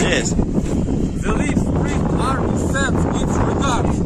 Yes. The leaf spring army sends its regards.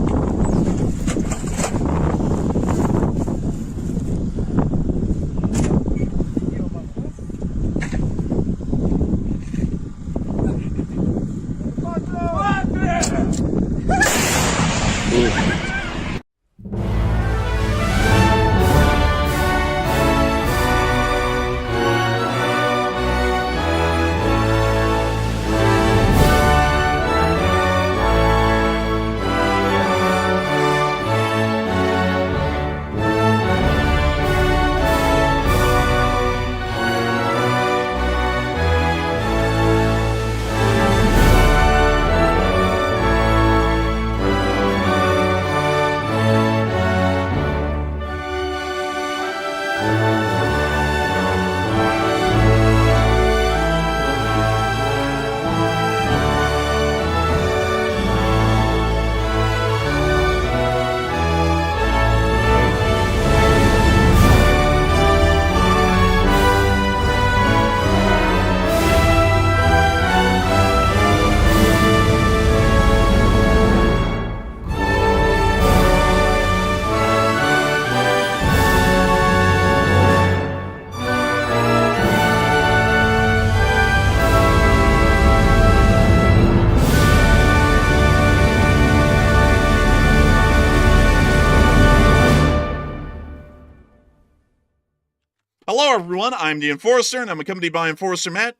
Hello, everyone. I'm the Enforcer, and I'm accompanied by Enforcer Matt.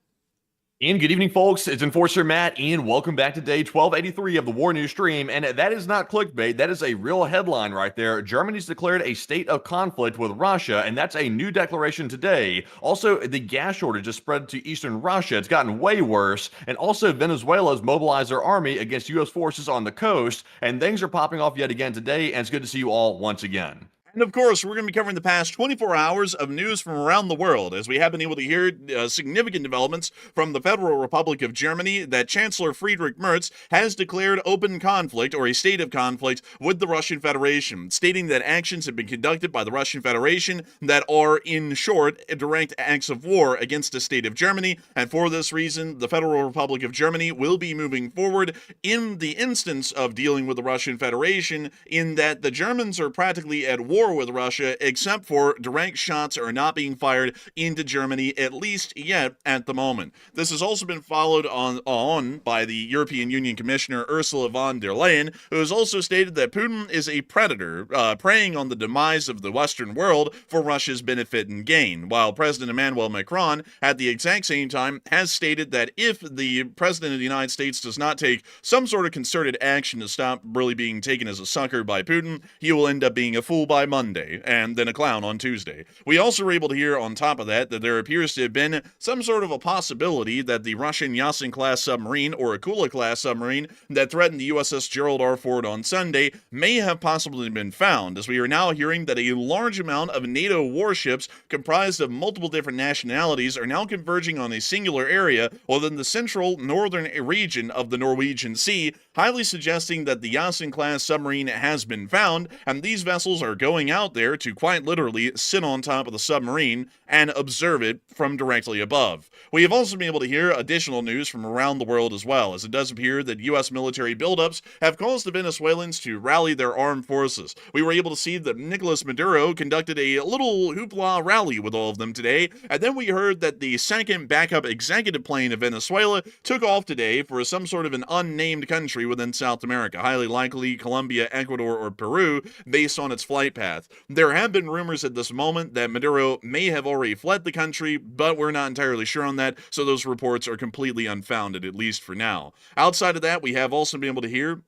And good evening, folks. It's Enforcer Matt, and welcome back to day 1283 of the War News Stream. And that is not clickbait. That is a real headline right there. Germany's declared a state of conflict with Russia, and that's a new declaration today. Also, the gas shortage has spread to eastern Russia. It's gotten way worse. And also, Venezuela's mobilized their army against U.S. forces on the coast. And things are popping off yet again today, and it's good to see you all once again. And of course, we're going to be covering the past 24 hours of news from around the world, as we have been able to hear significant developments from the Federal Republic of Germany that Chancellor Friedrich Merz has declared open conflict, or a state of conflict, with the Russian Federation, stating that actions have been conducted by the Russian Federation that are, in short, direct acts of war against the state of Germany, and for this reason, the Federal Republic of Germany will be moving forward in the instance of dealing with the Russian Federation, in that the Germans are practically at war with Russia, except for direct shots are not being fired into Germany, at least yet at the moment. This has also been followed on by the European Union Commissioner Ursula Von Der Leyen, who has also stated that Putin is a predator, preying on the demise of the Western world for Russia's benefit and gain, while President Emmanuel Macron, at the exact same time, has stated that if the President of the United States does not take some sort of concerted action to stop really being taken as a sucker by Putin, he will end up being a fool by Monday, and then a clown on Tuesday. We also were able to hear on top of that there appears to have been some sort of a possibility that the Russian Yasin-class submarine, or Akula-class submarine, that threatened the USS Gerald R. Ford on Sunday may have possibly been found, as we are now hearing that a large amount of NATO warships comprised of multiple different nationalities are now converging on a singular area within the central northern region of the Norwegian Sea, highly suggesting that the Yasin-class submarine has been found, and these vessels are going going out there to quite literally sit on top of the submarine and observe it from directly above. We have also been able to hear additional news from around the world as well, as it does appear that U.S. military buildups have caused the Venezuelans to rally their armed forces. We were able to see that Nicolas Maduro conducted a little hoopla rally with all of them today, and then we heard that the second backup executive plane of Venezuela took off today for some sort of an unnamed country within South America, highly likely Colombia, Ecuador, or Peru, based on its flight path. There have been rumors at this moment that Maduro may have already fled the country, but we're not entirely sure on that, so those reports are completely unfounded, at least for now. Outside of that, we have also been able to hear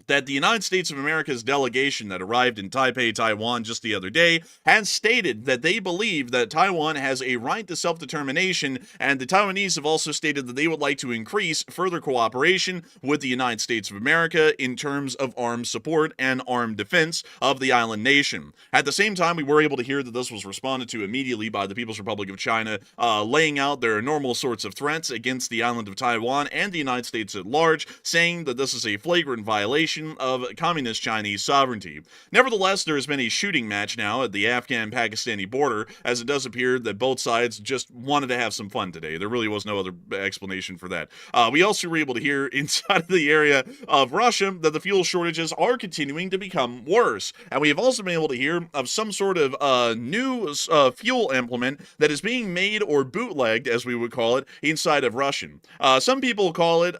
that the United States of America's delegation that arrived in Taipei, Taiwan just the other day has stated that they believe that Taiwan has a right to self-determination, and the Taiwanese have also stated that they would like to increase further cooperation with the United States of America in terms of armed support and armed defense of the island nation. At the same time, we were able to hear that this was responded to immediately by the People's Republic of China, laying out their normal sorts of threats against the island of Taiwan and the United States at large, saying that this is a flagrant violation of communist Chinese sovereignty. Nevertheless, there has been a shooting match now at the Afghan-Pakistani border, as it does appear that both sides just wanted to have some fun today. There really was no other explanation for that. We also were able to hear inside of the area of Russia that the fuel shortages are continuing to become worse, and we have also been able to hear of some sort of new fuel implement that is being made or bootlegged, as we would call it, inside of Russian. Some people call it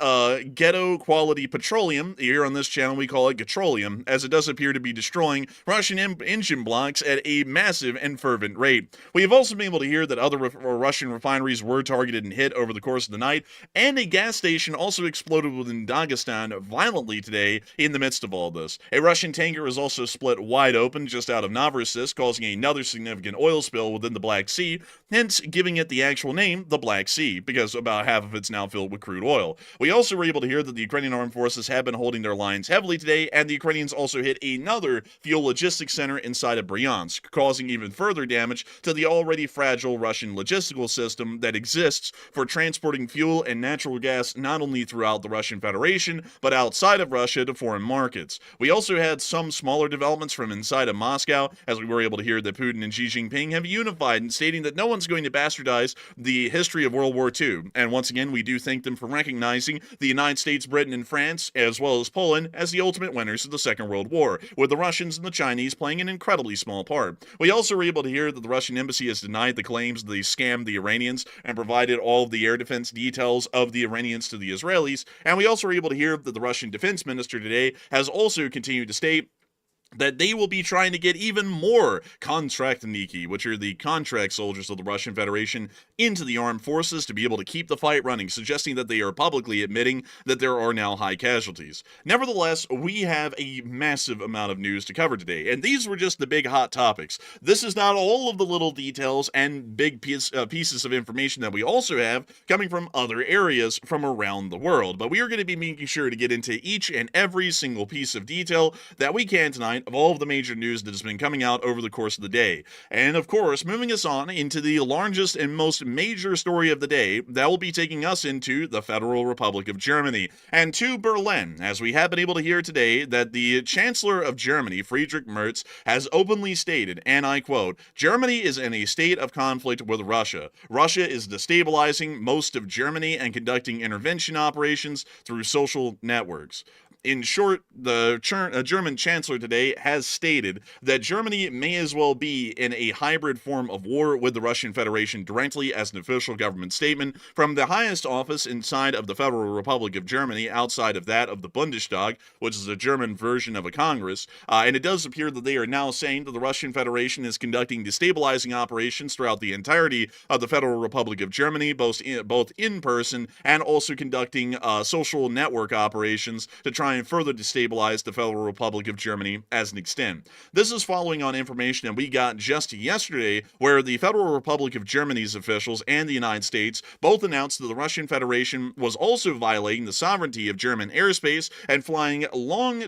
ghetto quality petroleum. Here on this channel, we call it gatrolium, as it does appear to be destroying Russian engine blocks at a massive and fervent rate. We have also been able to hear that other Russian refineries were targeted and hit over the course of the night, and a gas station also exploded within Dagestan violently today in the midst of all this. A Russian tanker was also split wide open just out of Novorossiysk, causing another significant oil spill within the Black Sea, hence giving it the actual name, the Black Sea, because about half of it's now filled with crude oil. We also were able to hear that the Ukrainian armed forces have been holding their lines heavily today, and the Ukrainians also hit another fuel logistics center inside of Bryansk, causing even further damage to the already fragile Russian logistical system that exists for transporting fuel and natural gas not only throughout the Russian Federation, but outside of Russia to foreign markets. We also had some smaller developments from inside of Moscow, as we were able to hear that Putin and Xi Jinping have unified in stating that no one's going to bastardize the history of World War II. And once again, we do thank them for recognizing the United States, Britain, and France, as well as Poland, as the ultimate winners of the Second World War, with the Russians and the Chinese playing an incredibly small part. We also were able to hear that the Russian embassy has denied the claims that they scammed the Iranians and provided all of the air defense details of the Iranians to the Israelis, and we also were able to hear that the Russian defense minister today has also continued to state that they will be trying to get even more kontraktniki, which are the contract soldiers of the Russian Federation, into the armed forces to be able to keep the fight running, suggesting that they are publicly admitting that there are now high casualties. Nevertheless, we have a massive amount of news to cover today, and these were just the big hot topics. This is not all of the little details and big pieces of information that we also have coming from other areas from around the world, but we are going to be making sure to get into each and every single piece of detail that we can tonight of all of the major news that has been coming out over the course of the day. And of course, moving us on into the largest and most major story of the day, that will be taking us into the Federal Republic of Germany and to Berlin, as we have been able to hear today that the Chancellor of Germany, Friedrich Merz, has openly stated, and I quote, "Germany is in a state of conflict with Russia. Russia is destabilizing most of Germany and conducting intervention operations through social networks." In short, the German Chancellor today has stated that Germany may as well be in a hybrid form of war with the Russian Federation directly as an official government statement from the highest office inside of the Federal Republic of Germany, outside of that of the Bundestag, which is a German version of a Congress. And it does appear that they are now saying that the Russian Federation is conducting destabilizing operations throughout the entirety of the Federal Republic of Germany, both in person and also conducting social network operations to try and further destabilize the Federal Republic of Germany as an extent. This is following on information that we got just yesterday, where the Federal Republic of Germany's officials and the United States both announced that the Russian Federation was also violating the sovereignty of German airspace and flying long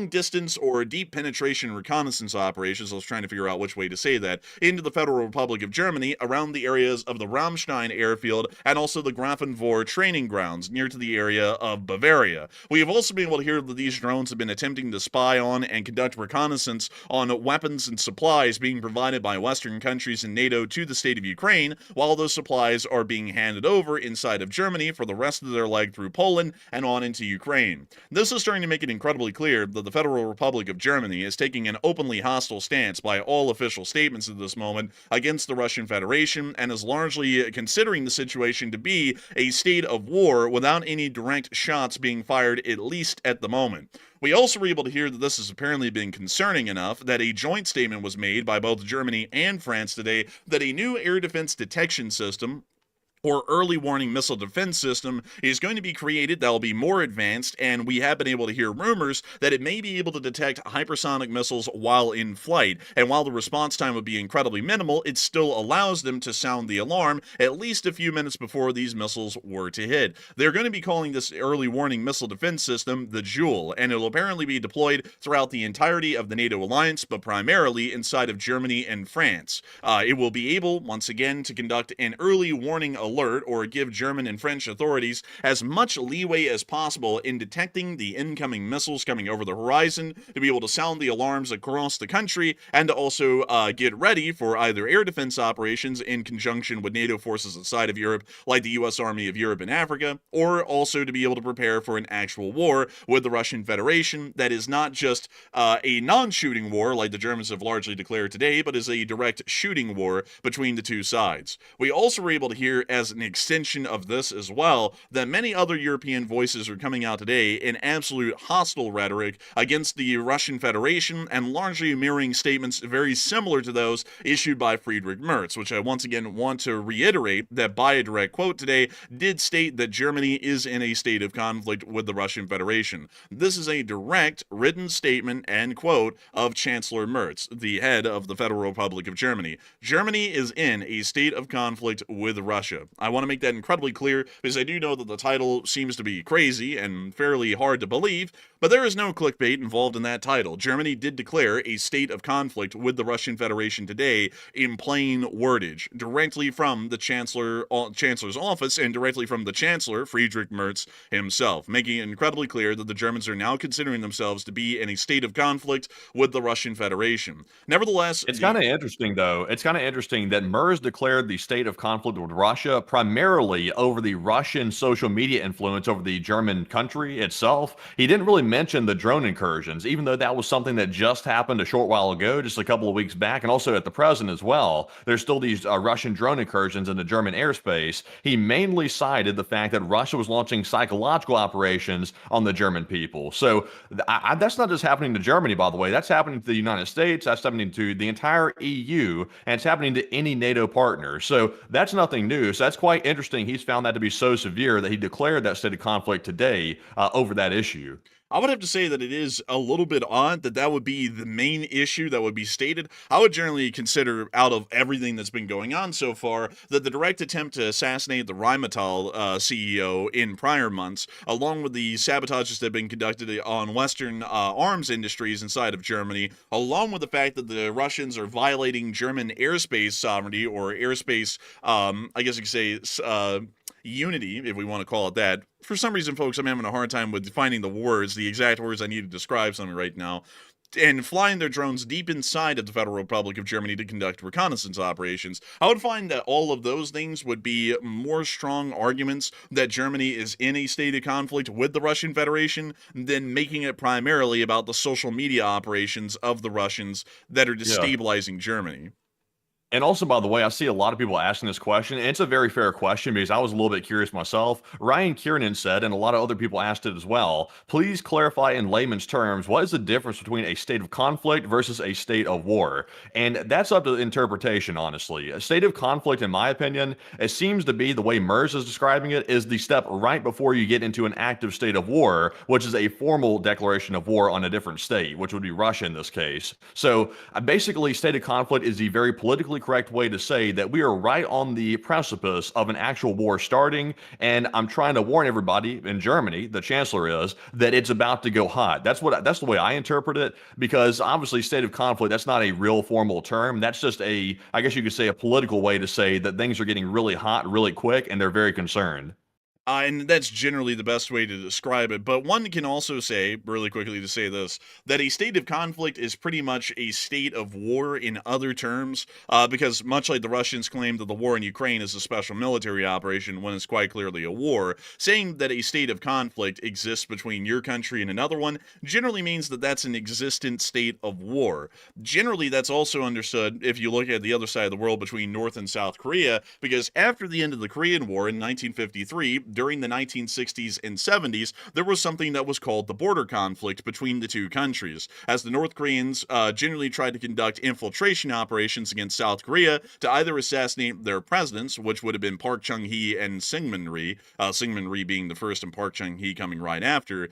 distance or deep penetration reconnaissance operations. I was trying to figure out which way to say that, into the Federal Republic of Germany around the areas of the Ramstein airfield and also the Grafenwohr training grounds near to the the area of Bavaria. We have also been able to hear that these drones have been attempting to spy on and conduct reconnaissance on weapons and supplies being provided by Western countries and NATO to the state of Ukraine, while those supplies are being handed over inside of Germany for the rest of their leg through Poland and on into Ukraine. This is starting to make it incredibly clear that the Federal Republic of Germany is taking an openly hostile stance by all official statements at this moment against the Russian Federation and is largely considering the situation to be a state of war without any direct shots being fired, at least at the moment. We also were able to hear that this has apparently been concerning enough that a joint statement was made by both Germany and France today that a new air defense detection system or early warning missile defense system is going to be created that will be more advanced, and we have been able to hear rumors that it may be able to detect hypersonic missiles while in flight. And while the response time would be incredibly minimal, it still allows them to sound the alarm at least a few minutes before these missiles were to hit. They're going to be calling this early warning missile defense system the Jewel, and it will apparently be deployed throughout the entirety of the NATO alliance, but primarily inside of Germany and France. It will be able, once again, to conduct an early warning alert or give German and French authorities as much leeway as possible in detecting the incoming missiles coming over the horizon, to be able to sound the alarms across the country, and to also get ready for either air defense operations in conjunction with NATO forces inside of Europe, like the U.S. Army of Europe and Africa, or also to be able to prepare for an actual war with the Russian Federation that is not just a non-shooting war like the Germans have largely declared today, but is a direct shooting war between the two sides. We also were able to hear, as an extension of this as well, that many other European voices are coming out today in absolute hostile rhetoric against the Russian Federation and largely mirroring statements very similar to those issued by Friedrich Merz, which I once again want to reiterate that by a direct quote today did state that Germany is in a state of conflict with the Russian Federation. This is a direct written statement and quote of Chancellor Merz, the head of the Federal Republic of Germany. Germany is in a state of conflict with Russia. I want to make that incredibly clear because I do know that the title seems to be crazy and fairly hard to believe, but there is no clickbait involved in that title. Germany did declare a state of conflict with the Russian Federation today in plain wordage, directly from the Chancellor's office and directly from the Chancellor, Friedrich Merz, himself, making it incredibly clear that the Germans are now considering themselves to be in a state of conflict with the Russian Federation. Nevertheless, it's kind of interesting, though. It's kind of interesting that Merz declared the state of conflict with Russia primarily over the Russian social media influence over the German country itself. He didn't really mention the drone incursions, even though that was something that just happened a short while ago, just a couple of weeks back, and also at the present as well. There's still these Russian drone incursions into German airspace. He mainly cited the fact that Russia was launching psychological operations on the German people. So that's not just happening to Germany, by the way. That's happening to the United States. That's happening to the entire EU, and it's happening to any NATO partner. So that's nothing new. So that's quite interesting. He's found that to be so severe that he declared that state of conflict today over that issue. I would have to say that it is a little bit odd that that would be the main issue that would be stated. I would generally consider, out of everything that's been going on so far, that the direct attempt to assassinate the Rheinmetall CEO in prior months, along with the sabotages that have been conducted on Western arms industries inside of Germany, along with the fact that the Russians are violating German airspace sovereignty, or airspace, I guess you could say, unity, if we want to call it that. For some reason, folks, I'm having a hard time with finding the words, the exact words I need to describe something right now, and flying their drones deep inside of the Federal Republic of Germany to conduct reconnaissance operations. I would find that all of those things would be more strong arguments that Germany is in a state of conflict with the Russian Federation than making it primarily about the social media operations of the Russians that are destabilizing Germany. And also, by the way, I see a lot of people asking this question, and it's a very fair question because I was a little bit curious myself. Ryan Kiernan said, and a lot of other people asked it as well, please clarify in layman's terms, what is the difference between a state of conflict versus a state of war? And that's up to interpretation, honestly. A state of conflict, in my opinion, it seems to be, the way Merz is describing it, is the step right before you get into an active state of war, which is a formal declaration of war on a different state, which would be Russia in this case. So basically, state of conflict is the very politically correct way to say that we are right on the precipice of an actual war starting, and I'm trying to warn everybody in Germany, the chancellor is, that it's about to go hot. That's the way I interpret it, because obviously state of conflict, that's not a real formal term. That's just a, I guess you could say, a political way to say that things are getting really hot really quick and they're very concerned. And that's generally the best way to describe it. But one can also say, really quickly to say this, that a state of conflict is pretty much a state of war in other terms, because much like the Russians claim that the war in Ukraine is a special military operation when it's quite clearly a war, saying that a state of conflict exists between your country and another one generally means that that's an existent state of war. Generally, that's also understood if you look at the other side of the world between North and South Korea, because after the end of the Korean War in 1953, during the 1960s and 70s, there was something that was called the border conflict between the two countries, as the North Koreans generally tried to conduct infiltration operations against South Korea to either assassinate their presidents, which would have been Park Chung-hee and Syngman Rhee being the first and Park Chung-hee coming right after,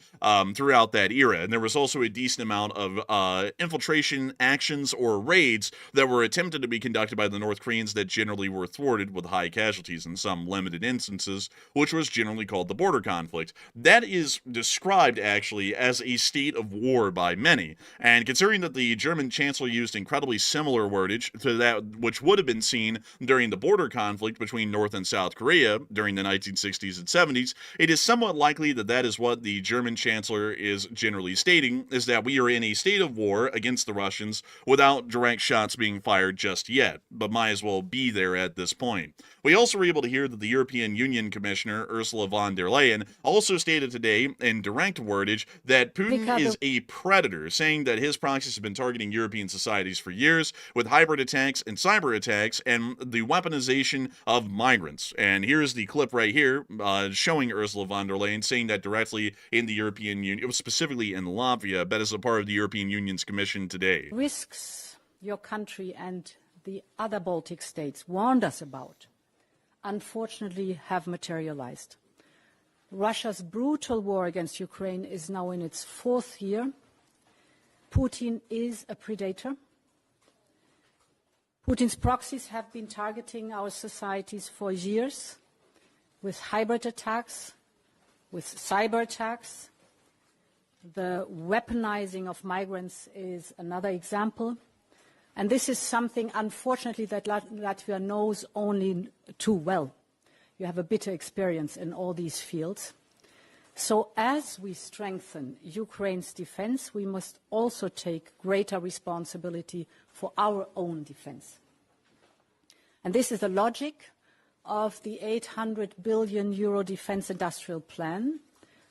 throughout that era. And there was also a decent amount of infiltration actions or raids that were attempted to be conducted by the North Koreans that generally were thwarted with high casualties in some limited instances, which was generally called the border conflict. That is described actually as a state of war by many, and considering that the German chancellor used incredibly similar wordage to that which would have been seen during the border conflict between North and South Korea during the 1960s and 70s, it is somewhat likely that that is what the German chancellor is generally stating, is that we are in a state of war against the Russians without direct shots being fired just yet, but might as well be there at this point. We also were able to hear that the European Union Commissioner, Ursula Von Der Leyen, also stated today in direct wordage that Putin is a predator, saying that his proxies have been targeting European societies for years with hybrid attacks and cyber attacks and the weaponization of migrants. And here's the clip right here showing Ursula von der Leyen saying that directly in the European Union, it was specifically in Latvia, but as a part of the European Union's commission today. Risks your country and the other Baltic states warned us about, unfortunately, have materialized. Russia's brutal war against Ukraine is now in its fourth year. Putin is a predator. Putin's proxies have been targeting our societies for years with hybrid attacks, with cyber attacks. The weaponizing of migrants is another example. And this is something, unfortunately, that Latvia knows only too well. You have a bitter experience in all these fields. So as we strengthen Ukraine's defense, we must also take greater responsibility for our own defense. And this is the logic of the 800 billion euro defense industrial plan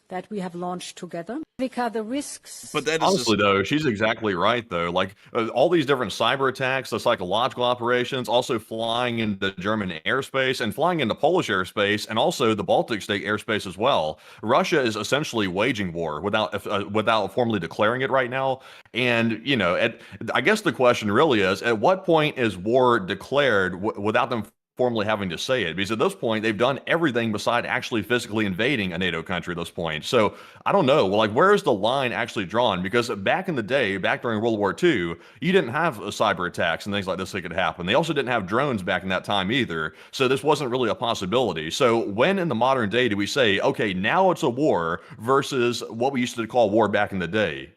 that we have launched together. The risks. But that is honestly, though, she's exactly right, though. Like all these different cyber attacks, the psychological operations, also flying into German airspace and flying into Polish airspace, and also the Baltic state airspace as well. Russia is essentially waging war without formally declaring it right now. And you know, I guess the question really is: at what point is war declared without them formally having to say it? Because at this point, they've done everything beside actually physically invading a NATO country at this point. So I don't know. Well, like, where is the line actually drawn? Because back in the day, back during World War II, you didn't have cyber attacks and things like this that could happen. They also didn't have drones back in that time either. So this wasn't really a possibility. So when in the modern day do we say, okay, now it's a war versus what we used to call war back in the day?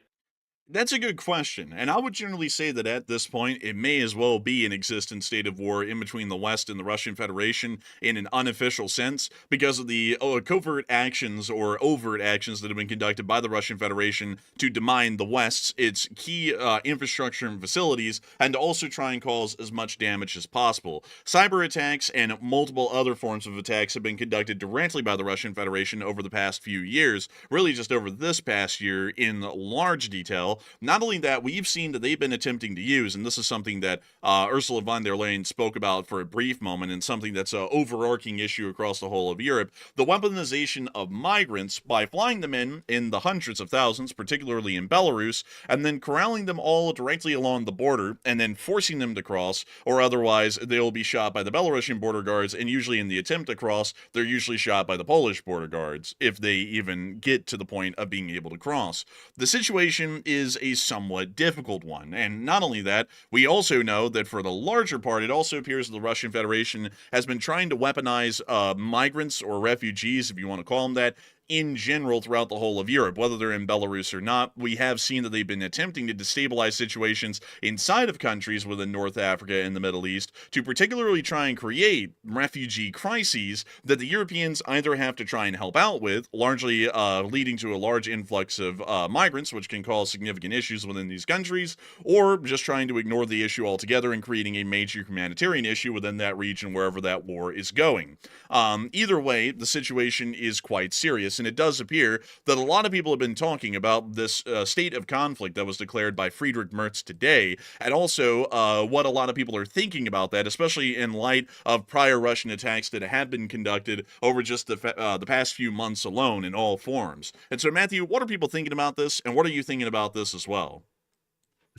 That's a good question, and I would generally say that at this point, it may as well be an existent state of war in between the West and the Russian Federation in an unofficial sense, because of the covert actions or overt actions that have been conducted by the Russian Federation to demine the West's, its key infrastructure and facilities, and to also try and cause as much damage as possible. Cyber attacks and multiple other forms of attacks have been conducted directly by the Russian Federation over the past few years, really just over this past year in large detail. Not only that, we've seen that they've been attempting to use, and this is something that Ursula von der Leyen spoke about for a brief moment, and something that's an overarching issue across the whole of Europe, the weaponization of migrants by flying them in the hundreds of thousands, particularly in Belarus, and then corralling them all directly along the border, and then forcing them to cross, or otherwise they'll be shot by the Belarusian border guards, and usually in the attempt to cross, they're usually shot by the Polish border guards, if they even get to the point of being able to cross. The situation is a somewhat difficult one. And not only that, we also know that for the larger part, it also appears that the Russian Federation has been trying to weaponize migrants or refugees, if you want to call them that, in general throughout the whole of Europe, whether they're in Belarus or not. We have seen that they've been attempting to destabilize situations inside of countries within North Africa and the Middle East to particularly try and create refugee crises that the Europeans either have to try and help out with, largely leading to a large influx of migrants, which can cause significant issues within these countries, or just trying to ignore the issue altogether and creating a major humanitarian issue within that region wherever that war is going. Either way, the situation is quite serious, and it does appear that a lot of people have been talking about this state of conflict that was declared by Friedrich Merz today, and also what a lot of people are thinking about that, especially in light of prior Russian attacks that have been conducted over just the past few months alone in all forms. And so, Matthew, what are people thinking about this, and what are you thinking about this as well?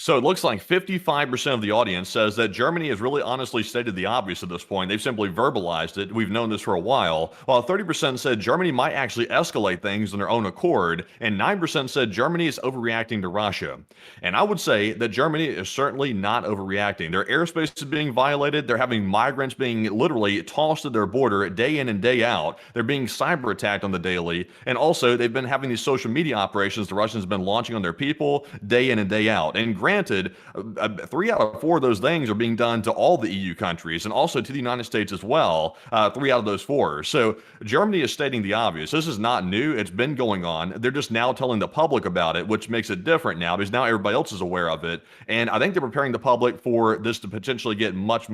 So it looks like 55% of the audience says that Germany has really honestly stated the obvious at this point. They've simply verbalized it. We've known this for a while. While 30% said Germany might actually escalate things on their own accord, and 9% said Germany is overreacting to Russia. And I would say that Germany is certainly not overreacting. Their airspace is being violated. They're having migrants being literally tossed to their border day in and day out. They're being cyber attacked on the daily. And also, they've been having these social media operations the Russians have been launching on their people day in and day out. And granted, 3 out of 4 of those things are being done to all the EU countries and also to the United States as well. 3 out of those 4. So Germany is stating the obvious. This is not new. It's been going on. They're just now telling the public about it, which makes it different now because now everybody else is aware of it. And I think they're preparing the public for this to potentially get much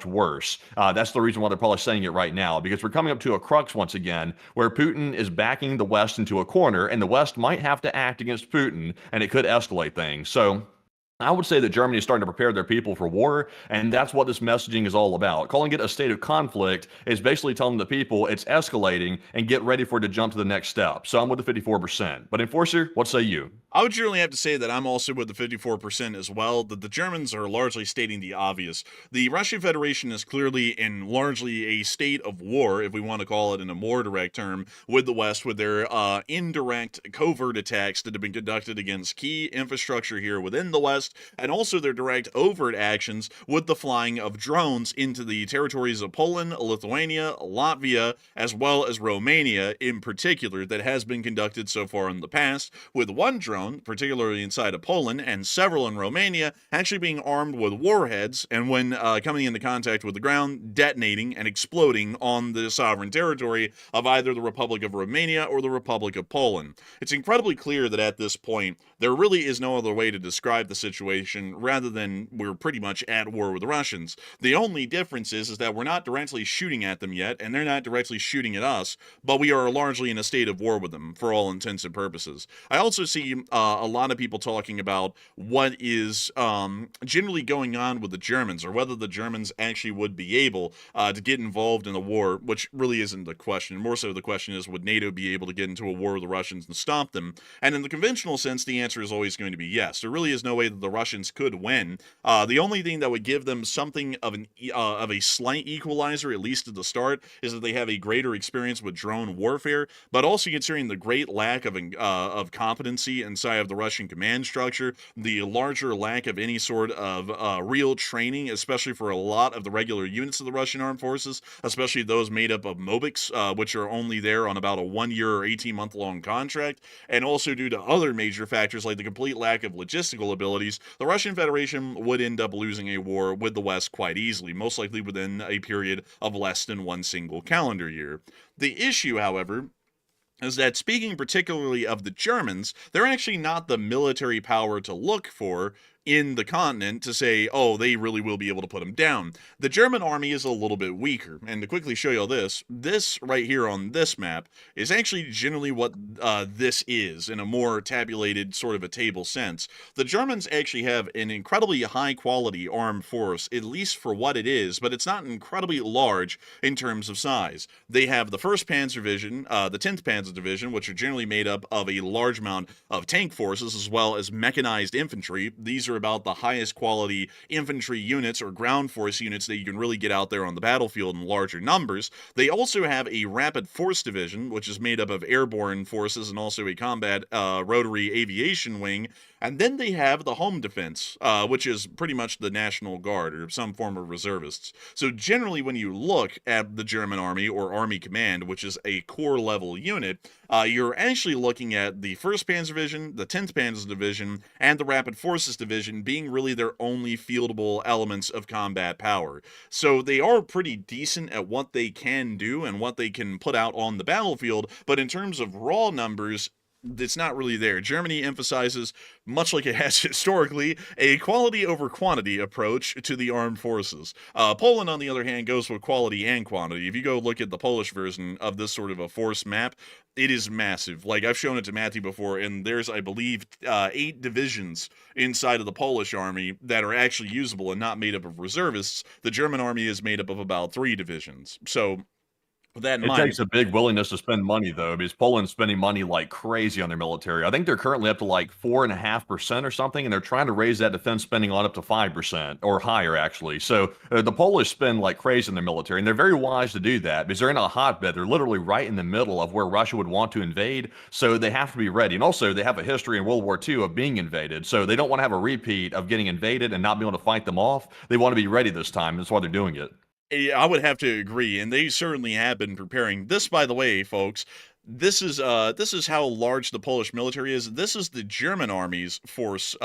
worse. That's the reason why they're probably saying it right now, because we're coming up to a crux once again where Putin is backing the West into a corner, and the West might have to act against Putin, and it could escalate things. So I would say that Germany is starting to prepare their people for war, and that's what this messaging is all about. Calling it a state of conflict is basically telling the people it's escalating and get ready for it to jump to the next step. So I'm with the 54%. But Enforcer, what say you? I would generally have to say that I'm also with the 54% as well, that the Germans are largely stating the obvious. The Russian Federation is clearly in largely a state of war, if we want to call it in a more direct term, with the West, with their indirect covert attacks that have been conducted against key infrastructure here within the West, and also their direct overt actions with the flying of drones into the territories of Poland, Lithuania, Latvia, as well as Romania in particular, that has been conducted so far in the past, with one drone, particularly inside of Poland, and several in Romania, actually being armed with warheads, and when coming into contact with the ground, detonating and exploding on the sovereign territory of either the Republic of Romania or the Republic of Poland. It's incredibly clear that at this point, there really is no other way to describe the situation rather than we're pretty much at war with the Russians. The only difference is that we're not directly shooting at them yet, and they're not directly shooting at us, but we are largely in a state of war with them for all intents and purposes. I also see a lot of people talking about what is generally going on with the Germans, or whether the Germans actually would be able to get involved in a war, which really isn't the question. More so the question is, would NATO be able to get into a war with the Russians and stop them? And in the conventional sense, the answer is always going to be yes. There really is no way that the Russians could win. The only thing that would give them something of a slight equalizer, at least at the start, is that they have a greater experience with drone warfare, but also considering the great lack of competency inside of the Russian command structure, the larger lack of any sort of real training, especially for a lot of the regular units of the Russian armed forces, especially those made up of MOBICs, which are only there on about a 1-year or 18-month long contract, and also due to other major factors like the complete lack of logistical abilities, the Russian Federation would end up losing a war with the West quite easily, most likely within a period of less than one single calendar year. The issue, however, is that speaking particularly of the Germans, they're actually not the military power to look for in the continent to say, oh, they really will be able to put them down. The German army is a little bit weaker, and to quickly show you all this right here on this map is actually generally what this is in a more tabulated sort of a table sense. The Germans actually have an incredibly high quality armed force, at least for what it is, but it's not incredibly large in terms of size. They have the 1st Panzer Division, the 10th Panzer Division, which are generally made up of a large amount of tank forces as well as mechanized infantry. These are are about the highest quality infantry units or ground force units that you can really get out there on the battlefield in larger numbers. They also have a rapid force division, which is made up of airborne forces and also a combat rotary aviation wing. And then they have the home defense, which is pretty much the National Guard or some form of reservists. So generally, when you look at the German army or Army Command, which is a core level unit, you're actually looking at the 1st Panzer Division, the 10th Panzer Division, and the Rapid Forces Division being really their only fieldable elements of combat power. So they are pretty decent at what they can do and what they can put out on the battlefield, but in terms of raw numbers, it's not really there. Germany emphasizes, much like it has historically, a quality over quantity approach to the armed forces. Poland, on the other hand, goes with quality and quantity. If you go look at the Polish version of this sort of a force map, it is massive. Like, I've shown it to Matthew before, and there's, I believe, 8 divisions inside of the Polish army that are actually usable and not made up of reservists. The German army is made up of about 3 divisions. So, with that in It mind, takes a big willingness to spend money, though, because Poland's spending money like crazy on their military. I think they're currently up to like 4.5% or something, and they're trying to raise that defense spending on up to 5% or higher, actually. So the Polish spend like crazy in their military, and they're very wise to do that because they're in a hotbed. They're literally right in the middle of where Russia would want to invade, so they have to be ready. And also, they have a history in World War II of being invaded, so they don't want to have a repeat of getting invaded and not being able to fight them off. They want to be ready this time. That's why they're doing it. I would have to agree, and they certainly have been preparing. This, by the way, folks, this is how large the Polish military is. This is the German army's force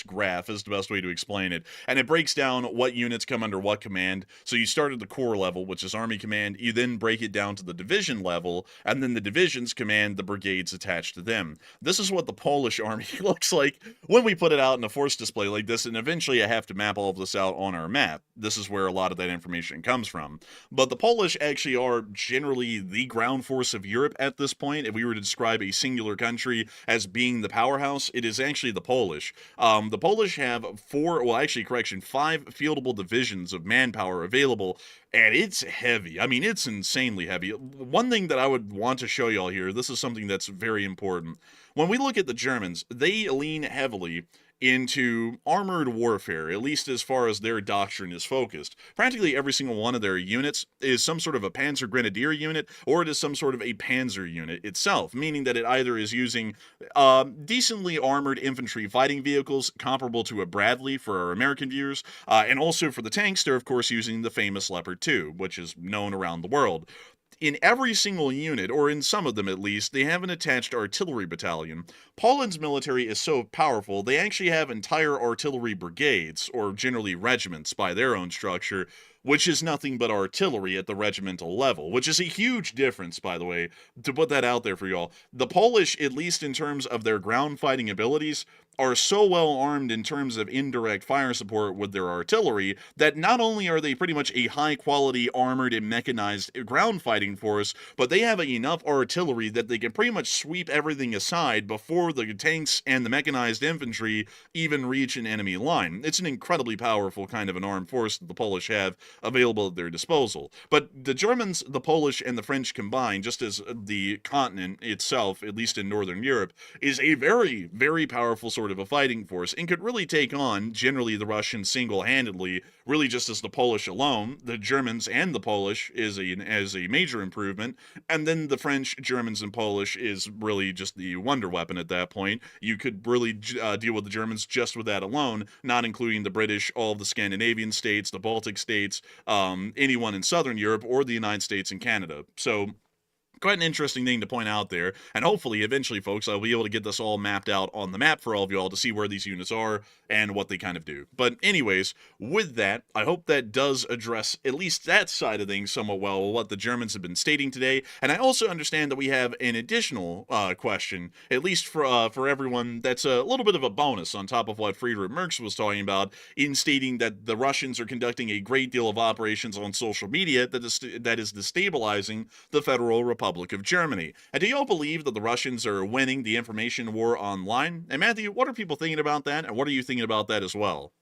graph is the best way to explain it, and it breaks down what units come under what command. So you start at the corps level, which is Army Command. You then break it down to the division level, and then the divisions command the brigades attached to them. This is what the Polish army looks like when we put it out in a force display like this, and eventually I have to map all of this out on our map. This is where a lot of that information comes from. But the Polish actually are generally the ground force of Europe at this point. If we were to describe a singular country as being the powerhouse, it is actually the Polish. The Polish have 5 fieldable divisions of manpower available, and it's heavy. I mean, it's insanely heavy. One thing that I would want to show y'all here, this is something that's very important. When we look at the Germans, they lean heavily into armored warfare, at least as far as their doctrine is focused. Practically every single one of their units is some sort of a Panzer Grenadier unit, or it is some sort of a Panzer unit itself, meaning that it either is using decently armored infantry fighting vehicles comparable to a Bradley for our American viewers, and also for the tanks, they're of course using the famous Leopard 2, which is known around the world. In every single unit, or in some of them at least, they have an attached artillery battalion. Poland's military is so powerful, they actually have entire artillery brigades, or generally regiments by their own structure, which is nothing but artillery at the regimental level, which is a huge difference, by the way, to put that out there for y'all. The Polish, at least in terms of their ground fighting abilities, are so well armed in terms of indirect fire support with their artillery that not only are they pretty much a high quality armored and mechanized ground fighting force, but they have enough artillery that they can pretty much sweep everything aside before the tanks and the mechanized infantry even reach an enemy line. It's an incredibly powerful kind of an armed force that the Polish have available at their disposal. But the Germans, the Polish, and the French combined, just as the continent itself, at least in Northern Europe, is a very, very powerful sort of a fighting force and could really take on generally the Russians single-handedly, really just as the Polish alone. The Germans and the Polish is a major improvement, and then the French, Germans, and Polish is really just the wonder weapon at that point. You could really deal with the Germans just with that alone, not including the British, all of the Scandinavian states, the Baltic states, anyone in Southern Europe, or the United States and Canada. So quite an interesting thing to point out there, and hopefully, eventually, folks, I'll be able to get this all mapped out on the map for all of y'all to see where these units are and what they kind of do. But anyways, with that, I hope that does address at least that side of things somewhat well, what the Germans have been stating today. And I also understand that we have an additional question, at least for everyone, that's a little bit of a bonus on top of what Friedrich Merz was talking about in stating that the Russians are conducting a great deal of operations on social media that is destabilizing the Federal Republic of Germany. And do y'all believe that the Russians are winning the information war online? And Matthew, what are people thinking about that? And what are you thinking about that as well?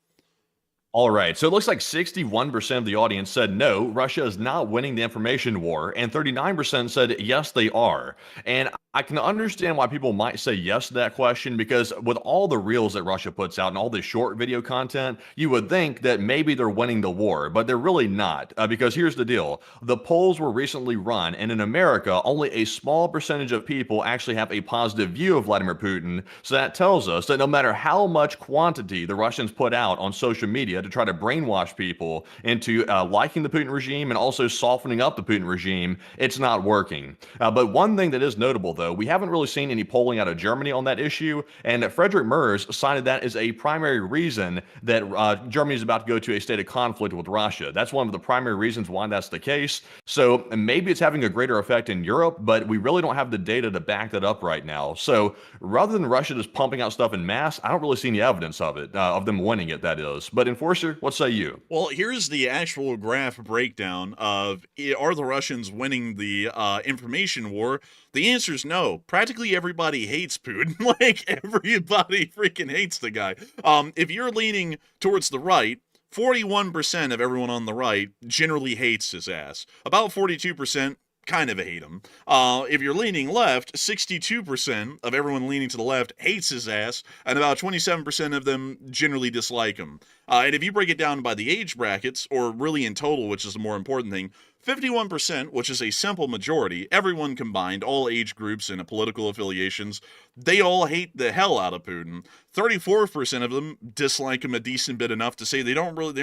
All right, so it looks like 61% of the audience said no, Russia is not winning the information war, and 39% said yes, they are. And I can understand why people might say yes to that question because with all the reels that Russia puts out and all the short video content, you would think that maybe they're winning the war, but they're really not. Because here's the deal. The polls were recently run, and in America, only a small percentage of people actually have a positive view of Vladimir Putin. So that tells us that no matter how much quantity the Russians put out on social media to try to brainwash people into liking the Putin regime and also softening up the Putin regime, it's not working. But one thing that is notable, though, we haven't really seen any polling out of Germany on that issue, and Friedrich Merz cited that as a primary reason that Germany is about to go to a state of conflict with Russia. That's one of the primary reasons why that's the case. So maybe it's having a greater effect in Europe, but we really don't have the data to back that up right now. So rather than Russia just pumping out stuff in mass, I don't really see any evidence of it, of them winning it, that is. But Enforcer, what say you? Well, here's the actual graph breakdown of are the Russians winning the information war? The answer is no. Practically everybody hates Putin. Like, everybody freaking hates the guy. If you're leaning towards the right, 41% of everyone on the right generally hates his ass. About 42% kind of hate him. If you're leaning left, 62% of everyone leaning to the left hates his ass, and about 27% of them generally dislike him. And if you break it down by the age brackets, or really in total, which is the more important thing, 51%, which is a simple majority, everyone combined, all age groups and political affiliations, they all hate the hell out of Putin. 34% of them dislike him a decent bit enough to say they're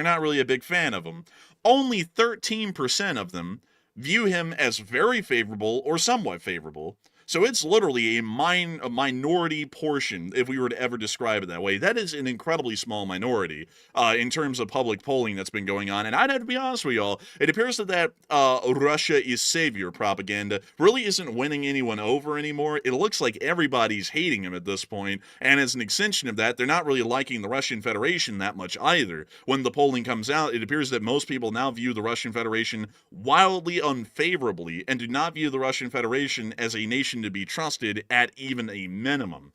not really a big fan of him. Only 13% of them view him as very favorable or somewhat favorable. So it's literally a minority portion, if we were to ever describe it that way. That is an incredibly small minority in terms of public polling that's been going on. And I'd have to be honest with y'all, it appears that Russia is savior propaganda really isn't winning anyone over anymore. It looks like everybody's hating him at this point. And as an extension of that, they're not really liking the Russian Federation that much either. When the polling comes out, it appears that most people now view the Russian Federation wildly unfavorably and do not view the Russian Federation as a nation to be trusted at even a minimum.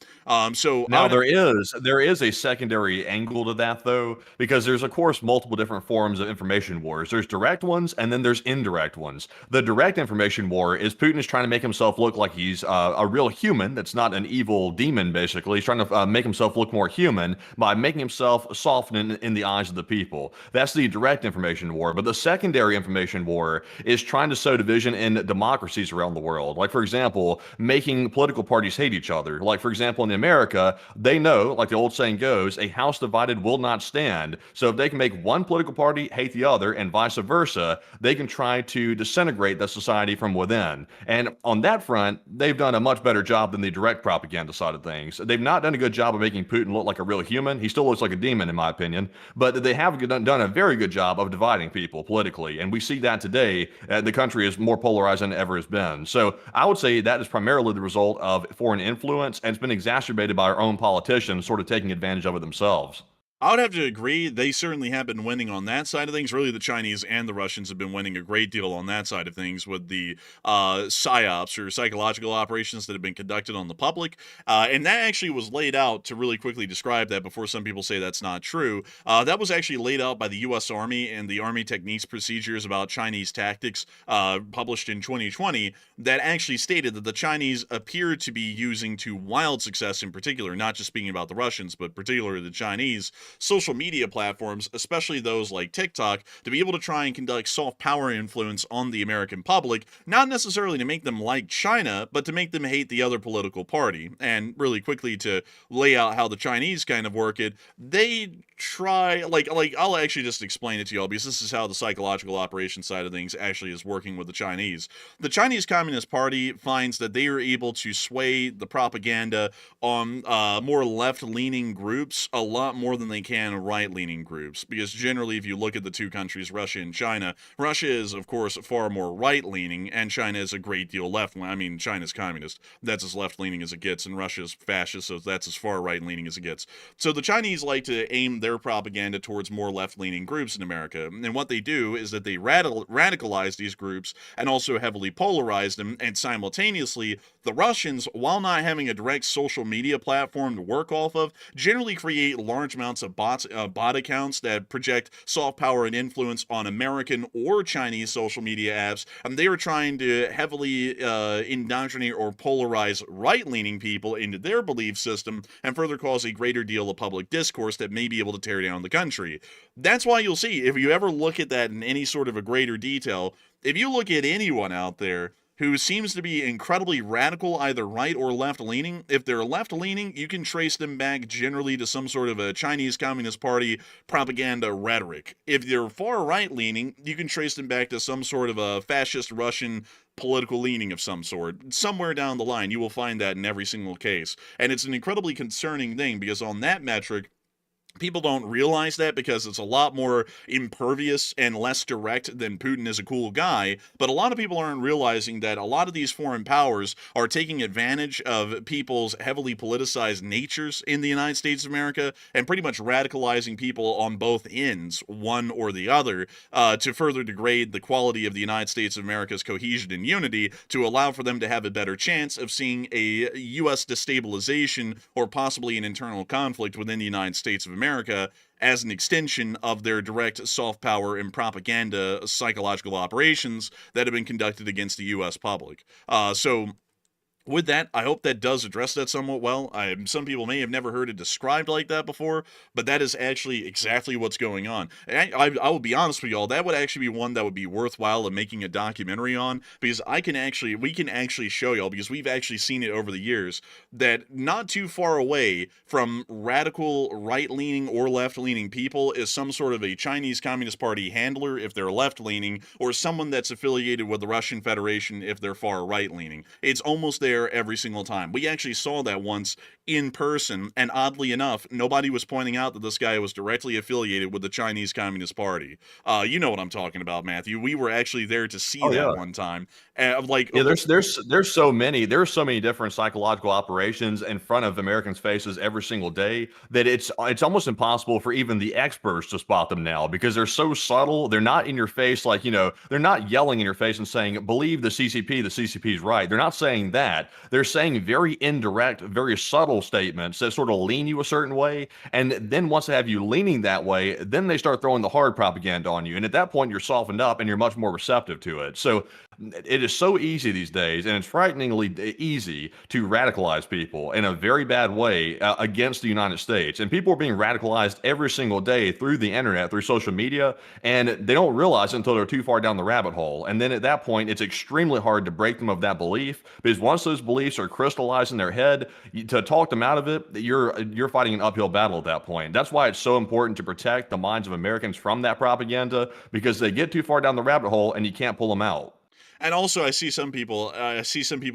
So now there is a secondary angle to that, though, because there's of course multiple different forms of information wars. There's direct ones and then there's indirect ones. The direct information war is Putin is trying to make himself look like he's a real human that's not an evil demon. Basically, he's trying to make himself look more human by making himself soften in the eyes of the people. That's the direct information war. But the secondary information war is trying to sow division in democracies around the world. Like, for example, making political parties hate each other. Like, for example, in America, they know, like the old saying goes, a house divided will not stand. So if they can make one political party hate the other and vice versa, they can try to disintegrate the society from within. And on that front, they've done a much better job than the direct propaganda side of things. They've not done a good job of making Putin look like a real human. He still looks like a demon, in my opinion. But they have done a very good job of dividing people politically. And we see that today. The country is more polarized than it ever has been. So I would say that is primarily the result of foreign influence, and it's been exacerbated by our own politicians sort of taking advantage of it themselves. I would have to agree. They certainly have been winning on that side of things. Really, the Chinese and the Russians have been winning a great deal on that side of things with the psyops, or psychological operations, that have been conducted on the public. And that actually was laid out, to really quickly describe that before some people say that's not true. That was actually laid out by the U.S. Army and the Army Techniques Procedures about Chinese Tactics, published in 2020, that actually stated that the Chinese appear to be using, to wild success in particular, not just speaking about the Russians, but particularly the Chinese, social media platforms, especially those like TikTok, to be able to try and conduct soft power influence on the American public, not necessarily to make them like China, but to make them hate the other political party. And really quickly to lay out how the Chinese kind of work it, they try, like I'll actually just explain it to y'all, because this is how the psychological operation side of things actually is working with the Chinese. The Chinese Communist Party finds that they are able to sway the propaganda on more left-leaning groups a lot more than they can right-leaning groups, because generally, if you look at the two countries, Russia and China, Russia is, of course, far more right-leaning, and China is a great deal left. I mean, China's communist. That's as left-leaning as it gets, and Russia's fascist, so that's as far right-leaning as it gets. So the Chinese like to aim their propaganda towards more left-leaning groups in America, and what they do is that they radicalize these groups and also heavily polarize them, and simultaneously, the Russians, while not having a direct social media platform to work off of, generally create large amounts of of bot accounts that project soft power and influence on American or Chinese social media apps, and they are trying to heavily indoctrinate or polarize right-leaning people into their belief system and further cause a greater deal of public discourse that may be able to tear down the country. That's why you'll see, if you ever look at that in any sort of a greater detail, if you look at anyone out there who seems to be incredibly radical, either right or left-leaning, if they're left-leaning, you can trace them back generally to some sort of a Chinese Communist Party propaganda rhetoric. If they're far right-leaning, you can trace them back to some sort of a fascist Russian political leaning of some sort. Somewhere down the line, you will find that in every single case. And it's an incredibly concerning thing, because on that metric, people don't realize that because it's a lot more impervious and less direct than Putin is a cool guy, but a lot of people aren't realizing that a lot of these foreign powers are taking advantage of people's heavily politicized natures in the United States of America and pretty much radicalizing people on both ends, one or the other, to further degrade the quality of the United States of America's cohesion and unity, to allow for them to have a better chance of seeing a U.S. destabilization or possibly an internal conflict within the United States of America as an extension of their direct soft power and propaganda psychological operations that have been conducted against the U.S. public. So with that, I hope that does address that somewhat well. Some people may have never heard it described like that before, but that is actually exactly what's going on. And I will be honest with y'all, that would actually be one that would be worthwhile of making a documentary on, because we can actually show y'all, because we've actually seen it over the years, that not too far away from radical right-leaning or left-leaning people is some sort of a Chinese Communist Party handler if they're left-leaning, or someone that's affiliated with the Russian Federation if they're far right-leaning. It's almost there every single time. We actually saw that once in person, and oddly enough, nobody was pointing out that this guy was directly affiliated with the Chinese Communist Party. You know what I'm talking about, Matthew. We were actually there to see that one time. There's so many different psychological operations in front of Americans' faces every single day that it's almost impossible for even the experts to spot them now, because they're so subtle. They're not in your face, like, they're not yelling in your face and saying, believe the CCP is right. They're not saying that. They're saying very indirect, very subtle statements that sort of lean you a certain way. And then once they have you leaning that way, then they start throwing the hard propaganda on you. And at that point, you're softened up and you're much more receptive to it. So it is so easy these days, and it's frighteningly easy to radicalize people in a very bad way against the United States. And people are being radicalized every single day through the internet, through social media, and they don't realize it until they're too far down the rabbit hole. And then at that point, it's extremely hard to break them of that belief, because once those beliefs are crystallized in their head, to talk them out of it, you're fighting an uphill battle at that point. That's why it's so important to protect the minds of Americans from that propaganda, because they get too far down the rabbit hole and you can't pull them out. And also, I see some people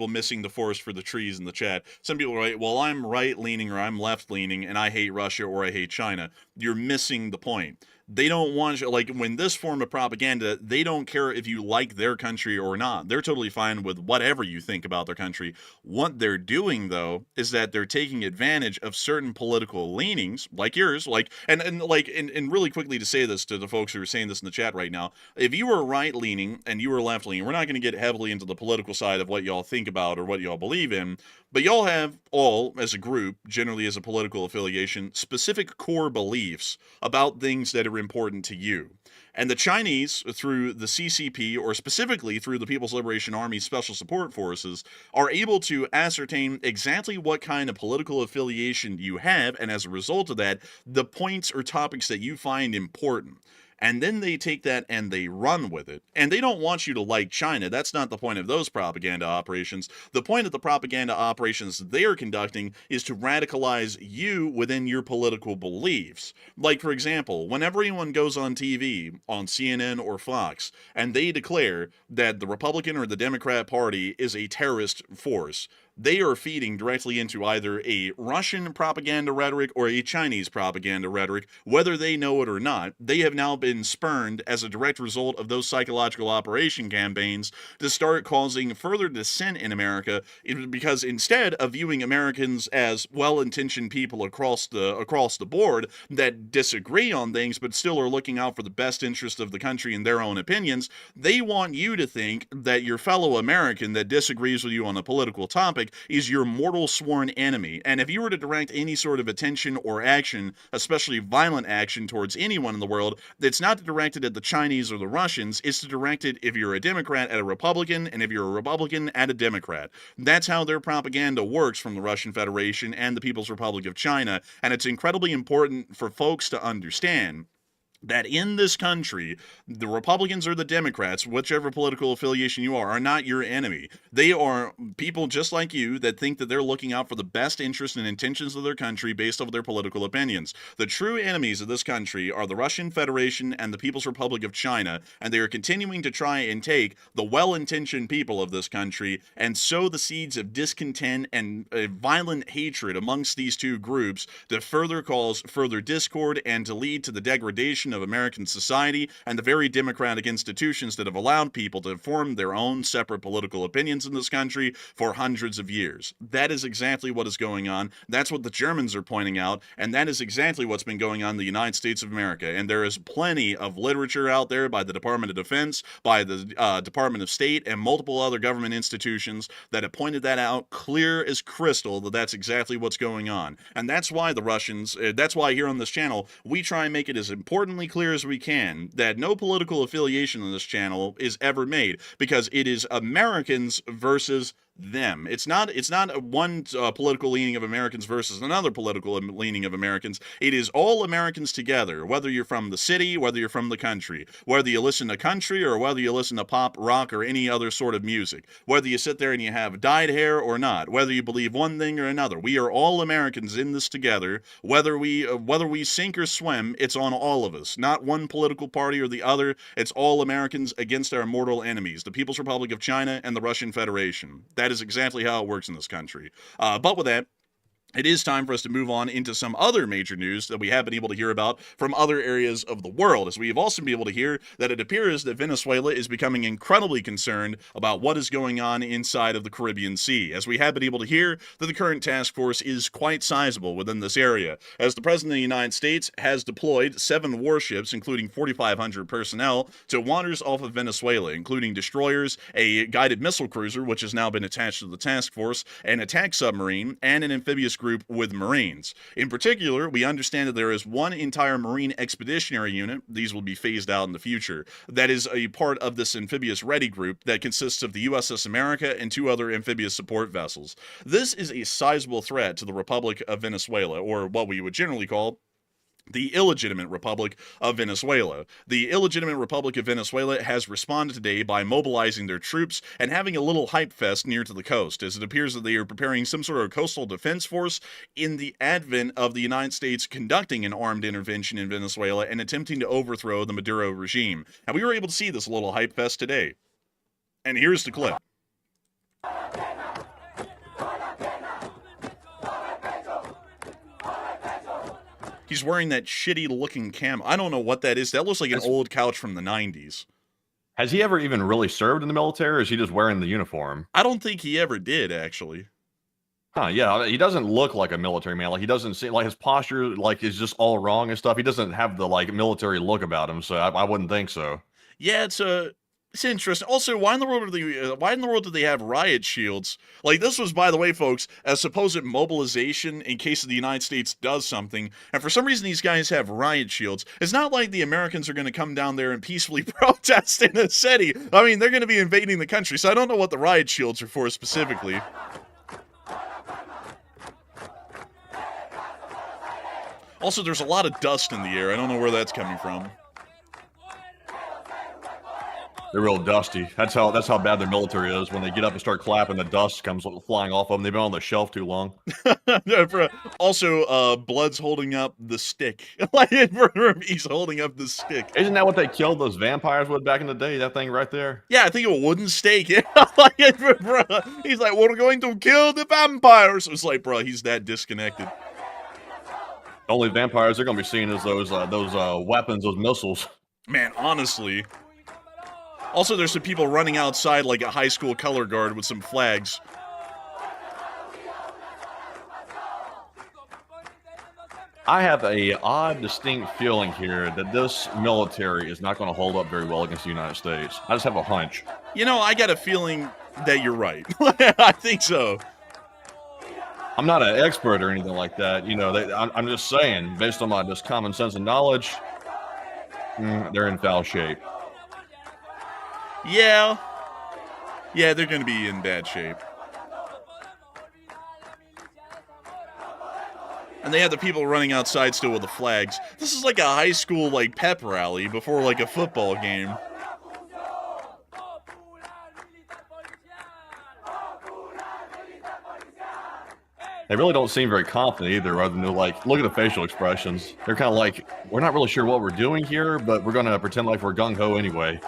missing the forest for the trees in the chat. Some people are like, well, I'm right-leaning or I'm left-leaning and I hate Russia or I hate China. You're missing the point. They don't want you, like, when this form of propaganda, they don't care if you like their country or not. They're totally fine with whatever you think about their country. What they're doing, though, is that they're taking advantage of certain political leanings, like yours, and really quickly to say this to the folks who are saying this in the chat right now, if you were right-leaning and you were left-leaning, we're not going to get heavily into the political side of what y'all think about or what y'all believe in, but y'all have all, as a group, generally as a political affiliation, specific core beliefs about things that are important to you. And the Chinese, through the CCP, or specifically through the People's Liberation Army Special Support Forces, are able to ascertain exactly what kind of political affiliation you have, and as a result of that, the points or topics that you find important. And then they take that and they run with it. And they don't want you to like China. That's not the point of those propaganda operations. The point of the propaganda operations they're conducting is to radicalize you within your political beliefs. Like, for example, whenever anyone goes on TV, on CNN or Fox, and they declare that the Republican or the Democrat Party is a terrorist force, they are feeding directly into either a Russian propaganda rhetoric or a Chinese propaganda rhetoric, whether they know it or not. They have now been spurned as a direct result of those psychological operation campaigns to start causing further dissent in America, because instead of viewing Americans as well-intentioned people across the board that disagree on things but still are looking out for the best interest of the country and their own opinions, they want you to think that your fellow American that disagrees with you on a political topic democratic is your mortal sworn enemy. And if you were to direct any sort of attention or action, especially violent action towards anyone in the world, it's not to direct it at the Chinese or the Russians, it's to direct it, if you're a Democrat, at a Republican, and if you're a Republican, at a Democrat. That's how their propaganda works from the Russian Federation and the People's Republic of China, and it's incredibly important for folks to understand that in this country, the Republicans or the Democrats, whichever political affiliation you are not your enemy. They are people just like you that think that they're looking out for the best interests and intentions of their country based off of their political opinions. The true enemies of this country are the Russian Federation and the People's Republic of China, and they are continuing to try and take the well-intentioned people of this country and sow the seeds of discontent and violent hatred amongst these two groups to further cause further discord and to lead to the degradation of American society and the very democratic institutions that have allowed people to form their own separate political opinions in this country for hundreds of years. That is exactly what is going on. That's what the Germans are pointing out, and that is exactly what's been going on in the United States of America. And there is plenty of literature out there by the Department of Defense, by the Department of State, and multiple other government institutions that have pointed that out clear as crystal that that's exactly what's going on. And that's why the Russians, that's why here on this channel, we try and make it as importantly clear as we can that no political affiliation on this channel is ever made, because it is Americans versus them. It's not one political leaning of Americans versus another political leaning of Americans. It is all Americans together, whether you're from the city, whether you're from the country, whether you listen to country or whether you listen to pop, rock, or any other sort of music, whether you sit there and you have dyed hair or not, whether you believe one thing or another. We are all Americans in this together. Whether we sink or swim, it's on all of us, not one political party or the other. It's all Americans against our mortal enemies, the People's Republic of China and the Russian Federation. That is exactly how it works in this country. But with that, it is time for us to move on into some other major news that we have been able to hear about from other areas of the world, as we have also been able to hear that it appears that Venezuela is becoming incredibly concerned about what is going on inside of the Caribbean Sea, as we have been able to hear that the current task force is quite sizable within this area, as the President of the United States has deployed 7 warships, including 4,500 personnel, to waters off of Venezuela, including destroyers, a guided missile cruiser, which has now been attached to the task force, an attack submarine, and an amphibious group with Marines. In particular, we understand that there is one entire Marine expeditionary unit, these will be phased out in the future, that is a part of this amphibious ready group that consists of the USS America and 2 other amphibious support vessels. This is a sizable threat to the Republic of Venezuela, or what we would generally call the illegitimate Republic of Venezuela. The illegitimate Republic of Venezuela has responded today by mobilizing their troops and having a little hype fest near to the coast, as it appears that they are preparing some sort of coastal defense force in the advent of the United States conducting an armed intervention in Venezuela and attempting to overthrow the Maduro regime. And we were able to see this little hype fest today. And here's the clip. He's wearing that shitty looking camo. I don't know what that is. That looks like an old couch from the 90s. Has he ever even really served in the military, or is he just wearing the uniform? I don't think he ever did, actually. Huh, yeah, he doesn't look like a military man. Like, he doesn't seem like his posture, like, is just all wrong and stuff. He doesn't have the, like, military look about him, so I wouldn't think so. Yeah, it's interesting. Also, why in the world do they have riot shields? Like, this was, by the way, folks, a supposed mobilization in case the United States does something, and for some reason these guys have riot shields. It's not like the Americans are going to come down there and peacefully protest in a city. I mean, they're going to be invading the country, so I don't know what the riot shields are for specifically. Also, there's a lot of dust in the air. I don't know where that's coming from. They're real dusty. That's how bad their military is. When they get up and start clapping, the dust comes flying off of them. They've been on the shelf too long. Also, Blood's holding up the stick. He's holding up the stick. Isn't that what they killed those vampires with back in the day? That thing right there? Yeah, I think a wooden stake. He's like, we're going to kill the vampires. It's like, bro, he's that disconnected. The only vampires they're going to be seeing is those weapons, those missiles. Man, honestly. Also, there's some people running outside like a high school color guard with some flags. I have a odd, distinct feeling here that this military is not going to hold up very well against the United States. I just have a hunch. You know, I got a feeling that you're right. I think so. I'm not an expert or anything like that. You know, I'm just saying, based on my just common sense and knowledge, they're in foul shape. Yeah. Yeah, they're going to be in bad shape. And they have the people running outside still with the flags. This is like a high school, like, pep rally before, like, a football game. They really don't seem very confident either, other than like, look at the facial expressions. They're kind of like, we're not really sure what we're doing here, but we're going to pretend like we're gung-ho anyway.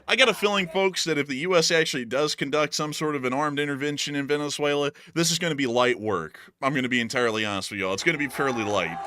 I got a feeling, folks, that if the U.S. actually does conduct some sort of an armed intervention in Venezuela, this is going to be light work. I'm going to be entirely honest with y'all. It's going to be fairly light.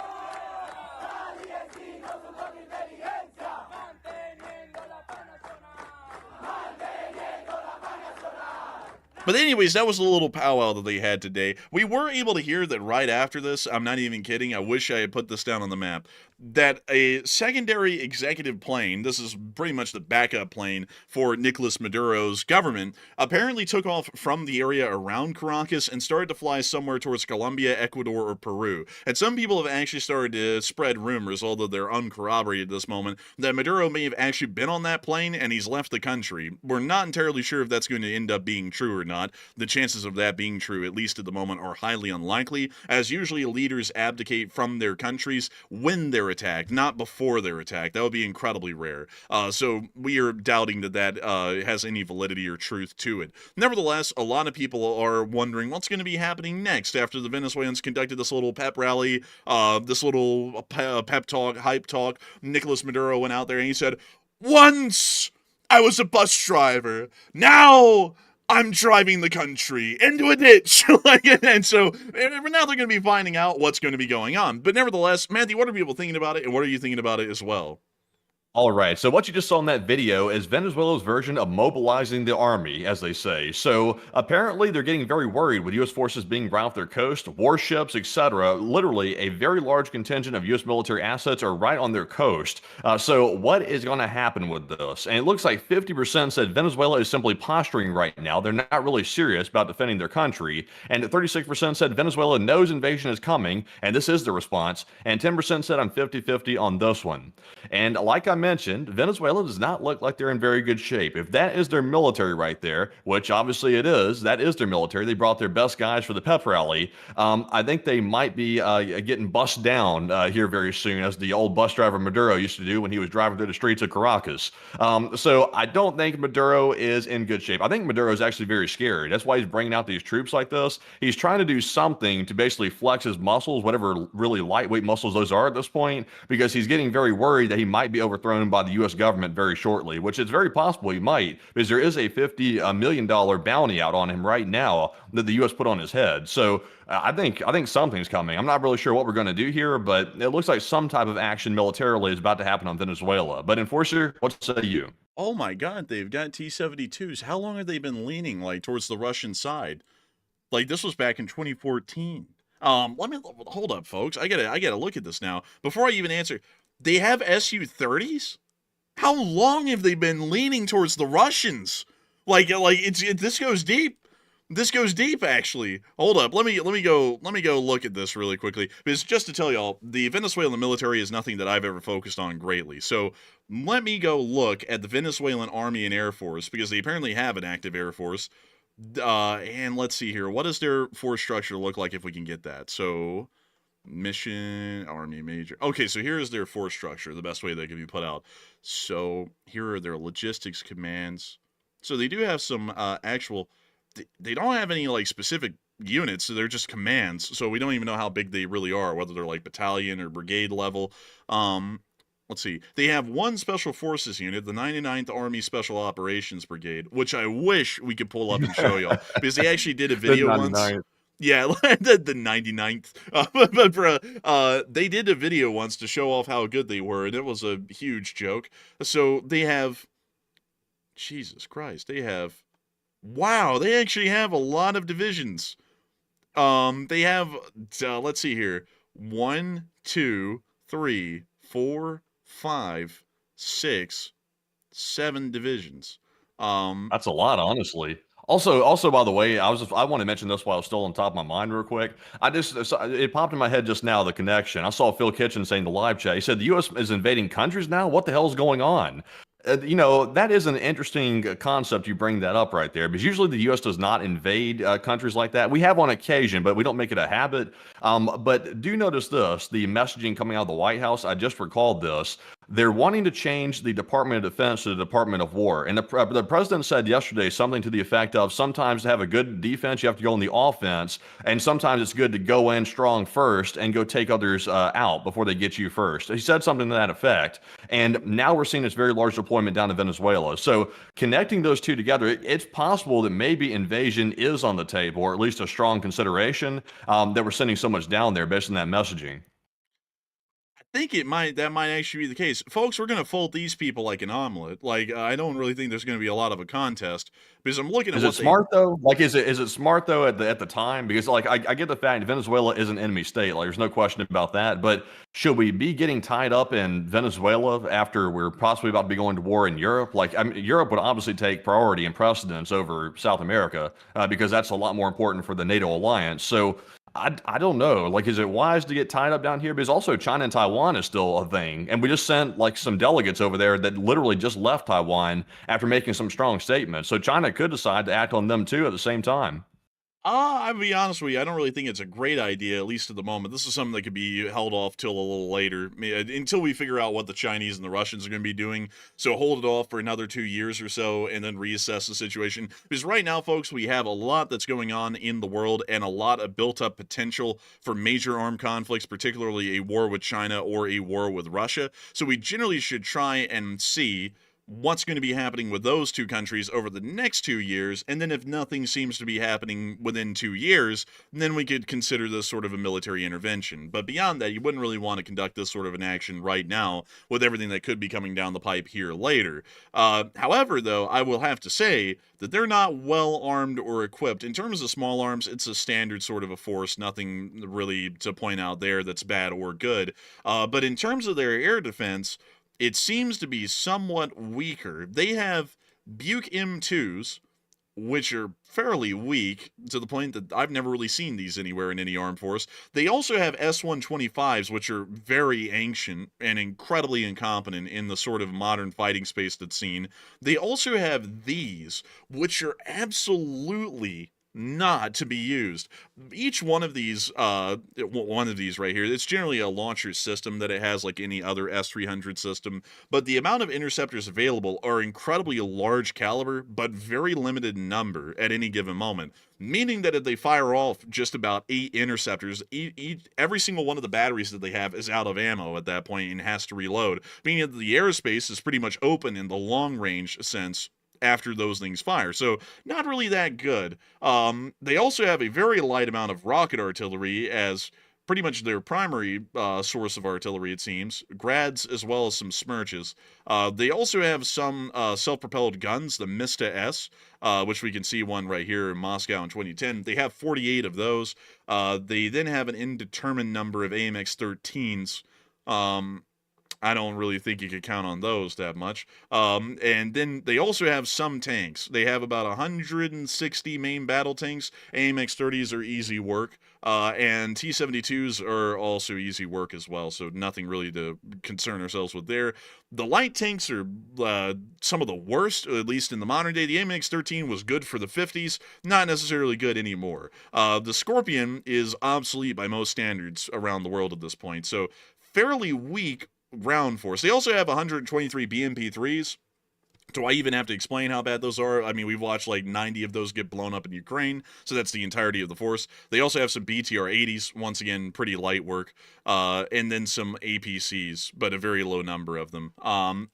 But anyways, that was a little powwow that they had today. We were able to hear that right after this, I'm not even kidding, I wish I had put this down on the map, that a secondary executive plane, this is pretty much the backup plane for Nicolas Maduro's government, apparently took off from the area around Caracas and started to fly somewhere towards Colombia, Ecuador, or Peru. And some people have actually started to spread rumors, although they're uncorroborated at this moment, that Maduro may have actually been on that plane and he's left the country. We're not entirely sure if that's going to end up being true or not. The chances of that being true, at least at the moment, are highly unlikely, as usually leaders abdicate from their countries when they're attacked, not before they're attacked. That would be incredibly rare. So we are doubting that has any validity or truth to it. Nevertheless, a lot of people are wondering what's going to be happening next after the Venezuelans conducted this little pep rally, this little pep talk, hype talk. Nicolas Maduro went out there and he said, "Once I was a bus driver, now I'm driving the country into a ditch." And so now they're going to be finding out what's going to be going on. But nevertheless, Matthew, what are people thinking about it, and what are you thinking about it as well? All right, so what you just saw in that video is Venezuela's version of mobilizing the army, as they say. So apparently they're getting very worried with U.S. forces being right off their coast, warships, etc. Literally, a very large contingent of U.S. military assets are right on their coast. So what is going to happen with this? And it looks like 50% said Venezuela is simply posturing right now. They're not really serious about defending their country. And 36% said Venezuela knows invasion is coming, and this is the response. And 10% said I'm 50-50 on this one. And like I mentioned, Venezuela does not look like they're in very good shape. If that is their military right there, which obviously it is, that is their military. They brought their best guys for the pep rally. I think they might be getting bussed down here very soon, as the old bus driver Maduro used to do when he was driving through the streets of Caracas. So I don't think Maduro is in good shape. I think Maduro is actually very scared. That's why he's bringing out these troops like this. He's trying to do something to basically flex his muscles, whatever really lightweight muscles those are at this point, because he's getting very worried that he might be overthrown by the U.S. government very shortly, which is very possible he might, because there is a $50 million bounty out on him right now that the U.S. put on his head. So I think something's coming. I'm not really sure what we're going to do here, but it looks like some type of action militarily is about to happen on Venezuela. But Enforcer, what say you? Oh my God, they've got T-72s. How long have they been leaning towards the Russian side? This was back in 2014. Let me hold up, folks. I gotta look at this now before I even answer. They have Su-30s. How long have they been leaning towards the Russians? This goes deep. This goes deep, actually. Hold up. Let me go look at this really quickly. Because just to tell y'all, the Venezuelan military is nothing that I've ever focused on greatly. So let me go look at the Venezuelan Army and Air Force, because they apparently have an active Air Force. And let's see here. What does their force structure look like if we can get that? So mission, Army Major. Okay, so here is their force structure, the best way that can be put out. So here are their logistics commands. So they do have some actual, they don't have any specific units, so they're just commands. So we don't even know how big they really are, whether they're battalion or brigade level. Let's see. They have one Special Forces unit, the 99th Army Special Operations Brigade, which I wish we could pull up and show y'all, because they actually did a video once. Yeah, the 99th. They did a video once to show off how good they were, and it was a huge joke. So they have, Jesus Christ, wow, they actually have a lot of divisions. They have, let's see here, 1, 2, 3, 4, 5, 6, 7 divisions. That's a lot, honestly. Also, by the way, I want to mention this while I was still on top of my mind real quick. It popped in my head just now, the connection. I saw Phil Kitchen saying the live chat. He said the U.S. is invading countries now. What the hell is going on? That is an interesting concept. You bring that up right there, because usually the U.S. does not invade countries like that. We have on occasion, but we don't make it a habit. But do notice this: the messaging coming out of the White House. I just recalled this. They're wanting to change the Department of Defense to the Department of War. And the president said yesterday something to the effect of sometimes to have a good defense, you have to go on the offense. And sometimes it's good to go in strong first and go take others out before they get you first. He said something to that effect. And now we're seeing this very large deployment down to Venezuela. So connecting those two together, it's possible that maybe invasion is on the table, or at least a strong consideration that we're sending so much down there based on that messaging. Think that might actually be the case. Folks, we're going to fold these people like an omelet. Like, I don't really think there's going to be a lot of a contest, because I'm looking at Is it smart though? Like, is it smart though at the time? Because like I get the fact Venezuela is an enemy state. Like, there's no question about that. But should we be getting tied up in Venezuela after we're possibly about to be going to war in Europe? Like, I mean, Europe would obviously take priority and precedence over South America because that's a lot more important for the NATO alliance. So I don't know. Like, is it wise to get tied up down here? Because also China and Taiwan is still a thing. And we just sent like some delegates over there that literally just left Taiwan after making some strong statements. So China could decide to act on them too at the same time. I'll be honest with you, I don't really think it's a great idea, at least at the moment. This is something that could be held off till a little later, until we figure out what the Chinese and the Russians are going to be doing. So hold it off for another 2 years or so, and then reassess the situation. Because right now, folks, we have a lot that's going on in the world, and a lot of built-up potential for major armed conflicts, particularly a war with China or a war with Russia. So we generally should try and see what's going to be happening with those two countries over the next 2 years, and then if nothing seems to be happening within 2 years, then we could consider this sort of a military intervention. But beyond that, you wouldn't really want to conduct this sort of an action right now with everything that could be coming down the pipe here later. However, though, I will have to say that they're not well armed or equipped. In terms of small arms, it's a standard sort of a force, nothing really to point out there that's bad or good. But in terms of their air defense, it seems to be somewhat weaker. They have Buke M2s, which are fairly weak to the point that I've never really seen these anywhere in any armed force. They also have S-125s, which are very ancient and incredibly incompetent in the sort of modern fighting space that's seen. They also have these, which are absolutely not to be used. Each one of these right here, it's generally a launcher system that it has like any other S-300 system, but the amount of interceptors available are incredibly large caliber, but very limited number at any given moment. Meaning that if they fire off just about 8 interceptors, every single one of the batteries that they have is out of ammo at that point and has to reload. Meaning that the airspace is pretty much open in the long range sense after those things fire. So not really that good. They also have a very light amount of rocket artillery as pretty much their primary source of artillery, it seems. Grads as well as some Smirches. They also have some self-propelled guns, the Mista S, which we can see one right here in Moscow in 2010. They have 48 of those. They then have an indeterminate number of AMX-13s. I don't really think you could count on those that much. And then they also have some tanks. They have about 160 main battle tanks. AMX-30s are easy work. And T-72s are also easy work as well, so nothing really to concern ourselves with there. The light tanks are some of the worst, at least in the modern day. The AMX-13 was good for the 50s, not necessarily good anymore. The Scorpion is obsolete by most standards around the world at this point, so fairly weak ground force. They also have 123 BMP-3s. Do I even have to explain how bad those are? I mean, we've watched like 90 of those get blown up in Ukraine, so that's the entirety of the force. They also have some BTR-80s, once again, pretty light work, and then some APCs, but a very low number of them.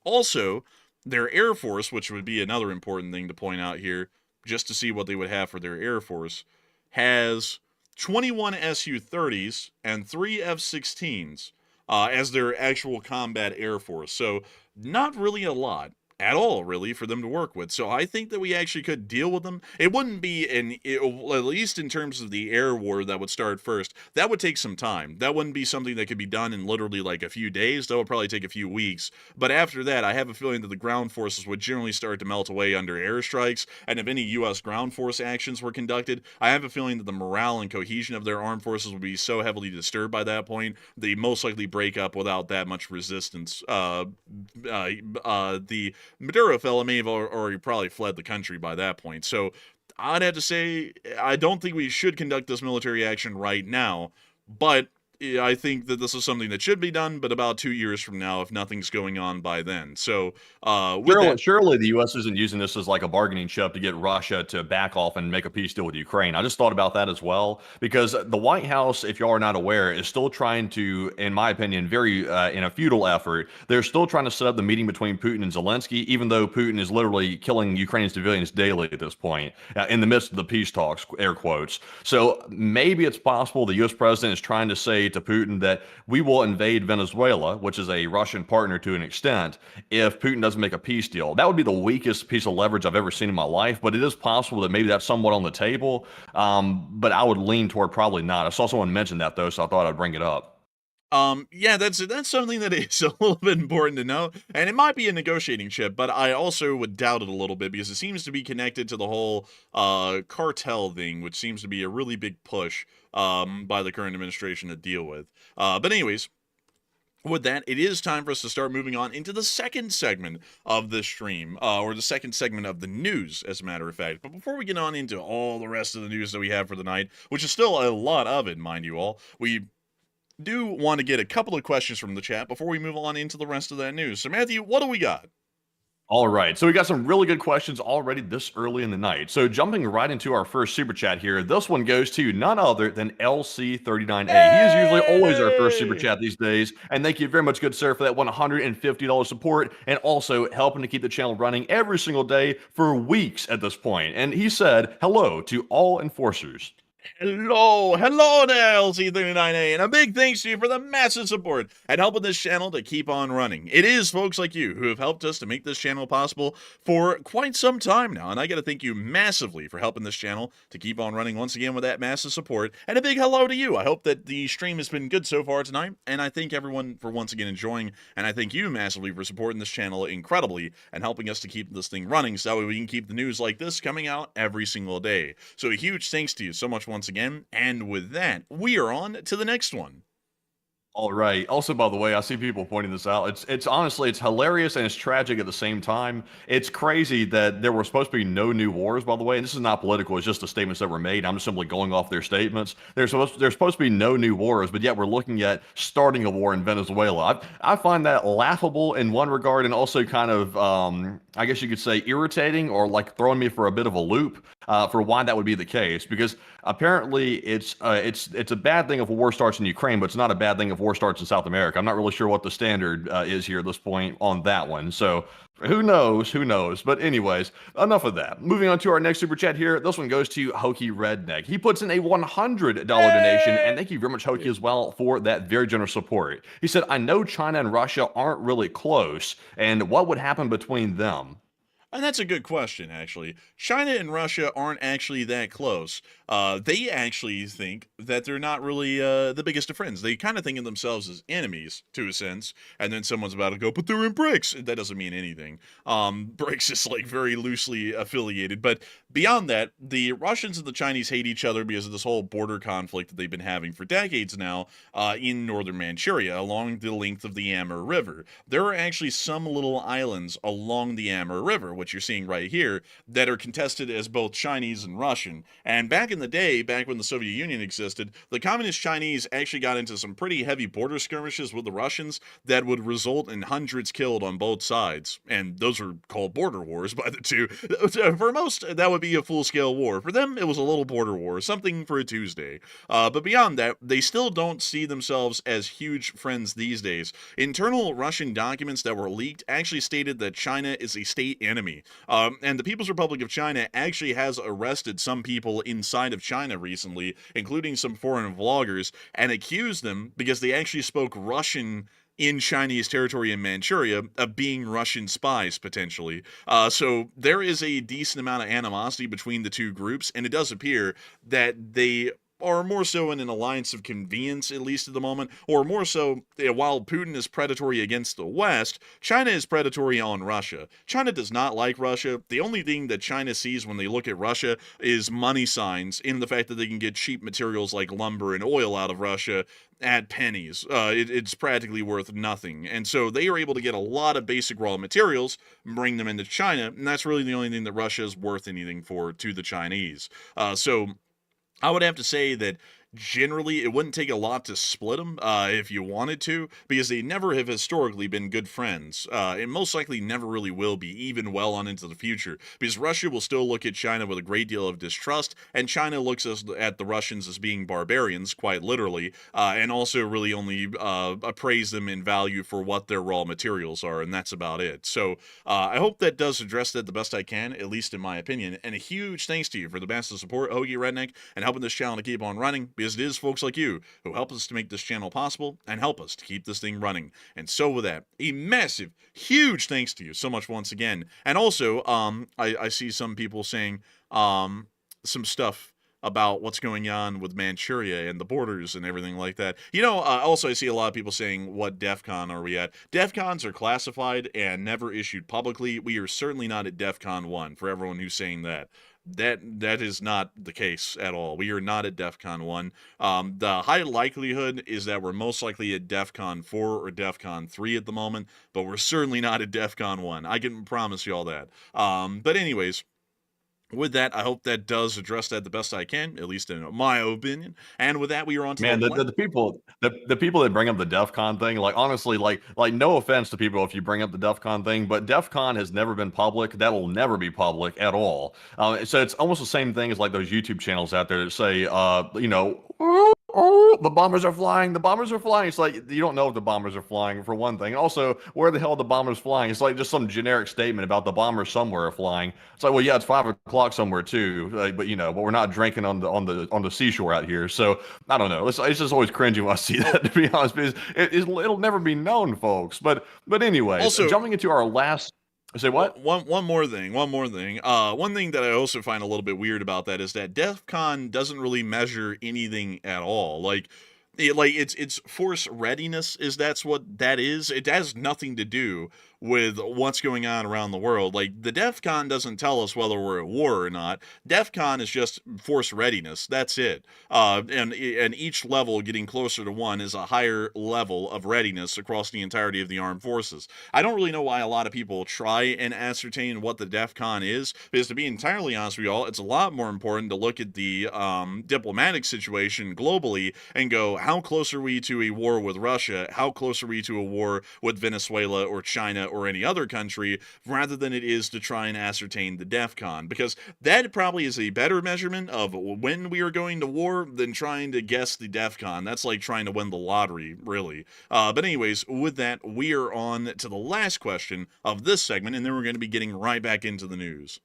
Also, their Air Force, which would be another important thing to point out here, just to see what they would have for their Air Force, has 21 Su-30s and 3 F-16s. As their actual combat air force. So not really a lot. at all, really, for them to work with. So I think that we actually could deal with them. It wouldn't be at least in terms of the air war that would start first. That would take some time. That wouldn't be something that could be done in literally like a few days. That would probably take a few weeks. But after that, I have a feeling that the ground forces would generally start to melt away under airstrikes. And if any U.S. ground force actions were conducted, I have a feeling that the morale and cohesion of their armed forces would be so heavily disturbed by that point, they most likely break up without that much resistance. The Maduro fella may have already probably fled the country by that point. So I'd have to say I don't think we should conduct this military action right now, but I think that this is something that should be done, but about 2 years from now, if nothing's going on by then. So, Surely the U.S. isn't using this as like a bargaining chip to get Russia to back off and make a peace deal with Ukraine. I just thought about that as well, because the White House, if y'all are not aware, is still trying to, in my opinion, very in a futile effort, they're still trying to set up the meeting between Putin and Zelenskyy, even though Putin is literally killing Ukrainian civilians daily at this point, in the midst of the peace talks, air quotes. So maybe it's possible the U.S. president is trying to say to Putin that we will invade Venezuela, which is a Russian partner to an extent, if Putin doesn't make a peace deal. That would be the weakest piece of leverage I've ever seen in my life, but it is possible that maybe that's somewhat on the table. But I would lean toward probably not. I saw someone mention that though, so I thought I'd bring it up. Yeah, that's something that is a little bit important to know, and it might be a negotiating chip, but I also would doubt it a little bit because it seems to be connected to the whole cartel thing, which seems to be a really big push by the current administration to deal with. But anyways, with that, it is time for us to start moving on into the second segment of this stream, or the second segment of the news, as a matter of fact. But before we get on into all the rest of the news that we have for the night, which is still a lot of it, mind you all, we do want to get a couple of questions from the chat before we move on into the rest of that news. So, Matthew, what do we got? All right, so we got some really good questions already this early in the night. So jumping right into our first super chat here, this one goes to none other than LC39A. He is usually always our first super chat these days, and thank you very much, good sir, for that $150 support, and also helping to keep the channel running every single day for weeks at this point. And he said, hello to all enforcers. Hello there, LC39A, and a big thanks to you for the massive support and helping this channel to keep on running. It is folks like you who have helped us to make this channel possible for quite some time now, and I got to thank you massively for helping this channel to keep on running once again with that massive support, and a big hello to you. I hope that the stream has been good so far tonight, and I thank everyone for once again enjoying, and I thank you massively for supporting this channel incredibly and helping us to keep this thing running so that way we can keep the news like this coming out every single day. So a huge thanks to you so much once again, and with that, we are on to the next one. All right. Also, by the way, I see people pointing this out. It's honestly, it's hilarious and it's tragic at the same time. It's crazy that there were supposed to be no new wars, by the way. And this is not political. It's just the statements that were made. I'm simply going off their statements. There's supposed to be no new wars, but yet we're looking at starting a war in Venezuela. I find that laughable in one regard, and also kind of, I guess you could say, irritating, or like throwing me for a bit of a loop for why that would be the case. Because apparently it's a bad thing if a war starts in Ukraine, but it's not a bad thing if war starts in South America. I'm not really sure what the standard is here at this point on that one. So who knows? But anyways, enough of that. Moving on to our next super chat here. This one goes to Hokey Redneck. He puts in a $100 donation, and thank you very much, Hokey, as well, for that very generous support. He said, I know China and Russia aren't really close, and what would happen between them? And that's a good question, actually. China and Russia aren't actually that close. They actually think that they're not really the biggest of friends. They kind of think of themselves as enemies, to a sense. And then someone's about to go, but they're in BRICS. That doesn't mean anything. BRICS is like very loosely affiliated. But beyond that, the Russians and the Chinese hate each other because of this whole border conflict that they've been having for decades now in northern Manchuria, along the length of the Amur River. There are actually some little islands along the Amur River, which you're seeing right here, that are contested as both Chinese and Russian. And back in the day, back when the Soviet Union existed, the communist Chinese actually got into some pretty heavy border skirmishes with the Russians that would result in hundreds killed on both sides. And those are called border wars by the two. For most, that would be a full-scale war. For them, it was a little border war, something for a Tuesday. But beyond that, they still don't see themselves as huge friends these days. Internal Russian documents that were leaked actually stated that China is a state enemy. And the People's Republic of China actually has arrested some people inside of China recently, including some foreign vloggers, and accused them because they actually spoke Russian in Chinese territory in Manchuria of being Russian spies, potentially. So there is a decent amount of animosity between the two groups, and it does appear that they are more so in an alliance of convenience, at least at the moment, or more so, while Putin is predatory against the West, China is predatory on Russia. China does not like Russia. The only thing that China sees when they look at Russia is money signs in the fact that they can get cheap materials like lumber and oil out of Russia at pennies. It's practically worth nothing. And so they are able to get a lot of basic raw materials, bring them into China, and that's really the only thing that Russia is worth anything for to the Chinese. So I would have to say that generally it wouldn't take a lot to split them if you wanted to, because they never have historically been good friends, and most likely never really will be, even well on into the future, because Russia will still look at China with a great deal of distrust, and China looks at the Russians as being barbarians, quite literally, and also really only appraise them in value for what their raw materials are, and that's about it. So I hope that does address that the best I can, at least in my opinion, and a huge thanks to you for the massive support, Hoagie Redneck, and helping this channel to keep on running, because it is folks like you who help us to make this channel possible and help us to keep this thing running. And so with that, a massive, huge thanks to you so much once again. And also, I see some people saying some stuff about what's going on with Manchuria and the borders and everything like that. Also I see a lot of people saying, what DEFCON are we at? DEFCONs are classified and never issued publicly. We are certainly not at DEFCON 1, for everyone who's saying that. That is not the case at all. We are not at DEFCON 1. The high likelihood is that we're most likely at DEFCON 4 or DEFCON 3 at the moment, but we're certainly not at DEFCON 1. I can promise you all that. But anyways, with that, I hope that does address that the best I can, at least in my opinion. And with that, we are on to the people that bring up the DEF CON thing, like honestly, like no offense to people if you bring up the DEF CON thing, but DEF CON has never been public. That'll never be public at all. So it's almost the same thing as like those YouTube channels out there that say, oh, the bombers are flying. The bombers are flying. It's like, you don't know if the bombers are flying, for one thing. And also, where the hell are the bombers flying? It's like just some generic statement about the bombers somewhere are flying. It's like, well, yeah, it's 5 o'clock somewhere too. But we're not drinking on the seashore out here. So I don't know. It's just always cringy when I see that, to be honest, because it'll never be known, folks. But anyway, also, jumping into our last. Say what? One more thing. One thing that I also find a little bit weird about that is that DEF CON doesn't really measure anything at all. It's force readiness that's what that is. It has nothing to do with what's going on around the world. Like, the DEF CON doesn't tell us whether we're at war or not. DEF CON is just force readiness. That's it. And each level getting closer to 1 is a higher level of readiness across the entirety of the armed forces. I don't really know why a lot of people try and ascertain what the DEF CON is, because to be entirely honest with y'all, it's a lot more important to look at the diplomatic situation globally and go, how close are we to a war with Russia? How close are we to a war with Venezuela or China or any other country, rather than it is to try and ascertain the DEF CON, because that probably is a better measurement of when we are going to war than trying to guess the DEF CON. That's like trying to win the lottery, really. But anyways, with that, we are on to the last question of this segment, and then we're going to be getting right back into the news.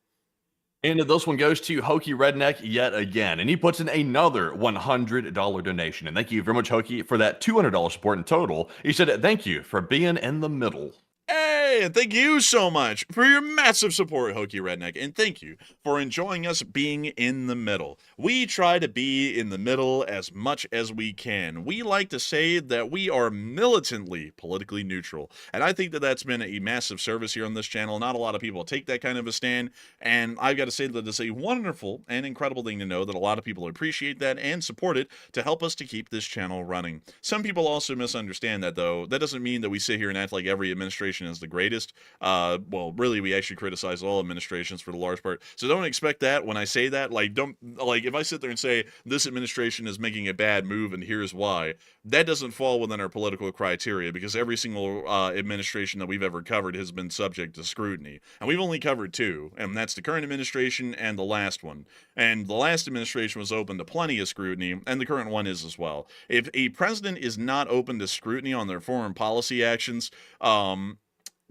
And this one goes to Hokie Redneck yet again, and he puts in another $100 donation. And thank you very much, Hokie, for that $200 support in total. He said, thank you for being in the middle. Hey, and thank you so much for your massive support, Hokie Redneck, and thank you for enjoying us being in the middle. We try to be in the middle as much as we can. We like to say that we are militantly politically neutral, and I think that that's been a massive service here on this channel. Not a lot of people take that kind of a stand, and I've got to say that it's a wonderful and incredible thing to know that a lot of people appreciate that and support it to help us to keep this channel running. Some people also misunderstand that, though. That doesn't mean that we sit here and act like every administration is the greatest. Well, really, we actually criticize all administrations for the large part. So don't expect that when I say that. If I sit there and say this administration is making a bad move and here's why, that doesn't fall within our political criteria, because every single administration that we've ever covered has been subject to scrutiny. And we've only covered 2, and that's the current administration and the last one. And the last administration was open to plenty of scrutiny, and the current one is as well. If a president is not open to scrutiny on their foreign policy actions,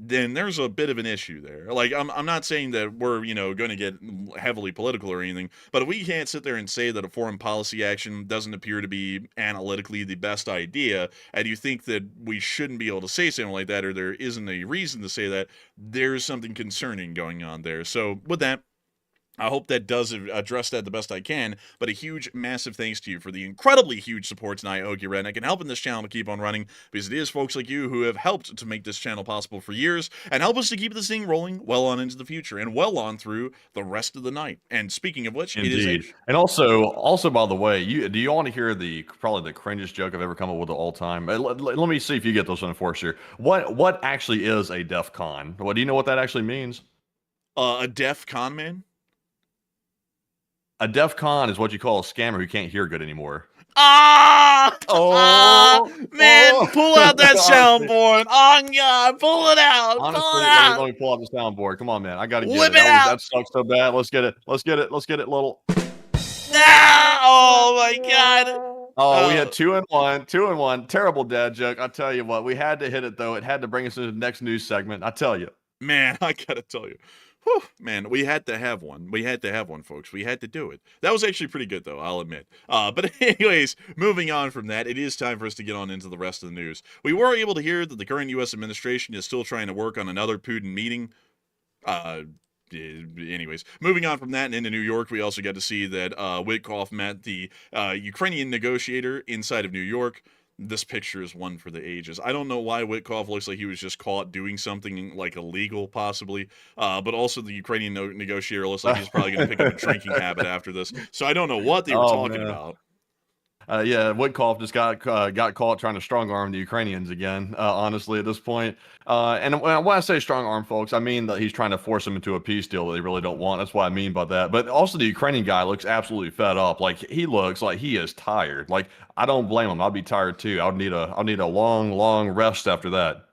then there's a bit of an issue there. Like, I'm not saying that we're, going to get heavily political or anything, but if we can't sit there and say that a foreign policy action doesn't appear to be analytically the best idea, and you think that we shouldn't be able to say something like that, or there isn't a reason to say that, there's something concerning going on there. So with that, I hope that does address that the best I can, but a huge, massive thanks to you for the incredibly huge support tonight, Okie Redneck, and helping this channel to keep on running, because it is folks like you who have helped to make this channel possible for years, and help us to keep this thing rolling well on into the future, and well on through the rest of the night. And speaking of which, Indeed. it is And also, by the way, do you want to hear probably the cringiest joke I've ever come up with of all time? Let me see if you get this one, Enforcer. What actually is a DEF CON? What do you know what that actually means? a DEF CON man? A DEF CON is what you call a scammer who can't hear good anymore. Man, pull out that Honestly. soundboard. Oh, God, pull it out. Honestly, pull it out. let me pull out the soundboard. Come on, man. I got to get Whip it. it out. That sucks so bad. Let's get it, little. Oh, my God. Oh, we had 2 and 1. Terrible dad joke. I tell you what, we had to hit it, though. It had to bring us into the next news segment. I tell you. Man, I got to tell you. Whew, man, we had to have one. We had to have one, folks. We had to do it. That was actually pretty good, though, I'll admit. But anyways, moving on from that, it is time for us to get on into the rest of the news. We were able to hear that the current U.S. administration is still trying to work on another Putin meeting. Anyways, moving on from that and into New York, we also got to see that Witkoff met the Ukrainian negotiator inside of New York. This picture is one for the ages. I don't know why Witkoff looks like he was just caught doing something like illegal, possibly. But also the Ukrainian negotiator looks like he's probably going to pick up a drinking habit after this. So I don't know what they were talking about. Yeah, Witkoff just got caught trying to strong arm the Ukrainians again. Honestly, at this point, and when I say strong arm, folks, I mean that he's trying to force them into a peace deal that they really don't want. That's what I mean by that. But also, the Ukrainian guy looks absolutely fed up. Like, he looks like he is tired. Like, I don't blame him. I'd be tired too. I'll need a long rest after that.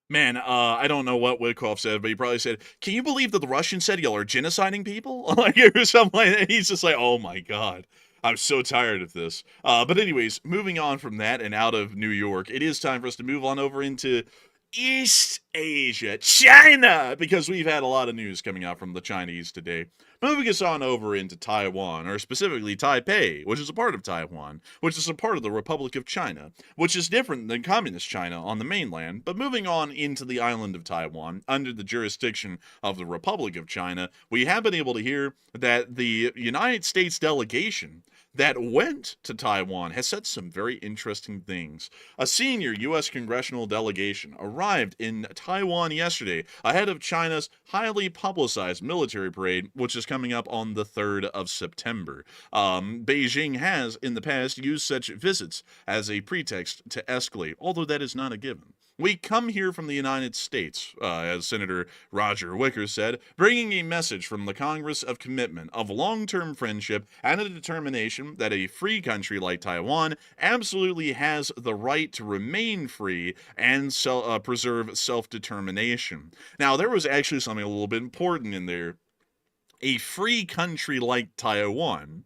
Man, I don't know what Witkoff said, but he probably said, "Can you believe that the Russians said y'all are genociding people?" Like, or something like that. He's just like, "Oh my God. I'm so tired of this." But anyways, moving on from that and out of New York, it is time for us to move on over into East Asia, China, because we've had a lot of news coming out from the Chinese today. Moving us on over into Taiwan, or specifically Taipei, which is a part of Taiwan, which is a part of the Republic of China, which is different than Communist China on the mainland, but moving on into the island of Taiwan, under the jurisdiction of the Republic of China, we have been able to hear that the United States delegation that went to Taiwan has said some very interesting things. A senior U.S. congressional delegation arrived in Taiwan yesterday ahead of China's highly publicized military parade, which is coming up on the 3rd of September. Beijing has, in the past, used such visits as a pretext to escalate, although that is not a given. We come here from the United States, as Senator Roger Wicker said, bringing a message from the Congress of commitment, of long-term friendship, and a determination that a free country like Taiwan absolutely has the right to remain free and preserve self-determination. Now, there was actually something a little bit important in there. A free country like Taiwan,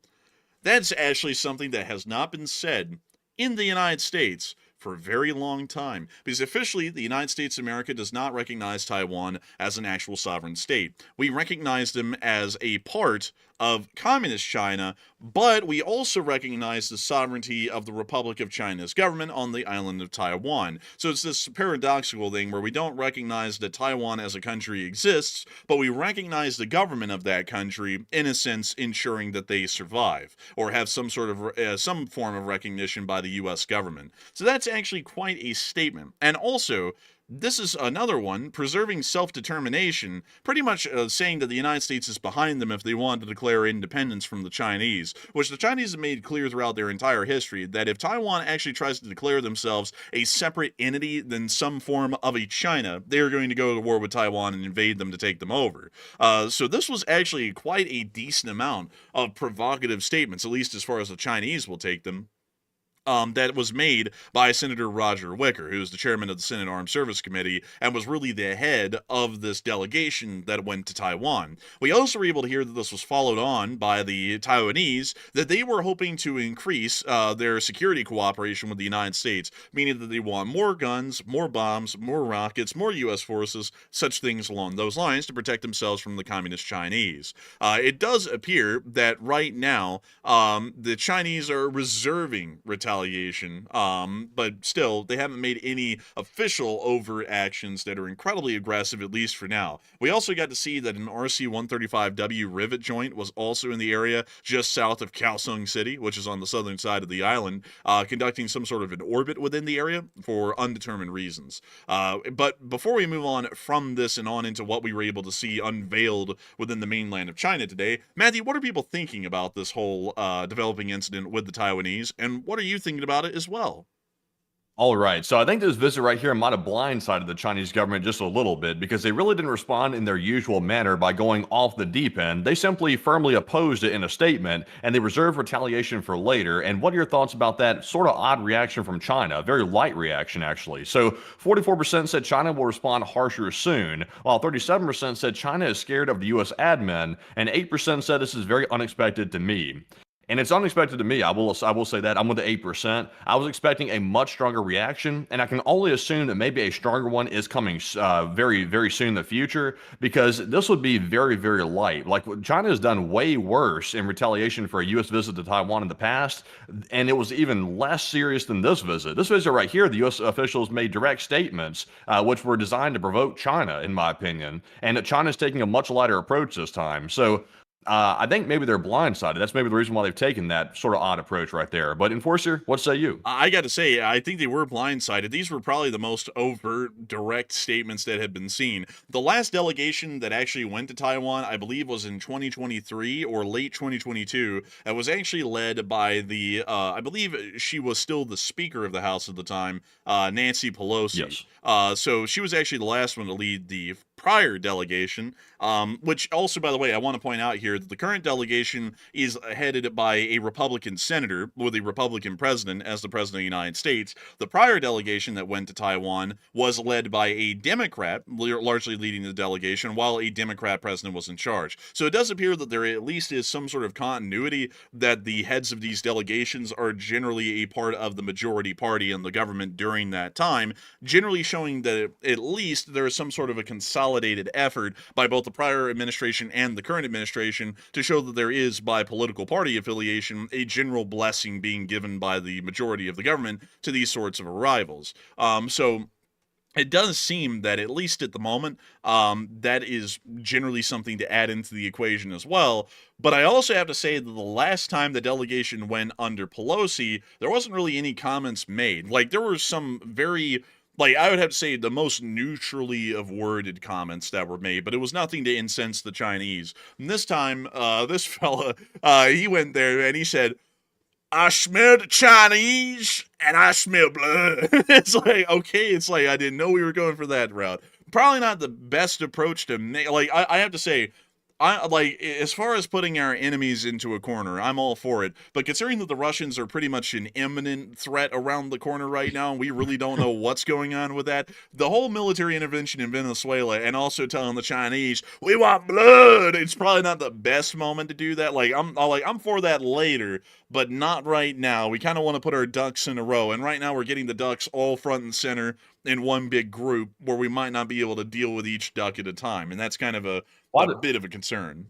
that's actually something that has not been said in the United States for a very long time, because officially the United States of America does not recognize Taiwan as an actual sovereign state. We recognize them as a part of Communist China, but we also recognize the sovereignty of the Republic of China's government on the island of Taiwan. So it's this paradoxical thing where we don't recognize that Taiwan as a country exists, but we recognize the government of that country, in a sense, ensuring that they survive or have some sort of some form of recognition by the U.S. government. So that's actually quite a statement. And also, this is another one, preserving self-determination, pretty much saying that the United States is behind them if they want to declare independence from the Chinese, which the Chinese have made clear throughout their entire history, that if Taiwan actually tries to declare themselves a separate entity than some form of a China, they're going to go to war with Taiwan and invade them to take them over. So this was actually quite a decent amount of provocative statements, at least as far as the Chinese will take them. that was made by Senator Roger Wicker, who's the chairman of the Senate Armed Service Committee and was really the head of this delegation that went to Taiwan. We also were able to hear that this was followed on by the Taiwanese, that they were hoping to increase their security cooperation with the United States, meaning that they want more guns, more bombs, more rockets, more U.S. forces, such things along those lines to protect themselves from the communist Chinese. It does appear that right now the Chinese are reserving retaliation, but still, they haven't made any official overt actions that are incredibly aggressive, at least for now. We also got to see that an RC-135W rivet joint was also in the area just south of Kaohsiung City, which is on the southern side of the island, conducting some sort of an orbit within the area for undetermined reasons. But before we move on from this and on into what we were able to see unveiled within the mainland of China today, Matthew, what are people thinking about this whole developing incident with the Taiwanese, and what are you thinking about it as well? All right. So I think this visit right here might have blindsided the Chinese government just a little bit because they really didn't respond in their usual manner by going off the deep end. They simply firmly opposed it in a statement and they reserved retaliation for later. And what are your thoughts about that sort of odd reaction from China? A very light reaction, actually. So 44% said China will respond harsher soon, while 37% said China is scared of the U.S. admin, and 8% said this is very unexpected to me. And it's unexpected to me. I will say that. I'm with the 8%. I was expecting a much stronger reaction, and I can only assume that maybe a stronger one is coming very, very soon in the future, because this would be very, very light. Like, China has done way worse in retaliation for a U.S. visit to Taiwan in the past, and it was even less serious than this visit. This visit right here, the U.S. officials made direct statements, which were designed to provoke China, in my opinion, and that China's taking a much lighter approach this time. So I think maybe they're blindsided. That's maybe the reason why they've taken that sort of odd approach right there. But Enforcer, what say you? I got to say, I think they were blindsided. These were probably the most overt, direct statements that had been seen. The last delegation that actually went to Taiwan, I believe, was in 2023 or late 2022. It was actually led by the, I believe she was still the Speaker of the House at the time, Nancy Pelosi. Yes. So she was actually the last one to lead the prior delegation, which also, by the way, I want to point out here that the current delegation is headed by a Republican senator with a Republican president as the president of the United States. The prior delegation that went to Taiwan was led by a Democrat, largely leading the delegation, while a Democrat president was in charge. So it does appear that there at least is some sort of continuity, that the heads of these delegations are generally a part of the majority party in the government during that time, generally showing that at least there is some sort of a consolidated effort by both the prior administration and the current administration to show that there is, by political party affiliation, a general blessing being given by the majority of the government to these sorts of arrivals. So it does seem that, at least at the moment, that is generally something to add into the equation as well. But I also have to say that the last time the delegation went under Pelosi, there wasn't really any comments made. Like, there were some very, like, I would have to say the most neutrally of worded comments that were made, but it was nothing to incense the Chinese. And this time, this fella, he went there and he said, "I smell the Chinese and I smell blood." It's like, okay, it's like, I didn't know we were going for that route. Probably not the best approach to make, like, I have to say, like, as far as putting our enemies into a corner, I'm all for it. But considering that the Russians are pretty much an imminent threat around the corner right now, and we really don't know what's going on with that, the whole military intervention in Venezuela, and also telling the Chinese, "We want blood," it's probably not the best moment to do that. Like, I'm for that later, but not right now. We kind of want to put our ducks in a row, and right now we're getting the ducks all front and center in one big group where we might not be able to deal with each duck at a time, and that's kind of a bit of a concern.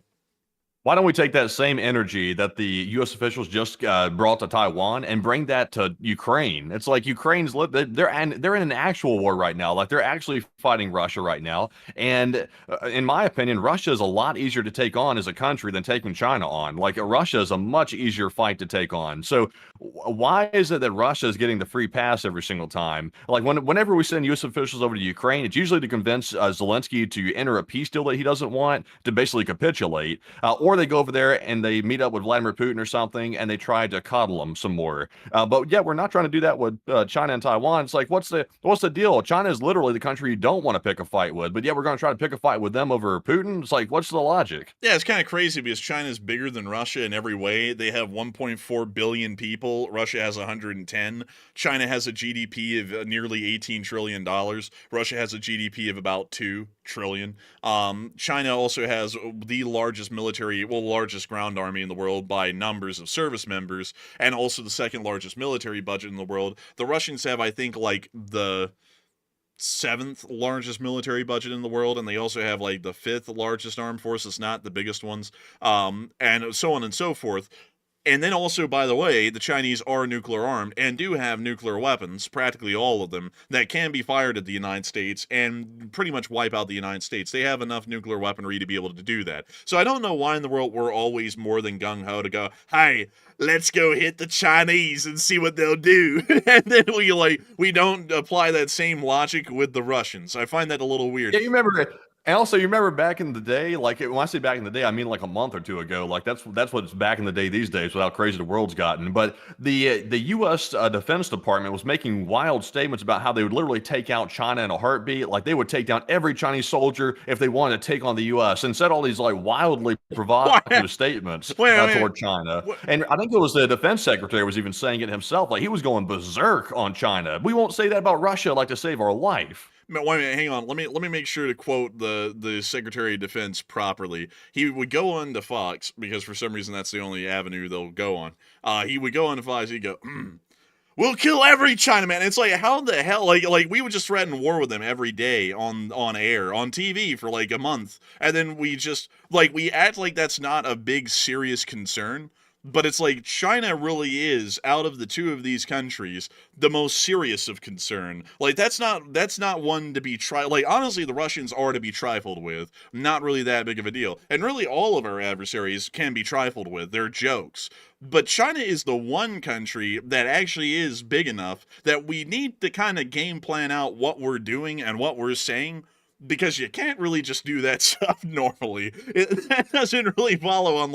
Why don't we take that same energy that the U.S. officials just brought to Taiwan and bring that to Ukraine? It's like Ukraine's they're in an actual war right now. Like, they're actually fighting Russia right now. And in my opinion, Russia is a lot easier to take on as a country than taking China on. Like, Russia is a much easier fight to take on. So why is it that Russia is getting the free pass every single time? Like, whenever we send U.S. officials over to Ukraine, it's usually to convince Zelenskyy to enter a peace deal that he doesn't want, to basically capitulate, or they go over there and they meet up with Vladimir Putin or something, and they try to coddle him some more. But yeah, we're not trying to do that with China and Taiwan. It's like, what's the deal? China is literally the country you don't want to pick a fight with, but yeah, we're going to try to pick a fight with them over Putin. It's like, what's the logic? Yeah, it's kind of crazy because China's bigger than Russia in every way. They have 1.4 billion people. Russia has 110. China has a GDP of nearly $18 trillion. Russia has a GDP of about $2 trillion. China also has the largest largest ground army in the world by numbers of service members, and also the second largest military budget in the world. The Russians have, I think, like the 7th largest military budget in the world, and they also have like the 5th largest armed forces, not the biggest ones, and so on and so forth. And then also, by the way, the Chinese are nuclear armed and do have nuclear weapons, practically all of them, that can be fired at the United States and pretty much wipe out the United States. They have enough nuclear weaponry to be able to do that. So I don't know why in the world we're always more than gung-ho to go, hey, let's go hit the Chinese and see what they'll do. And then we don't apply that same logic with the Russians. I find that a little weird. Yeah, you remember it. And also, you remember back in the day, like when I say back in the day, I mean like a month or two ago. Like that's what's back in the day these days, with how crazy the world's gotten. But the U.S. Defense Department was making wild statements about how they would literally take out China in a heartbeat. Like they would take down every Chinese soldier if they wanted to take on the U.S. and said all these like wildly provocative statements toward China. And I think it was the defense secretary was even saying it himself. Like he was going berserk on China. We won't say that about Russia, like to save our life. Wait a minute, hang on. Let me make sure to quote the Secretary of Defense properly. He would go on to Fox, because for some reason that's the only avenue they'll go on. He would go on to Fox, he'd go, we'll kill every Chinaman. It's like, how the hell, like we would just threaten war with them every day on air, on TV for like a month. And then we just, we act like that's not a big serious concern. But it's like China really is, out of the two of these countries, the most serious of concern. Like that's not one to be honestly, the Russians are to be trifled with. Not really that big of a deal. And really all of our adversaries can be trifled with. They're jokes. But China is the one country that actually is big enough that we need to kind of game plan out what we're doing and what we're saying. Because you can't really just do that stuff normally. That doesn't really follow on,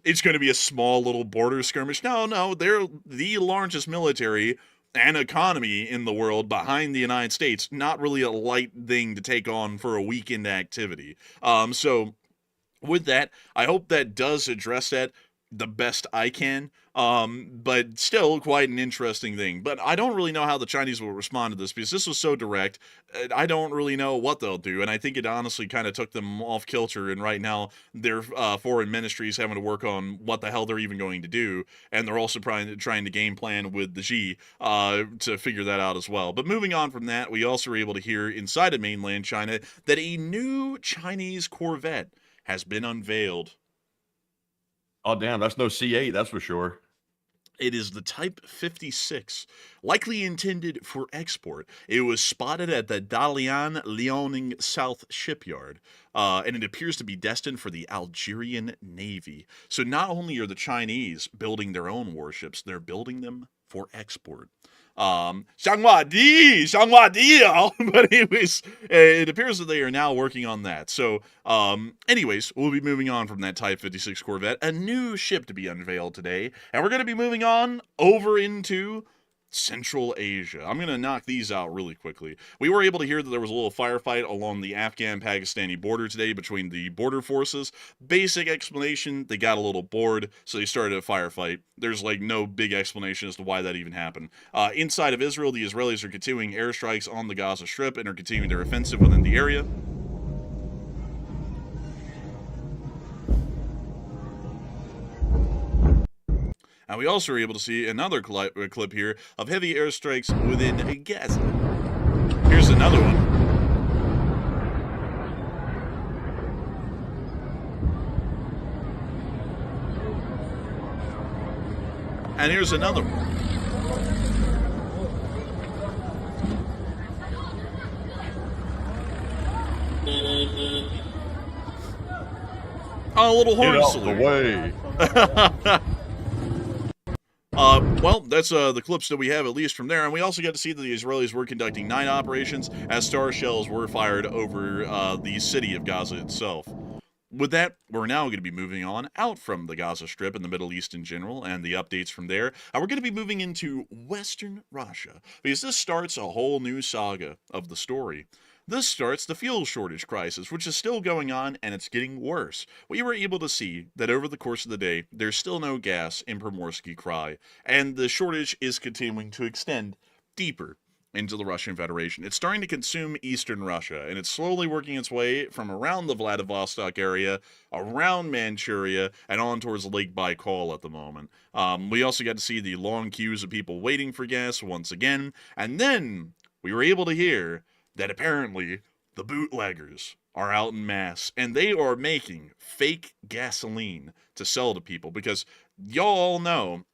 it's going to be a small little border skirmish. No, they're the largest military and economy in the world behind the United States. Not really a light thing to take on for a weekend activity. So with that, I hope that does address that the best I can. But still quite an interesting thing. But I don't really know how the Chinese will respond to this, because this was so direct. I don't really know what they'll do, and I think it honestly kind of took them off kilter, and right now their foreign ministry is having to work on what the hell they're even going to do, and they're also trying to game plan with the Xi to figure that out as well. But moving on from that, we also were able to hear inside of mainland China that a new Chinese Corvette has been unveiled. Oh, damn, that's no C8, that's for sure. It is the Type 56, likely intended for export. It was spotted at the Dalian Liaoning South shipyard, and it appears to be destined for the Algerian Navy. So not only are the Chinese building their own warships, they're building them for export. But it appears that they are now working on that. So, anyways, we'll be moving on from that Type 56 Corvette, a new ship to be unveiled today, and we're going to be moving on over into Central Asia. I'm going to knock these out really quickly. We were able to hear that there was a little firefight along the Afghan-Pakistani border today between the border forces. Basic explanation, they got a little bored, so they started a firefight. There's no big explanation as to why that even happened. Inside of Israel, the Israelis are continuing airstrikes on the Gaza Strip and are continuing their offensive within the area. And we also were able to see another clip here of heavy airstrikes within Gaza. Here's another one. And here's another one. Oh, a little horn salute. Get out the way. Well, that's the clips that we have, at least from there. And we also got to see that the Israelis were conducting night operations as star shells were fired over the city of Gaza itself. with that, we're now going to be moving on out from the Gaza Strip and the Middle East in general and the updates from there. And we're going to be moving into Western Russia because this starts a whole new saga of the story. This starts the fuel shortage crisis, which is still going on, and it's getting worse. We were able to see that over the course of the day, there's still no gas in Primorsky Krai, and the shortage is continuing to extend deeper into the Russian Federation. It's starting to consume eastern Russia, and it's slowly working its way from around the Vladivostok area, around Manchuria, and on towards Lake Baikal at the moment. We also got to see the long queues of people waiting for gas once again, and then we were able to hear that apparently the bootleggers are out in mass, and they are making fake gasoline to sell to people, because y'all all know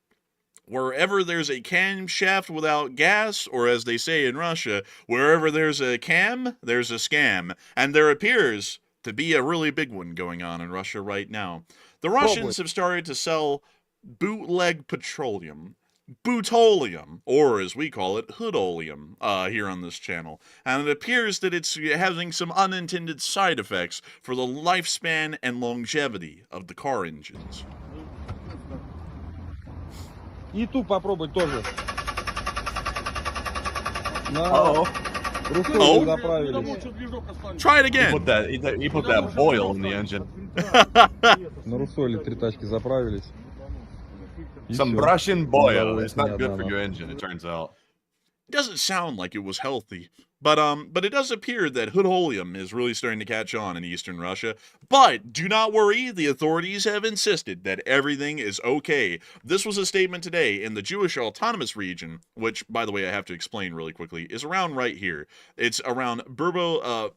wherever there's a camshaft without gas, or as they say in Russia, wherever there's a cam, there's a scam. And there appears to be a really big one going on in Russia right now. The Russians have started to sell bootleg petroleum, bootolium, or as we call it, hoodolium, here on this channel. And it appears that it's having some unintended side effects for the lifespan and longevity of the car engines. И ту попробуй тоже. Oh. Заправились. Try it He again. put that boil in the engine. На Русоле 3 тачки заправились. И Some всё. Russian boil. Удалось It's not ни good for одна. your engine, it turns out. Doesn't sound like it was healthy. But it does appear that hoodolium is really starting to catch on in eastern Russia. But do not worry, the authorities have insisted that everything is okay. This was a statement today in the Jewish Autonomous Region, which, by the way, I have to explain really quickly, is around right here. It's around Bijan.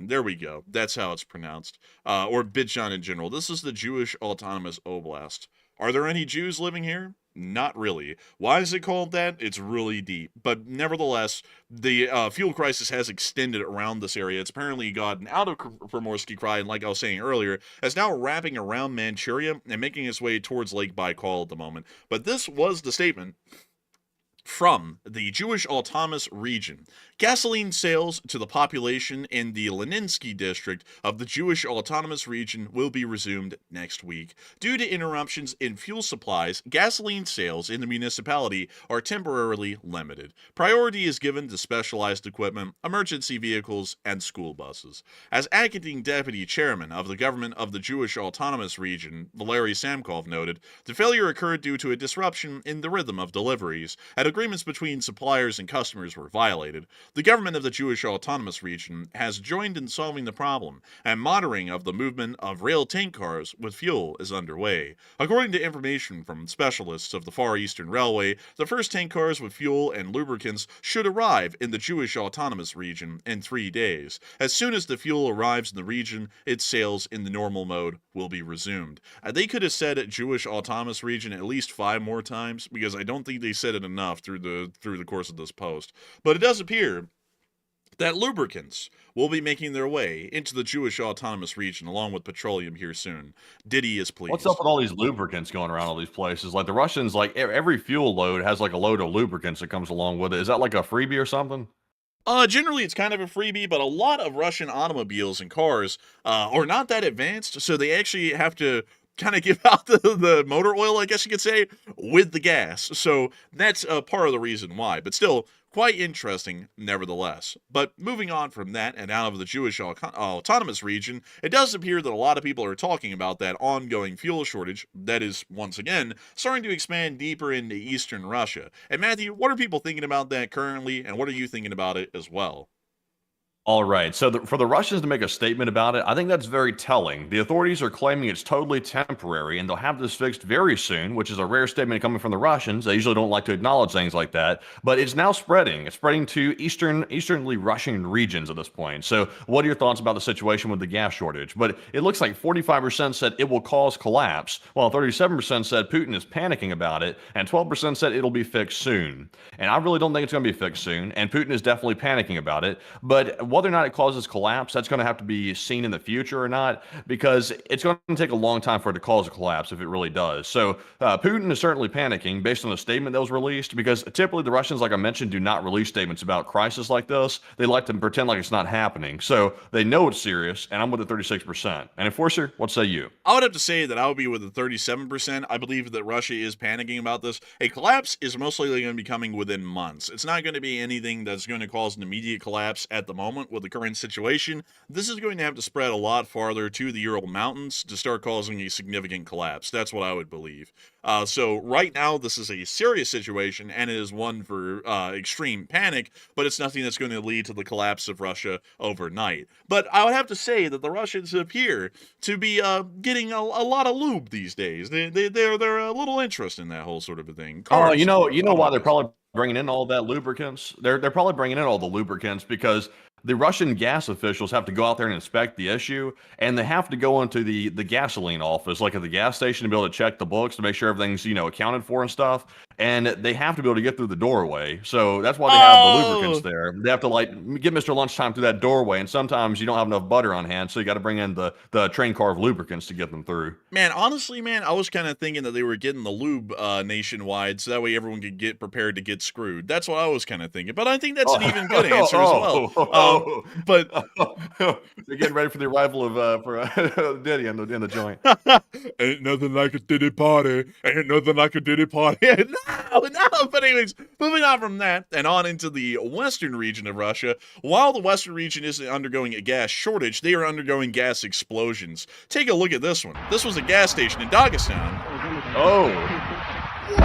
There we go. That's how it's pronounced. Or Bijan in general. This is the Jewish Autonomous Oblast. Are there any Jews living here? Not really. Why is it called that? It's really deep. But nevertheless, the fuel crisis has extended around this area. It's apparently gotten out of Primorsky Krai, and like I was saying earlier, is now wrapping around Manchuria and making its way towards Lake Baikal at the moment. But this was the statement from the Jewish Autonomous Region. Gasoline sales to the population in the Leninsky district of the Jewish Autonomous Region will be resumed next week. Due to interruptions in fuel supplies, gasoline sales in the municipality are temporarily limited. Priority is given to specialized equipment, emergency vehicles, and school buses. As acting deputy chairman of the government of the Jewish Autonomous Region, Valery Samkov noted, the failure occurred due to a disruption in the rhythm of deliveries, and agreements between suppliers and customers were violated. The government of the Jewish Autonomous Region has joined in solving the problem, and monitoring of the movement of rail tank cars with fuel is underway. According to information from specialists of the Far Eastern Railway, the first tank cars with fuel and lubricants should arrive in the Jewish Autonomous Region in 3 days. As soon as the fuel arrives in the region, its sales in the normal mode will be resumed. They could have said Jewish Autonomous Region at least 5 more times, because I don't think they said it enough through the course of this post. But it does appear that lubricants will be making their way into the Jewish Autonomous Region along with petroleum here soon. Diddy is pleased. What's up with all these lubricants going around all these places? Like the Russians, like every fuel load has like a load of lubricants that comes along with it. Is that like a freebie or something? Generally, it's kind of a freebie, but a lot of Russian automobiles and cars are not that advanced, so they actually have to kind of give out the motor oil, I guess you could say, with the gas. So that's part of the reason why. But still, quite interesting, nevertheless. But moving on from that and out of the Jewish Autonomous Region, it does appear that a lot of people are talking about that ongoing fuel shortage that is, once again, starting to expand deeper into eastern Russia. And Matthew, what are people thinking about that currently, and what are you thinking about it as well? All right. So for the Russians to make a statement about it, I think that's very telling. The authorities are claiming it's totally temporary and they'll have this fixed very soon, which is a rare statement coming from the Russians. They usually don't like to acknowledge things like that, but it's now spreading. It's spreading to easternly Russian regions at this point. So what are your thoughts about the situation with the gas shortage? But it looks like 45% said it will cause collapse, while 37% said Putin is panicking about it, and 12% said it'll be fixed soon. And I really don't think it's going to be fixed soon, and Putin is definitely panicking about it. But whether or not it causes collapse, that's going to have to be seen in the future or not, because it's going to take a long time for it to cause a collapse if it really does. So Putin is certainly panicking based on the statement that was released, because typically the Russians, like I mentioned, do not release statements about crisis like this. They like to pretend like it's not happening. So they know it's serious, and I'm with the 36%. And Enforcer, what say you? I would have to say that I would be with the 37%. I believe that Russia is panicking about this. A collapse is most likely going to be coming within months. It's not going to be anything that's going to cause an immediate collapse at the moment with the current situation. This is going to have to spread a lot farther to the Ural Mountains to start causing a significant collapse. That's what I would believe. So right now, this is a serious situation, and it is one for extreme panic, but it's nothing that's going to lead to the collapse of Russia overnight. But I would have to say that the Russians appear to be getting a lot of lube these days. They're a little interested in that whole sort of a thing. Oh, you know why they're probably bringing in all that lubricants? They're probably bringing in all the lubricants because the Russian gas officials have to go out there and inspect the issue, and they have to go into the gasoline office, like at the gas station, to be able to check the books to make sure everything's, accounted for and stuff. And they have to be able to get through the doorway. So that's why they have the lubricants there. They have to get Mr. Lunchtime through that doorway, and sometimes you don't have enough butter on hand, so you got to bring in the train car of lubricants to get them through. Man, honestly, I was kind of thinking that they were getting the lube nationwide, so that way everyone could get prepared to get screwed. That's what I was kind of thinking. But I think that's an even good answer as well. But they're getting ready for the arrival of for Diddy in the joint. Ain't nothing like a Diddy party. Ain't nothing like a Diddy party. No. But anyways, moving on from that and on into the western region of Russia. While the western region isn't undergoing a gas shortage, they are undergoing gas explosions. Take a look at this one. This was a gas station in Dagestan. Oh.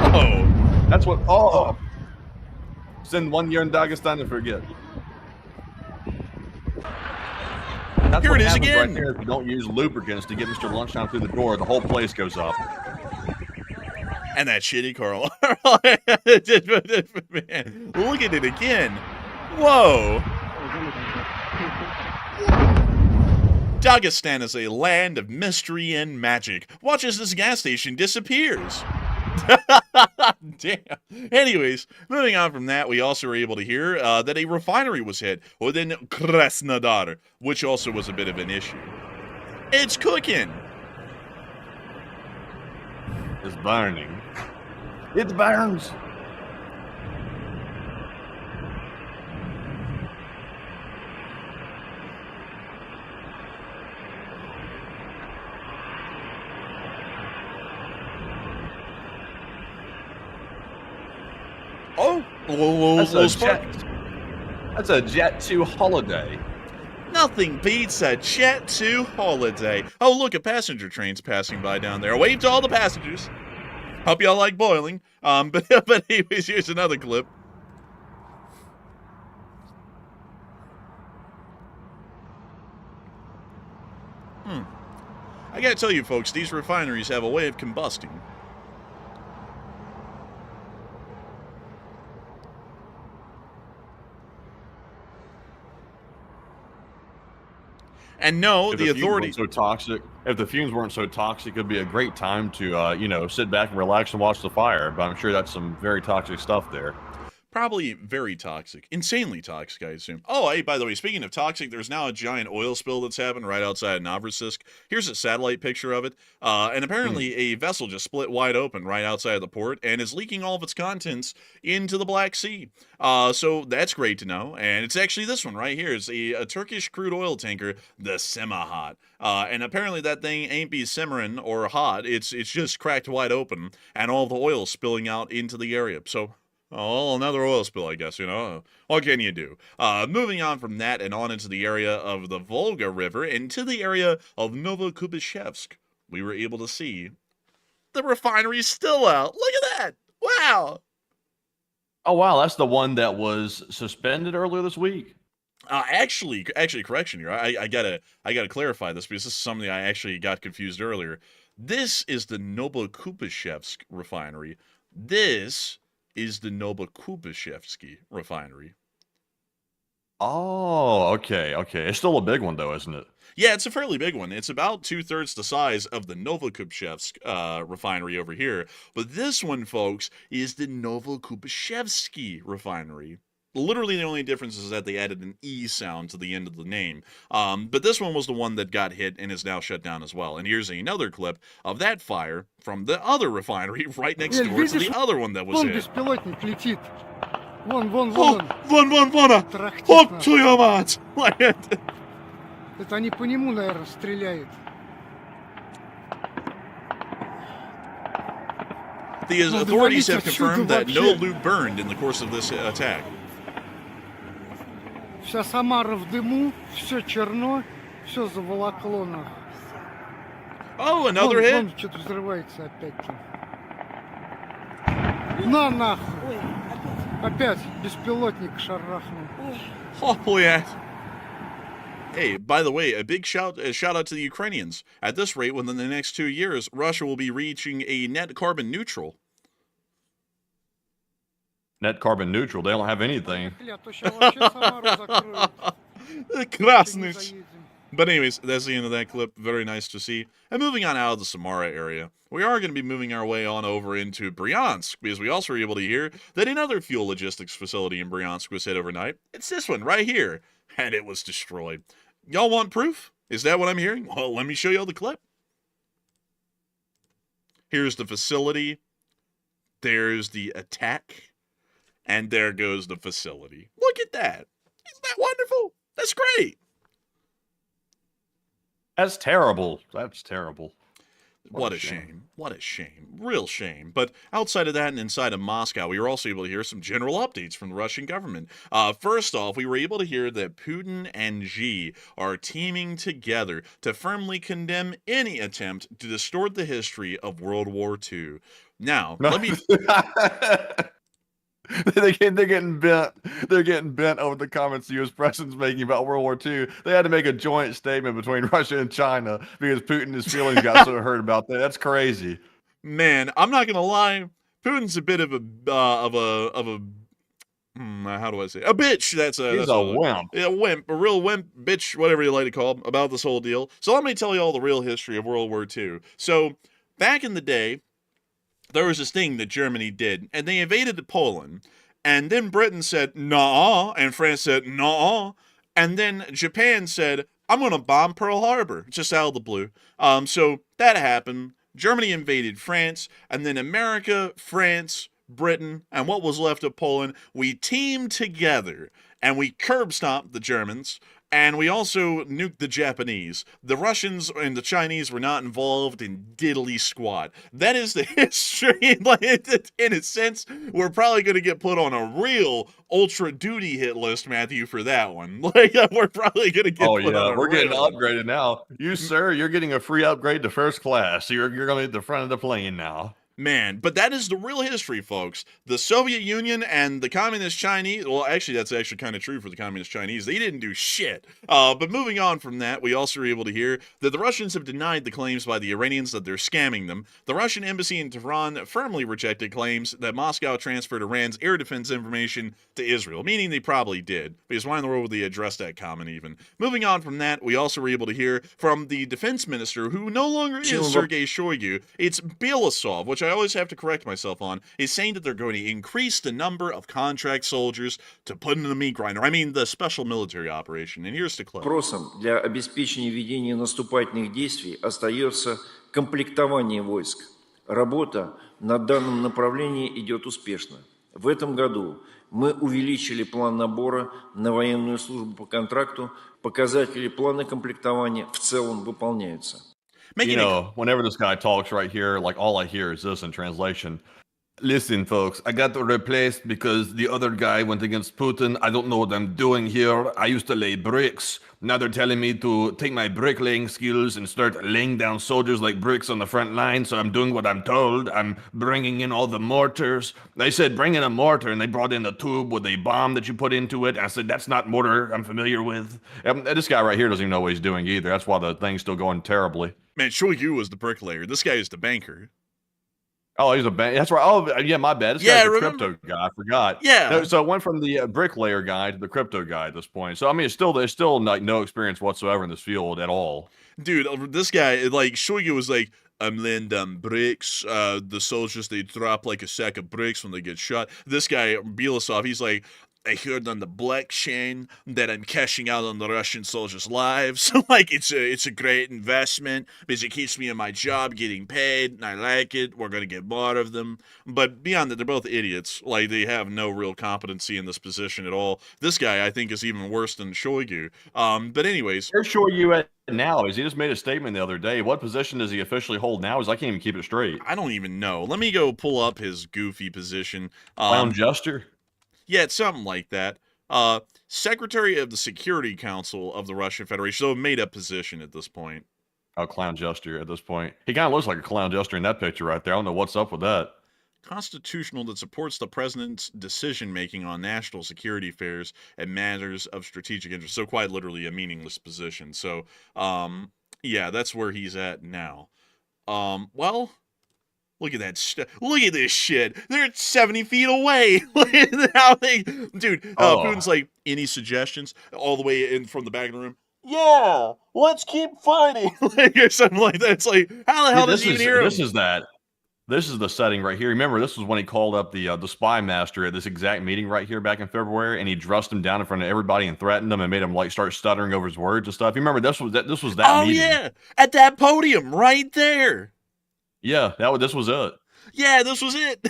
Whoa. That's what. Oh. Spend 1 year in Dagestan and forget. That's Here what it is happens again. right there. If you don't use lubricants to get Mr. Lunchtime through the door, the whole place goes up. And that shitty Carl. Man, look at it again. Whoa. Dagestan is a land of mystery and magic. Watch as this gas station disappears. Damn. Anyways, moving on from that, we also were able to hear that a refinery was hit within Krasnodar, which also was a bit of an issue. It's cooking. It's burning. It burns. Oh, That's a Jet 2 holiday. Nothing beats a Jet 2 holiday. Oh, look, a passenger train's passing by down there. Wave to all the passengers. Hope y'all like boiling. But anyways, here's another clip. I gotta tell you, folks, these refineries have a way of combusting. And no, the authorities. So toxic. If the fumes weren't so toxic, it'd be a great time to, sit back and relax and watch the fire. But I'm sure that's some very toxic stuff there. Probably very toxic. Insanely toxic, I assume. Oh, hey, by the way, speaking of toxic, there's now a giant oil spill that's happened right outside of Novorossiysk. Here's a satellite picture of it. And apparently a vessel just split wide open right outside of the port and is leaking all of its contents into the Black Sea. So that's great to know. And it's actually this one right here. It's a Turkish crude oil tanker, the Semahat. And apparently that thing ain't be simmering or hot. It's just cracked wide open and all the oil spilling out into the area. So... oh, another oil spill, I guess, What can you do? Moving on from that and on into the area of the Volga River and to the area of Novokubishevsk, we were able to see the refinery's still out. Look at that. Wow. Oh, wow. That's the one that was suspended earlier this week. Actually, correction here. I gotta clarify this because this is something I actually got confused earlier. This is the Novokubishevsk refinery. This is the Novokubishevsky refinery. Oh, okay. It's still a big one, though, isn't it? Yeah, it's a fairly big one. It's about 2/3 the size of the Novokubishevsk refinery over here. But this one, folks, is the Novokubishevsky refinery. Literally, the only difference is that they added an E sound to the end of the name. But this one was the one that got hit and is now shut down as well. And here's another clip of that fire from the other refinery right next door to the other one that was hit. Беспилотник летит. Вон, вон, Oh, вон он. вон! Трахтит Oh, нас. твою мать! Это они по нему, наверное, стреляют. The authorities have confirmed that no loot burned in the course of this attack. Вся Самара в дыму, все черно, все заволокло нахуй. Oh, another hit? Вон что-то взрывается опять-то. На нахуй! Опять беспилотник шарахнул. Holy ass. Hey, by the way, a big shout out to the Ukrainians. At this rate, within the next 2 years, Russia will be reaching a net carbon neutral. Net carbon neutral. They don't have anything. А то ща вообще Самару закроют. Не Красный. заедем. But anyways, that's the end of that clip. Very nice to see. And moving on out of the Samara area, we are going to be moving our way on over into Bryansk, because we also were able to hear that another fuel logistics facility in Bryansk was hit overnight. It's this one right here, and it was destroyed. Y'all want proof? Is that what I'm hearing? Well, let me show y'all the clip. Here's the facility. There's the attack. And there goes the facility. Look at that. Isn't that wonderful? That's great. That's terrible. That's terrible. What a shame. What a shame. Real shame. But outside of that and inside of Moscow, we were also able to hear some general updates from the Russian government. First off, we were able to hear that Putin and Xi are teaming together to firmly condemn any attempt to distort the history of World War II. Now, let me... They're getting bent. They're getting bent over the comments the U.S. president's making about World War II. They had to make a joint statement between Russia and China because Putin and his feelings got so hurt about that. That's crazy. Man, I'm not gonna lie. Putin's a bit of a how do I say? A bitch. He's a wimp. A wimp, a real wimp, bitch, whatever you like to call him, about this whole deal. So let me tell you all the real history of World War II. So back in the day, there was this thing that Germany did, and they invaded Poland, and then Britain said, nah, and France said, nah, and then Japan said, I'm going to bomb Pearl Harbor, just out of the blue. So that happened. Germany invaded France, and then America, France, Britain, and what was left of Poland, we teamed together, and we curb stomped the Germans, and we also nuked the Japanese. The Russians and the Chinese were not involved in diddly squat. That is the history. In a sense, we're probably going to get put on a real ultra duty hit list, Matthew, for that one. We're probably going to get put on a we're getting real upgraded now. You, sir, you're getting a free upgrade to first class. So you're going to be at the front of the plane now. Man, but that is the real history, folks. The Soviet Union and the Communist Chinese, well, actually, that's actually kind of true for the Communist Chinese. They didn't do shit. But moving on from that, we also were able to hear that the Russians have denied the claims by the Iranians that they're scamming them. The Russian embassy in Tehran firmly rejected claims that Moscow transferred Iran's air defense information to Israel, meaning they probably did, because why in the world would they address that comment even? Moving on from that, we also were able to hear from the defense minister, who no longer is Sergei Shoigu. It's Belousov, which I always have to correct myself on, is saying that they're going to increase the number of contract soldiers to put in the meat grinder. I mean, the special military operation. And here's the clip. Вопросом для обеспечения ведения наступательных действий остается комплектование войск. Работа на данном направлении идет успешно. В этом году мы увеличили план набора на военную службу по контракту. Показатели плана комплектования в целом выполняются. Whenever this guy talks right here, like all I hear is this in translation. Listen, folks, I got replaced because the other guy went against Putin. I don't know what I'm doing here. I used to lay bricks. Now they're telling me to take my bricklaying skills and start laying down soldiers like bricks on the front line. So I'm doing what I'm told. I'm bringing in all the mortars. They said, bring in a mortar, and they brought in a tube with a bomb that you put into it. I said, that's not mortar I'm familiar with. This guy right here doesn't even know what he's doing either. That's why the thing's still going terribly. Man, Shoigu was the bricklayer. This guy is the banker. Oh, he's a bank. That's right. Oh, yeah, my bad. This guy's the crypto guy. I forgot. Yeah. No, so it went from the bricklayer guy to the crypto guy at this point. So I mean, there's still like no experience whatsoever in this field at all. Dude, this guy, like, Shoigu was like, I'm laying down bricks. The soldiers, they drop like a sack of bricks when they get shot. This guy, Belousov, he's like, I heard on the blockchain that I'm cashing out on the Russian soldiers' lives. Like it's a great investment because it keeps me in my job getting paid, and I like it. We're gonna get more of them. But beyond that, they're both idiots. Like they have no real competency in this position at all. This guy, I think, is even worse than Shoigu. But anyways, Where's Shoigu at now? Is he just made a statement the other day? What position does he officially hold now? Is I can't even keep it straight. I don't even know. Let me go pull up his goofy position. Clown jester. Yeah, it's something like that. Secretary of the Security Council of the Russian Federation, so a made-up position at this point. Oh, clown jester at this point. He kind of looks like a clown jester in that picture right there. I don't know what's up with that. Constitutional that supports the president's decision-making on national security affairs and matters of strategic interest. So quite literally a meaningless position. So, yeah, that's where he's at now. Well... Look at that look at this shit. They're 70 feet away. Look at how they... Dude, Putin's like, any suggestions? All the way in from the back of the room. Yeah, let's keep fighting. Like, or something like that. It's like, how the hell does he even hear him? This is the setting right here. Remember, this was when he called up the spy master at this exact meeting right here back in February, and he dressed him down in front of everybody and threatened him and made him like start stuttering over his words and stuff. You remember this was that meeting? Oh yeah, at that podium right there. Yeah, this was it. Yeah, this was it.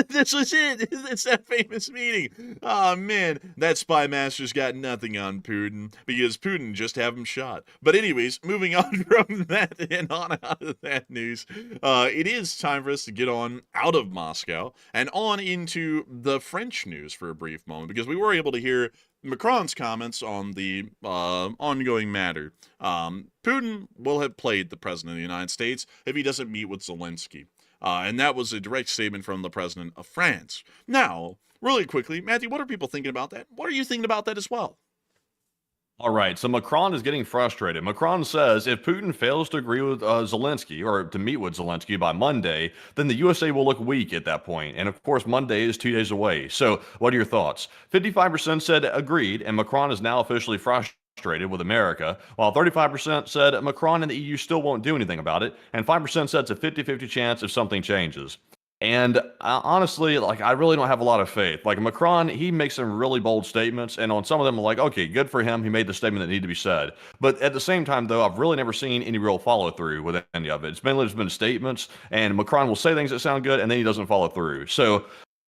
This was it. It's that famous meeting. Oh, man. That spy master's got nothing on Putin because Putin just have him shot. But anyways, moving on from that and on out of that news, it is time for us to get on out of Moscow and on into the French news for a brief moment because we were able to hear Macron's comments on the ongoing matter. Putin will have played the president of the United States if he doesn't meet with Zelenskyy. And that was a direct statement from the president of France. Now, really quickly, Matthew, what are people thinking about that? What are you thinking about that as well? All right, so Macron is getting frustrated. Macron says if Putin fails to agree with Zelenskyy or to meet with Zelenskyy by Monday, then the USA will look weak at that point. And of course, Monday is 2 days away. So what are your thoughts? 55% said agreed, and Macron is now officially frustrated with America, while 35% said Macron and the EU still won't do anything about it, and 5% said it's a 50-50 chance if something changes. And honestly, like, I really don't have a lot of faith. Like, Macron, he makes some really bold statements, and on some of them, I'm like, okay, good for him. He made the statement that needed to be said. But at the same time, though, I've really never seen any real follow-through with any of it. It's mainly just been statements, and Macron will say things that sound good, and then he doesn't follow through. So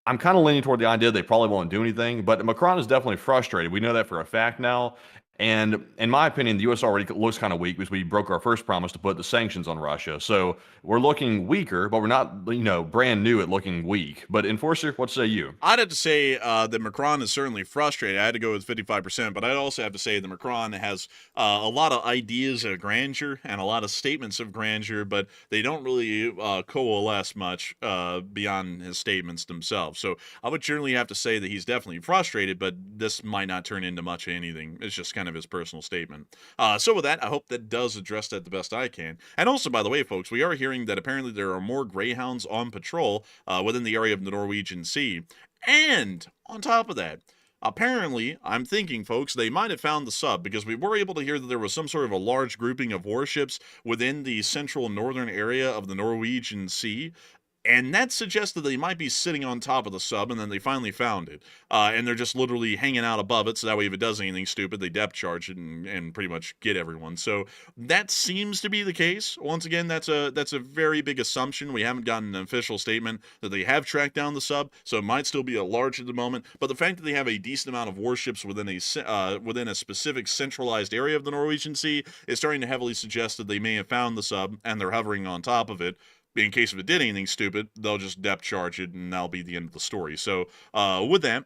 I'm kind of leaning toward the idea they probably won't do anything, but Macron is definitely frustrated. We know that for a fact now. And in my opinion, the U.S. already looks kind of weak because we broke our first promise to put the sanctions on Russia. So we're looking weaker, but we're not, brand new at looking weak. But Enforcer, what say you? I'd have to say that Macron is certainly frustrated. I had to go with 55%, but I'd also have to say that Macron has a lot of ideas of grandeur and a lot of statements of grandeur, but they don't really coalesce much beyond his statements themselves. So I would generally have to say that he's definitely frustrated, but this might not turn into much of anything. It's just kind of his personal statement. So with that, I hope that does address that the best I can. And also, by the way, folks, we are hearing that apparently there are more Greyhounds on patrol within the area of the Norwegian Sea. And on top of that, apparently, I'm thinking, folks, they might have found the sub because we were able to hear that there was some sort of a large grouping of warships within the central northern area of the Norwegian Sea. And that suggests that they might be sitting on top of the sub, and then they finally found it. And they're just literally hanging out above it, so that way if it does anything stupid, they depth charge it and pretty much get everyone. So that seems to be the case. Once again, that's a very big assumption. We haven't gotten an official statement that they have tracked down the sub, so it might still be at large at the moment. But the fact that they have a decent amount of warships within a specific centralized area of the Norwegian Sea is starting to heavily suggest that they may have found the sub, and they're hovering on top of it. In case if it did anything stupid, they'll just depth charge it, and that'll be the end of the story. So, with that,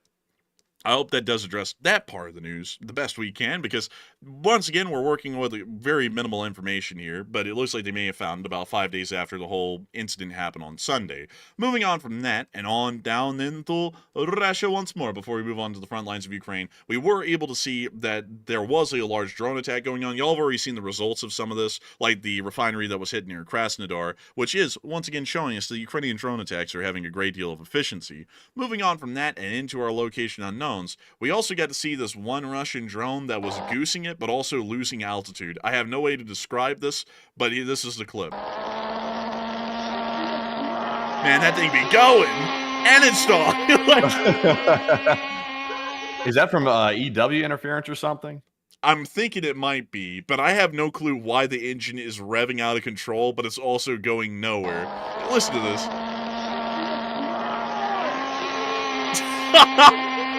I hope that does address that part of the news the best we can, because once again, we're working with very minimal information here, but it looks like they may have found it about 5 days after the whole incident happened on Sunday. Moving on from that and on down into Russia once more before we move on to the front lines of Ukraine, we were able to see that there was a large drone attack going on. Y'all have already seen the results of some of this, like the refinery that was hit near Krasnodar, which is once again showing us the Ukrainian drone attacks are having a great deal of efficiency. Moving on from that and into our location unknown, we also got to see this one Russian drone that was goosing it, but also losing altitude. I have no way to describe this, but this is the clip. Man, that thing be going, and it's stalking. Is that from EW interference or something? I'm thinking it might be, but I have no clue why the engine is revving out of control, but it's also going nowhere. Listen to this.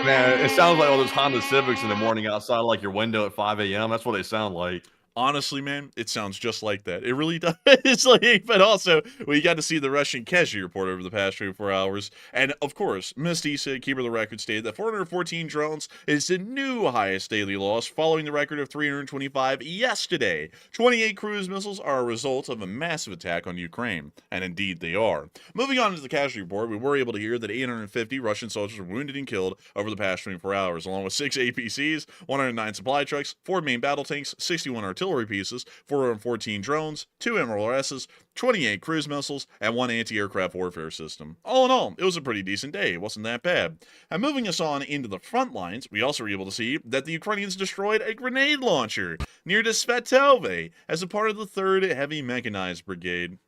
Man, it sounds like all those Honda Civics in the morning outside like your window at 5 a.m. That's what they sound like. Honestly, man, it sounds just like that. It really does. It's like, but also, we got to see the Russian casualty report over the past 24 hours. And of course, Ms. Issa, keeper of the record, stated that 414 drones is the new highest daily loss, following the record of 325 yesterday. 28 cruise missiles are a result of a massive attack on Ukraine. And indeed, they are. Moving on to the casualty report, we were able to hear that 850 Russian soldiers were wounded and killed over the past 24 hours, along with 6 APCs, 109 supply trucks, 4 main battle tanks, 61 artillery pieces, 414 drones, 2 MLRSs, 28 cruise missiles, and 1 anti-aircraft warfare system. All in all, it was a pretty decent day. It wasn't that bad. And moving us on into the front lines, we also were able to see that the Ukrainians destroyed a grenade launcher near Svetove as a part of the 3rd Heavy Mechanized Brigade.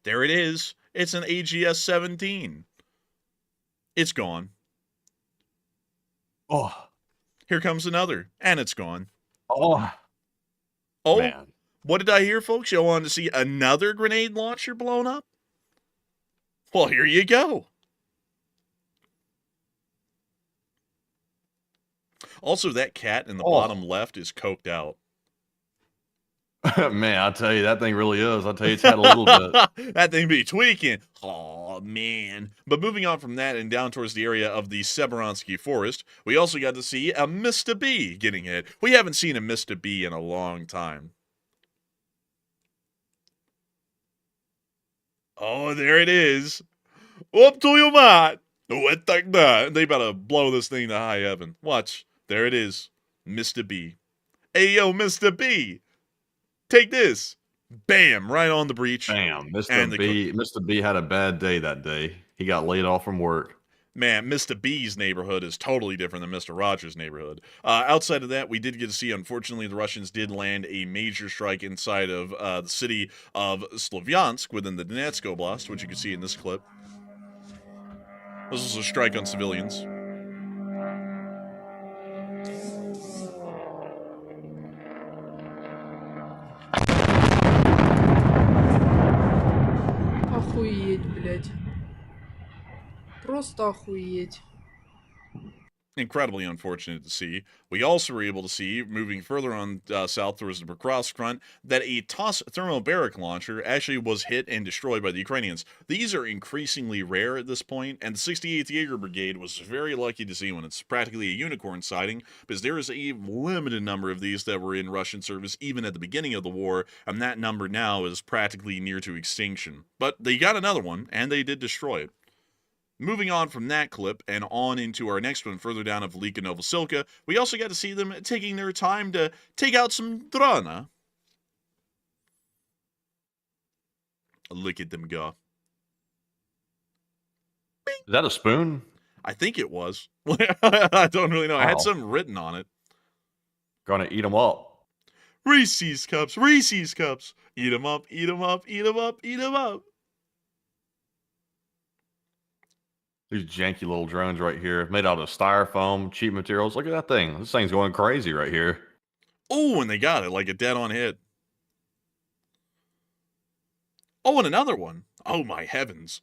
There it is. It's an AGS-17. It's gone. Oh. Here comes another, and it's gone. Oh. Oh, man. What did I hear, folks? You wanted to see another grenade launcher blown up? Well, here you go. Also, that cat in the bottom left is coked out. Man, I'll tell you, that thing really is. I'll tell you, it's had a little bit. That thing be tweaking. Oh, man. But moving on from that and down towards the area of the Severonsky Forest, we also got to see a Mr. B getting hit. We haven't seen a Mr. B in a long time. Oh, there it is. Up to your mat. What like that? They better blow this thing to high heaven. Watch. There it is. Mr. B. Hey, yo, Mr. B. Take this. Bam, right on the breach. Bam. Mr. B had a bad day that day. He got laid off from work. Man, Mr. B's neighborhood is totally different than Mr. Rogers' neighborhood. Outside of that, we did get to see, unfortunately, the Russians did land a major strike inside of the city of Slovyansk within the Donetsk Oblast, which you can see in this clip. This was a strike on civilians. Охуеть, блядь. Просто охуеть. Incredibly unfortunate to see. We also were able to see, moving further on south towards the Pokrovsk front, that a TOS thermobaric launcher actually was hit and destroyed by the Ukrainians. These are increasingly rare at this point, and the 68th Jaeger Brigade was very lucky to see one. It's practically a unicorn sighting, because there is a limited number of these that were in Russian service even at the beginning of the war, and that number now is practically near to extinction. But they got another one, and they did destroy it. Moving on from that clip and on into our next one further down of Velika Novosilka, we also got to see them taking their time to take out some drona. Look at them go. Is that a spoon? I think it was. I don't really know. I had Wow. something written on it. Gonna eat them up. Reese's Cups, Reese's Cups. Eat 'em up, eat 'em up, eat 'em up, eat 'em up. These janky little drones right here, made out of styrofoam, cheap materials. Look at that thing. This thing's going crazy right here. Oh, and they got it like a dead-on hit. Oh, and another one. Oh, my heavens.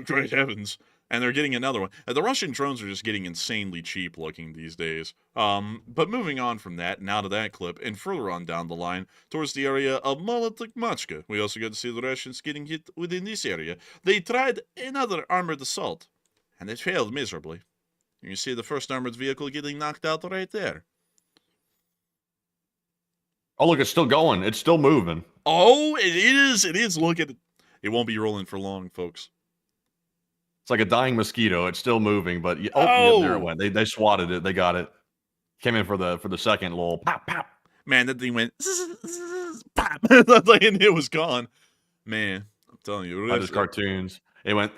Great heavens. And they're getting another one. The Russian drones are just getting insanely cheap looking these days. But moving on from that and out of that clip and further on down the line towards the area of Molotov-Machka, we also got to see the Russians getting hit within this area. They tried another armored assault, and it failed miserably. You see the first armored vehicle getting knocked out right there. Oh, look, it's still going. It's still moving. Oh, it is. It is. Look at it. It won't be rolling for long, folks. It's like a dying mosquito. It's still moving, but yeah, there it went. They swatted it. They got it. Came in for the second little pop pop. Man, that thing went pop. And it was gone. Man, I'm telling you, Like those cartoons. It went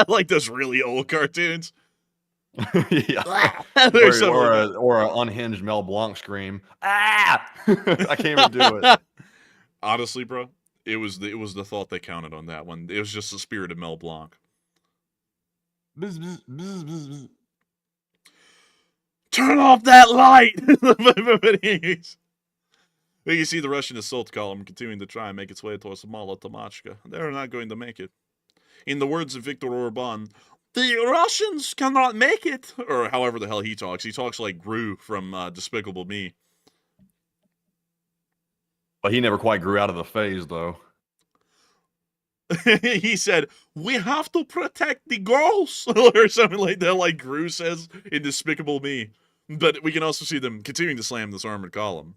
like those really old cartoons. yeah. There's or an unhinged Mel Blanc scream. Ah! I can't even do it. Honestly, bro, it was the thought that counted on that one. It was just the spirit of Mel Blanc. Bzz, bzz, bzz, bzz, bzz. turn off that light! You see the Russian assault column continuing to try and make its way towards Mala Tomachka. They're not going to make it. In the words of Viktor Orban, the Russians cannot make it. Or however the hell he talks. He talks like Gru from Despicable Me. But he never quite grew out of the phase, though. He said, we have to protect the girls. Or something like that, like Gru says in Despicable Me. But we can also see them continuing to slam this armored column.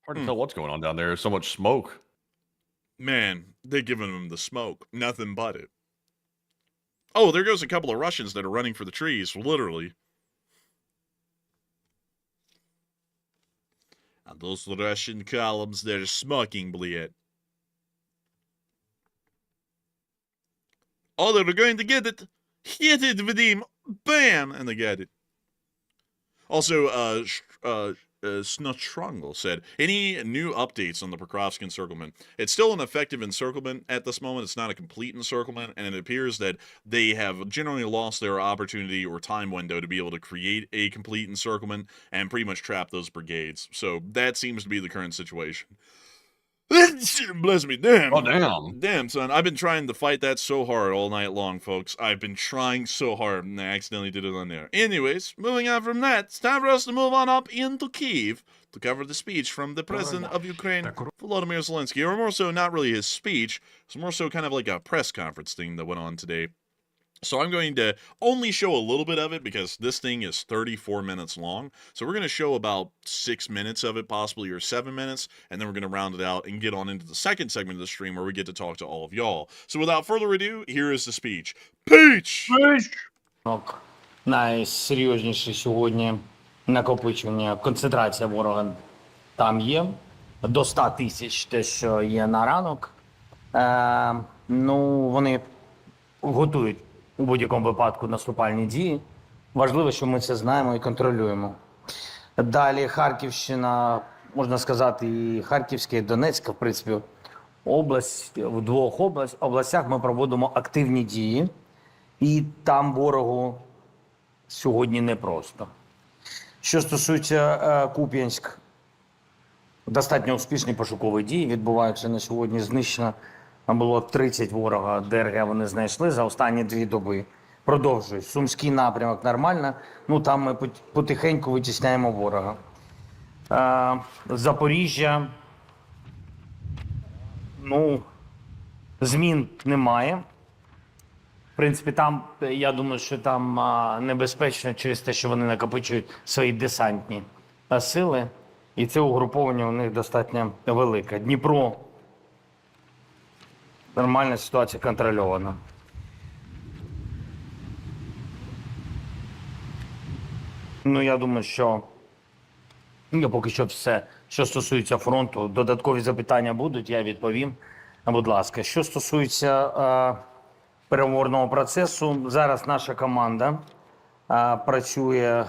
Hard to tell what's going on down there. There's so much smoke. Man, they're giving them the smoke. Nothing but it. Oh, there goes a couple of Russians that are running for the trees, literally. And those Russian columns, they're smoking, bled. Oh, they're going to get it. Hit it, Vadim. Bam! And they get it. Also, Snotrangle said, any new updates on the Pokrovsk encirclement? It's still an effective encirclement at this moment. It's not a complete encirclement, and it appears that they have generally lost their opportunity or time window to be able to create a complete encirclement and pretty much trap those brigades. So that seems to be the current situation. Bless me, damn. Oh, damn. Damn, son. I've been trying to fight that so hard all night long, folks. I've been trying so hard, and I accidentally did it on there. Anyways, moving on from that, it's time for us to move on up into Kyiv to cover the speech from the president of Ukraine, Volodymyr Zelenskyy. Or more so, not really his speech. It's more so kind of like a press conference thing that went on today. So I'm going to only show a little bit of it because this thing is 34 minutes long. So we're going to show about 6 minutes of it, possibly, or 7 minutes, and then we're going to round it out and get on into the second segment of the stream where we get to talk to all of y'all. So without further ado, here is the speech. Peach! Найсерйозніше сьогодні накопичення, концентрація ворога там є. До 100 тисяч те, що є на ранок. Ну, вони готують у будь-якому випадку наступальні дії. Важливо, що ми це знаємо і контролюємо. Далі Харківщина, можна сказати, і Харківська, і Донецька, в принципі, область, в двох областях ми проводимо активні дії. І там ворогу сьогодні непросто. Що стосується Куп'янськ, достатньо успішні пошукові дії відбуваються на сьогодні. Знищено було 30 ворога ДРГ, вони знайшли за останні 2 доби. Продовжують. Сумський напрямок нормально, ну там ми потихеньку витісняємо ворога. Запоріжжя, ну, змін немає. В принципі, там, я думаю, що там небезпечно через те, що вони накопичують свої десантні сили. І це угруповання у них достатньо велике. Дніпро, нормальна ситуація контрольована. Ну, я думаю, що поки що все, що стосується фронту. Додаткові запитання будуть, я відповім. Будь ласка, що стосується переговорного процесу, зараз наша команда працює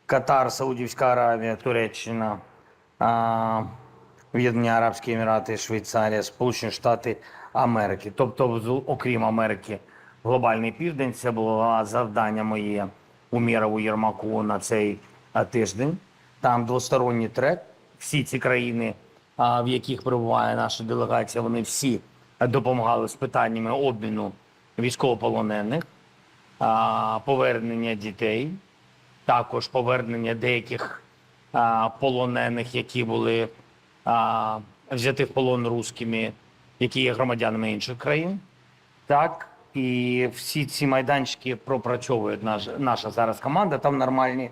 Катар, Саудівська Аравія, Туреччина, Об'єднані Арабські Емірати, Швейцарія, Сполучені Штати Америки. Тобто, окрім Америки, глобальний південь. Це було завдання моє у Мєрову Єрмаку на цей тиждень. Там двосторонній трек. Всі ці країни, в яких перебуває наша делегація, вони всі допомагали з питаннями обміну військовополонених, повернення дітей, також повернення деяких полонених, які були взяті в полон русскими, які є громадянами інших країн. Так, і всі ці майданчики пропрацьовує наша зараз команда, там нормальні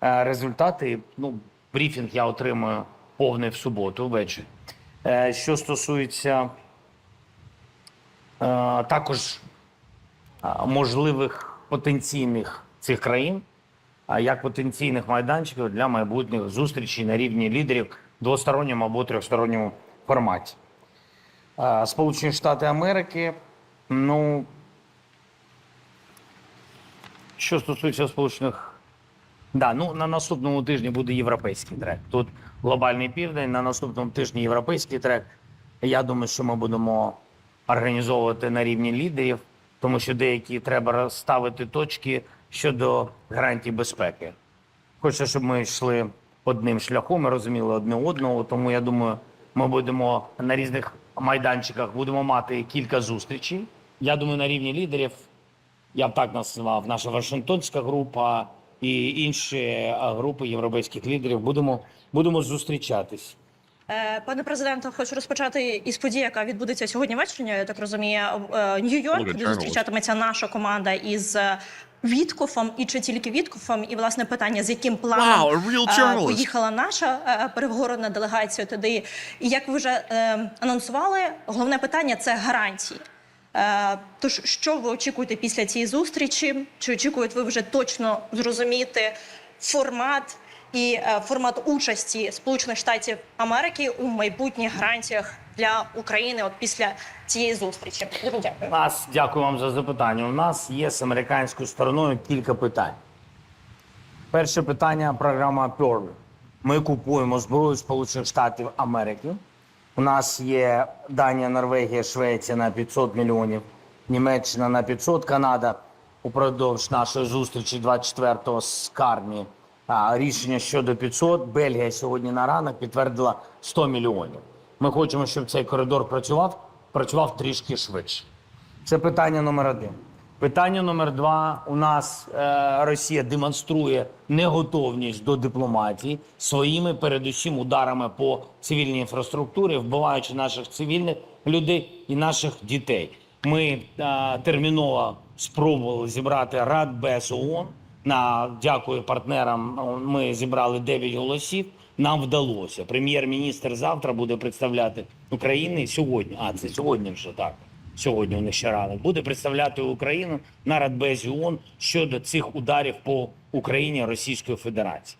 результати. Ну, брифінг я отримую повний в суботу ввечері. Що стосується також можливих потенційних цих країн, як потенційних майданчиків для майбутніх зустрічей на рівні лідерів в двосторонньому або трьохсторонньому форматі. Сполучені Штати Америки, ну, що стосується Сполучених... Да, ну, на наступному тижні буде європейський трек. Тут глобальний південь, на наступному тижні європейський трек. Я думаю, що ми будемо організовувати на рівні лідерів, тому що деякі треба розставити точки щодо гарантій безпеки. Хочу, щоб ми йшли одним шляхом і розуміли одне одного, тому я думаю, ми будемо на різних майданчиках будемо мати кілька зустрічей. Я думаю, на рівні лідерів, я б так назвав, наша Вашингтонська група і інші групи європейських лідерів будемо зустрічатись. Пане президенте, хочу розпочати із події, яка відбудеться сьогодні ввечері, я так розумію, Нью-Йорк, де зустрічатиметься наша команда із Віткофом, і чи тільки Віткофом, і, власне, питання, з яким планом поїхала наша переговорна делегація туди. І, як ви вже анонсували, головне питання – це гарантії. Тож, що ви очікуєте після цієї зустрічі? Чи очікуєте ви вже точно зрозуміти формат і формат участі Сполучених Штатів Америки у майбутніх гарантіях для України от після цієї зустрічі? Дуже дякую. Дякую вам за запитання. У нас є з американською стороною кілька питань. Перше питання – програма Pearl. Ми купуємо зброю Сполучених Штатів Америки. У нас є Данія, Норвегія, Швеція на 500 мільйонів, Німеччина на 500, Канада упродовж нашої зустрічі 24-го з Карні. Рішення щодо 500, Бельгія сьогодні на ранок підтвердила 100 мільйонів. Ми хочемо, щоб цей коридор працював трішки швидше. Це питання номер один. Питання номер два. У нас Росія демонструє неготовність до дипломатії своїми, передусім, ударами по цивільній інфраструктурі, вбиваючи наших цивільних людей і наших дітей. Ми терміново спробували зібрати Радбез ООН. Дякую партнерам, ми зібрали 9 голосів, нам вдалося. Прем'єр-міністр завтра буде представляти Україну, це сьогодні вже так, сьогодні у них ще ранок, буде представляти Україну на Радбезі ООН щодо цих ударів по Україні Російської Федерації.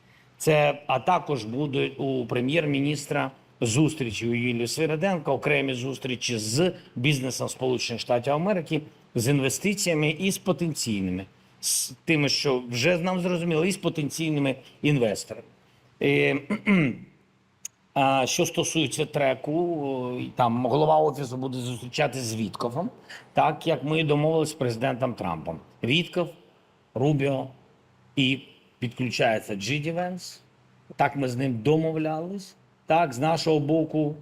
А також будуть у прем'єр-міністра зустрічі у Юлії Свириденко, окремі зустрічі з бізнесом Сполучених Штатів Америки, з інвестиціями і з потенційними. З тими, що вже нам зрозуміло, і з потенційними інвесторами. Що стосується треку, там голова офісу буде зустрічатися з Віткофом, так як ми домовилися з президентом Трампом. Віткоф, Рубіо і підключається Джиді Венс. Так ми з ним домовлялись. Так, з нашого боку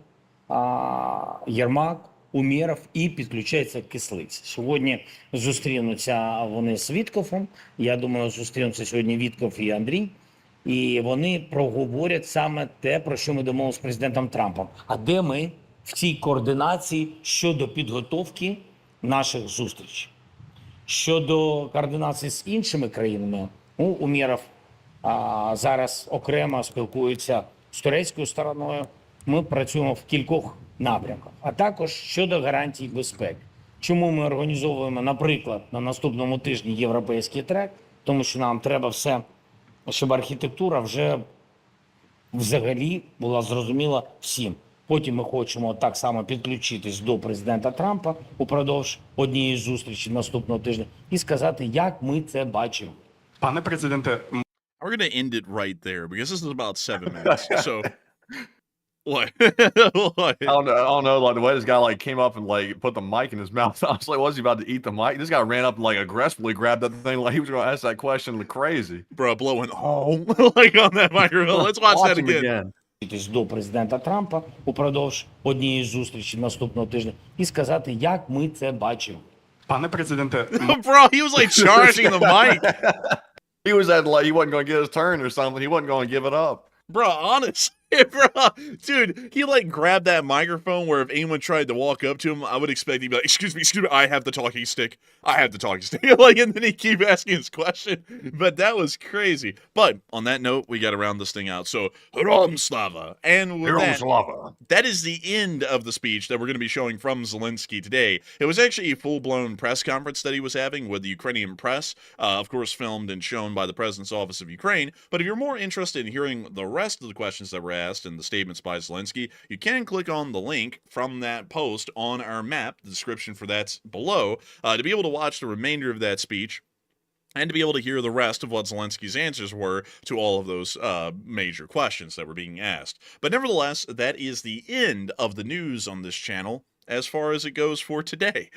Єрмак, Умєров і підключається Кислиця. Сьогодні зустрінуться вони з Віткофом. Я думаю, зустрінуться сьогодні Віткоф і Андрій. І вони проговорять саме те, про що ми домовилися з президентом Трампом. А де ми в цій координації щодо підготовки наших зустрічей? Щодо координації з іншими країнами, Умєров зараз окремо спілкується з турецькою стороною. Ми працюємо в кількох напрямках. А також щодо гарантій безпеки. Чому ми організовуємо, наприклад, на наступному тижні європейський трек? Тому що нам треба все, щоб архітектура вже взагалі була зрозуміла всім. Потім ми хочемо так само підключитись до президента Трампа упродовж однієї зустрічі наступного тижня і сказати, як ми це бачимо. Пане президенте, We're going to end it right there because this is about 7 minutes. So, what? What? I don't know, like the way this guy like came up and like put the mic in his mouth. I was like, was he about to eat the mic? This guy ran up and like aggressively grabbed that thing like he was going to ask that question like crazy. Bro, blowing like on that microphone. Let's watch that again. До президента Трампа упродовж однієї зустрічі наступного тижня і сказати, як ми це бачимо. пане президенте, Bro, he was like charging the mic. He was at like he wasn't going to get his turn or something. He wasn't going to give it up. Bro, honestly, bro, dude, he like grabbed that microphone where if anyone tried to walk up to him, I would expect he'd be like, excuse me, I have the talking stick. I have the talking stick. Like, and then he'd keep asking his question. But that was crazy. But on that note, we got to round this thing out. So, Herom Slava. And with that is the end of the speech that we're going to be showing from Zelenskyy today. It was actually a full-blown press conference that he was having with the Ukrainian press, of course, filmed and shown by the President's Office of Ukraine. But if you're more interested in hearing the rest of the questions that were asked and the statements by Zelenskyy, you can click on the link from that post on our map. The description for that's below to be able to watch the remainder of that speech and to be able to hear the rest of what Zelensky's answers were to all of those major questions that were being asked. But nevertheless, that is the end of the news on this channel. as far as it goes for today.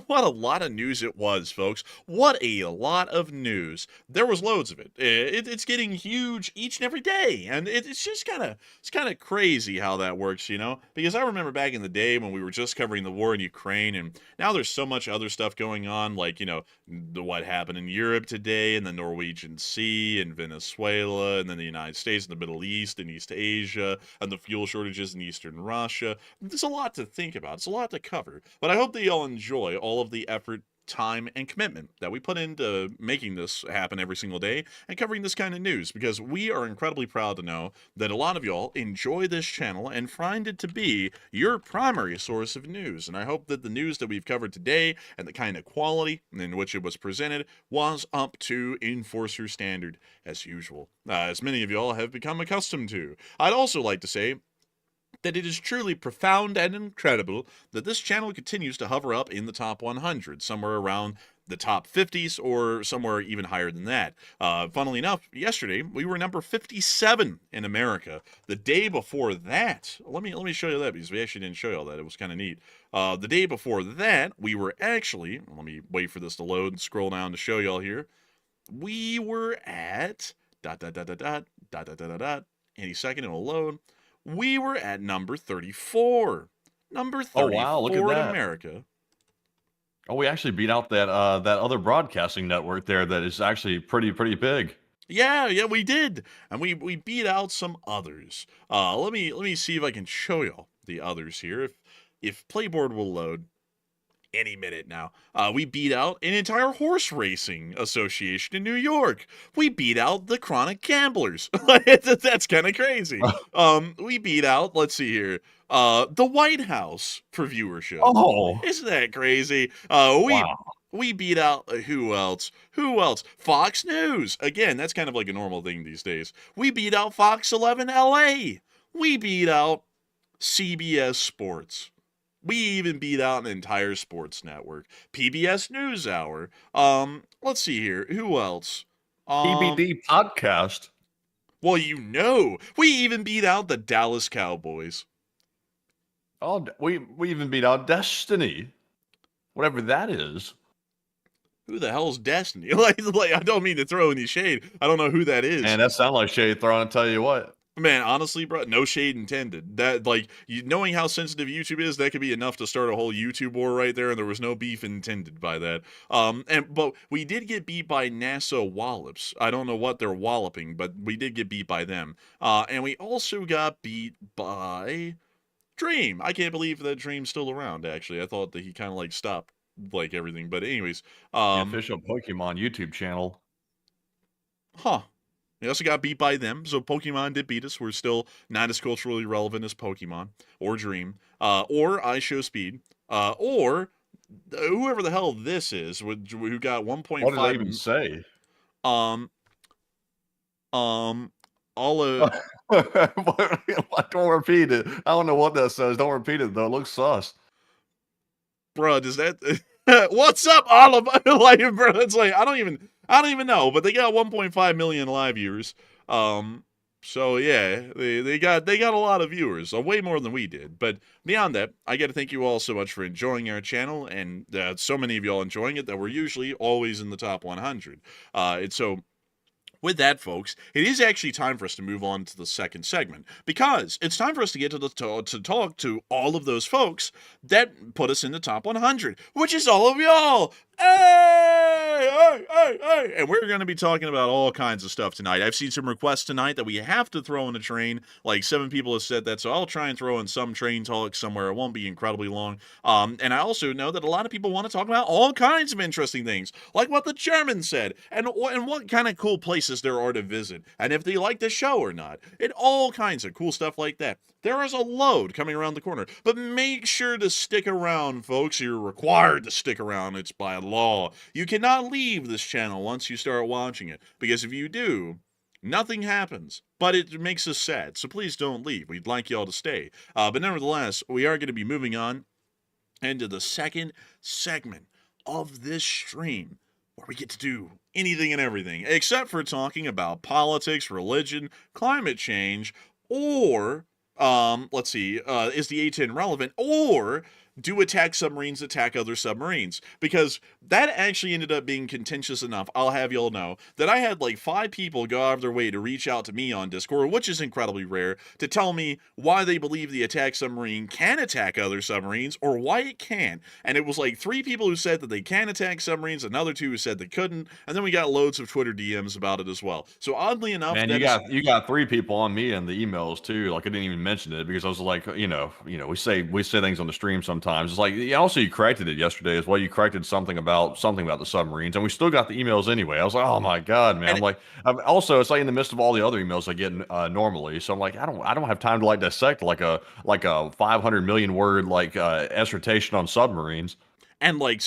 What a lot of news it was, folks. What a lot of news. There was loads of it. It's getting huge each and every day, and it's just kind of crazy how that works, you know? Because I remember back in the day when we were just covering the war in Ukraine, and now there's so much other stuff going on, like, you know, what happened in Europe today, and the Norwegian Sea, and Venezuela, and then the United States, and the Middle East, and East Asia, and the fuel shortages in Eastern Russia. There's a lot to think about. It's a lot to cover. But I hope that y'all enjoy all of the effort, time, and commitment that we put into making this happen every single day and covering this kind of news, because we are incredibly proud to know that a lot of y'all enjoy this channel and find it to be your primary source of news. And I hope that the news that we've covered today and the kind of quality in which it was presented was up to Enforcer standard as usual, as many of y'all have become accustomed to. I'd also like to say that it is truly profound and incredible that this channel continues to hover up in the top 100, somewhere around the top 50s or somewhere even higher than that. Funnily enough, yesterday we were number 57 in America. The day before that, let me show you that, because we actually didn't show you all that. It was kind of neat. The day before that, we were actually, let me wait for this to load and scroll down to show y'all here. We were at any second it'll load. We were at number 34. Number 34 Oh, wow, look at in that. America. Oh, we actually beat out that that other broadcasting network there that is actually pretty big. Yeah, we did. And we beat out some others. Let me see if I can show y'all the others here. If Playboard will load any minute now. We beat out an entire horse racing association in New York. We beat out the Chronic Gamblers. That's kind of crazy. We beat out, let's see here, the White House for viewership. Oh, Isn't that crazy? wow. We beat out, who else? Who else? Fox News. Again, that's kind of like a normal thing these days. We beat out Fox 11 LA. We beat out CBS Sports. We even beat out an entire sports network. PBS NewsHour. Let's see here. Who else? PBD podcast. Well, you know, we even beat out the Dallas Cowboys. Oh, we even beat out Destiny, whatever that is. Who the hell's Destiny? like, I don't mean to throw any shade. I don't know who that is. Man, that sounds like shade throwing. I tell you what. Man, honestly, bro, no shade intended. That, like, knowing how sensitive YouTube is, that could be enough to start a whole YouTube war right there, and there was no beef intended by that. But we did get beat by NASA Wallops. I don't know what they're walloping, but we did get beat by them. And we also got beat by Dream. I can't believe that Dream's still around, actually. I thought that he kind of, like, stopped, like, everything. But anyways. The official Pokemon YouTube channel. Huh. We also got beat by them, so Pokemon did beat us. We're still not as culturally relevant as Pokemon, or Dream, or iShowSpeed, or whoever the hell this is, who got 1.5. What did they even say? All of... Don't repeat it. I don't know what that says. Don't repeat it, though. It looks sus. Bruh, does that... What's up, Olive? Like, bro, it's like, I don't even know, but they got 1.5 million live viewers. So yeah, they got a lot of viewers, way more than we did. But beyond that, I got to thank you all so much for enjoying our channel, and so many of y'all enjoying it that we're usually always in the top 100. And so, with that, folks, it is actually time for us to move on to the second segment, because it's time for us to get to talk to all of those folks that put us in the top 100, which is all of y'all. Hey! And we're going to be talking about all kinds of stuff tonight. I've seen some requests tonight that we have to throw in a train. Like 7 people have said that, so I'll try and throw in some train talk somewhere. It won't be incredibly long. And I also know that a lot of people want to talk about all kinds of interesting things, like what the Germans said, and what kind of cool places there are to visit, and if they like the show or not, and all kinds of cool stuff like that. There is a load coming around the corner, but make sure to stick around, folks. You're required to stick around. It's by law. You cannot leave this channel once you start watching it, because if you do, nothing happens, but it makes us sad. So please don't leave. We'd like y'all to stay. But nevertheless, we are going to be moving on into the second segment of this stream, where we get to do anything and everything, except for talking about politics, religion, climate change, or, let's see, is the A10 relevant, or do attack submarines attack other submarines? Because that actually ended up being contentious enough, I'll have y'all know, that I had like 5 people go out of their way to reach out to me on Discord, which is incredibly rare, to tell me why they believe the attack submarine can attack other submarines or why it can. And it was like 3 people who said that they can attack submarines, another 2 who said they couldn't, and then we got loads of Twitter DMs about it as well. So oddly enough, Man, you got 3 people on me in the emails too. Like I didn't even mention it because I was like, we say things on the stream sometimes. It's like, also you corrected it yesterday as well. You corrected something about the submarines, and we still got the emails anyway. I was like, oh my god, man. Also, it's like in the midst of all the other emails I get normally. So I'm like, I don't have time to like dissect like a 500 million word dissertation on submarines. And like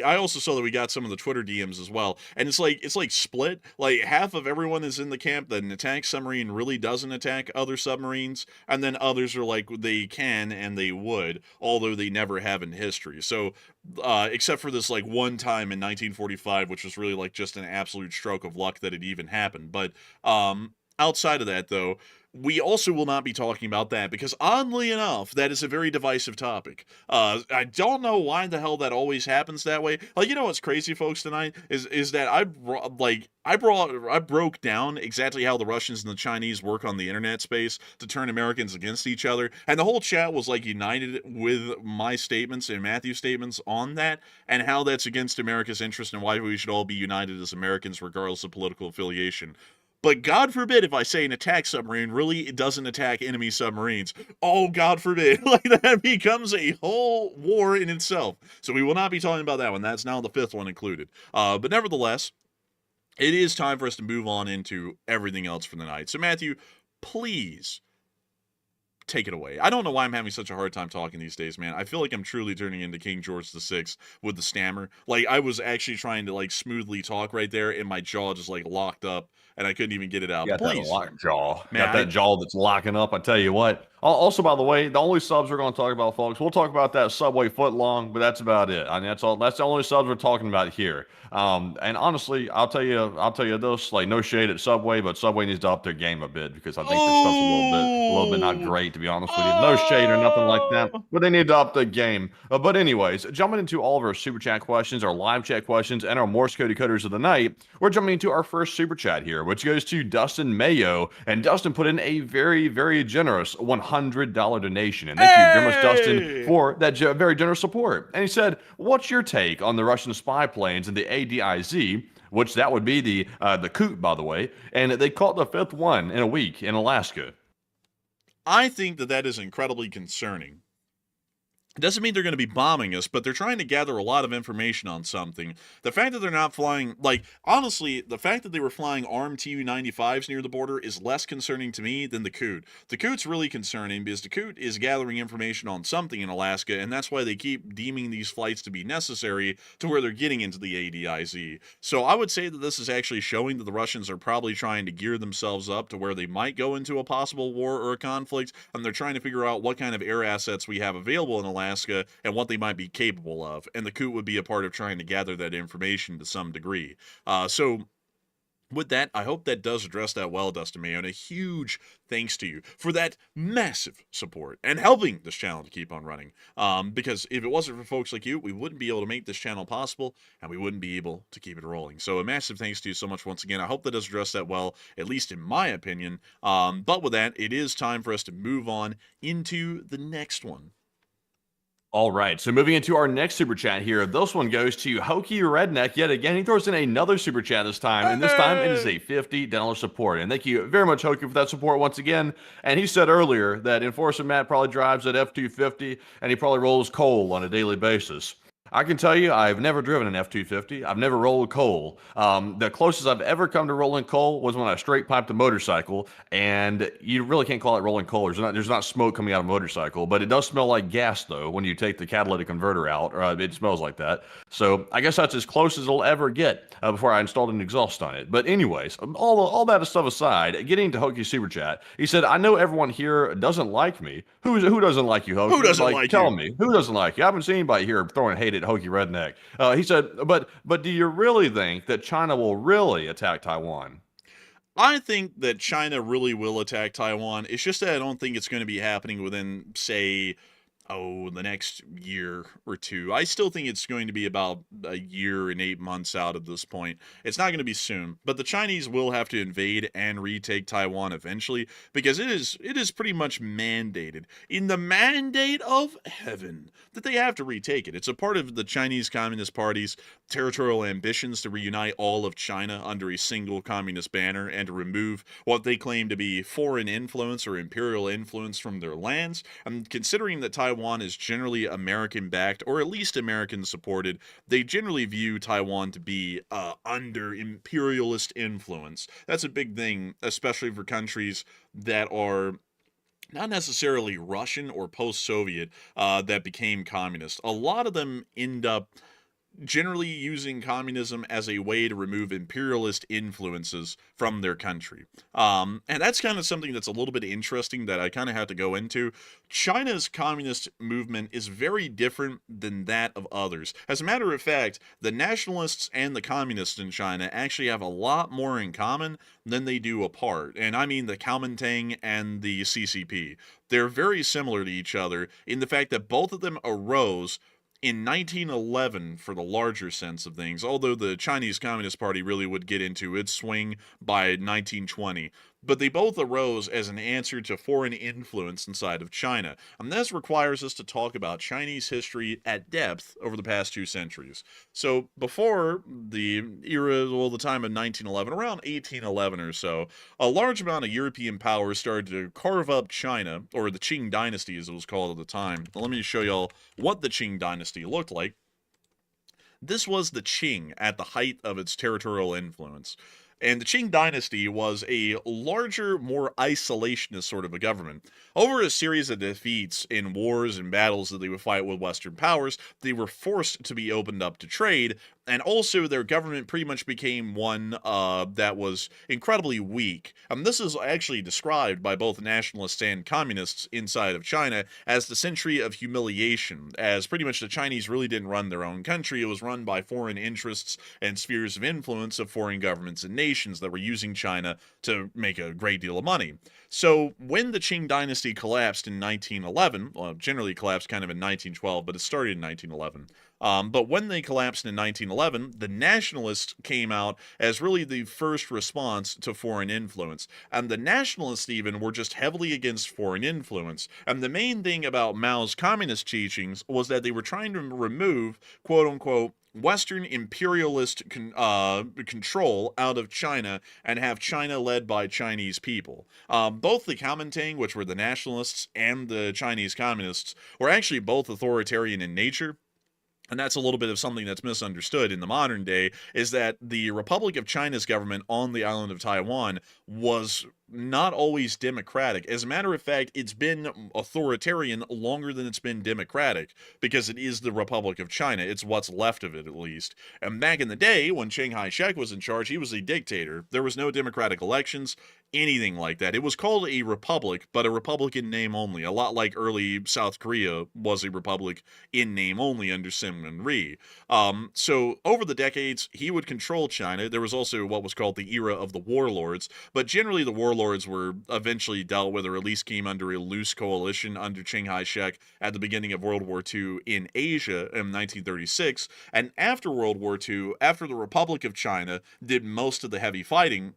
I also saw that we got some of the Twitter DMs as well, and it's like split. Like half of everyone is in the camp that an attack submarine really doesn't attack other submarines, and then others are like they can and they would, although they never have in history. So except for this like one time in 1945, which was really like just an absolute stroke of luck that it even happened. But outside of that, though, we also will not be talking about that because, oddly enough, that is a very divisive topic. I don't know why the hell that always happens that way. Like, you know what's crazy, folks, tonight is that I broke down exactly how the Russians and the Chinese work on the internet space to turn Americans against each other, and the whole chat was like united with my statements and Matthew's statements on that, and how that's against America's interest and why we should all be united as Americans regardless of political affiliation. But God forbid if I say an attack submarine really doesn't attack enemy submarines. Oh, God forbid. Like, that becomes a whole war in itself. So we will not be talking about that one. That's now the 5th one included. But nevertheless, it is time for us to move on into everything else for the night. So, Matthew, please take it away. I don't know why I'm having such a hard time talking these days, man. I feel like I'm truly turning into King George VI with the stammer. Like, I was actually trying to, like, smoothly talk right there, and my jaw just, like, locked up, and I couldn't even get it out. You got Please. that locked jaw. Man, got that jaw that's locking up, I tell you what. Also, by the way, the only subs we're going to talk about, folks, we'll talk about that Subway footlong, but that's about it. I mean, that's all. That's the only subs we're talking about here. And honestly, I'll tell you this, like, no shade at Subway, but Subway needs to up their game a bit because I think their stuff's a little bit not great, to be honest with you. No shade or nothing like that, but they need to up the game. But anyways, jumping into all of our super chat questions, our live chat questions, and our Morse code decoders of the night, we're jumping into our first super chat here, which goes to Dustin Mayo, and Dustin put in a very, very generous $100 donation, and thank you very much, Dustin, for that very generous support. And he said, "What's your take on the Russian spy planes and the ADIZ?" Which that would be the Coot, by the way, and they caught the 5th one in a week in Alaska. I think that is incredibly concerning. It doesn't mean they're going to be bombing us, but they're trying to gather a lot of information on something. The fact that they're not flying, like, honestly, the fact that they were flying armed Tu-95s near the border is less concerning to me than the Coot. The Coot's really concerning because the Coot is gathering information on something in Alaska, and that's why they keep deeming these flights to be necessary to where they're getting into the ADIZ. So I would say that this is actually showing that the Russians are probably trying to gear themselves up to where they might go into a possible war or a conflict, and they're trying to figure out what kind of air assets we have available in Alaska and what they might be capable of, and the Coot would be a part of trying to gather that information to some degree. So with that, I hope that does address that well, Dustin Mayo, and a huge thanks to you for that massive support and helping this channel to keep on running. Because if it wasn't for folks like you, we wouldn't be able to make this channel possible, and we wouldn't be able to keep it rolling. So a massive thanks to you so much once again. I hope that does address that well, at least in my opinion. But with that, it is time for us to move on into the next one. All right, so moving into our next super chat here. This one goes to Hokey Redneck yet again. He throws in another super chat this time, and this time it is a $50 support. And thank you very much, Hokey, for that support once again. And he said earlier that Enforcer Matt probably drives that F-250, and he probably rolls coal on a daily basis. I can tell you, I've never driven an F-250. I've never rolled coal. The closest I've ever come to rolling coal was when I straight piped a motorcycle, and you really can't call it rolling coal. There's not smoke coming out of a motorcycle, but it does smell like gas, though, when you take the catalytic converter out. It smells like that. So I guess that's as close as it'll ever get before I installed an exhaust on it. But anyways, all that stuff aside, getting to Hokey's super chat, he said, "I know everyone here doesn't like me. Who doesn't like you, Hokey? Who doesn't like you? Tell me, who doesn't like you? I haven't seen anybody here throwing hate at Hokey Redneck." He said, but do you really think that China will really attack Taiwan? I think that China really will attack Taiwan. It's just that I don't think it's going to be happening within, say, the next year or two. I still think it's going to be about a year and 8 months out at this point. It's not going to be soon, but the Chinese will have to invade and retake Taiwan eventually because it is pretty much mandated in the mandate of heaven that they have to retake it. It's a part of the Chinese Communist Party's territorial ambitions to reunite all of China under a single communist banner and to remove what they claim to be foreign influence or imperial influence from their lands. And considering that Taiwan is generally American-backed, or at least American-supported, they generally view Taiwan to be under imperialist influence. That's a big thing, especially for countries that are not necessarily Russian or post-Soviet that became communist. A lot of them end up generally using communism as a way to remove imperialist influences from their country. And that's kind of something that's a little bit interesting that I kind of have to go into. China's communist movement is very different than that of others. As a matter of fact, the nationalists and the communists in China actually have a lot more in common than they do apart. And I mean the Kuomintang and the CCP. They're very similar to each other in the fact that both of them arose in 1911 for the larger sense of things, although the Chinese Communist Party really would get into its swing by 1920. But they both arose as an answer to foreign influence inside of China. And this requires us to talk about Chinese history at depth over the past 2 centuries. So before the era, well, the time of 1911, around 1811 or so, a large amount of European powers started to carve up China, or the Qing dynasty as it was called at the time. Now, let me show y'all what the Qing dynasty looked like. This was the Qing at the height of its territorial influence. And the Qing dynasty was a larger, more isolationist sort of a government. Over a series of defeats in wars and battles that they would fight with Western powers, they were forced to be opened up to trade, and also their government pretty much became one that was incredibly weak. This is actually described by both nationalists and communists inside of China as the century of humiliation, as pretty much the Chinese really didn't run their own country. It was run by foreign interests and spheres of influence of foreign governments and nations that were using China to make a great deal of money. So when the Qing dynasty collapsed in 1911, well, generally collapsed kind of in 1912, but it started in 1911. But when they collapsed in 1911, the nationalists came out as really the first response to foreign influence. And the nationalists even were just heavily against foreign influence. And the main thing about Mao's communist teachings was that they were trying to remove, quote-unquote, Western imperialist control out of China and have China led by Chinese people. Both the Kuomintang, which were the nationalists, and the Chinese communists were actually both authoritarian in nature. And that's a little bit of something that's misunderstood in the modern day, is that the Republic of China's government on the island of Taiwan was not always democratic. As a matter of fact, it's been authoritarian longer than it's been democratic, because it is the Republic of China. It's what's left of it, at least. And back in the day, when Chiang Kai-shek was in charge, he was a dictator. There was no democratic elections, anything like that. It was called a republic, but a republic in name only, a lot like early South Korea was a republic in name only under Syngman Rhee. So over the decades, he would control China. There was also what was called the era of the warlords, but generally the warlords were eventually dealt with, or at least came under a loose coalition under Chiang Kai-shek at the beginning of World War II in Asia in 1936. And after World War II, after the Republic of China did most of the heavy fighting,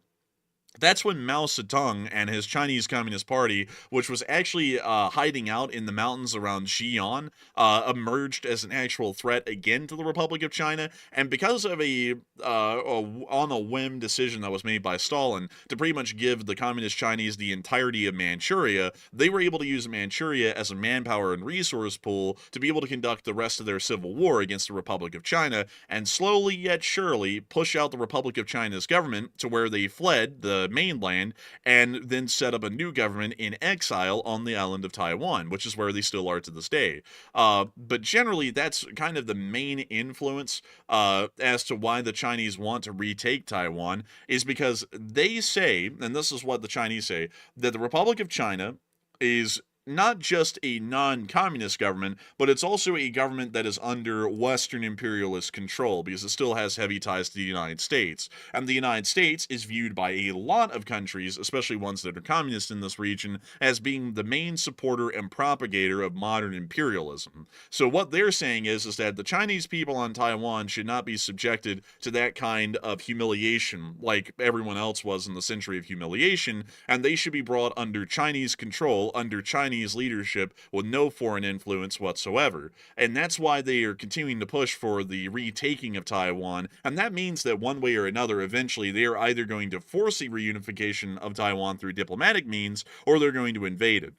that's when Mao Zedong and his Chinese Communist Party, which was actually hiding out in the mountains around Xi'an, emerged as an actual threat again to the Republic of China. And because of a on a whim decision that was made by Stalin to pretty much give the Communist Chinese the entirety of Manchuria, they were able to use Manchuria as a manpower and resource pool to be able to conduct the rest of their civil war against the Republic of China, and slowly yet surely push out the Republic of China's government to where they fled the mainland and then set up a new government in exile on the island of Taiwan, which is where they still are to this day. But generally, that's kind of the main influence as to why the Chinese want to retake Taiwan, is because they say, and this is what the Chinese say, that the Republic of China is not just a non-communist government, but it's also a government that is under Western imperialist control because it still has heavy ties to the United States. And the United States is viewed by a lot of countries, especially ones that are communist in this region, as being the main supporter and propagator of modern imperialism. So what they're saying is that the Chinese people on Taiwan should not be subjected to that kind of humiliation like everyone else was in the century of humiliation, and they should be brought under Chinese control, under Chinese leadership with no foreign influence whatsoever. And that's why they are continuing to push for the retaking of Taiwan. And that means that one way or another, eventually, they are either going to force a reunification of Taiwan through diplomatic means, or they're going to invade it.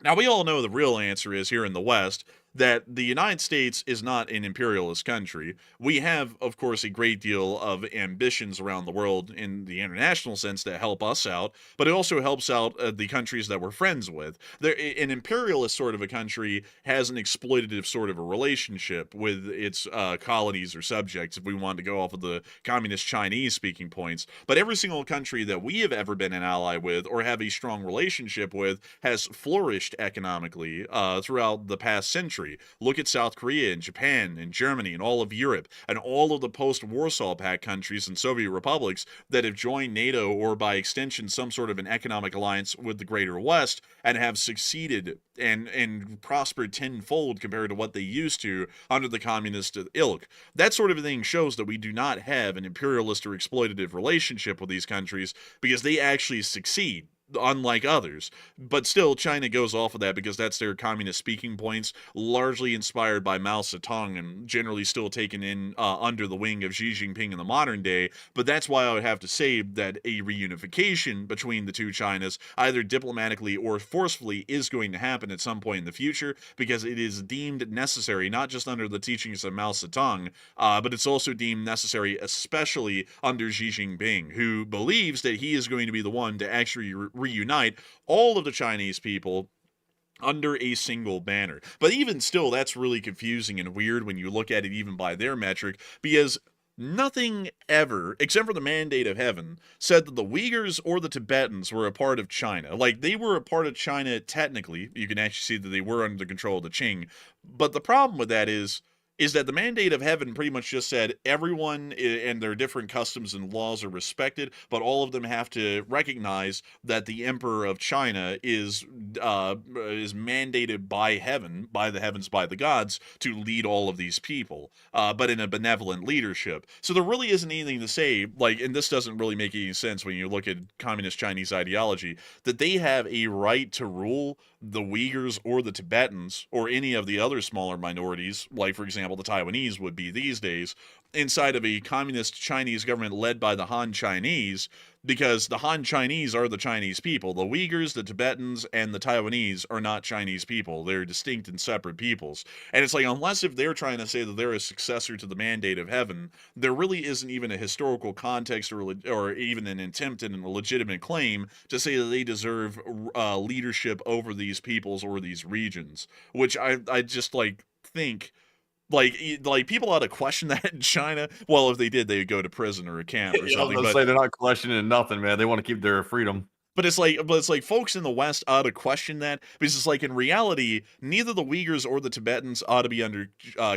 Now, we all know the real answer is here in the West that the United States is not an imperialist country. We have, of course, a great deal of ambitions around the world in the international sense that help us out, but it also helps out the countries that we're friends with. An imperialist sort of a country has an exploitative sort of a relationship with its colonies or subjects, if we want to go off of the communist Chinese speaking points. But every single country that we have ever been an ally with or have a strong relationship with has flourished economically throughout the past century. Look at South Korea and Japan and Germany and all of Europe and all of the post-Warsaw Pact countries and Soviet republics that have joined NATO or by extension some sort of an economic alliance with the greater West and have succeeded and prospered tenfold compared to what they used to under the communist ilk. That sort of thing shows that we do not have an imperialist or exploitative relationship with these countries because they actually succeed, unlike others. But still, China goes off of that because that's their communist speaking points, largely inspired by Mao Zedong and generally still taken in under the wing of Xi Jinping in the modern day. But that's why I would have to say that a reunification between the two Chinas, either diplomatically or forcefully, is going to happen at some point in the future because it is deemed necessary, not just under the teachings of Mao Zedong, but it's also deemed necessary especially under Xi Jinping, who believes that he is going to be the one to actually reunite all of the Chinese people under a single banner. But even still, that's really confusing and weird when you look at it even by their metric, because nothing ever, except for the Mandate of Heaven, said that the Uyghurs or the Tibetans were a part of China. Like, they were a part of China technically. You can actually see that they were under the control of the Qing. But the problem with that is that the Mandate of Heaven pretty much just said everyone and their different customs and laws are respected, but all of them have to recognize that the Emperor of China is mandated by heaven, by the heavens, by the gods, to lead all of these people, but in a benevolent leadership. So there really isn't anything to say, like, and this doesn't really make any sense when you look at communist Chinese ideology, that they have a right to rule the Uyghurs or the Tibetans or any of the other smaller minorities, like, for example, the Taiwanese would be these days, inside of a communist Chinese government led by the Han Chinese, because the Han Chinese are the Chinese people. The Uyghurs, the Tibetans, and the Taiwanese are not Chinese people. They're distinct and separate peoples. And it's like, unless if they're trying to say that they're a successor to the Mandate of Heaven, there really isn't even a historical context or even an attempt and a legitimate claim to say that they deserve leadership over these peoples or these regions, which I just, like, think... Like people ought to question that in China. Well, if they did, they would go to prison or a camp or something. I was say they're not questioning nothing, man. They want to keep their freedom. But it's like folks in the West ought to question that, because it's like, in reality, neither the Uyghurs or the Tibetans ought to be under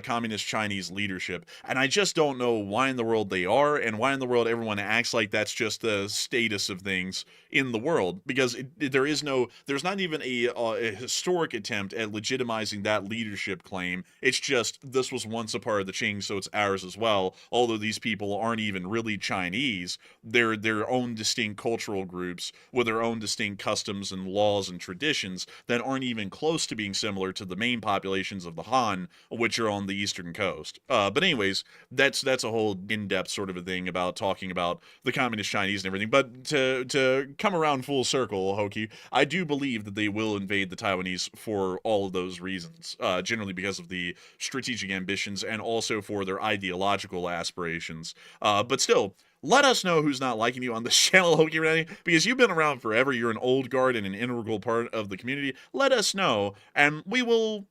communist Chinese leadership. And I just don't know why in the world they are, and why in the world everyone acts like that's just the status of things in the world, because there's not even a historic attempt at legitimizing that leadership claim. It's just, this was once a part of the Qing, so it's ours as well. Although these people aren't even really Chinese, they're their own distinct cultural groups with their own distinct customs and laws and traditions that aren't even close to being similar to the main populations of the Han, which are on the eastern coast. But anyways, that's a whole in-depth sort of a thing about talking about the communist Chinese and everything. But to come around full circle, Hoki, I do believe that they will invade the Taiwanese for all of those reasons, generally because of the strategic ambitions and also for their ideological aspirations. But still, let us know who's not liking you on this channel, Hoki Rennie, because you've been around forever. You're an old guard and an integral part of the community. Let us know, and we will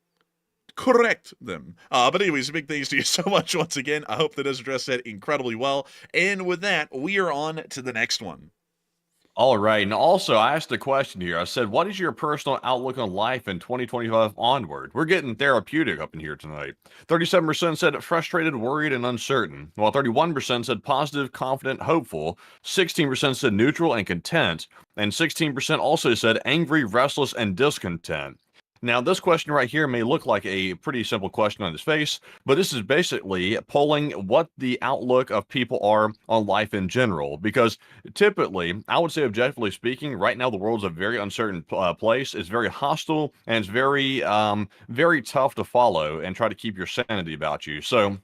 correct them. But anyways, big thanks to you so much once again. I hope that has addressed that incredibly well. And with that, we are on to the next one. All right. And also, I asked a question here. I said, what is your personal outlook on life in 2025 onward? We're getting therapeutic up in here tonight. 37% said frustrated, worried, and uncertain, while 31% said positive, confident, hopeful. 16% said neutral and content. And 16% also said angry, restless, and discontent. Now, this question right here may look like a pretty simple question on its face, but this is basically polling what the outlook of people are on life in general. Because typically, I would say objectively speaking, right now the world's a very uncertain place. It's very hostile and it's very tough to follow and try to keep your sanity about you. So,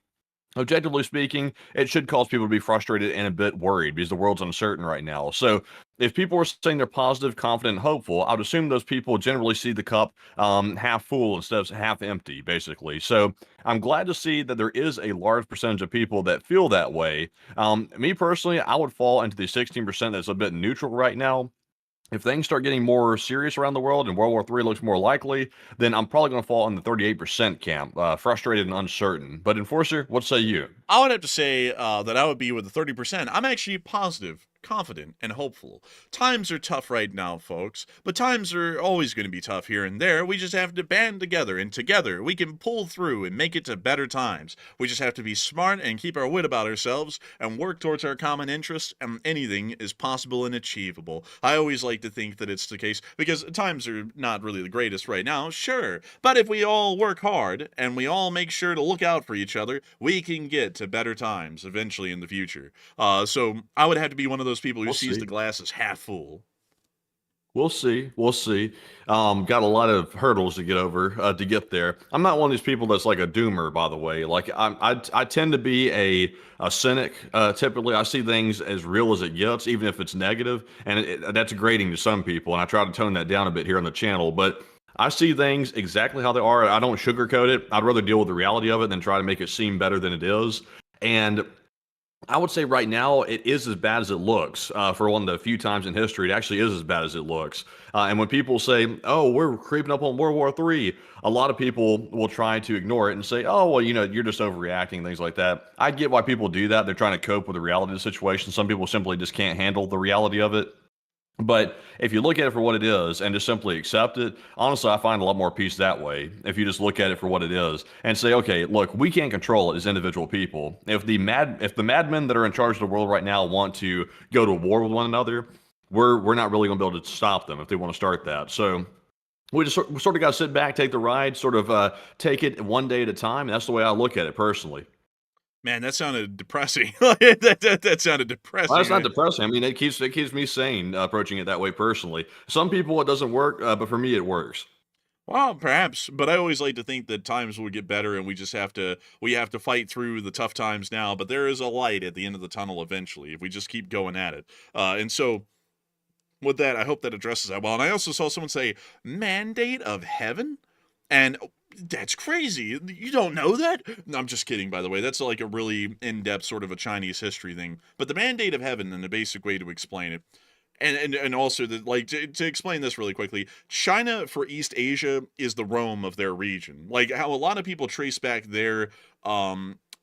objectively speaking, it should cause people to be frustrated and a bit worried because the world's uncertain right now. So, if people are saying they're positive, confident, and hopeful, I would assume those people generally see the cup half full instead of half empty, basically. So, I'm glad to see that there is a large percentage of people that feel that way. Me personally, I would fall into the 16% that's a bit neutral right now. If things start getting more serious around the world and World War III looks more likely, then I'm probably going to fall in the 38% camp, frustrated and uncertain. But Enforcer, what say you? I would have to say that I would be with the 30%. I'm actually positive, confident, and hopeful. Times are tough right now, folks, but times are always going to be tough here and there. We just have to band together, and together we can pull through and make it to better times. We just have to be smart and keep our wit about ourselves and work towards our common interests, and anything is possible and achievable. I always like to think that it's the case because times are not really the greatest right now, sure, but if we all work hard and we all make sure to look out for each other, we can get to better times eventually in the future. So I would have to be one of those people who We'll sees see. the glass as half full. We'll see. We'll see. Got a lot of hurdles to get over to get there. I'm not one of these people that's like a doomer, by the way. Like I tend to be a cynic. Typically, I see things as real as it gets, even if it's negative, and that's grating to some people. And I try to tone that down a bit here on the channel, but I see things exactly how they are. I don't sugarcoat it. I'd rather deal with the reality of it than try to make it seem better than it is. And I would say right now it is as bad as it looks. For one of the few times in history, it actually is as bad as it looks. And when people say, "Oh, we're creeping up on World War III," a lot of people will try to ignore it and say, "Oh, well, you're just overreacting," things like that. I get why people do that. They're trying to cope with the reality of the situation. Some people simply just can't handle the reality of it. But if you look at it for what it is and just simply accept it, honestly, I find a lot more peace that way. If you just look at it for what it is and say, okay, look, we can't control it as individual people. If the madmen that are in charge of the world right now want to go to war with one another, we're not really going to be able to stop them if they want to start that. So we just sort of got to sit back, take the ride, sort of take it one day at a time. And that's the way I look at it personally. Man, that sounded depressing. that sounded depressing. Well, that's not depressing. I mean, it keeps me sane approaching it that way personally. Some people it doesn't work, but for me it works. Well, perhaps, but I always like to think that times will get better, and we have to fight through the tough times now. But there is a light at the end of the tunnel eventually if we just keep going at it. And so, with that, I hope that addresses that well. And I also saw someone say mandate of heaven, and that's crazy. You don't know that? No, I'm just kidding, by the way. That's like a really in-depth sort of a Chinese history thing. But the mandate of heaven, and the basic way to explain it, and also to explain this really quickly, China for East Asia is the Rome of their region. Like how a lot of people trace back their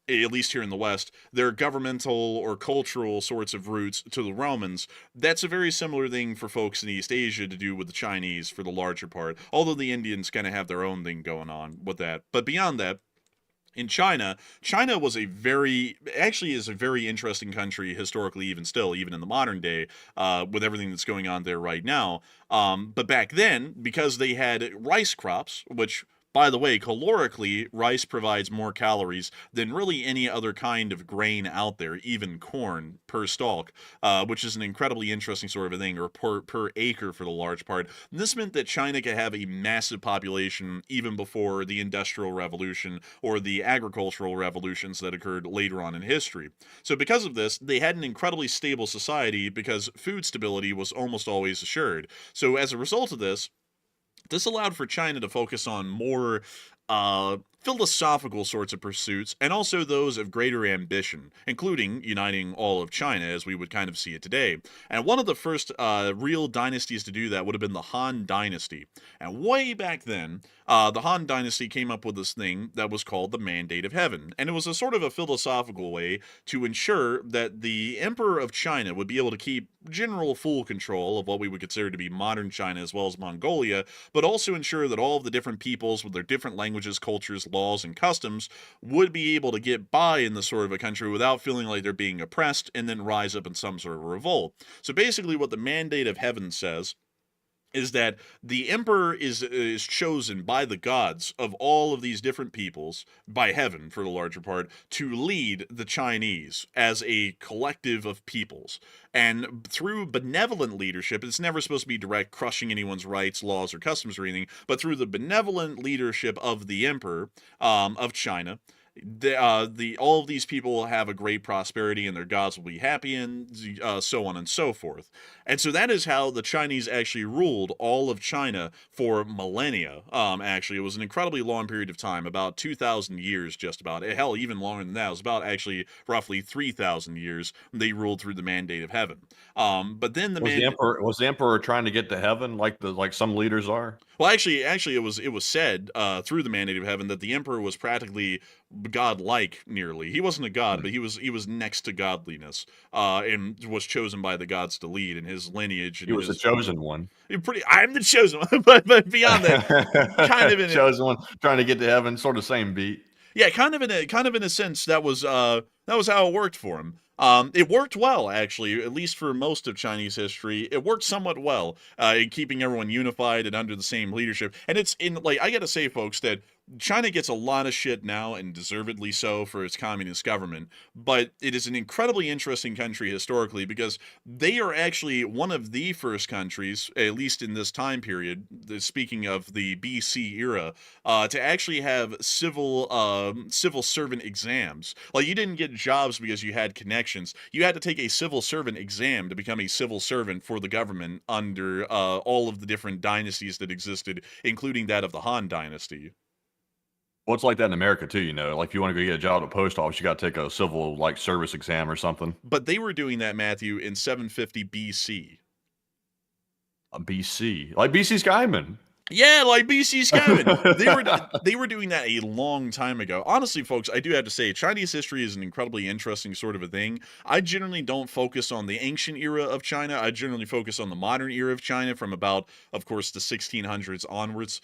at least here in the West, their governmental or cultural sorts of roots to the Romans. That's a very similar thing for folks in East Asia to do with the Chinese for the larger part, although the Indians kind of have their own thing going on with that. But beyond that, in China was actually is a very interesting country historically, even still, even in the modern day, with everything that's going on there right now. But back then, because they had rice crops, which, by the way, calorically, rice provides more calories than really any other kind of grain out there, even corn per stalk, which is an incredibly interesting sort of a thing, or per acre for the large part. And this meant that China could have a massive population even before the Industrial Revolution or the agricultural revolutions that occurred later on in history. So because of this, they had an incredibly stable society because food stability was almost always assured. So as a result of this allowed for China to focus on more philosophical sorts of pursuits, and also those of greater ambition, including uniting all of China as we would kind of see it today. And one of the first real dynasties to do that would have been the Han Dynasty. And way back then, the Han Dynasty came up with this thing that was called the Mandate of Heaven. And it was a sort of a philosophical way to ensure that the Emperor of China would be able to keep general full control of what we would consider to be modern China as well as Mongolia, but also ensure that all of the different peoples with their different languages, cultures, laws, and customs would be able to get by in this sort of a country without feeling like they're being oppressed and then rise up in some sort of revolt. So basically what the Mandate of Heaven says is that the emperor is chosen by the gods of all of these different peoples, by heaven for the larger part, to lead the Chinese as a collective of peoples. And through benevolent leadership, it's never supposed to be direct crushing anyone's rights, laws, or customs or anything, but through the benevolent leadership of the emperor of China, all of these people will have a great prosperity and their gods will be happy and so on and so forth. And so that is how the Chinese actually ruled all of China for millennia. Actually, it was an incredibly long period of time, about 2,000 years just about. Hell, even longer than that. It was about actually roughly 3,000 years they ruled through the Mandate of Heaven. But then was the emperor trying to get to heaven like some leaders are? Well, actually, it was said through the Mandate of Heaven that the emperor was practically godlike, nearly. He wasn't a god, but he was next to godliness, and was chosen by the gods to lead in his lineage. And he was the chosen one. I'm the chosen one, but beyond that, kind of in chosen one, trying to get to heaven, sort of same beat. Yeah, kind of in a sense that was how it worked for him. It worked well, actually, at least for most of Chinese history. It worked somewhat well, in keeping everyone unified and under the same leadership. And it's I gotta say, folks, that China gets a lot of shit now, and deservedly so, for its communist government, but it is an incredibly interesting country historically because they are actually one of the first countries, at least in this time period, speaking of the BC era, to actually have civil servant exams. Like, you didn't get jobs because you had connections. You had to take a civil servant exam to become a civil servant for the government under all of the different dynasties that existed, including that of the Han Dynasty. Well, it's like that in America too, like if you want to go get a job at a post office, you got to take a civil service exam or something. But they were doing that, Matthew, in 750 BC. BC, like BC Skyman. Yeah, like BC Skyman. They were doing that a long time ago. Honestly, folks, I do have to say, Chinese history is an incredibly interesting sort of a thing. I generally don't focus on the ancient era of China. I generally focus on the modern era of China from about, of course, the 1600s onwards.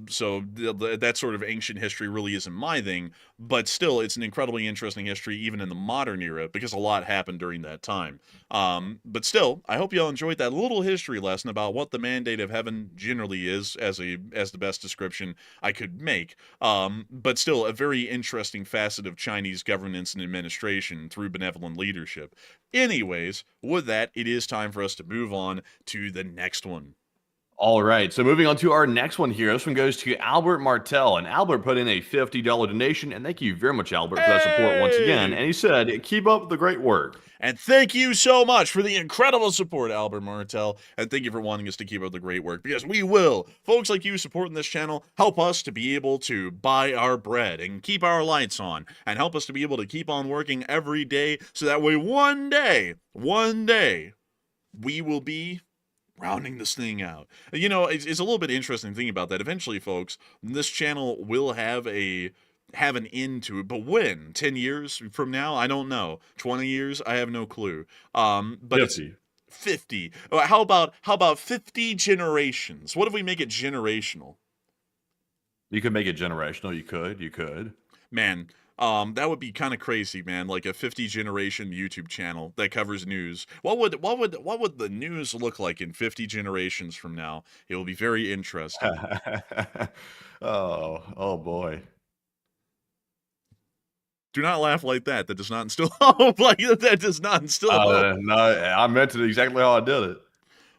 So that sort of ancient history really isn't my thing. But still, it's an incredibly interesting history, even in the modern era, because a lot happened during that time. But still, I hope y'all enjoyed that little history lesson about what the Mandate of Heaven generally is, as the best description I could make. But still, a very interesting facet of Chinese governance and administration through benevolent leadership. Anyways, with that, it is time for us to move on to the next one. All right, so moving on to our next one here. This one goes to Albert Martel, and Albert put in a $50 donation, and thank you very much, Albert, for that support once again. And he said, keep up the great work. And thank you so much for the incredible support, Albert Martel, and thank you for wanting us to keep up the great work, because we will. Folks like you supporting this channel help us to be able to buy our bread and keep our lights on, and help us to be able to keep on working every day, so that way one day, we will be rounding this thing out. It's a little bit interesting thing about that. Eventually, folks, this channel will have an end to it, but when? 10 years from now? I don't know. 20 years? I have no clue. But 50. It's 50. How about 50 generations? What if we make it generational? You could make it generational. You could. Man, that would be kind of crazy, man. Like a 50 generation YouTube channel that covers news. What would the news look like in 50 generations from now? It will be very interesting. Oh boy. Do not laugh like that. That does not instill hope. Like that does not instill hope. No, I meant it exactly how I did it.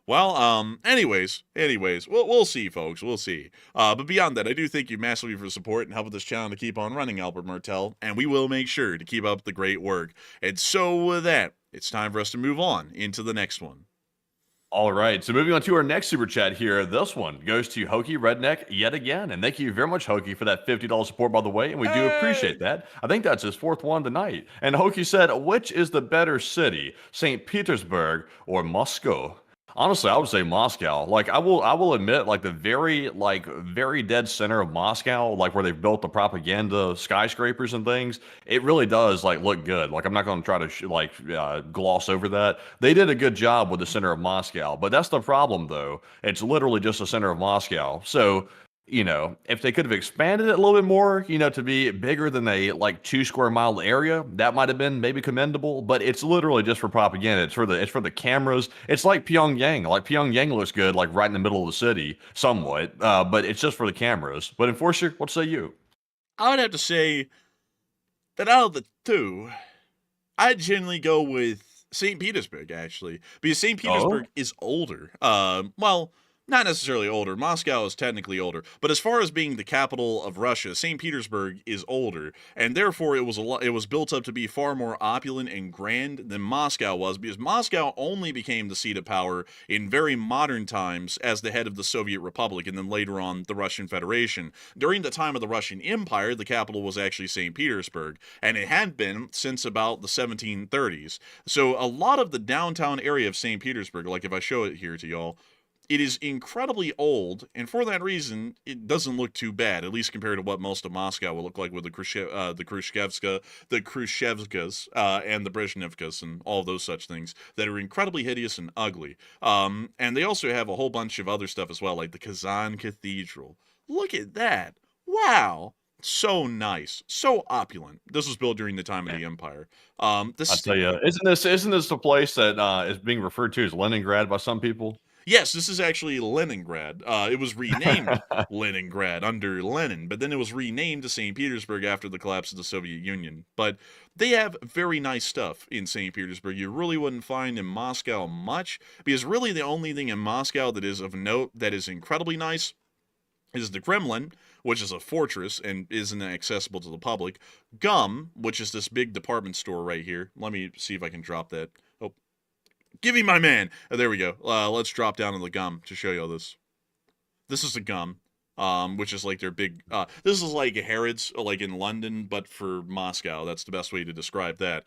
Well, anyways, we'll see, folks. We'll see. But beyond that, I do thank you massively for the support and helping this channel to keep on running, Albert Martel, and we will make sure to keep up the great work. And so with that, it's time for us to move on into the next one. All right, so moving on to our next super chat here. This one goes to Hokey Redneck yet again, and thank you very much, Hokey, for that $50 support, by the way, and we do appreciate that. I think that's his fourth one tonight. And Hokey said, which is the better city, St. Petersburg or Moscow? Honestly, I would say Moscow. Like I will admit, like the very dead center of Moscow, like where they've built the propaganda skyscrapers and things, it really does like look good. Like I'm not going to try to gloss over that. They did a good job with the center of Moscow, but that's the problem though. It's literally just the center of Moscow. So if they could have expanded it a little bit more, to be bigger than a like 2 square mile area, that might have been maybe commendable. But it's literally just for propaganda. It's for the cameras. It's like Pyongyang. Like Pyongyang looks good, like right in the middle of the city, somewhat. But it's just for the cameras. But Enforcer, what say you? I would have to say that out of the two, I'd generally go with St. Petersburg, actually, because St. Petersburg is older. Well, not necessarily older. Moscow is technically older, but as far as being the capital of Russia, St. Petersburg is older, and therefore it was built up to be far more opulent and grand than Moscow was, because Moscow only became the seat of power in very modern times as the head of the Soviet Republic, and then later on the Russian Federation. During the time of the Russian Empire, the capital was actually St. Petersburg, and it had been since about the 1730s. So a lot of the downtown area of St. Petersburg, like if I show it here to y'all, it is incredibly old, and for that reason, it doesn't look too bad, at least compared to what most of Moscow will look like with the Khrushchevskas, and the Brezhnevkas, and all of those such things that are incredibly hideous and ugly. And they also have a whole bunch of other stuff as well, like the Kazan Cathedral. Look at that. Wow. So nice, so opulent. This was built during the time of the Empire. I tell you, isn't this the place that is being referred to as Leningrad by some people? Yes, this is actually Leningrad. It was renamed Leningrad under Lenin, but then it was renamed to St. Petersburg after the collapse of the Soviet Union. But they have very nice stuff in St. Petersburg. You really wouldn't find in Moscow much, because really the only thing in Moscow that is of note that is incredibly nice is the Kremlin, which is a fortress and isn't accessible to the public. Gum, which is this big department store right here. Let me see if I can drop that. Oh, give me my man. Oh, there we go. Let's drop down to the Gum to show you all this. This is the Gum, which is like their big. This is like Harrods, like in London, but for Moscow. That's the best way to describe that.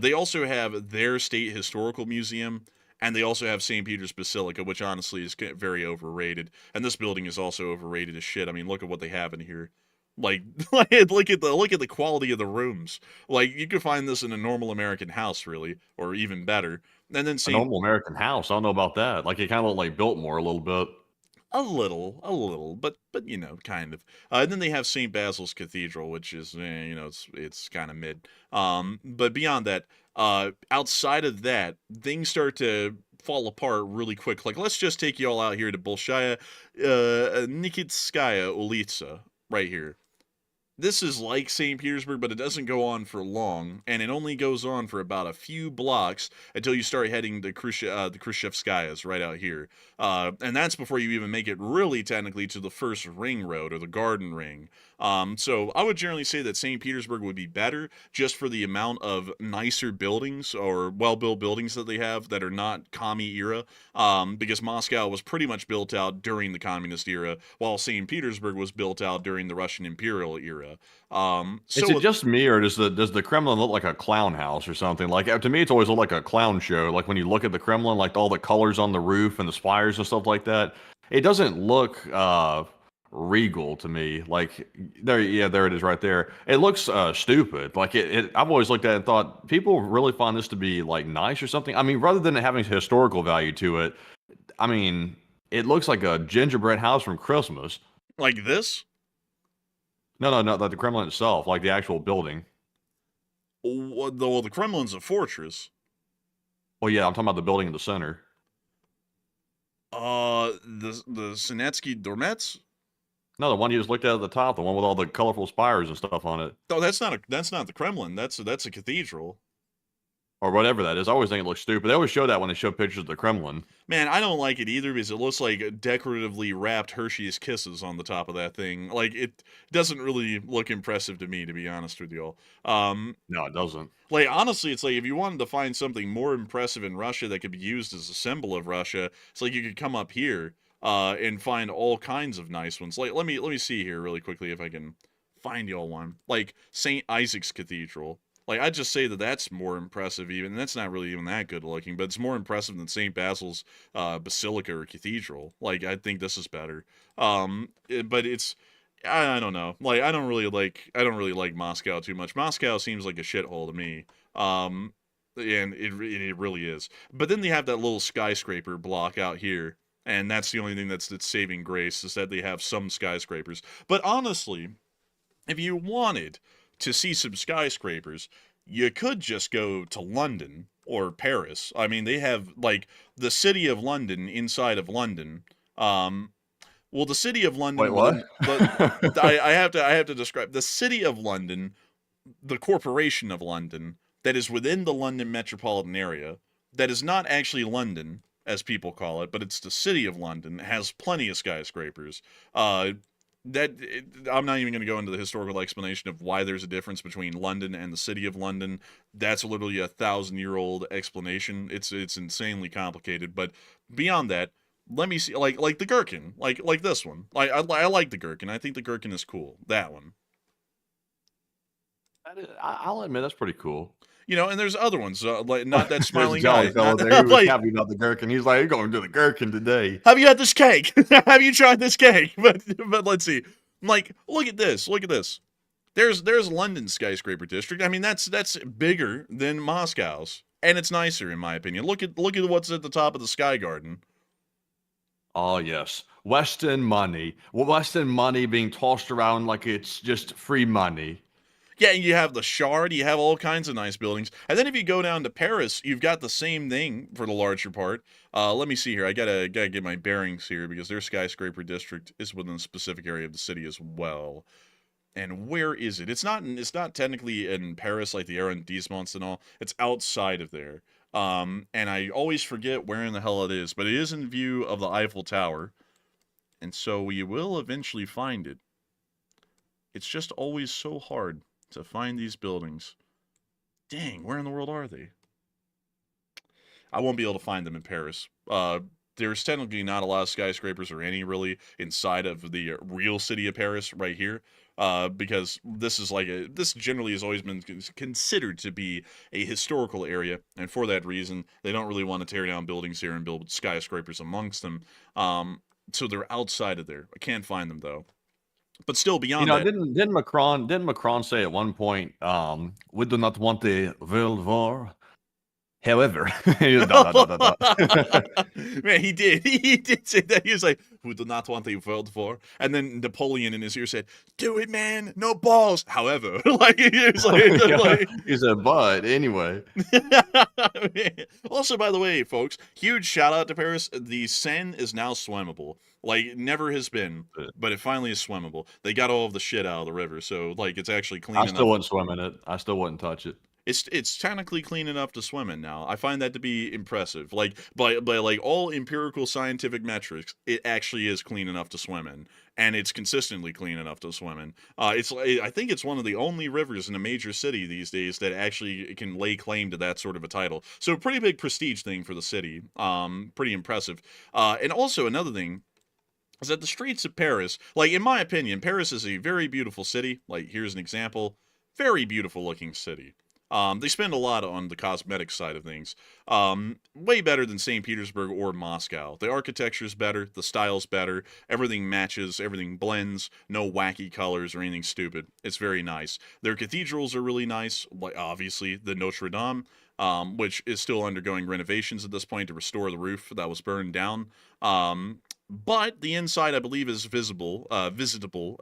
They also have their state historical museum. And they also have St. Peter's Basilica, which honestly is very overrated. And this building is also overrated as shit. I mean, look at what they have in here. Like, look at the quality of the rooms. Like, you could find this in a normal American house, really, or even better. And then A normal American house. I don't know about that. Like it kind of looked like Biltmore a little bit. a little, but kind of. And then they have St. Basil's Cathedral, which is, it's kind of mid. But beyond that, outside of that, things start to fall apart really quick. Like, let's just take you all out here to Bolshaya Nikitskaya Ulitsa, right here. This is like St. Petersburg, but it doesn't go on for long, and it only goes on for about a few blocks until you start heading the Khrushchevskayas right out here. And that's before you even make it really technically to the first ring road, or the Garden Ring. So I would generally say that St. Petersburg would be better just for the amount of nicer buildings or well-built buildings that they have that are not commie era, because Moscow was pretty much built out during the communist era, while St. Petersburg was built out during the Russian imperial era. Is it just me, or does the Kremlin look like a clown house or something? Like to me, it's always looked like a clown show. Like when you look at the Kremlin, like all the colors on the roof and the spires and stuff like that, it doesn't look regal to me. Like there it is right there. It looks stupid. Like I've always looked at it and thought people really find this to be like nice or something. I mean, rather than having historical value to it, I mean, it looks like a gingerbread house from Christmas. Like this? No, like the Kremlin itself, like the actual building. Well, the Kremlin's a fortress. Well, yeah, I'm talking about the building in the center. The Sinetsky Dormets? No, the one you just looked at the top, the one with all the colorful spires and stuff on it. Oh, that's not the Kremlin. That's a cathedral. or whatever that is. I always think it looks stupid. They always show that when they show pictures of the Kremlin. Man, I don't like it either because it looks like decoratively wrapped Hershey's Kisses on the top of that thing. Like, it doesn't really look impressive to me, to be honest with y'all. No, it doesn't. Like, honestly, it's like if you wanted to find something more impressive in Russia that could be used as a symbol of Russia, it's like you could come up here and find all kinds of nice ones. Like, let me see here really quickly if I can find y'all one. Like, St. Isaac's Cathedral. Like, I'd just say that that's more impressive even. And that's not really even that good looking, but it's more impressive than St. Basil's Basilica or Cathedral. Like, I think this is better. But it's, I don't know. Like, I don't really like Moscow too much. Moscow seems like a shithole to me. And it really is. But then they have that little skyscraper block out here. And that's the only thing that's saving grace, is that they have some skyscrapers. But honestly, if you wanted to see some skyscrapers, you could just go to London or Paris. I mean, they have, like, the city of London inside of London. Well, the city of London... Wait, what? I have to describe. The city of London, the corporation of London, that is within the London metropolitan area, that is not actually London, as people call it, but it's the city of London, has plenty of skyscrapers. I'm not even going to go into the historical explanation of why there's a difference between London and the city of London. That's literally a 1,000-year-old explanation. It's insanely complicated. But beyond that, let me see, like the gherkin, like this one. I like the gherkin. I think the gherkin is cool. That one. I'll admit that's pretty cool. You know, and there's other ones, like not that smiling Jolly guy. fellow there. He was happy about the gherkin. He's like, "You're going to do the gherkin today." Have you had this cake? Have you tried this cake? But let's see. Like, look at this. Look at this. There's London skyscraper district. I mean, that's bigger than Moscow's, and it's nicer in my opinion. Look at what's at the top of the Sky Garden. Oh yes, Western money. Well, Western money being tossed around like it's just free money. Yeah, and you have the Shard, you have all kinds of nice buildings. And then if you go down to Paris, you've got the same thing for the larger part. Let me see here. I gotta get my bearings here because their skyscraper district is within a specific area of the city as well. And where is it? It's not technically in Paris like the arrondissements and all. It's outside of there. And I always forget where in the hell it is, but it is in view of the Eiffel Tower. And so we will eventually find it. It's just always so hard to find these buildings. Dang, where in the world are they? I won't be able to find them in Paris. There's technically not a lot of skyscrapers or any really inside of the real city of Paris right here. Because this generally has always been considered to be a historical area, and for that reason, they don't really want to tear down buildings here and build skyscrapers amongst them. So they're outside of there. I can't find them though. But still, beyond that, didn't Macron say at one point, "We do not want a world war"? However, man, he did say that. He was like, "We do not want a world war," and then Napoleon in his ear said, "Do it, man, no balls." However, like he was like, he said, "But anyway." Also, by the way, folks, huge shout out to Paris. The Seine is now swimmable. Like, it never has been, but it finally is swimmable. They got all of the shit out of the river, so like it's actually clean enough. I still wouldn't swim in it. I still wouldn't touch it. It's technically clean enough to swim in now. I find that to be impressive. Like by like all empirical scientific metrics, it actually is clean enough to swim in, and it's consistently clean enough to swim in. I think it's one of the only rivers in a major city these days that actually can lay claim to that sort of a title. So a pretty big prestige thing for the city. Pretty impressive. And also another thing is that the streets of Paris, like in my opinion, Paris is a very beautiful city. Like here's an example, very beautiful looking city. They spend a lot on the cosmetic side of things. Way better than St. Petersburg or Moscow. The architecture's better, the style's better, everything matches, everything blends, no wacky colors or anything stupid. It's very nice. Their cathedrals are really nice, like obviously the Notre Dame, which is still undergoing renovations at this point to restore the roof that was burned down. But the inside, I believe, is visitable.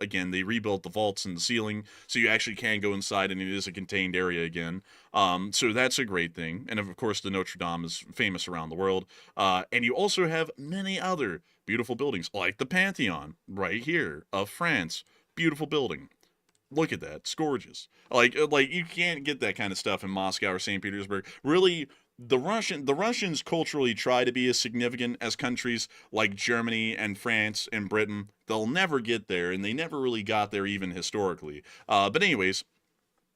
Again, they rebuilt the vaults in the ceiling, so you actually can go inside, and it is a contained area again. So that's a great thing. And of course, the Notre Dame is famous around the world. And you also have many other beautiful buildings, like the Pantheon, right here, of France. Beautiful building. Look at that. It's gorgeous. Like you can't get that kind of stuff in Moscow or St. Petersburg. Really, the Russians culturally try to be as significant as countries like Germany and France and Britain. They'll never get there, and they never really got there even historically. But anyways,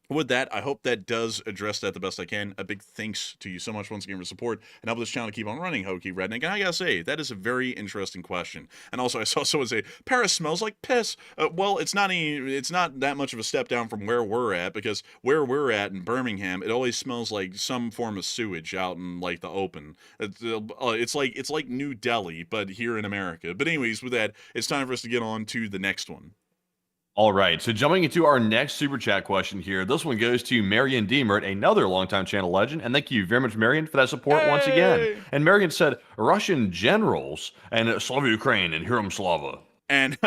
with that, I hope that does address that the best I can. A big thanks to you so much once again for support and help this channel keep on running, Hokey Redneck. And I gotta say, that is a very interesting question. And also, I saw someone say, Paris smells like piss. Well, it's not that much of a step down from where we're at, because where we're at in Birmingham, it always smells like some form of sewage out in like the open. It's like New Delhi, but here in America. But anyways, with that, it's time for us to get on to the next one. All right, so jumping into our next super chat question here. This one goes to Marion Demert, another longtime channel legend. And thank you very much, Marion, for that support once again. And Marion said, Russian generals and Slava Ukraine and Hiram Slava. And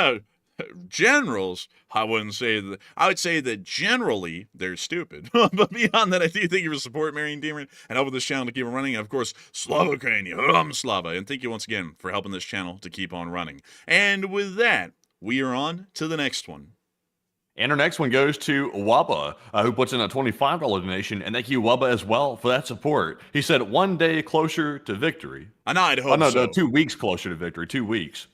generals, I wouldn't say that. I would say that generally they're stupid. But beyond that, I do thank you for support, Marion Demert, and helping this channel to keep on running. And of course, Slava Ukraine, Hiram Slava. And thank you once again for helping this channel to keep on running. And with that, we are on to the next one. And our next one goes to Wubba, who puts in a $25 donation. And thank you, Wubba, as well, for that support. He said, 1 day closer to victory. And I'd hope no, so. 2 weeks closer to victory. 2 weeks.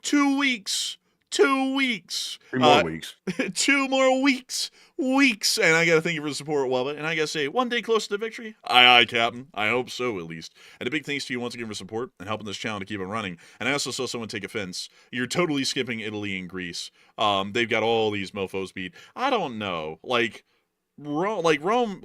2 weeks. 2 weeks. 3 more weeks. 2 more weeks. Weeks. And I gotta thank you for the support, Wubba. And I gotta say, 1 day closer to victory? Aye, Captain. I hope so, at least. And a big thanks to you once again for support and helping this channel to keep on running. And I also saw someone take offense. You're totally skipping Italy and Greece. They've got all these mofos beat. I don't know. Rome's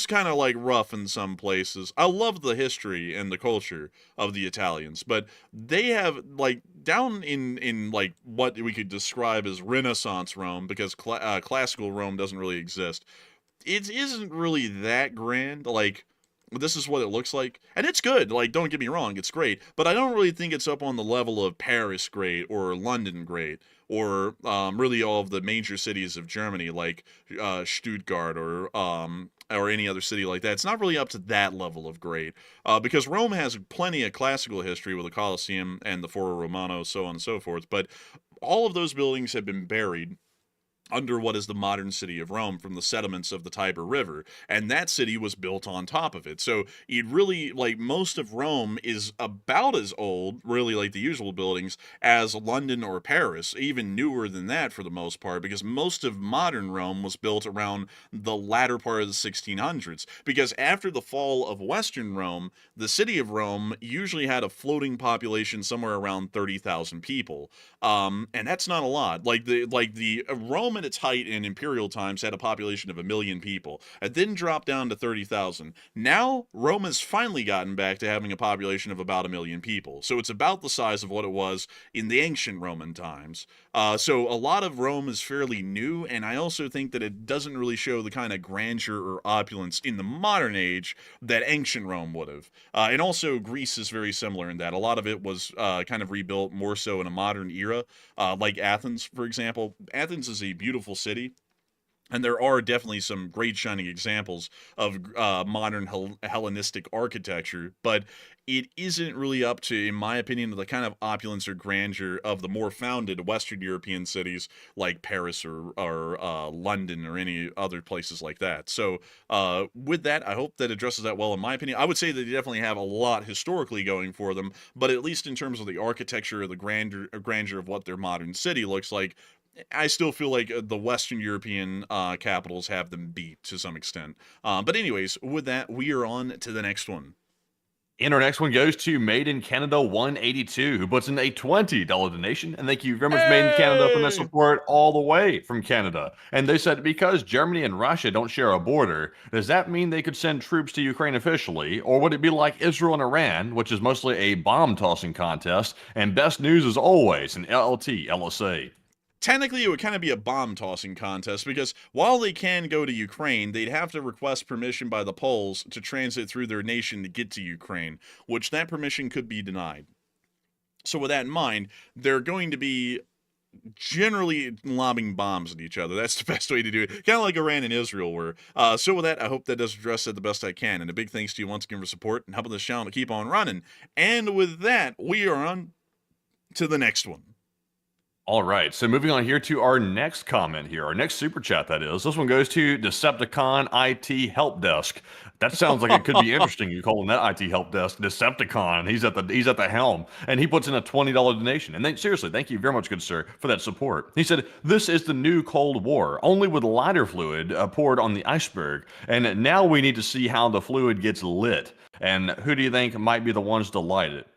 kind of like rough in some places. I love the history and the culture of the Italians, but they have like down in like what we could describe as Renaissance Rome, because classical Rome doesn't really exist. It isn't really that grand. Like, this is what it looks like, and it's good. Like, don't get me wrong, it's great, but I don't really think it's up on the level of Paris great or London great, or really all of the major cities of Germany, like Stuttgart or any other city like that. It's not really up to that level of great, because Rome has plenty of classical history with the Colosseum and the Foro Romano, so on and so forth, but all of those buildings have been buried under what is the modern city of Rome from the sediments of the Tiber River, and that city was built on top of it. So it really, like, most of Rome is about as old, really, like the usual buildings, as London or Paris, even newer than that for the most part, because most of modern Rome was built around the latter part of the 1600s, because after the fall of Western Rome, the city of Rome usually had a floating population somewhere around 30,000 people, and that's not a lot. Like the Rome at its height in imperial times had a population of 1 million people. It then dropped down to 30,000. Now, Rome has finally gotten back to having a population of about 1 million people. So it's about the size of what it was in the ancient Roman times. So a lot of Rome is fairly new, and I also think that it doesn't really show the kind of grandeur or opulence in the modern age that ancient Rome would have. And also, Greece is very similar in that. A lot of it was kind of rebuilt more so in a modern era, like Athens, for example. Athens is a beautiful city, and there are definitely some great shining examples of modern Hellenistic architecture, but it isn't really up to, in my opinion, the kind of opulence or grandeur of the more founded Western European cities like Paris or London or any other places like that. So with that, I hope that addresses that well, in my opinion. I would say that they definitely have a lot historically going for them, but at least in terms of the architecture or the grandeur of what their modern city looks like, I still feel like the Western European capitals have them beat to some extent. But anyways, with that, we are on to the next one. And our next one goes to Made in Canada 182, who puts in a $20 donation. And thank you very much, Made in Canada, for the support all the way from Canada. And they said, because Germany and Russia don't share a border, does that mean they could send troops to Ukraine officially? Or would it be like Israel and Iran, which is mostly a bomb-tossing contest? And best news as always, an LLT, LSA. Technically, it would kind of be a bomb-tossing contest, because while they can go to Ukraine, they'd have to request permission by the Poles to transit through their nation to get to Ukraine, which that permission could be denied. So with that in mind, they're going to be generally lobbing bombs at each other. That's the best way to do it. Kind of like Iran and Israel were. So with that, I hope that does address it the best I can. And a big thanks to you once again for support and helping this channel to keep on running. And with that, we are on to the next one. All right, so moving on here to our next comment here, our next super chat, that is. This one goes to Decepticon IT Help Desk. That sounds like it could be interesting. You call him that IT Help Desk, Decepticon. He's at the helm, and he puts in a $20 donation. And seriously, thank you very much, good sir, for that support. He said, "This is the new Cold War, only with lighter fluid poured on the iceberg. And now we need to see how the fluid gets lit. And who do you think might be the ones to light it?"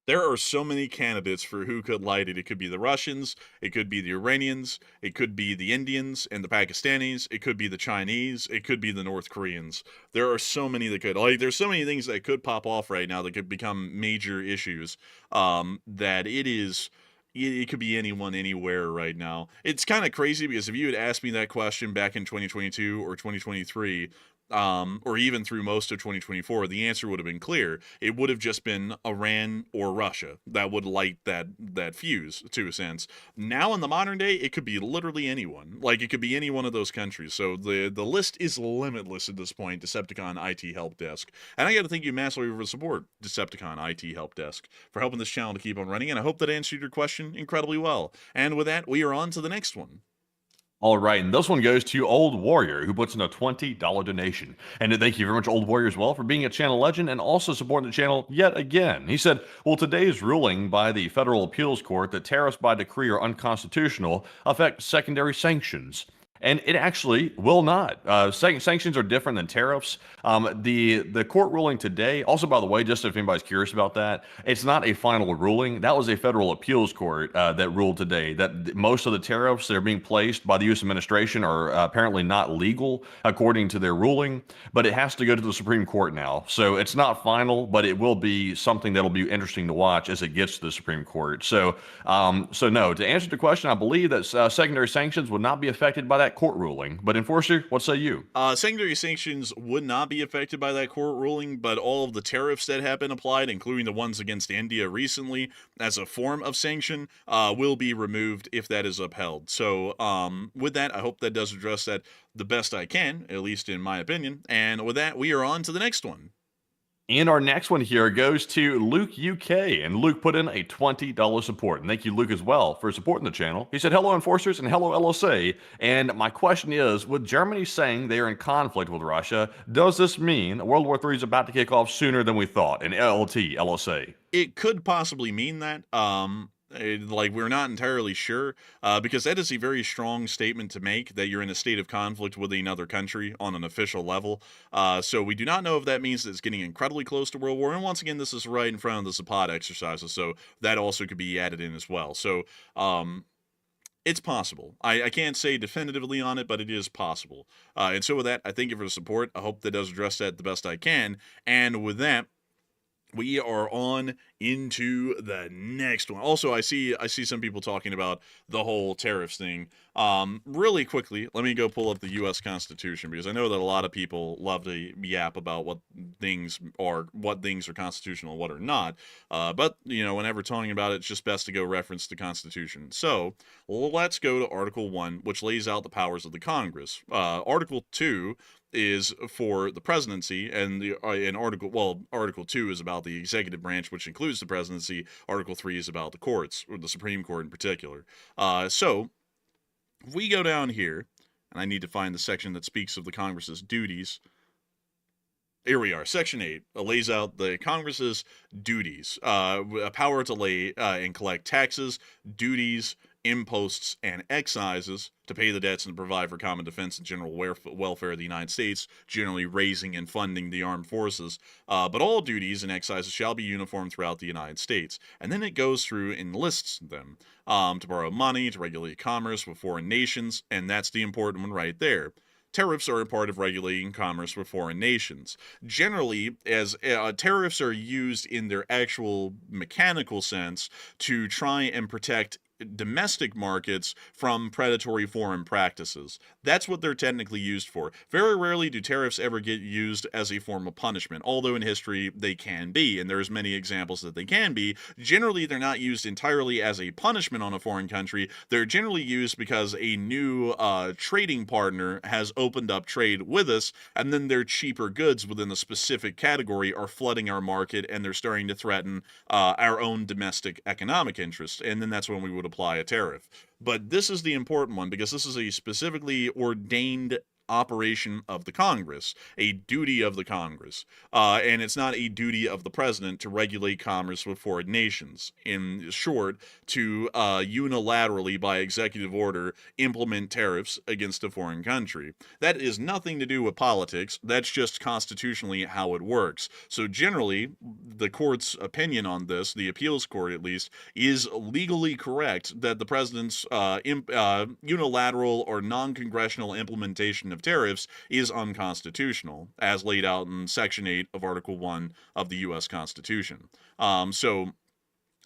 There are so many candidates for who could light it. It could be the Russians, it could be the Iranians, it could be the Indians and the Pakistanis, it could be the Chinese, it could be the North Koreans. There are so many that could, there's so many things that could pop off right now that could become major issues, that it could be anyone, anywhere right now. It's kind of crazy because if you had asked me that question back in 2022 or 2023, or even through most of 2024, the answer would have been clear. It would have just been Iran or Russia that would light that fuse, to a sense. Now in the modern day, it could be literally anyone. Like, it could be any one of those countries. So the list is limitless at this point, Decepticon IT Help Desk. And I got to thank you massively for the support, Decepticon IT Help Desk, for helping this channel to keep on running. And I hope that answered your question incredibly well. And with that, we are on to the next one. All right, and this one goes to Old Warrior, who puts in a $20 donation. And thank you very much, Old Warrior, as well, for being a channel legend and also supporting the channel yet again. He said, "Will today's ruling by the Federal Appeals Court that tariffs by decree are unconstitutional affect secondary sanctions?" And it actually will not. Sanctions are different than tariffs. The court ruling today, also, by the way, just if anybody's curious about that, it's not a final ruling. That was a federal appeals court that ruled today that most of the tariffs that are being placed by the U.S. administration are apparently not legal according to their ruling, but it has to go to the Supreme Court now. So it's not final, but it will be something that'll be interesting to watch as it gets to the Supreme Court. So no, to answer the question, I believe that secondary sanctions would not be affected by that court ruling. But Enforcer, what say you? Secondary sanctions would not be affected by that court ruling, but all of the tariffs that have been applied, including the ones against India recently, as a form of sanction, will be removed if that is upheld. So with that, I hope that does address that the best I can, at least in my opinion. And with that, we are on to the next one. And our next one here goes to Luke UK, and Luke put in a $20 support. And thank you, Luke, as well, for supporting the channel. He said, "Hello, Enforcers, and hello, LSA. And my question is, with Germany saying they are in conflict with Russia, does this mean World War III is about to kick off sooner than we thought?" And LSA. It could possibly mean that. We're not entirely sure, because that is a very strong statement to make, that you're in a state of conflict with another country on an official level. So we do not know if that means that it's getting incredibly close to World War. And once again, this is right in front of the Zapata exercises, so that also could be added in as well. So it's possible. I can't say definitively on it, but it is possible. And so with that, I thank you for the support. I hope that does address that the best I can. And with that, we are on into the next one. Also, I see some people talking about the whole tariffs thing. Really quickly, let me go pull up the U.S. Constitution, because I know that a lot of people love to yap about what things are constitutional and what are not. But whenever talking about it, it's just best to go reference the Constitution. So let's go to Article 1, which lays out the powers of the Congress. Article 2 is for the presidency, and Article 2 is about the executive branch, which includes the presidency. Article 3 is about the courts, or the Supreme Court in particular. So if we go down here, and I need to find the section that speaks of the Congress's duties. Here we are. Section 8 lays out the Congress's duties, a power to lay and collect taxes, duties, imposts, and excises, to pay the debts and to provide for common defense and general welfare of the United States, generally raising and funding the armed forces. But all duties and excises shall be uniform throughout the United States. And then it goes through and lists them, to borrow money, to regulate commerce with foreign nations, and that's the important one right there. Tariffs are a part of regulating commerce with foreign nations. Generally, as tariffs are used in their actual mechanical sense to try and protect domestic markets from predatory foreign practices. That's what they're technically used for. Very rarely do tariffs ever get used as a form of punishment, although in history they can be, and there's many examples that they can be. Generally, they're not used entirely as a punishment on a foreign country. They're generally used because a new trading partner has opened up trade with us, and then their cheaper goods within a specific category are flooding our market, and they're starting to threaten our own domestic economic interests, and then that's when we would apply a tariff. But this is the important one because this is a specifically ordained operation of the Congress, a duty of the Congress. And it's not a duty of the president to regulate commerce with foreign nations. In short, to unilaterally, by executive order, implement tariffs against a foreign country. That is nothing to do with politics. That's just constitutionally how it works. So generally, the court's opinion on this, the appeals court at least, is legally correct that the president's unilateral or non-congressional implementation of tariffs is unconstitutional, as laid out in Section 8 of Article 1 of the U.S. Constitution. So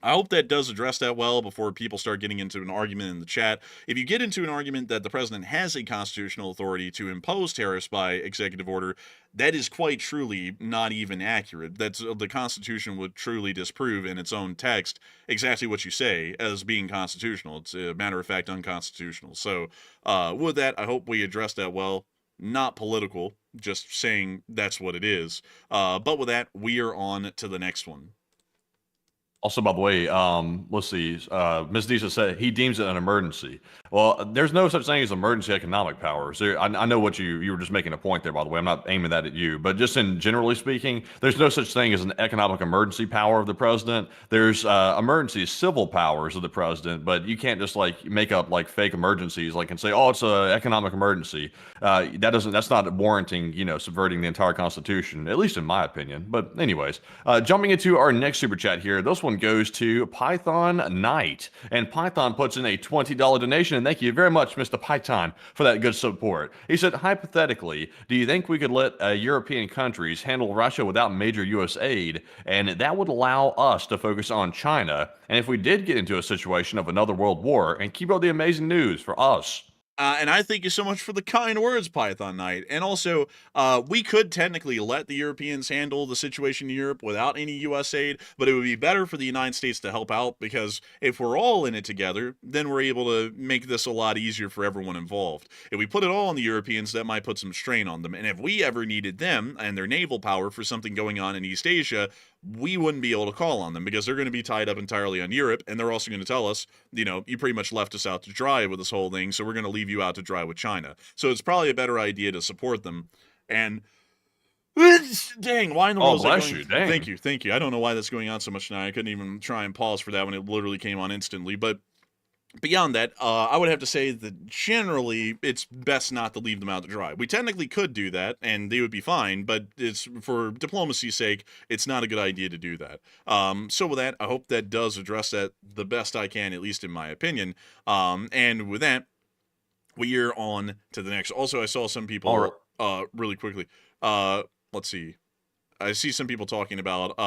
I hope that does address that well before people start getting into an argument in the chat. If you get into an argument that the president has a constitutional authority to impose tariffs by executive order, that is quite truly not even accurate. That's the Constitution would truly disprove in its own text exactly what you say as being constitutional. It's a matter of fact unconstitutional. So with that, I hope we address that well. Not political, just saying that's what it is. But with that, we are on to the next one. Also, by the way, let's see. Ms. Deesa said he deems it an emergency. Well, there's no such thing as emergency economic powers. I know what you were just making a point there, by the way. I'm not aiming that at you. But just in generally speaking, there's no such thing as an economic emergency power of the president. There's emergency civil powers of the president, but you can't just like make up like fake emergencies like and say, oh, it's an economic emergency. That's not warranting, subverting the entire Constitution, at least in my opinion. But anyways, jumping into our next super chat here, this one goes to Python Knight, and Python puts in a $20 donation, and thank you very much, Mr. Python, for that good support. He said, hypothetically, do you think we could let European countries handle Russia without major U.S. aid, and that would allow us to focus on China, and if we did get into a situation of another world war, and keep up the amazing news for us? And I thank you so much for the kind words, Python Knight. And also, we could technically let the Europeans handle the situation in Europe without any U.S. aid, but it would be better for the United States to help out because if we're all in it together, then we're able to make this a lot easier for everyone involved. If we put it all on the Europeans, that might put some strain on them. And if we ever needed them and their naval power for something going on in East Asia, we wouldn't be able to call on them because they're going to be tied up entirely on Europe, and they're also going to tell us, you pretty much left us out to dry with this whole thing, so we're going to leave you out to dry with China. So it's probably a better idea to support them. And dang, why in the world is that going? Dang. Thank you. I don't know why that's going on so much now. I couldn't even try and pause for that when it literally came on instantly, but beyond that, I would have to say that generally it's best not to leave them out to dry. We technically could do that, and they would be fine, but it's for diplomacy's sake, it's not a good idea to do that. So with that, I hope that does address that the best I can, at least in my opinion. And with that, we are on to the next. Also, I saw some people, really quickly, let's see. I see some people talking about,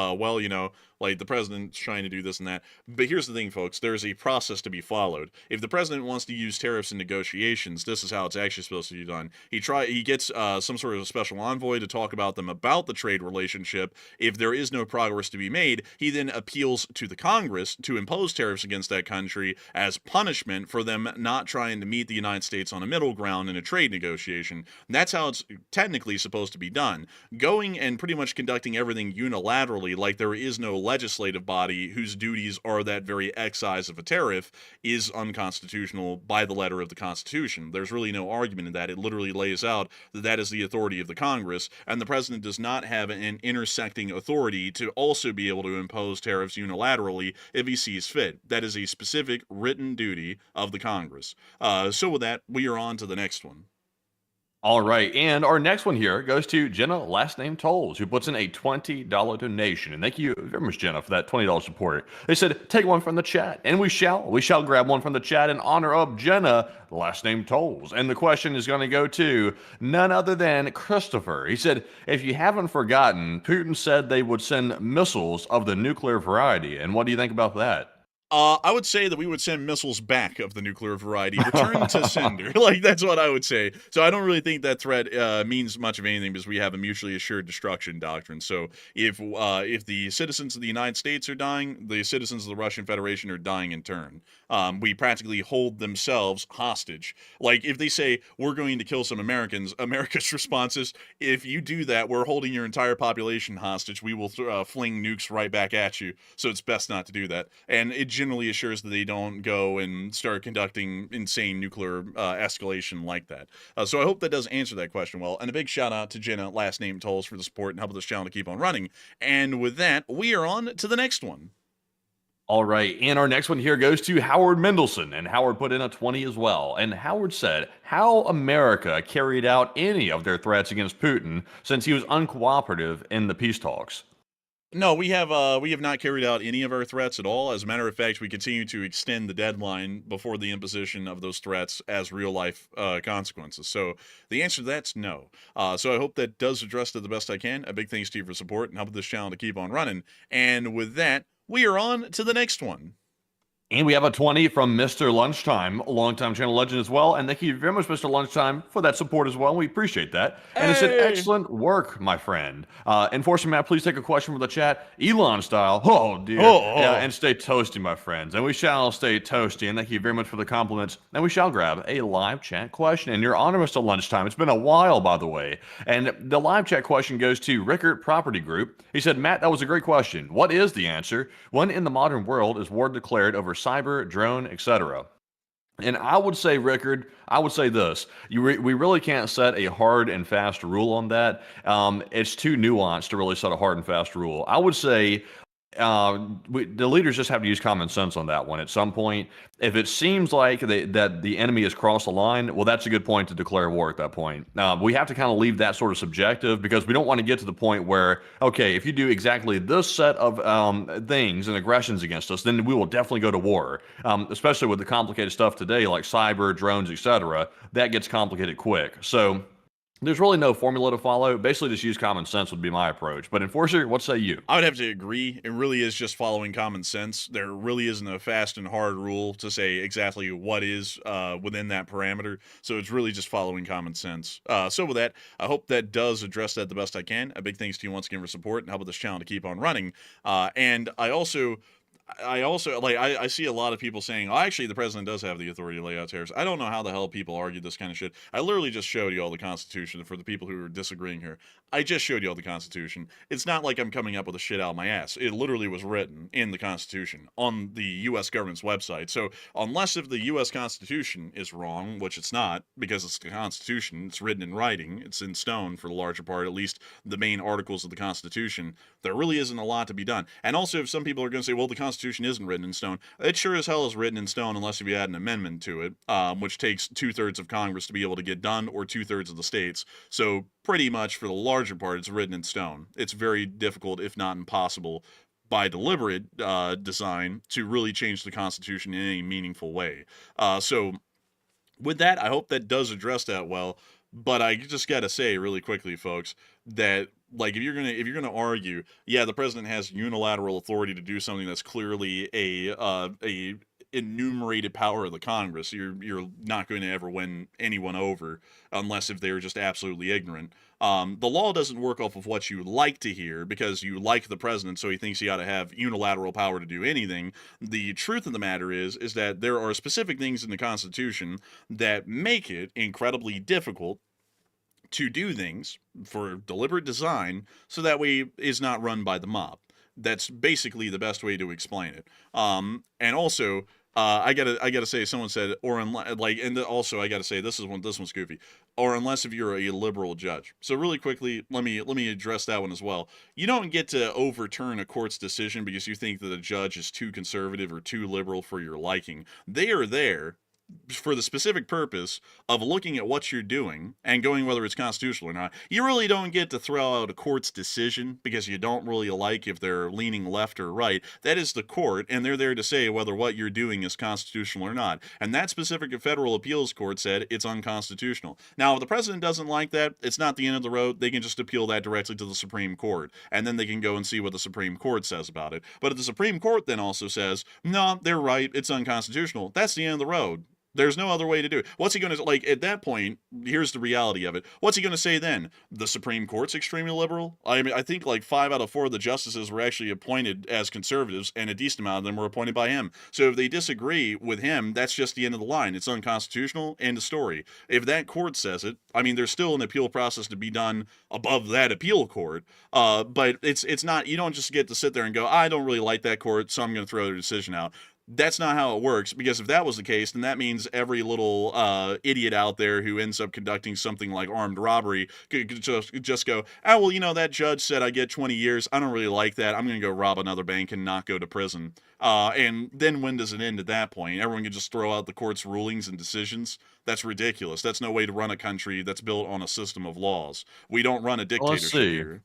like the president's trying to do this and that. But here's the thing, folks. There's a process to be followed. If the president wants to use tariffs in negotiations, this is how it's actually supposed to be done. He gets some sort of a special envoy to talk about them about the trade relationship. If there is no progress to be made, he then appeals to the Congress to impose tariffs against that country as punishment for them not trying to meet the United States on a middle ground in a trade negotiation. And that's how it's technically supposed to be done. Going and pretty much conducting everything unilaterally like there is no legislative body whose duties are that very excise of a tariff is unconstitutional by the letter of the Constitution. There's really no argument in that. It literally lays out that that is the authority of the Congress, and the president does not have an intersecting authority to also be able to impose tariffs unilaterally if he sees fit. That is a specific written duty of the Congress. So with that, we are on to the next one. All right, and our next one here goes to Jenna, last name Tolles, who puts in a $20 donation. And thank you very much, Jenna, for that $20 support. They said, take one from the chat, and we shall grab one from the chat in honor of Jenna, last name Tolles. And the question is going to go to none other than Christopher. He said, if you haven't forgotten, Putin said they would send missiles of the nuclear variety. And what do you think about that? I would say that we would send missiles back of the nuclear variety, return to sender. Like, that's what I would say. So I don't really think that threat means much of anything because we have a mutually assured destruction doctrine. So if the citizens of the United States are dying, the citizens of the Russian Federation are dying in turn. We practically hold themselves hostage. Like, if they say, we're going to kill some Americans, America's response is, if you do that, we're holding your entire population hostage. We will fling nukes right back at you. So it's best not to do that. And it generally assures that they don't go and start conducting insane nuclear escalation like that. So I hope that does answer that question well. And a big shout out to Jenna, last name Tolls, for the support and helping this channel to keep on running. And with that, we are on to the next one. All right, and our next one here goes to Howard Mendelson, and Howard put in a 20 as well. And Howard said, how America carried out any of their threats against Putin since he was uncooperative in the peace talks. No, we have not carried out any of our threats at all. As a matter of fact, we continue to extend the deadline before the imposition of those threats as real life consequences. So the answer to that's no. So I hope that does address it the best I can. A big thanks to you for support and helping this channel to keep on running. And with that, we are on to the next one. And we have a 20 from Mr. Lunchtime, a longtime channel legend as well. And thank you very much, Mr. Lunchtime, for that support as well. We appreciate that. And it said, excellent work, my friend. Enforcer Matt, please take a question from the chat, Elon style. Oh, dear. Yeah, and stay toasty, my friends. And we shall stay toasty. And thank you very much for the compliments. And we shall grab a live chat question. And your honor, Mr. Lunchtime. It's been a while, by the way. And the live chat question goes to Rickert Property Group. He said, Matt, that was a great question. What is the answer? When in the modern world is war declared over cyber, drone, etc.? And I would say, Rickard, I would say this. We really can't set a hard and fast rule on that. It's too nuanced to really set a hard and fast rule. I would say the leaders just have to use common sense on that one. At some point, if it seems like that the enemy has crossed the line, well, that's a good point to declare war at that point. We have to kind of leave that sort of subjective, because we don't want to get to the point where, okay, if you do exactly this set of things and aggressions against us, then we will definitely go to war. Especially with the complicated stuff today, like cyber, drones, etc. That gets complicated quick. So there's really no formula to follow. Basically, just use common sense would be my approach. But Enforcer, what say you? I would have to agree. It really is just following common sense. There really isn't a fast and hard rule to say exactly what is within that parameter. So it's really just following common sense. So with that, I hope that does address that the best I can. A big thanks to you once again for support and helping this channel to keep on running. And I also like I see a lot of people saying, oh, actually the president does have the authority to lay out tariffs. I don't know how the hell people argue this kind of shit. I literally just showed you all the Constitution. For the people who are disagreeing here, I just showed you all the Constitution. It's not like I'm coming up with a shit out of my ass. It literally was written in the Constitution on the U.S. government's website. So unless if the U.S. Constitution is wrong, which it's not, because it's the Constitution, it's written in writing, it's in stone for the larger part, at least the main articles of the Constitution, there really isn't a lot to be done. And also, if some people are going to say, well, the Constitution isn't written in stone, it sure as hell is written in stone unless if you add an amendment to it, which takes 2/3 of Congress to be able to get done, or 2/3 of the states. So pretty much for the larger part, it's written in stone. It's very difficult, if not impossible, by deliberate design to really change the Constitution in any meaningful way. So with that, I hope that does address that well. But I just got to say really quickly, folks, that like if you're gonna argue, yeah, the president has unilateral authority to do something that's clearly a enumerated power of the Congress, you're not going to ever win anyone over unless if they're just absolutely ignorant. The law doesn't work off of what you like to hear because you like the president, so he thinks he ought to have unilateral power to do anything. The truth of the matter is that there are specific things in the Constitution that make it incredibly difficult to do things for deliberate design, so that way is not run by the mob. That's basically the best way to explain it. And also, I gotta say, someone said, or like, and also I gotta say, this one's goofy, or unless if you're a liberal judge. So really quickly, let me address that one as well. You don't get to overturn a court's decision because you think that a judge is too conservative or too liberal for your liking. They are there for the specific purpose of looking at what you're doing and going whether it's constitutional or not. You really don't get to throw out a court's decision because you don't really like if they're leaning left or right. That is the court, and they're there to say whether what you're doing is constitutional or not. And that specific federal appeals court said it's unconstitutional. Now, if the president doesn't like that, it's not the end of the road. They can just appeal that directly to the Supreme Court, and then they can go and see what the Supreme Court says about it. But if the Supreme Court then also says, no, they're right, it's unconstitutional, that's the end of the road. There's no other way to do it. What's he going to, like, at that point, here's the reality of it. What's he going to say then? The Supreme Court's extremely liberal? I mean, I think like 5 out of 4 of the justices were actually appointed as conservatives, and a decent amount of them were appointed by him. So if they disagree with him, that's just the end of the line. It's unconstitutional, end of story. If that court says it, I mean, there's still an appeal process to be done above that appeal court, but it's not, you don't just get to sit there and go, I don't really like that court, so I'm going to throw their decision out. That's not how it works, because if that was the case, then that means every little idiot out there who ends up conducting something like armed robbery could just go, oh, well, you know, that judge said I get 20 years. I don't really like that. I'm going to go rob another bank and not go to prison. And then when does it end at that point? Everyone can just throw out the court's rulings and decisions? That's ridiculous. That's no way to run a country that's built on a system of laws. We don't run a dictatorship here.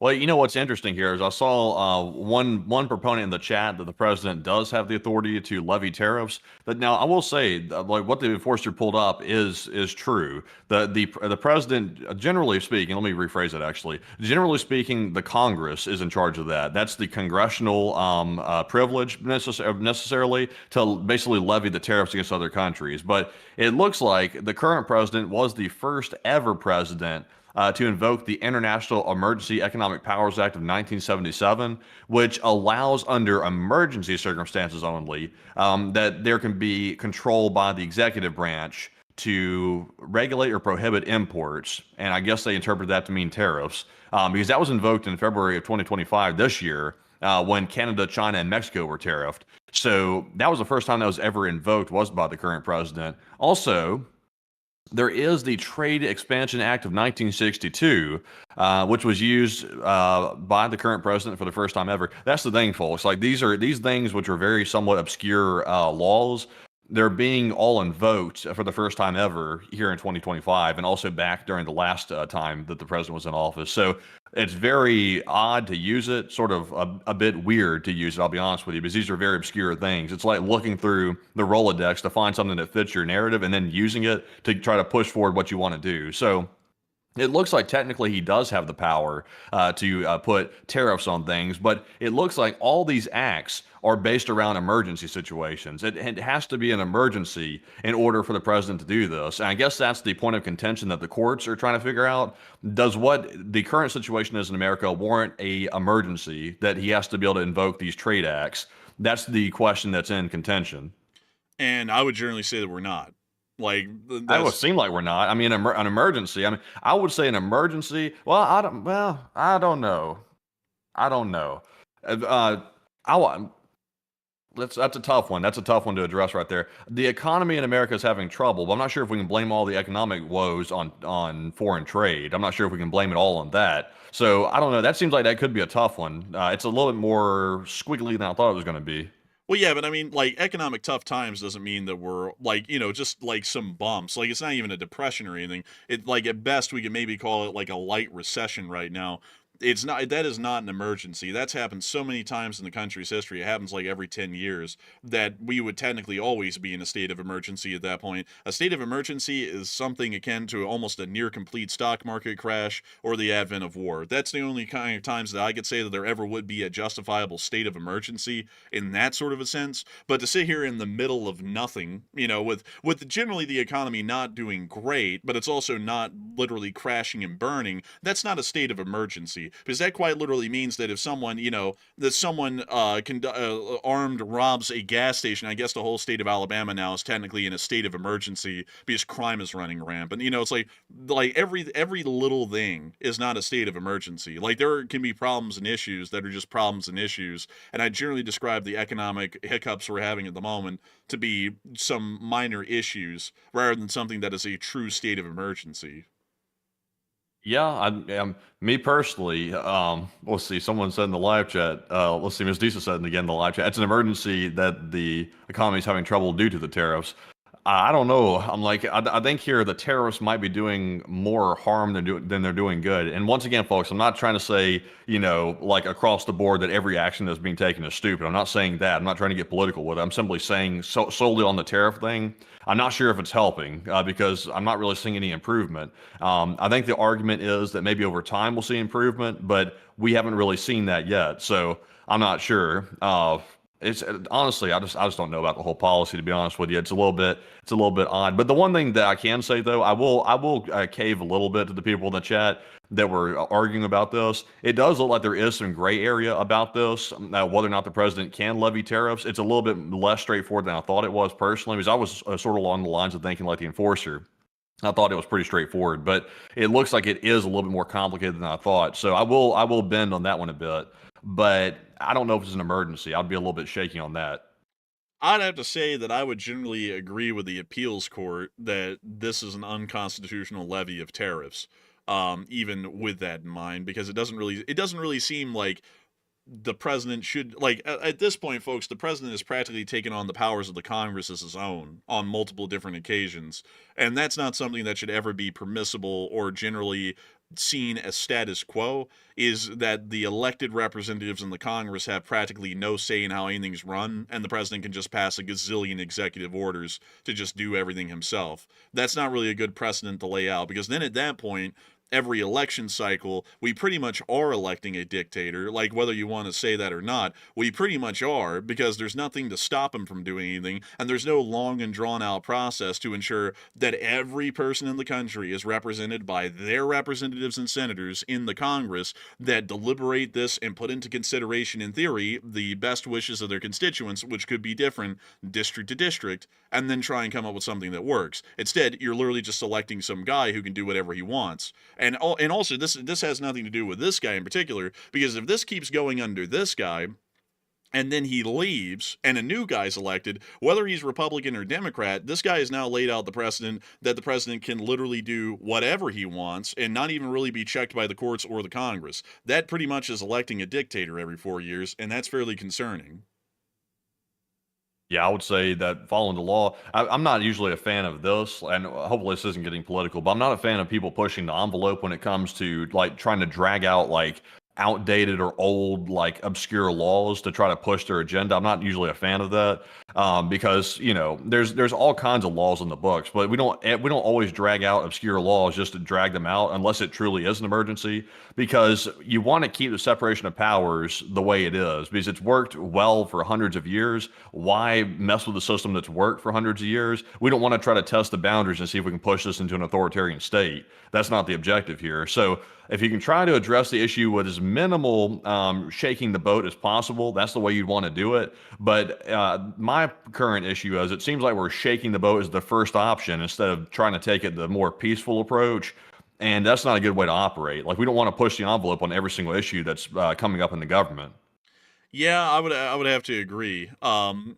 Well, you know what's interesting here is I saw one proponent in the chat that the president does have the authority to levy tariffs. But now I will say, like what the enforcer pulled up is true. The president, generally speaking, let me rephrase it actually. Generally speaking, the Congress is in charge of that. That's the congressional privilege necessarily to basically levy the tariffs against other countries. But it looks like the current president was the first ever president to invoke the International Emergency Economic Powers Act of 1977, which allows under emergency circumstances only that there can be control by the executive branch to regulate or prohibit imports. And I guess they interpret that to mean tariffs because that was invoked in February of 2025 this year when Canada, China, and Mexico were tariffed. So that was the first time that was ever invoked, was by the current president. Also, there is the Trade Expansion Act of 1962, which was used by the current president for the first time ever. That's the thing, folks. Like these things which are very somewhat obscure laws. They're being all invoked for the first time ever here in 2025, and also back during the last time that the president was in office. So it's very odd to use it, sort of a bit weird to use it, I'll be honest with you, because these are very obscure things. It's like looking through the Rolodex to find something that fits your narrative and then using it to try to push forward what you want to do. So it looks like technically he does have the power to put tariffs on things, but it looks like all these acts are based around emergency situations. It has to be an emergency in order for the president to do this. And I guess that's the point of contention that the courts are trying to figure out. Does what the current situation is in America warrant a emergency that he has to be able to invoke these trade acts? That's the question that's in contention. And I would generally say that we're not. Like that would seem like we're not. I mean, an emergency. I mean, I would say an emergency. Well, I don't know. That's a tough one. That's a tough one to address right there. The economy in America is having trouble, but I'm not sure if we can blame all the economic woes on foreign trade. I'm not sure if we can blame it all on that. So I don't know. That seems like that could be a tough one. It's a little bit more squiggly than I thought it was going to be. Well, yeah, but I mean, like, economic tough times doesn't mean that we're, like, you know, just, like, some bumps. Like, it's not even a depression or anything. It, like, at best, we can maybe call it, like, a light recession right now. It's not, that is not an emergency. That's happened so many times in the country's history. It happens like every 10 years that we would technically always be in a state of emergency at that point. A state of emergency is something akin to almost a near complete stock market crash or the advent of war. That's the only kind of times that I could say that there ever would be a justifiable state of emergency in that sort of a sense. But to sit here in the middle of nothing, you know, with generally the economy not doing great, but it's also not literally crashing and burning, that's not a state of emergency. Because that quite literally means that if someone, you know, that someone armed robs a gas station, I guess the whole state of Alabama now is technically in a state of emergency because crime is running rampant. You know, it's like every little thing is not a state of emergency. Like there can be problems and issues that are just problems and issues. And I generally describe the economic hiccups we're having at the moment to be some minor issues rather than something that is a true state of emergency. Yeah, me personally, let's see, someone said in the live chat, let's see, Ms. Disa said again in the live chat, it's an emergency that the economy is having trouble due to the tariffs. I don't know. I'm like, I think here the terrorists might be doing more harm than they're doing good. And once again, folks, I'm not trying to say, you know, like across the board that every action that's being taken is stupid. I'm not saying that. I'm not trying to get political with it. I'm simply saying solely on the tariff thing, I'm not sure if it's helping because I'm not really seeing any improvement. I think the argument is that maybe over time we'll see improvement, but we haven't really seen that yet. So I'm not sure. It's honestly, I just don't know about the whole policy, to be honest with you. It's a little bit odd. But the one thing that I can say though, I will cave a little bit to the people in the chat that were arguing about this. It does look like there is some gray area about this, whether or not the president can levy tariffs. It's a little bit less straightforward than I thought it was personally, because I was sort of along the lines of thinking like the enforcer. I thought it was pretty straightforward, but it looks like it is a little bit more complicated than I thought. So I will bend on that one a bit, but I don't know if it's an emergency. I'd be a little bit shaky on that. I'd have to say that I would generally agree with the appeals court that this is an unconstitutional levy of tariffs. Even with that in mind, because it doesn't really seem like the president should, like, at this point, folks, the president has practically taken on the powers of the Congress as his own on multiple different occasions, and that's not something that should ever be permissible or generally seen as status quo. Is that the elected representatives in the Congress have practically no say in how anything's run, and the president can just pass a gazillion executive orders to just do everything himself. That's not really a good precedent to lay out, because then at that point, every election cycle, we pretty much are electing a dictator. Like, whether you want to say that or not, we pretty much are, because there's nothing to stop him from doing anything, and there's no long and drawn out process to ensure that every person in the country is represented by their representatives and senators in the Congress that deliberate this and put into consideration, in theory, the best wishes of their constituents, which could be different district to district, and then try and come up with something that works. Instead, you're literally just selecting some guy who can do whatever he wants. And also, this has nothing to do with this guy in particular, because if this keeps going under this guy, and then he leaves and a new guy's elected, whether he's Republican or Democrat, this guy has now laid out the precedent that the president can literally do whatever he wants and not even really be checked by the courts or the Congress. That pretty much is electing a dictator every 4 years, and that's fairly concerning. Yeah, I would say that following the law, I'm not usually a fan of this, and hopefully this isn't getting political, but I'm not a fan of people pushing the envelope when it comes to like trying to drag out like outdated or old, like obscure laws to try to push their agenda. I'm not usually a fan of that because there's all kinds of laws in the books, but we don't always drag out obscure laws just to drag them out unless it truly is an emergency. Because you want to keep the separation of powers the way it is, because it's worked well for hundreds of years. Why mess with a system that's worked for hundreds of years? We don't want to try to test the boundaries and see if we can push this into an authoritarian state. That's not the objective here. So if you can try to address the issue with as minimal shaking the boat as possible, that's the way you'd want to do it. But my current issue is it seems like we're shaking the boat as the first option instead of trying to take it the more peaceful approach. And that's not a good way to operate. Like, we don't want to push the envelope on every single issue that's coming up in the government. Yeah, I would have to agree. And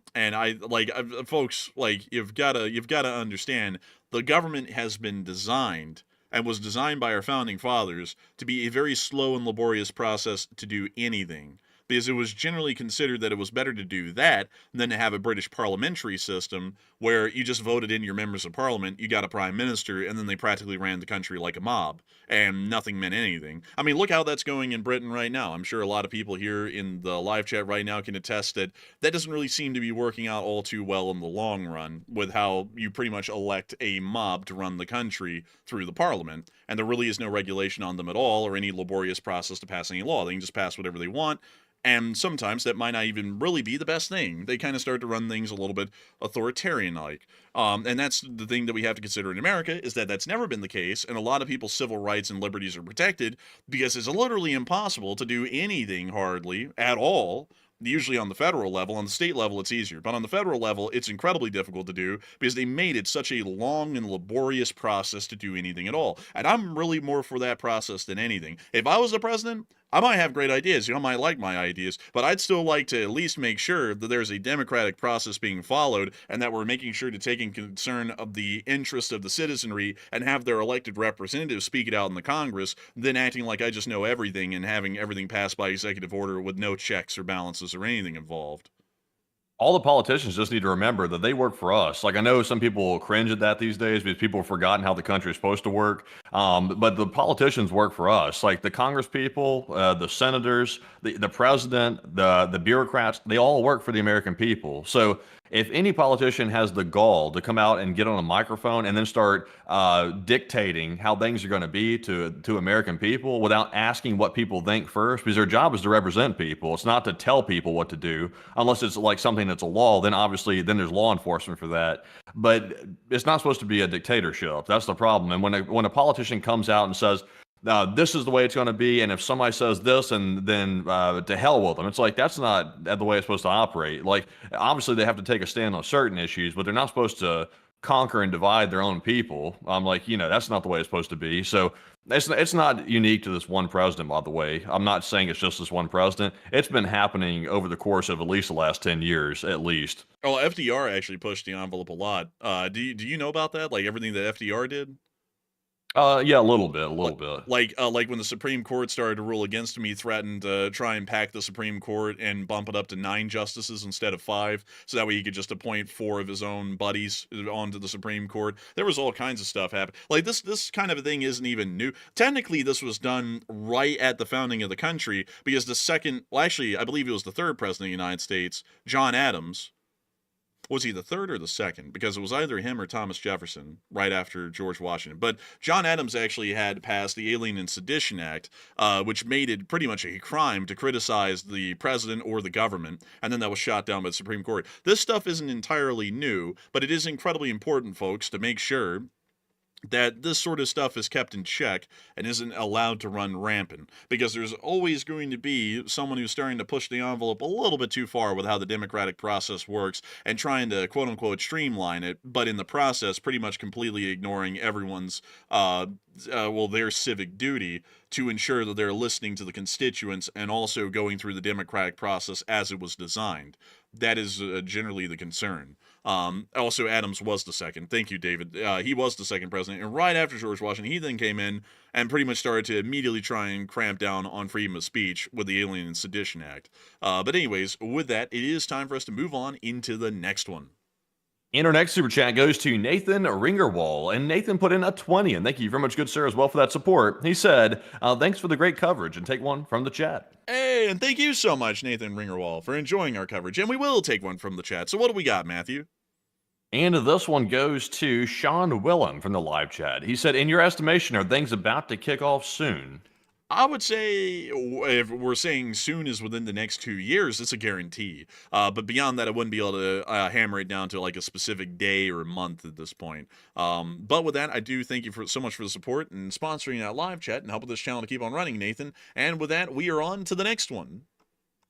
folks, like, you've gotta understand, the government has been designed and was designed by our founding fathers to be a very slow and laborious process to do anything, because it was generally considered that it was better to do that than to have a British parliamentary system where you just voted in your members of parliament, you got a prime minister, and then they practically ran the country like a mob, and nothing meant anything. I mean, look how that's going in Britain right now. I'm sure a lot of people here in the live chat right now can attest that that doesn't really seem to be working out all too well in the long run, with how you pretty much elect a mob to run the country through the parliament, and there really is no regulation on them at all or any laborious process to pass any law. They can just pass whatever they want. And sometimes that might not even really be the best thing. They kind of start to run things a little bit authoritarian-like. And that's the thing that we have to consider in America, is that that's never been the case, and a lot of people's civil rights and liberties are protected because it's literally impossible to do anything hardly at all. Usually on the federal level. On the state level, it's easier. But on the federal level, it's incredibly difficult to do because they made it such a long and laborious process to do anything at all. And I'm really more for that process than anything. If I was the president, I might have great ideas. You might like my ideas, but I'd still like to at least make sure that there's a democratic process being followed and that we're making sure to take in concern of the interest of the citizenry and have their elected representatives speak it out in the Congress, than acting like I just know everything and having everything passed by executive order with no checks or balances or anything involved. All the politicians just need to remember that they work for us. Like, I know some people cringe at that these days because people have forgotten how the country is supposed to work. But the politicians work for us. Like the Congress people, the senators, the president, the bureaucrats, they all work for the American people. So if any politician has the gall to come out and get on a microphone and then start dictating how things are going to be to American people without asking what people think first, because their job is to represent people. It's not to tell people what to do, unless it's like something that's a law. Then obviously, then there's law enforcement for that. But it's not supposed to be a dictatorship. That's the problem. And when a politician comes out and says, this is the way it's going to be, and if somebody says this, and then to hell with them. It's like, that's not the way it's supposed to operate. Like, obviously they have to take a stand on certain issues, but they're not supposed to conquer and divide their own people. I'm like, that's not the way it's supposed to be. So it's not unique to this one president, by the way. I'm not saying it's just this one president. It's been happening over the course of at least the last 10 years, at least. Oh, FDR actually pushed the envelope a lot. Do you know about that? Like everything that FDR did? Yeah, a little bit. Like when the Supreme Court started to rule against him, he threatened to try and pack the Supreme Court and bump it up to 9 justices instead of 5, so that way he could just appoint 4 of his own buddies onto the Supreme Court. There was all kinds of stuff happening. Like this kind of a thing isn't even new. Technically, this was done right at the founding of the country, because I believe it was the 3rd president of the United States, John Adams. Was he the 3rd or the 2nd? Because it was either him or Thomas Jefferson right after George Washington. But John Adams actually had passed the Alien and Sedition Act, which made it pretty much a crime to criticize the president or the government, and then that was shot down by the Supreme Court. This stuff isn't entirely new, but it is incredibly important, folks, to make sure that this sort of stuff is kept in check and isn't allowed to run rampant, because there's always going to be someone who's starting to push the envelope a little bit too far with how the democratic process works and trying to quote-unquote streamline it, but in the process pretty much completely ignoring everyone's their civic duty to ensure that they're listening to the constituents and also going through the democratic process as it was designed. That is generally the concern. Also, Adams was the 2nd. Thank you, David. He was the 2nd president. And right after George Washington, he then came in and pretty much started to immediately try and cramp down on freedom of speech with the Alien and Sedition Act. But anyways, with that, it is time for us to move on into the next one. And our next super chat goes to Nathan Ringerwall, and Nathan put in a 20, and thank you very much, good sir, as well for that support. He said, thanks for the great coverage, and take one from the chat. Hey, and thank you so much, Nathan Ringerwall, for enjoying our coverage, and we will take one from the chat. So what do we got, Matthew? And this one goes to Sean Willen from the live chat. He said, in your estimation, are things about to kick off soon? I would say, if we're saying soon is within the next 2 years, it's a guarantee. But beyond that, I wouldn't be able to hammer it down to like a specific day or month at this point. But with that, I do thank you so much for the support and sponsoring that live chat and helping this channel to keep on running, Nathan. And with that, we are on to the next one.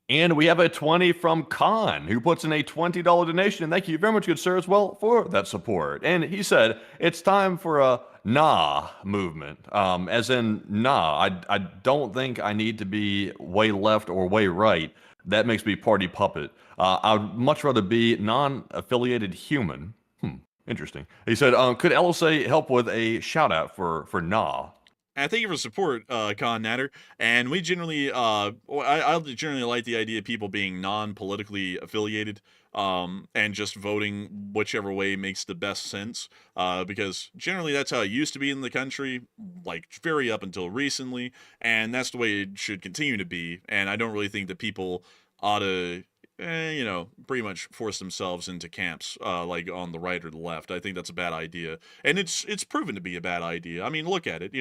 And we have a 20 from Khan, who puts in a $20 donation. And thank you very much, good sir, as well, for that support. And he said, it's time for a nah movement. As in, nah, I don't think I need to be way left or way right. That makes me party puppet. I'd much rather be non-affiliated human. Interesting. He said, could LSA help with a shout out for nah? And thank you for support, Con Natter. And we generally, I generally like the idea of people being non-politically affiliated, and just voting whichever way makes the best sense, because generally that's how it used to be in the country, like very up until recently, and that's the way it should continue to be. And I don't really think that people ought to, pretty much force themselves into camps, like on the right or the left. I think that's a bad idea, and it's proven to be a bad idea. I mean, look at it,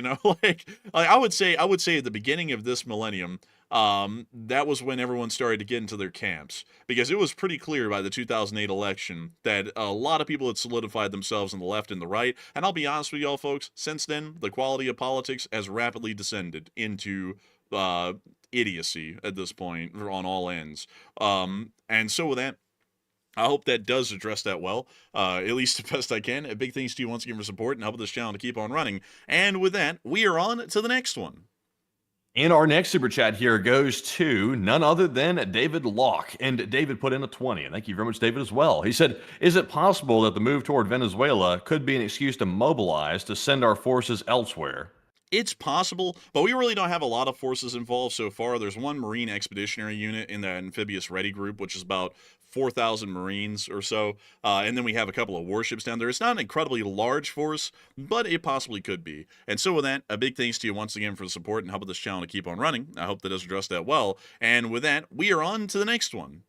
like I would say at the beginning of this millennium, that was when everyone started to get into their camps, because it was pretty clear by the 2008 election that a lot of people had solidified themselves on the left and the right. And I'll be honest with y'all, folks, since then, the quality of politics has rapidly descended into idiocy at this point on all ends. And so with that, I hope that does address that well, at least the best I can. A big thanks to you once again for support and helping this channel to keep on running. And with that, we are on to the next one. And our next super chat here goes to none other than David Locke. And David put in a 20. And thank you very much, David, as well. He said, is it possible that the move toward Venezuela could be an excuse to mobilize to send our forces elsewhere? It's possible, but we really don't have a lot of forces involved so far. There's one Marine Expeditionary Unit in the Amphibious Ready Group, which is about 4,000 Marines or so, and then we have a couple of warships down there. It's not an incredibly large force, but it possibly could be. And so with that, a big thanks to you once again for the support and helping this channel to keep on running. I hope that does address that well. And with that, we are on to the next one.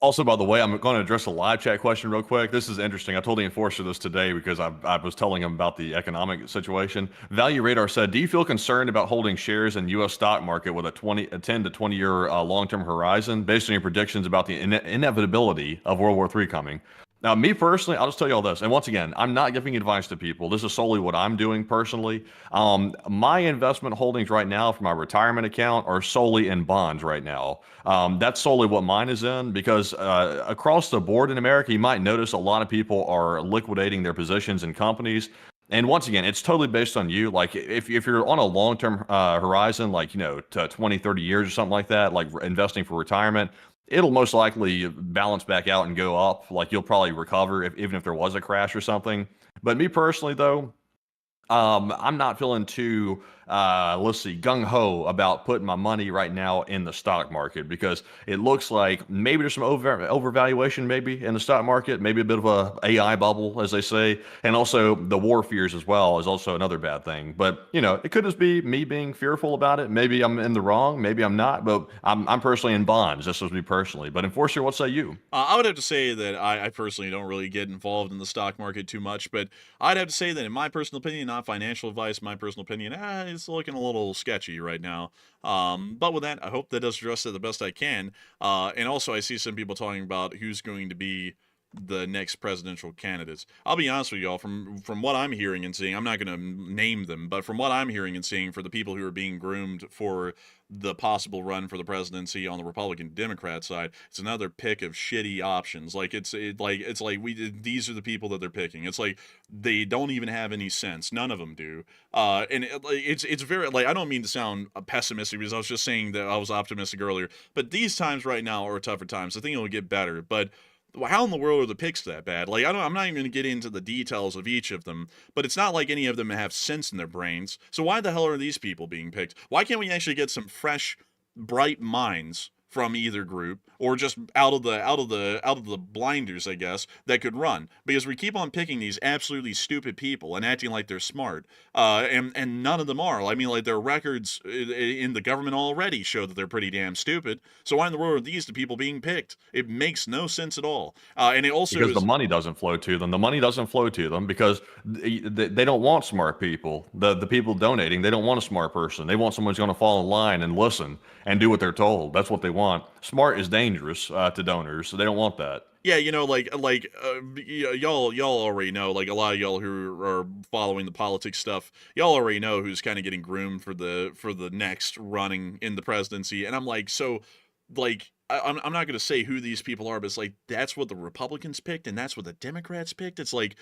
Also, by the way, I'm going to address a live chat question real quick. This is interesting. I told the enforcer this today because I was telling him about the economic situation. Value Radar said, do you feel concerned about holding shares in U.S. stock market with a 10 to 20 year long-term horizon based on your predictions about the inevitability of World War III coming? Now, me personally, I'll just tell you all this. And once again, I'm not giving advice to people. This is solely what I'm doing personally. My investment holdings right now for my retirement account are solely in bonds right now. That's solely what mine is in because across the board in America, you might notice a lot of people are liquidating their positions in companies. And once again, it's totally based on you. Like if you're on a long-term horizon, like, to 20, 30 years or something like that, like investing for retirement, it'll most likely balance back out and go up. Like you'll probably recover even if there was a crash or something. But me personally, though, I'm not feeling too, gung ho about putting my money right now in the stock market because it looks like maybe there's some overvaluation maybe in the stock market, maybe a bit of a AI bubble, as they say, and also the war fears as well is also another bad thing. But it could just be me being fearful about it. Maybe I'm in the wrong, maybe I'm not, but I'm personally in bonds. This was me personally. But Enforcer, what say you? I would have to say that I personally don't really get involved in the stock market too much, but I'd have to say that in my personal opinion, not financial advice, my personal opinion, it's looking a little sketchy right now. But with that, I hope that does address it the best I can. And also, I see some people talking about who's going to be the next presidential candidates. I'll be honest with y'all, from what I'm hearing and seeing, I'm not going to name them, but from what I'm hearing and seeing, for the people who are being groomed for the possible run for the presidency on the Republican Democrat side, it's another pick of shitty options. Like these are the people that they're picking. It's like they don't even have any sense. None of them do. And it's very, like, I don't mean to sound pessimistic because I was just saying that I was optimistic earlier, but these times right now are tougher times. I think it'll get better, but how in the world are the picks that bad? Like, I'm not even going to get into the details of each of them, but it's not like any of them have sense in their brains. So why the hell are these people being picked? Why can't we actually get some fresh, bright minds from either group, or just out of the blinders, I guess, that could run? Because we keep on picking these absolutely stupid people and acting like they're smart, and none of them are. I mean, like, their records in the government already show that they're pretty damn stupid. So why in the world are these the people being picked? It makes no sense at all. And it also because the money doesn't flow to them. The money doesn't flow to them because they don't want smart people. The people donating, they don't want a smart person. They want someone who's going to fall in line and listen and do what they're told. That's what they want. Smart is dangerous to donors, so they don't want that. Yeah, y'all already know, like, a lot of y'all who are following the politics stuff, y'all already know who's kind of getting groomed for the next running in the presidency. And I'm like, so, like, I'm not going to say who these people are, but it's like, that's what the Republicans picked and that's what the Democrats picked. It's like,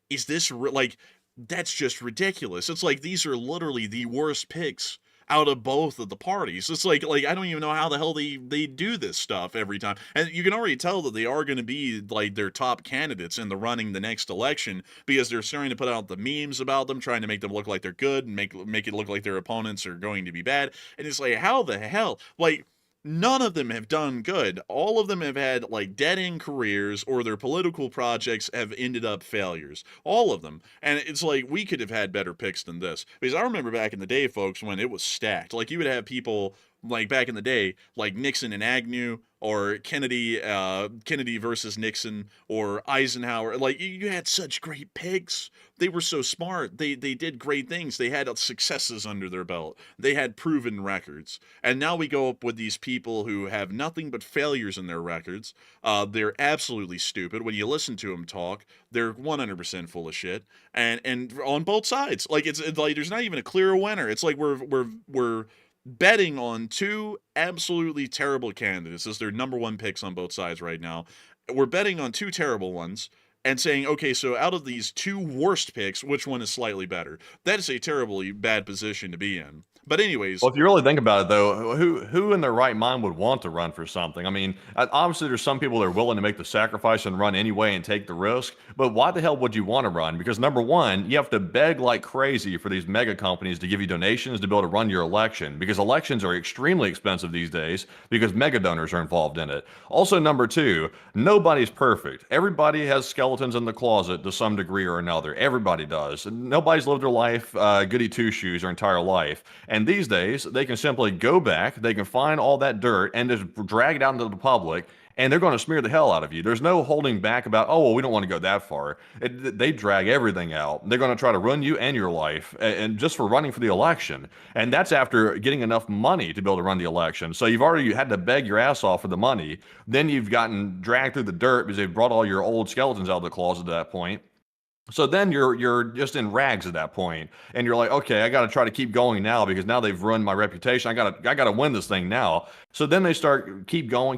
is this like, that's just ridiculous. It's like, these are literally the worst picks out of both of the parties. It's like I don't even know how the hell they do this stuff every time. And you can already tell that they are going to be like their top candidates in the running the next election, because they're starting to put out the memes about them, trying to make them look like they're good and make it look like their opponents are going to be bad. And it's like, how the hell? Like, none of them have done good. All of them have had, like, dead-end careers, or their political projects have ended up failures. All of them. And it's like, we could have had better picks than this. Because I remember back in the day, folks, when it was stacked. Like, you would have people, like, back in the day, like Nixon and Agnew, or Kennedy versus Nixon, or Eisenhower. Like, you had such great picks. They were so smart. They did great things. They had successes under their belt. They had proven records. And now we go up with these people who have nothing but failures in their records. They're absolutely stupid. When you listen to them talk, they're 100% full of shit. And on both sides. Like, it's like there's not even a clear winner. It's like we're betting on two absolutely terrible candidates as their number one picks on both sides right now. We're betting on two terrible ones and saying, okay, so out of these two worst picks, which one is slightly better? That is a terribly bad position to be in. But anyways, well, if you really think about it, though, who in their right mind would want to run for something? I mean, obviously there's some people that are willing to make the sacrifice and run anyway and take the risk. But why the hell would you want to run? Because number one, you have to beg like crazy for these mega companies to give you donations to be able to run your election, because elections are extremely expensive these days because mega donors are involved in it. Also, number two, nobody's perfect. Everybody has skeletons in the closet to some degree or another. Everybody does. Nobody's lived their life goody two-shoes their entire life. And these days, they can simply go back, they can find all that dirt and just drag it out into the public and they're going to smear the hell out of you. There's no holding back about, oh, well, we don't want to go that far. They drag everything out. They're going to try to run you and your life, and just for running for the election. And that's after getting enough money to be able to run the election. So you've already had to beg your ass off for the money. Then you've gotten dragged through the dirt because they've brought all your old skeletons out of the closet at that point. So then you're just in rags at that point, and you're like, okay, I got to try to keep going now because now they've ruined my reputation. I got to win this thing now. So then they start keep going.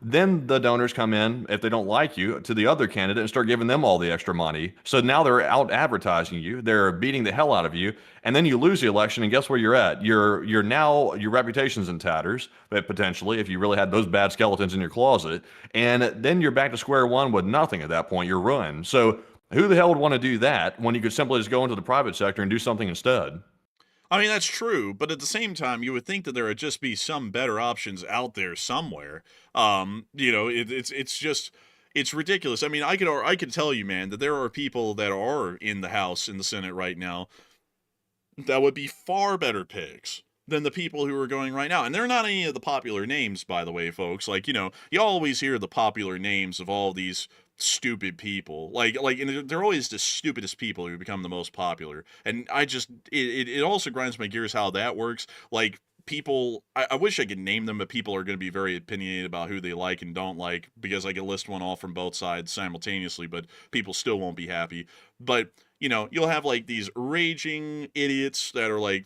Then the donors come in, if they don't like you, to the other candidate and start giving them all the extra money. So now they're out advertising you, they're beating the hell out of you, and then you lose the election, and guess where you're at? You're now, your reputation's in tatters, but potentially, if you really had those bad skeletons in your closet, and then you're back to square one with nothing at that point. You're ruined. So who the hell would want to do that when you could simply just go into the private sector and do something instead? I mean, that's true, but at the same time, you would think that there would just be some better options out there somewhere. It's ridiculous. I mean, I could tell you, man, that there are people that are in the House, in the Senate right now, that would be far better picks than the people who are going right now. And they're not any of the popular names, by the way, folks. Like, you always hear the popular names of all these stupid people, and they're always the stupidest people who become the most popular. And it also grinds my gears how that works. Like, people, I wish I could name them, but people are going to be very opinionated about who they like and don't like, because I could list one off from both sides simultaneously, but people still won't be happy. But you'll have like these raging idiots that are like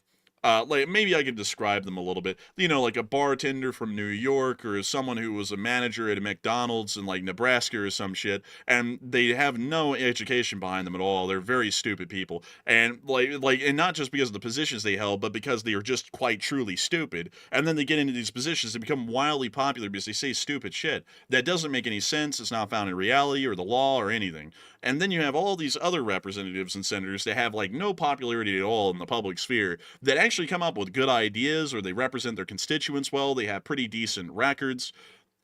maybe I could describe them a little bit. Like a bartender from New York, or someone who was a manager at a McDonald's in like Nebraska or some shit, and they have no education behind them at all. They're very stupid people, and and not just because of the positions they held, but because they are just quite truly stupid. And then they get into these positions, they become wildly popular because they say stupid shit that doesn't make any sense. It's not found in reality or the law or anything. And then you have all these other representatives and senators that have like no popularity at all in the public sphere, that actually come up with good ideas, or they represent their constituents well, they have pretty decent records,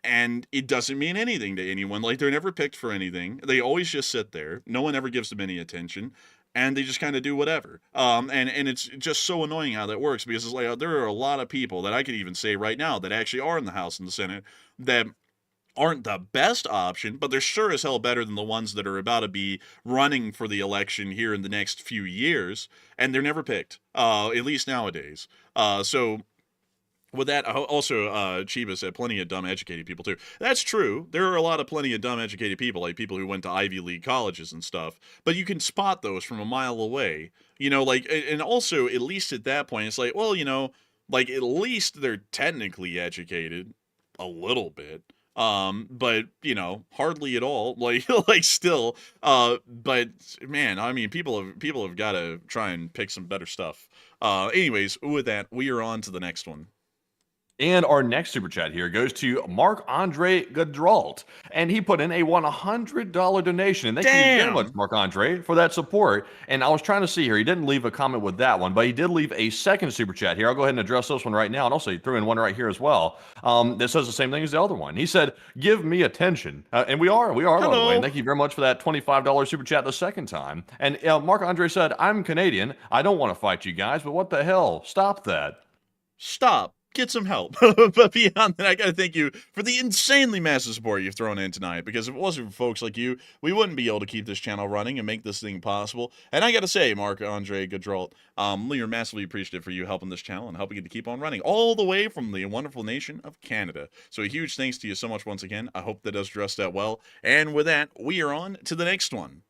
and it doesn't mean anything to anyone. Like, they're never picked for anything. They always just sit there. No one ever gives them any attention, and they just kind of do whatever. And it's just so annoying how that works, because it's like there are a lot of people that I could even say right now that actually are in the House and the Senate that aren't the best option, but they're sure as hell better than the ones that are about to be running for the election here in the next few years, and they're never picked, at least nowadays. So with that, also, Chiba said plenty of dumb educated people too. That's true. There are a lot of plenty of dumb educated people, like people who went to Ivy League colleges and stuff, but you can spot those from a mile away. And also, at least at that point, it's like, well, at least they're technically educated a little bit. But hardly at all. Still. But man, I mean, people have got to try and pick some better stuff. Anyways, with that, we are on to the next one. And our next super chat here goes to Marc-Andre Gadralt, and he put in a $100 donation. And thank you very much, Marc-Andre, for that support. And I was trying to see here, he didn't leave a comment with that one, but he did leave a second super chat here. I'll go ahead and address this one right now, and also he threw in one right here as well. That says the same thing as the other one. He said, "Give me attention," and we are, by the way. And thank you very much for that $25 super chat the second time. And Marc-Andre said, "I'm Canadian. I don't want to fight you guys, but what the hell? Stop that. Stop. Get some help." But beyond that, I gotta thank you for the insanely massive support you've thrown in tonight, because if it wasn't for folks like you, we wouldn't be able to keep this channel running and make this thing possible. And I gotta say, Marc-Andre Gadralt, we are massively appreciative for you helping this channel and helping it to keep on running all the way from the wonderful nation of Canada. So a huge thanks to you so much once again. I hope that does address that well. And with that, we are on to the next one.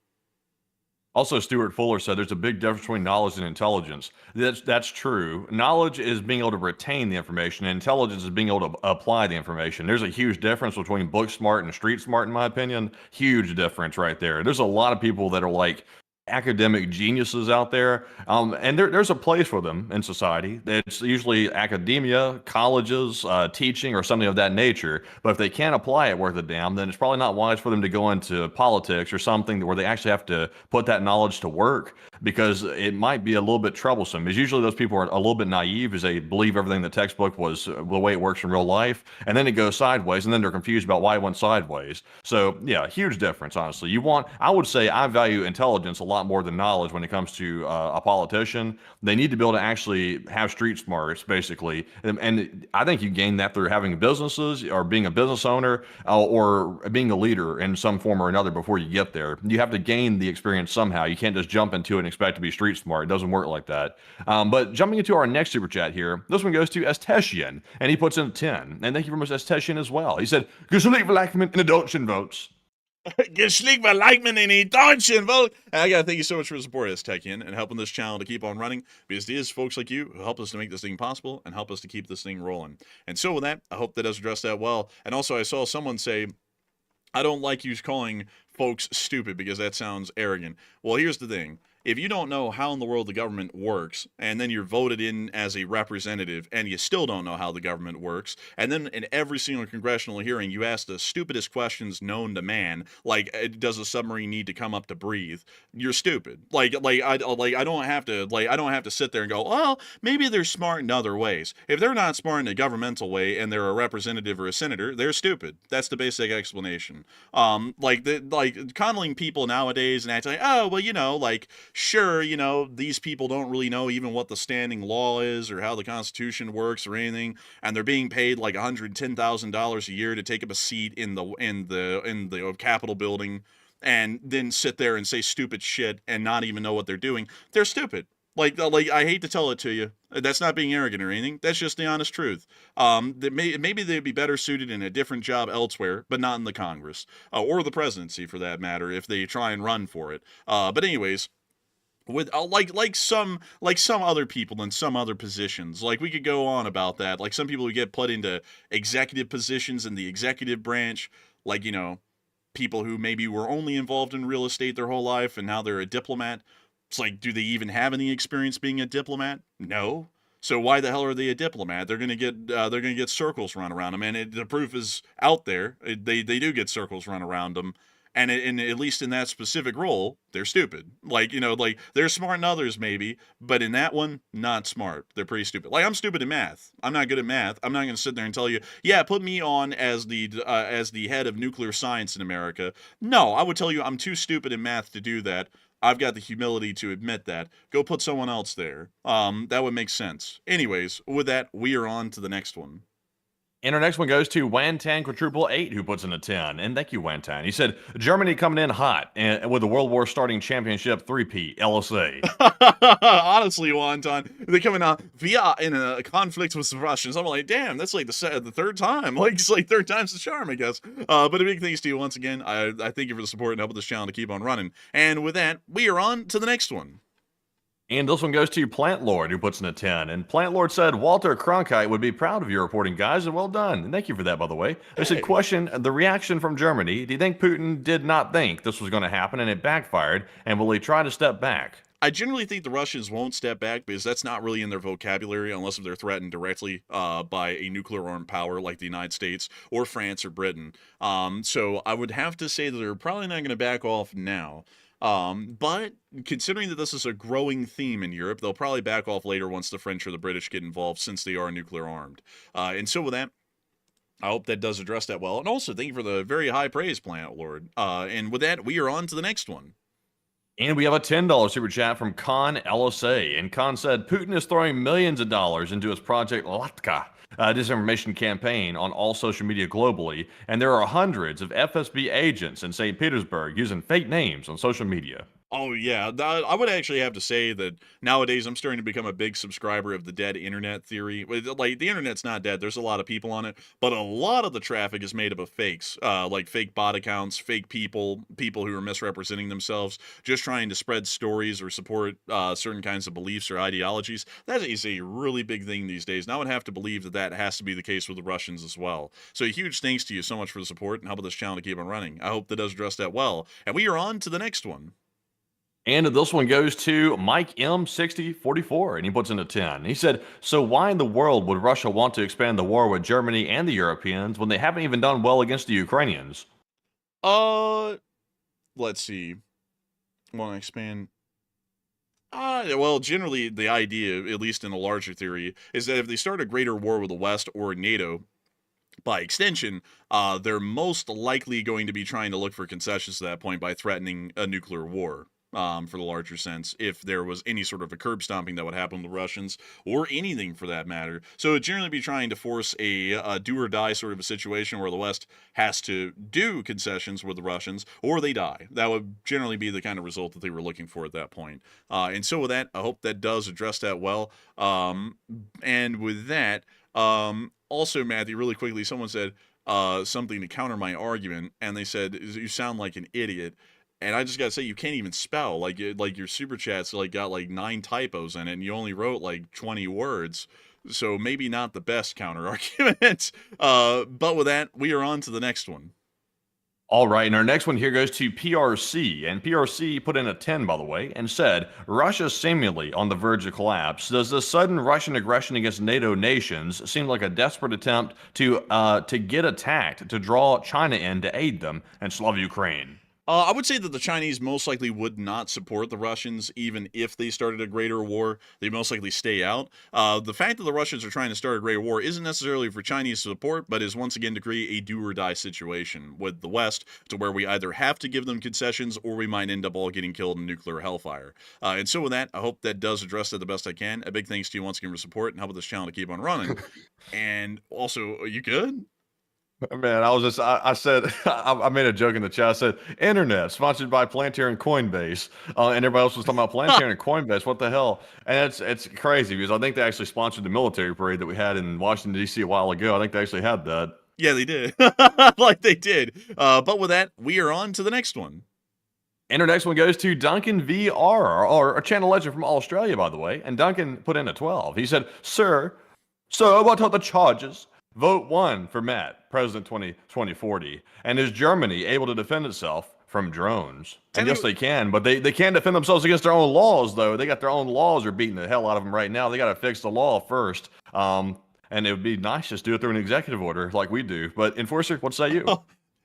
Also, Stuart Fuller said there's a big difference between knowledge and intelligence. That's true. Knowledge is being able to retain the information, and intelligence is being able to apply the information. There's a huge difference between book smart and street smart, in my opinion. Huge difference right there. There's a lot of people that are like academic geniuses out there, and there's a place for them in society. It's usually academia, colleges, teaching, or something of that nature. But if they can't apply it worth a damn, then it's probably not wise for them to go into politics or something where they actually have to put that knowledge to work, because it might be a little bit troublesome. Because usually those people are a little bit naive, as they believe everything the textbook was the way it works in real life, and then it goes sideways, and then they're confused about why it went sideways. So yeah, huge difference, honestly. I would say I value intelligence a lot lot more than knowledge when it comes to a politician. They need to be able to actually have street smarts, basically. And I think you gain that through having businesses or being a business owner or being a leader in some form or another before you get there. You have to gain the experience somehow. You can't just jump into it and expect to be street smart. It doesn't work like that. But jumping into our next super chat here, this one goes to Estetian, and he puts in 10. And thank you very much, Estetian, as well. He said, "Geschlecht in the Deutschen votes." Geschlecht in the Deutschen vote. I gotta thank you so much for the support, Techian, and helping this channel to keep on running, because it is folks like you who help us to make this thing possible and help us to keep this thing rolling. And so with that, I hope that does address that well. And also, I saw someone say, I don't like you calling folks stupid because that sounds arrogant. Well, here's the thing. If you don't know how in the world the government works, and then you're voted in as a representative, and you still don't know how the government works, and then in every single congressional hearing you ask the stupidest questions known to man, like does a submarine need to come up to breathe? You're stupid. I don't have to sit there and go, well, maybe they're smart in other ways. If they're not smart in a governmental way and they're a representative or a senator, they're stupid. That's the basic explanation. Coddling people nowadays and acting like, oh, well, sure, these people don't really know even what the standing law is or how the Constitution works or anything, and they're being paid like $110,000 a year to take up a seat in the Capitol building and then sit there and say stupid shit and not even know what they're doing. They're stupid. I hate to tell it to you. That's not being arrogant or anything. That's just the honest truth. Maybe they'd be better suited in a different job elsewhere, but not in the Congress or the presidency for that matter if they try and run for it. But anyways, with like some other people in some other positions, like we could go on about that, like some people who get put into executive positions in the executive branch, like people who maybe were only involved in real estate their whole life and now they're a diplomat. It's like, do they even have any experience being a diplomat? No. So why the hell are they a diplomat? They're gonna get circles run around them, and the proof is out there. They do get circles run around them. And at least in that specific role, they're stupid. They're smart in others maybe, but in that one, not smart. They're pretty stupid. I'm stupid in math. I'm not good at math. I'm not going to sit there and tell you, yeah, put me on as the head of nuclear science in America. No, I would tell you I'm too stupid in math to do that. I've got the humility to admit that. Go put someone else there. That would make sense. Anyways, with that, we are on to the next one. And our next one goes to Wantan Quadruple 8, who puts in a 10. And thank you, Wantan. He said, Germany coming in hot and with the World War starting championship 3P, LSA. Honestly, Wantan, they're coming out via in a conflict with the Russians. I'm like, damn, that's like the third time. It's like third time's the charm, I guess. But a big thanks to you once again. I thank you for the support and helping this channel to keep on running. And with that, we are on to the next one. And this one goes to Plant Lord, who puts in a 10. And Plant Lord said, Walter Cronkite would be proud of your reporting, guys, and well done. And thank you for that, by the way. They said, question, the reaction from Germany. Do you think Putin did not think this was going to happen and it backfired? And will he try to step back? I generally think the Russians won't step back because that's not really in their vocabulary unless if they're threatened directly by a nuclear-armed power like the United States or France or Britain. So I would have to say that they're probably not going to back off now. But considering that this is a growing theme in Europe, they'll probably back off later once the French or the British get involved since they are nuclear armed. And so with that, I hope that does address that well. And also, thank you for the very high praise, Plant Lord. And with that, we are on to the next one. And we have a $10 super chat from Khan LSA. And Khan said, Putin is throwing millions of dollars into his Project Latka disinformation campaign on all social media globally, and there are hundreds of FSB agents in St. Petersburg using fake names on social media. Oh, yeah. I would actually have to say that nowadays I'm starting to become a big subscriber of the dead internet theory. Like, the internet's not dead. There's a lot of people on it, but a lot of the traffic is made up of fakes, like fake bot accounts, fake people who are misrepresenting themselves, just trying to spread stories or support certain kinds of beliefs or ideologies. That is a really big thing these days, and I would have to believe that that has to be the case with the Russians as well. So a huge thanks to you so much for the support and helping this channel to keep on running. I hope that does address that well. And we are on to the next one. And this one goes to Mike M6044, and he puts in a 10. He said, so why in the world would Russia want to expand the war with Germany and the Europeans when they haven't even done well against the Ukrainians? Let's see. Want to expand? Well, generally the idea, at least in a larger theory, is that if they start a greater war with the West or NATO, by extension, they're most likely going to be trying to look for concessions at that point by threatening a nuclear war. for the larger sense, if there was any sort of a curb stomping that would happen to the Russians, or anything for that matter. So it'd generally be trying to force a do or die sort of a situation where the West has to do concessions with the Russians, or they die. That would generally be the kind of result that they were looking for at that point. And so with that, I hope that does address that well. And with that, also, Matthew, really quickly, someone said something to counter my argument, and they said, you sound like an idiot. And I just gotta say, you can't even spell. Like your super chats got like 9 typos in it, and you only wrote like 20 words. So maybe not the best counter argument. But with that, we are on to the next one. All right, and our next one here goes to PRC, and PRC put in a 10, by the way, and said, Russia seemingly on the verge of collapse. Does the sudden Russian aggression against NATO nations seem like a desperate attempt to get attacked, to draw China in to aid them and slow Ukraine? I would say that the Chinese most likely would not support the Russians, even if they started a greater war. They'd most likely stay out. The fact that the Russians are trying to start a greater war isn't necessarily for Chinese support, but is once again to create a do-or-die situation with the West, to where we either have to give them concessions, or we might end up all getting killed in nuclear hellfire. And so with that, I hope that does address that the best I can. A big thanks to you once again for support and helping this channel to keep on running. And also, are you good? Man, I said, I made a joke in the chat. I said, internet, sponsored by Palantir and Coinbase. And everybody else was talking about Palantir and Coinbase. What the hell? And it's crazy, because I think they actually sponsored the military parade that we had in Washington, D.C. a while ago. I think they actually had that. Yeah, they did. Like they did. But with that, we are on to the next one. And our next one goes to Duncan VR, or a channel legend from Australia, by the way. And Duncan put in a 12. He said, Sir, what are the charges? Vote 1 for Matt, President 2040. And is Germany able to defend itself from drones? And yes, they can, but they can't defend themselves against their own laws, though. They got their own laws are beating the hell out of them right now. They got to fix the law first. And it would be nice just to do it through an executive order like we do. But Enforcer, what say you?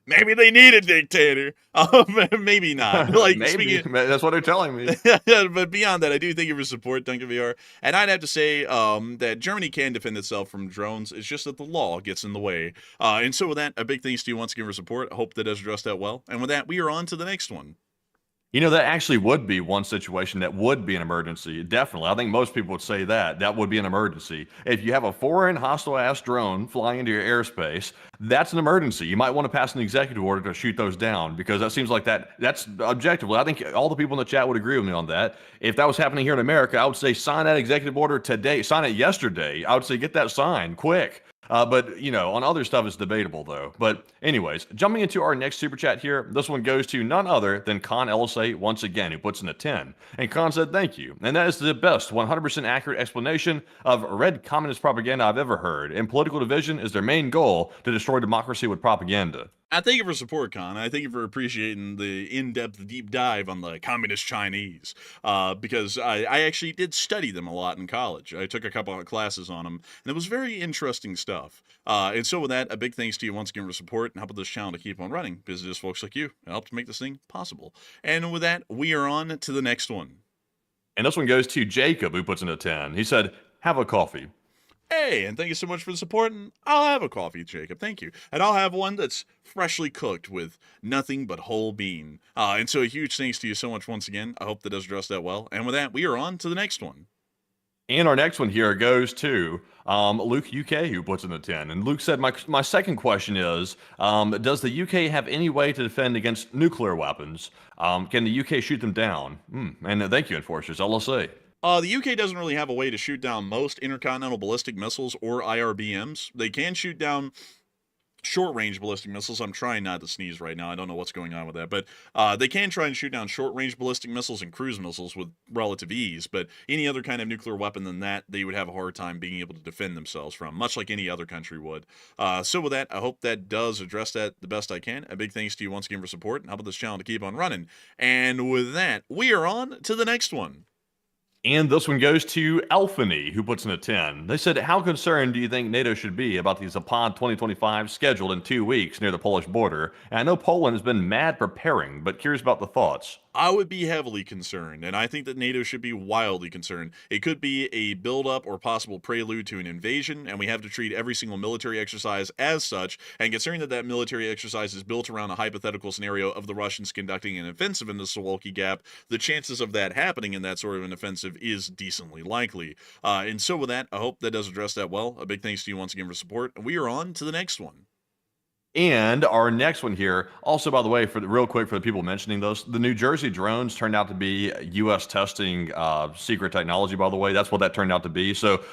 Maybe they need a dictator. Maybe not. Like, maybe. That's what they're telling me. But beyond that, I do thank you for support, Duncan VR. And I'd have to say that Germany can defend itself from drones. It's just that the law gets in the way. And so with that, a big thanks to you once again for support. I hope that does address that well. And with that, we are on to the next one. You know, that actually would be one situation that would be an emergency. Definitely. I think most people would say that would be an emergency. If you have a foreign hostile ass drone flying into your airspace, that's an emergency. You might want to pass an executive order to shoot those down, because that seems like that's objectively. I think all the people in the chat would agree with me on that. If that was happening here in America, I would say sign that executive order today. Sign it yesterday. I would say get that signed quick. But, you know, on other stuff, it's debatable, though. But anyways, jumping into our next super chat here, this one goes to none other than Con LSA once again, who puts in a 10. And Con said, thank you. And that is the best 100% accurate explanation of red communist propaganda I've ever heard. And political division is their main goal, to destroy democracy with propaganda. I thank you for support, Con. I thank you for appreciating the in-depth deep dive on the communist Chinese, because I actually did study them a lot in college. I took a couple of classes on them, and it was very interesting stuff. And so with that, a big thanks to you once again for support and helping this channel to keep on running, because it is folks like you that help to make this thing possible. And with that, we are on to the next one. And this one goes to Jacob, who puts in a 10. He said, have a coffee. Hey, and thank you so much for the support, and I'll have a coffee, Jacob. Thank you. And I'll have one that's freshly cooked with nothing but whole bean. And so a huge thanks to you so much once again. I hope that does address that well. And with that, we are on to the next one. And our next one here goes to Luke UK, who puts in a 10. And Luke said, my second question is, does the UK have any way to defend against nuclear weapons? Can the UK shoot them down? And thank you, Enforcers, LSA. The UK doesn't really have a way to shoot down most intercontinental ballistic missiles or IRBMs. They can shoot down short-range ballistic missiles. I'm trying not to sneeze right now. I don't know what's going on with that. But they can try and shoot down short-range ballistic missiles and cruise missiles with relative ease. But any other kind of nuclear weapon than that, they would have a hard time being able to defend themselves from, much like any other country would. So with that, I hope that does address that the best I can. A big thanks to you once again for support and helping this channel to keep on running. And with that, we are on to the next one. And this one goes to Elfany, who puts in a 10. They said, how concerned do you think NATO should be about the Zapad 2025 scheduled in 2 weeks near the Polish border? And I know Poland has been mad preparing, but curious about the thoughts. I would be heavily concerned, and I think that NATO should be wildly concerned. It could be a buildup or possible prelude to an invasion, and we have to treat every single military exercise as such. And considering that that military exercise is built around a hypothetical scenario of the Russians conducting an offensive in the Suwalki Gap, the chances of that happening in that sort of an offensive is decently likely. And so with that, I hope that does address that well. A big thanks to you once again for support. We are on to the next one. And our next one here, also, by the way, real quick for the people mentioning those, the New Jersey drones turned out to be U.S. testing secret technology, by the way. That's what that turned out to be. So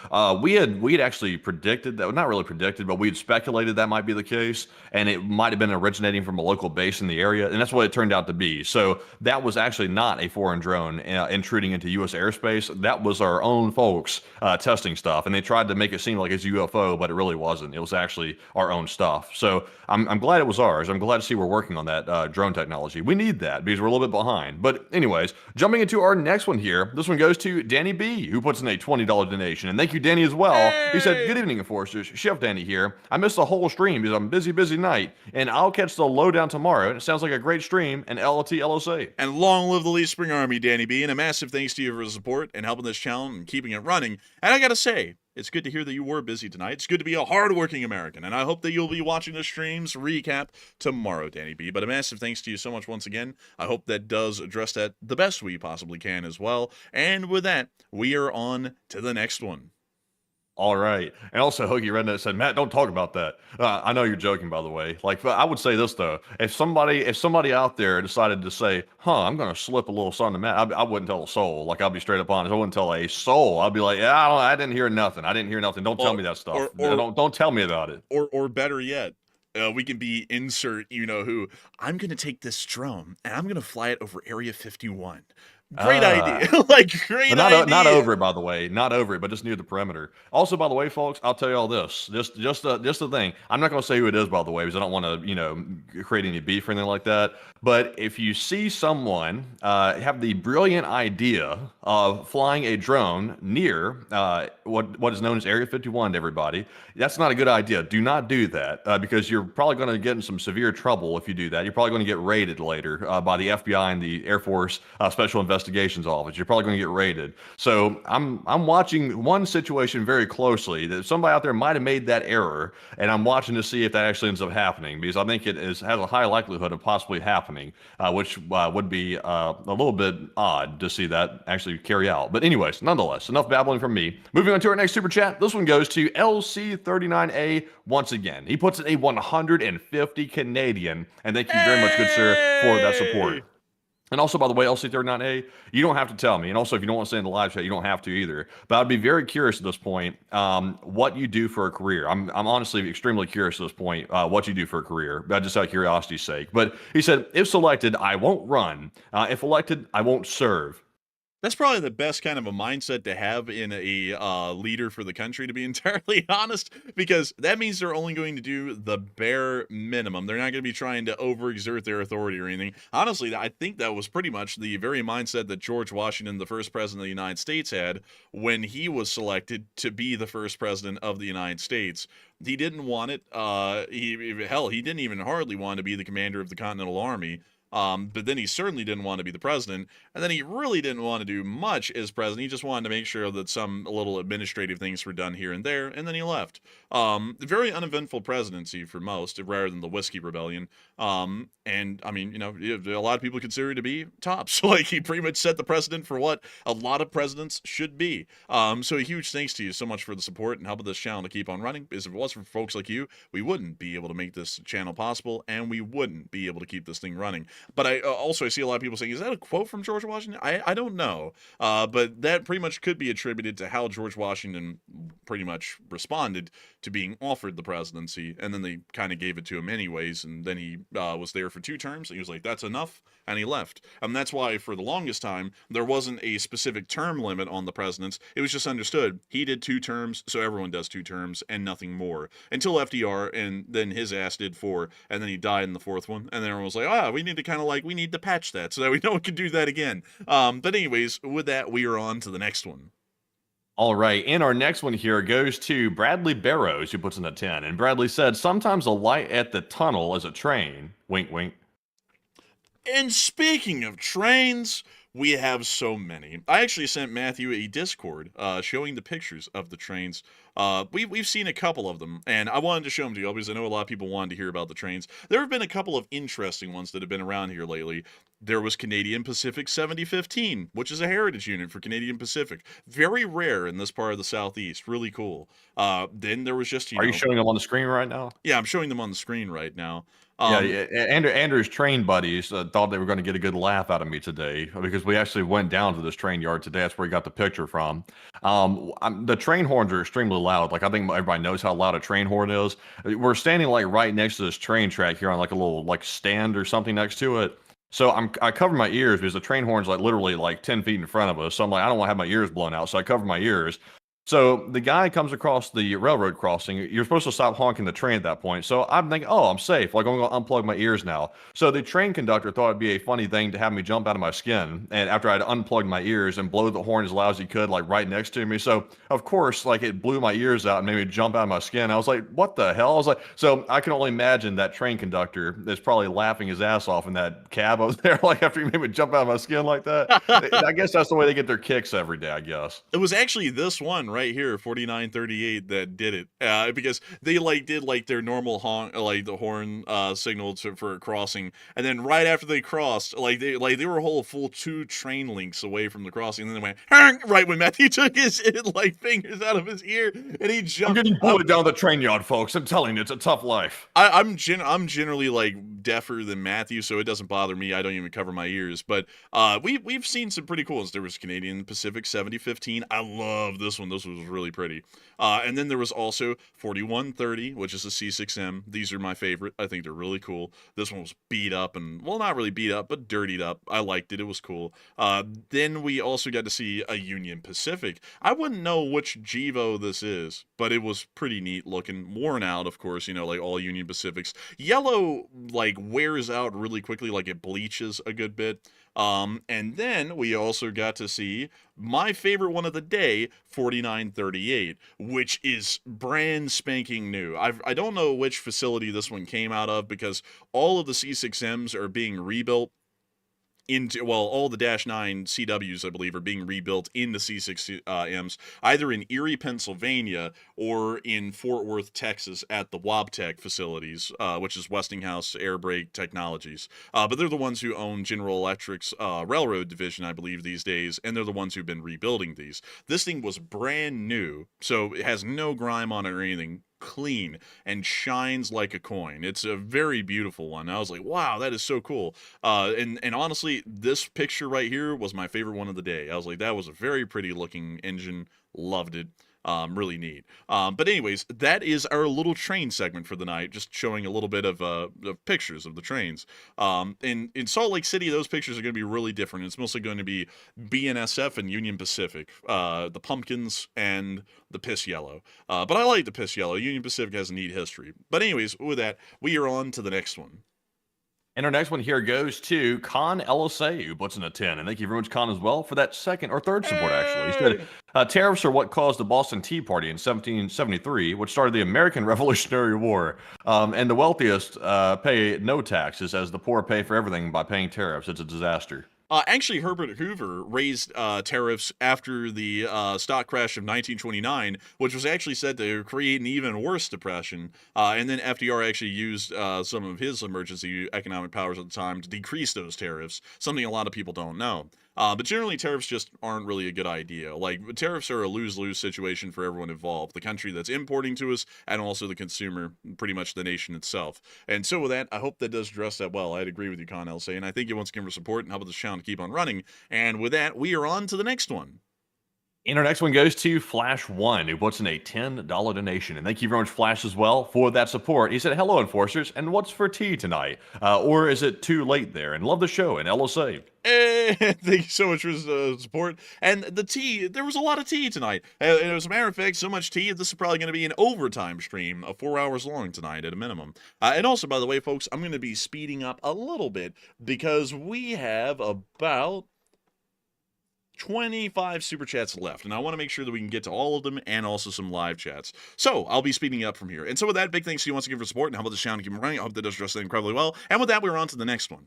we had actually predicted that, not really predicted, but we had speculated that might be the case, and it might have been originating from a local base in the area, and that's what it turned out to be. So that was actually not a foreign drone intruding into U.S. airspace. That was our own folks testing stuff, and they tried to make it seem like it's UFO, but it really wasn't. It was actually our own stuff. So I'm glad it was ours. I'm glad to see we're working on that drone technology. We need that because we're a little bit behind. But anyways, jumping into our next one here. This one goes to Danny B, who puts in a $20 donation. And thank you, Danny, as well. Hey! He said, good evening, Enforcers. Chef Danny here. I missed the whole stream because I'm busy night. And I'll catch the lowdown tomorrow. And it sounds like a great stream. And LLT LSA. And long live the Leaf Spring Army, Danny B. And a massive thanks to you for the support and helping this channel and keeping it running. And I got to say, it's good to hear that you were busy tonight. It's good to be a hardworking American, and I hope that you'll be watching the stream's recap tomorrow, Danny B. But a massive thanks to you so much once again. I hope that does address that the best we possibly can as well. And with that, we are on to the next one. All right. And also, Hoagie Redneck said, Matt, don't talk about that. I know you're joking, by the way. Like, I would say this, though. If somebody out there decided to say, I'm going to slip a little something to Matt, I wouldn't tell a soul. Like, I'll be straight up honest. I wouldn't tell a soul. I'd be like, I didn't hear nothing. I didn't hear nothing. Don't tell me that stuff. Don't tell me about it. Or better yet, we can be insert, who. I'm going to take this drone, and I'm going to fly it over Area 51. Great idea. Great idea. Not over it, by the way. Not over it, but just near the perimeter. Also, by the way, folks, I'll tell you all this. Just the thing. I'm not going to say who it is, by the way, because I don't want to, create any beef or anything like that. But if you see someone have the brilliant idea of flying a drone near what is known as Area 51 to everybody, that's not a good idea. Do not do that because you're probably going to get in some severe trouble if you do that. You're probably going to get raided later by the FBI and the Air Force Special Investigations Office. You're probably going to get raided. So I'm watching one situation very closely that somebody out there might have made that error, and I'm watching to see if that actually ends up happening because I think it has a high likelihood of possibly happening, which would be a little bit odd to see that actually carry out. But anyways, nonetheless, enough babbling from me. Moving on to our next super chat. This one goes to LC39A once again. He puts in a 150 Canadian, and thank you very much, good sir, for that support. And also, by the way, LC39A, you don't have to tell me. And also, if you don't want to stay in the live chat, you don't have to either. But I'd be very curious at this point what you do for a career. I'm honestly extremely curious at this point what you do for a career, just out of curiosity's sake. But he said, if selected, I won't run. If elected, I won't serve. That's probably the best kind of a mindset to have in a leader for the country, to be entirely honest, because that means they're only going to do the bare minimum. They're not going to be trying to overexert their authority or anything. Honestly, I think that was pretty much the very mindset that George Washington, the first president of the United States, had when he was selected to be the first president of the United States. He didn't want it. He didn't even hardly want to be the commander of the Continental Army. But then he certainly didn't want to be the president, and then he really didn't want to do much as president. He just wanted to make sure that some little administrative things were done here and there, and then he left. Very uneventful presidency for most, rather than the Whiskey Rebellion. And I mean, a lot of people consider it to be tops. Like, he pretty much set the precedent for what a lot of presidents should be. So a huge thanks to you so much for the support and helping this channel to keep on running, because if it wasn't for folks like you, we wouldn't be able to make this channel possible, and we wouldn't be able to keep this thing running. But I see a lot of people saying, is that a quote from George Washington? I don't know. But that pretty much could be attributed to how George Washington pretty much responded to being offered the presidency. And then they kind of gave it to him anyways. And then he was there for 2 terms. And he was like, that's enough. And he left. And that's why for the longest time, there wasn't a specific term limit on the presidents. It was just understood. He did 2 terms, so everyone does 2 terms and nothing more. Until FDR, and then his ass did 4. And then he died in the 4th one. And then everyone was like, we need to we need to patch that so that we no one can do that again. But anyways, with that, we are on to the next one. All right, and our next one here goes to Bradley Barrows, who puts in a 10. And Bradley said, sometimes a light at the tunnel is a train. Wink, wink. And speaking of trains, we have so many. I actually sent Matthew a Discord showing the pictures of the trains. We've seen a couple of them, and I wanted to show them to you because I know a lot of people wanted to hear about the trains. There have been a couple of interesting ones that have been around here lately. There was Canadian Pacific 7015, which is a heritage unit for Canadian Pacific. Very rare in this part of the Southeast. Really cool. Then there was just, Are you showing them on the screen right now? Yeah, I'm showing them on the screen right now. Yeah, Andrew's train buddies thought they were going to get a good laugh out of me today because we actually went down to this train yard today. That's where we got the picture from. The train horns are extremely loud. Like, I think everybody knows how loud a train horn is. We're standing like right next to this train track here on like a little like stand or something next to it. So I cover my ears because the train horn's like literally like 10 feet in front of us. So I'm like, I don't want to have my ears blown out. So I cover my ears. So the guy comes across the railroad crossing. You're supposed to stop honking the train at that point. So I'm thinking, oh, I'm safe. Like, I'm going to unplug my ears now. So the train conductor thought it'd be a funny thing to have me jump out of my skin. And after I'd unplugged my ears and blow the horn as loud as he could, like right next to me. So of course, like it blew my ears out and made me jump out of my skin. I was like, what the hell? I was like, so I can only imagine that train conductor is probably laughing his ass off in that cab over there. Like after he made me jump out of my skin like that. I guess that's the way they get their kicks every day, I guess. It was actually this one right here, 4938, that did it, because they did their normal honk, like the horn signal for crossing, and then right after they crossed, they were a whole full 2 train links away from the crossing, and then they went "Honk," right when Matthew took his fingers out of his ear, and he jumped. I'm getting bullied down the train yard, folks. I'm telling you, it's a tough life. I'm generally deafer than Matthew, so it doesn't bother me. I don't even cover my ears, but we've seen some pretty cool ones. There was Canadian Pacific 7015. I love this one. This was really pretty. And then there was also 4130, which is a C6M. These are my favorite. I think they're really cool. This one was beat up and, well, not really beat up, but dirtied up. I liked it. It was cool. Then we also got to see a Union Pacific. I wouldn't know which GEVO this is, but it was pretty neat looking. Worn out, of course, like all Union Pacifics. Yellow, wears out really quickly, it bleaches a good bit. And then we also got to see my favorite one of the day, 4938, which is brand spanking new. I don't know which facility this one came out of because all of the C6Ms are being rebuilt into, well, all the Dash 9 CWs, I believe, are being rebuilt in the C6Ms, either in Erie, Pennsylvania, or in Fort Worth, Texas, at the Wabtec facilities, which is Westinghouse Air Brake Technologies. But they're the ones who own General Electric's railroad division, I believe, these days, and they're the ones who've been rebuilding these. This thing was brand new, so it has no grime on it or anything. Clean and shines like a coin. It's a very beautiful one. I was like, wow, that is so cool. And honestly, this picture right here was my favorite one of the day. I was like, that was a very pretty looking engine. Loved it. Really neat. But anyways, that is our little train segment for the night, just showing a little bit of pictures of the trains. In Salt Lake City, those pictures are going to be really different. It's mostly going to be BNSF and Union Pacific, the pumpkins and the piss yellow. But I like the piss yellow. Union Pacific has a neat history. But anyways, with that, we are on to the next one. And our next one here goes to Con LSA, who puts in a 10. And thank you very much, Con, as well, for that second or third support, actually. He said, tariffs are what caused the Boston Tea Party in 1773, which started the American Revolutionary War. And the wealthiest pay no taxes, as the poor pay for everything by paying tariffs. It's a disaster. Actually, Herbert Hoover raised tariffs after the stock crash of 1929, which was actually said to create an even worse depression. And then FDR actually used some of his emergency economic powers at the time to decrease those tariffs, something a lot of people don't know. But generally, tariffs just aren't really a good idea. Tariffs are a lose-lose situation for everyone involved. The country that's importing to us, and also the consumer, pretty much the nation itself. And so with that, I hope that does address that well. I'd agree with you, Con LSA, and I thank you once again for support and helping this channel keep on running. And with that, we are on to the next one. And our next one goes to Flash1, who puts in a $10 donation. And thank you very much, Flash, as well, for that support. He said, hello, Enforcers, and what's for tea tonight? Or is it too late there? And love the show, and LSA. Hey, thank you so much for the support. And the tea, there was a lot of tea tonight. And as a matter of fact, so much tea, this is probably going to be an overtime stream of 4 hours long tonight at a minimum. And also, by the way, folks, I'm going to be speeding up a little bit because we have about 25 super chats left, and I want to make sure that we can get to all of them and also some live chats. So I'll be speeding up from here. And so with that, big thanks to you once again for support and how about the channel keep running. I hope that does address that incredibly well. And with that, we're on to the next one.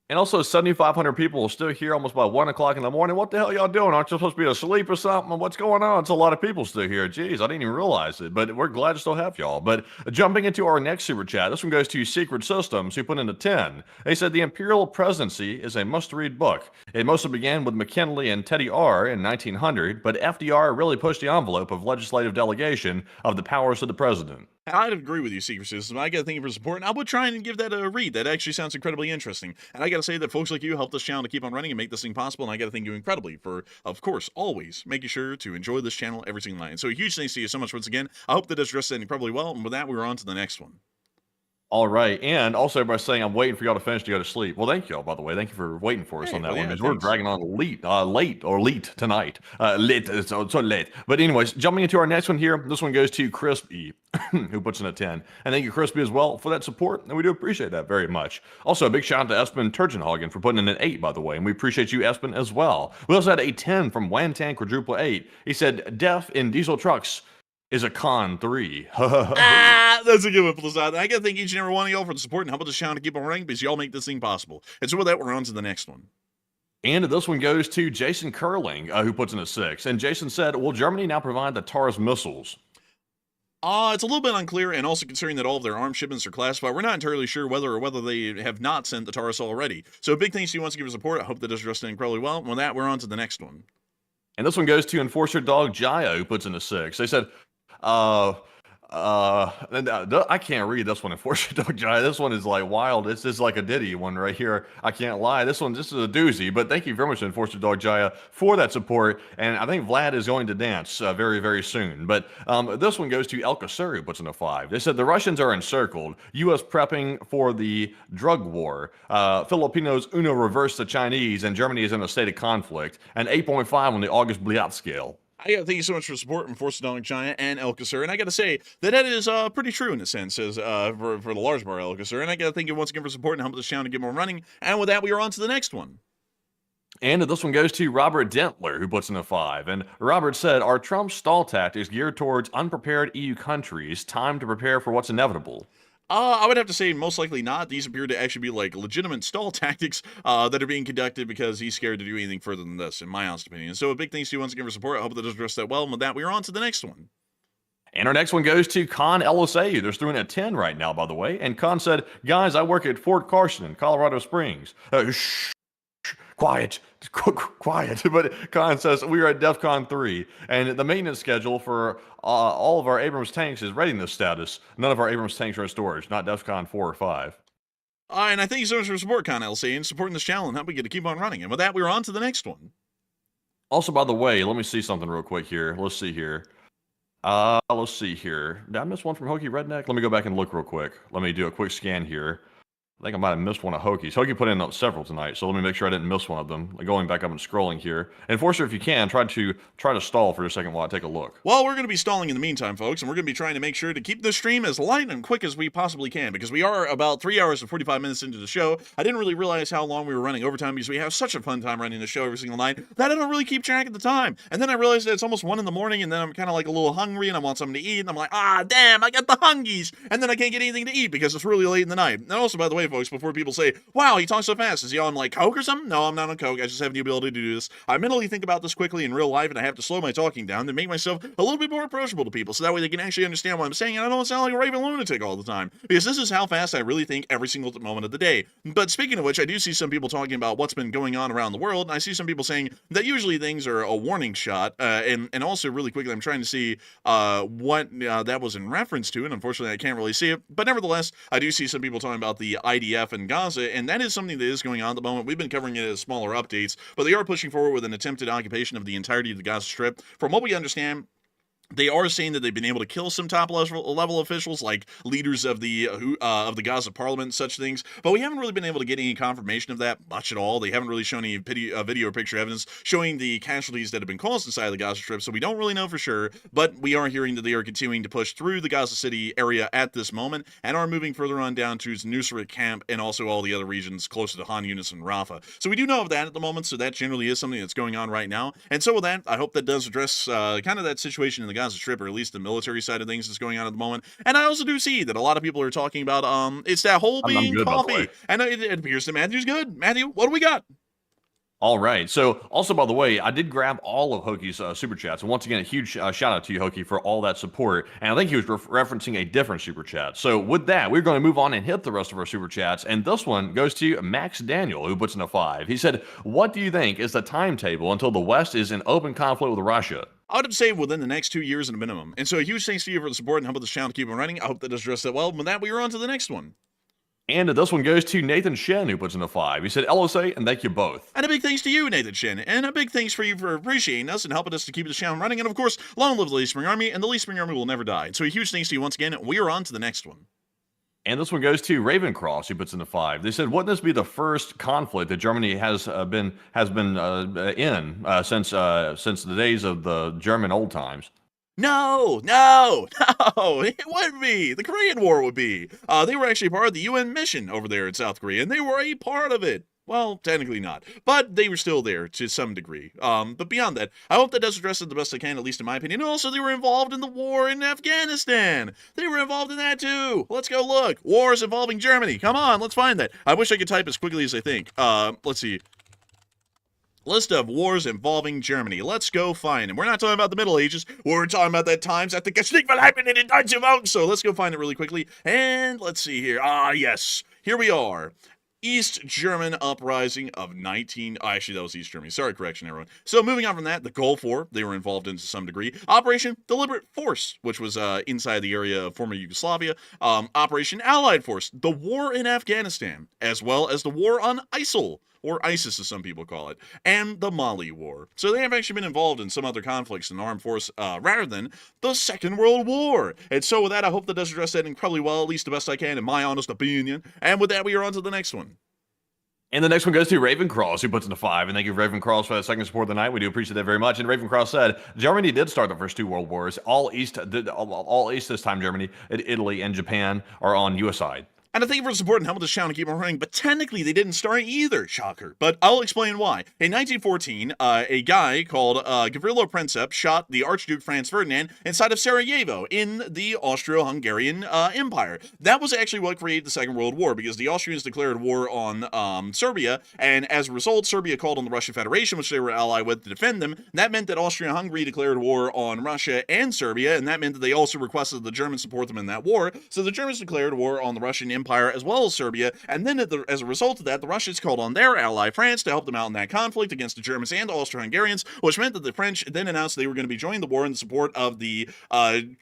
And also, 7,500 people are still here almost by 1 o'clock in the morning. What the hell y'all doing? Aren't you supposed to be asleep or something? What's going on? It's a lot of people still here. Jeez, I didn't even realize it, but we're glad to still have y'all. But jumping into our next super chat, this one goes to Secret Systems, who put in a 10. They said the Imperial Presidency is a must-read book. It mostly began with McKinley and Teddy R. in 1900, but FDR really pushed the envelope of legislative delegation of the powers of the president. I'd agree with you, Secret System. I got to thank you for support, and I would try and give that a read. That actually sounds incredibly interesting. And I got to say that folks like you help this channel to keep on running and make this thing possible, and I got to thank you incredibly for, of course, always making sure to enjoy this channel every single night. And so a huge thanks to you so much once again. I hope that does address that incredibly well, and with that, we're on to the next one. All right, and also everybody's saying I'm waiting for y'all to finish to go to sleep. Well, thank y'all, by the way. Thank you for waiting for us on that one, because we're dragging on late tonight. So late. But anyways, jumping into our next one here, this one goes to Crispy, who puts in a 10. And thank you, Crispy, as well, for that support, and we do appreciate that very much. Also, a big shout out to Espen Turgenhagen for putting in an 8, by the way, and we appreciate you, Espen, as well. We also had a 10 from Wantan Quadruple 8. He said, "Death in diesel trucks is a con 3. That's a good one, Plazad. I gotta thank each and every one of y'all for the support and helping this channel to keep on running, because y'all make this thing possible. And so with that, we're on to the next one. And this one goes to Jason Curling, who puts in a 6. And Jason said, will Germany now provide the TARS missiles? It's a little bit unclear, and also considering that all of their arms shipments are classified, we're not entirely sure whether they have not sent the TARS already. So big thanks to you once again for support. I hope that does address it incredibly well. And with that, we're on to the next one. And this one goes to Enforcer Dog Jaya, who puts in a 6. They said, I can't read this one, Enforcer Dog Jaya. This one is like wild. This is like a Diddy one right here. I can't lie. This is a doozy. But thank you very much, Enforcer Dog Jaya, for that support. And I think Vlad is going to dance very, very soon. But this one goes to El Kasur, who puts in a 5. They said the Russians are encircled. U.S. prepping for the drug war. Filipinos Uno reverse the Chinese, and Germany is in a state of conflict. And 8.5 on the August Bliat scale. I gotta thank you so much for support from Force Dog Giant and El Kasur, and I gotta say that is pretty true in a sense, as for the large bar El Kasur, and I gotta thank you once again for support and helping this channel to get more running. And with that, we are on to the next one. And this one goes to Robert Dentler, who puts in a 5. And Robert said, are Trump's stall tactics geared towards unprepared EU countries? Time to prepare for what's inevitable. I would have to say most likely not. These appear to actually be like legitimate stall tactics that are being conducted because he's scared to do anything further than this, in my honest opinion. So a big thanks to you once again for support. I hope that does address that well. And with that, we are on to the next one. And our next one goes to Con LSA. They're throwing a 10 right now, by the way. And Con said, guys, I work at Fort Carson in Colorado Springs. Shh. Quiet. But Con says we are at DEFCON 3, and the maintenance schedule for all of our Abrams tanks is readiness status. None of our Abrams tanks are in storage, not DEFCON 4 or 5. And I thank you so much for support, Con LC, and supporting this channel and helping get to keep on running. And with that, we're on to the next one. Also, by the way, let me see something real quick here. Let's see here. Did I miss one from Hokey Redneck? Let me go back and look real quick. Let me do a quick scan here. I think I might have missed one of Hokey's. Hokey put in several tonight, so let me make sure I didn't miss one of them. Going back up and scrolling here. Enforcer, if you can, try to stall for a second while I take a look. Well, we're going to be stalling in the meantime, folks, and we're going to be trying to make sure to keep this stream as light and quick as we possibly can, because we are about 3 hours and 45 minutes into the show. I didn't really realize how long we were running overtime, because we have such a fun time running the show every single night that I don't really keep track of the time. And then I realized that it's almost 1 in the morning, and then I'm kind of like a little hungry, and I want something to eat, and I'm like, damn, I got the hungies, and then I can't get anything to eat because it's really late in the night. And also, by the way, folks, before people say, wow, he talks so fast, is he on like coke or something? No, I'm not on coke. I just have the ability to do this. I mentally think about this quickly in real life, and I have to slow my talking down to make myself a little bit more approachable to people, so that way they can actually understand what I'm saying, and I don't sound like a raving lunatic all the time, because this is how fast I really think every single moment of the day. But speaking of which, I do see some people talking about what's been going on around the world, and I see some people saying that usually things are a warning shot, and also really quickly, I'm trying to see what that was in reference to, and unfortunately I can't really see it, but nevertheless, I do see some people talking about the IDF in Gaza, and that is something that is going on at the moment. We've been covering it as smaller updates, but they are pushing forward with an attempted occupation of the entirety of the Gaza Strip. From what we understand, they are saying that they've been able to kill some top level officials, like leaders of the Gaza parliament and such things, but we haven't really been able to get any confirmation of that much at all. They haven't really shown any video or picture evidence showing the casualties that have been caused inside the Gaza Strip, so we don't really know for sure, but we are hearing that they are continuing to push through the Gaza City area at this moment, and are moving further on down to Nusrat camp, and also all the other regions closer to Han Yunis and Rafah. So we do know of that at the moment, so that generally is something that's going on right now, and so with that, I hope that does address kind of that situation in the Gaza Strip, or at least the military side of things that's going on at the moment. And I also do see that a lot of people are talking about it's that whole I'm bean good, by the way. coffee. And it appears that Matthew's good. Matthew, what do we got? All right. So, also, by the way, I did grab all of Hoki's super chats. And once again, a huge shout out to you, Hoki, for all that support. And I think he was referencing a different super chat. So, with that, we're going to move on and hit the rest of our super chats. And this one goes to Max Daniel, who puts in a 5. He said, what do you think is the timetable until the West is in open conflict with Russia? I would have said within the next 2 years at a minimum. And so a huge thanks to you for the support and help with this channel to keep on running. I hope that does address that well. With that, we are on to the next one. And this one goes to Nathan Shen, who puts in a 5. He said, LSA, and thank you both. And a big thanks to you, Nathan Shen. And a big thanks for you for appreciating us and helping us to keep this channel running. And of course, long live the Lee Spring Army, and the Lee Spring Army will never die. So a huge thanks to you once again. We are on to the next one. And this one goes to Ravencross, who puts in a 5. They said, wouldn't this be the first conflict that Germany has been in since the days of the German old times? No, it wouldn't be. The Korean War would be. They were actually part of the UN mission over there in South Korea, and they were a part of it. Well, technically not, but they were still there to some degree. But beyond that, I hope that does address it the best I can, at least in my opinion. And also, they were involved in the war in Afghanistan. They were involved in that too. Let's go look. Wars involving Germany. Come on, let's find that. I wish I could type as quickly as I think. Let's see. List of wars involving Germany. Let's go find it. We're not talking about the Middle Ages. We're talking about that times at the Krieg happened in the Deutsche Welt. So let's go find it really quickly. And let's see here. Yes. Here we are. East German uprising of actually, that was East Germany. Sorry, correction, everyone. So moving on from that, the Gulf War, they were involved in to some degree. Operation Deliberate Force, which was inside the area of former Yugoslavia. Operation Allied Force, the war in Afghanistan, as well as the war on ISIL, or ISIS as some people call it, and the Mali War. So they have actually been involved in some other conflicts in the armed force rather than the Second World War. And so with that, I hope that does address that incredibly well, at least the best I can, in my honest opinion. And with that, we are on to the next one. And the next one goes to Ravencross, who puts in a 5. And thank you, Ravencross, for that second support of the night. We do appreciate that very much. And Ravencross said, Germany did start the first 2 world wars. All east this time, Germany, Italy, and Japan are on U.S. side. And I thank you for the support and helping this channel keep on running, but technically they didn't start either, shocker. But I'll explain why. In 1914, a guy called Gavrilo Princip shot the Archduke Franz Ferdinand inside of Sarajevo in the Austro-Hungarian Empire. That was actually what created the Second World War, because the Austrians declared war on Serbia, and as a result, Serbia called on the Russian Federation, which they were allied with, to defend them. That meant that Austria-Hungary declared war on Russia and Serbia, and that meant that they also requested the Germans support them in that war. So the Germans declared war on the Russian Empire as well as Serbia, and then as a result of that, the Russians called on their ally France to help them out in that conflict against the Germans and Austro-Hungarians, which meant that the French then announced they were going to be joining the war in support of the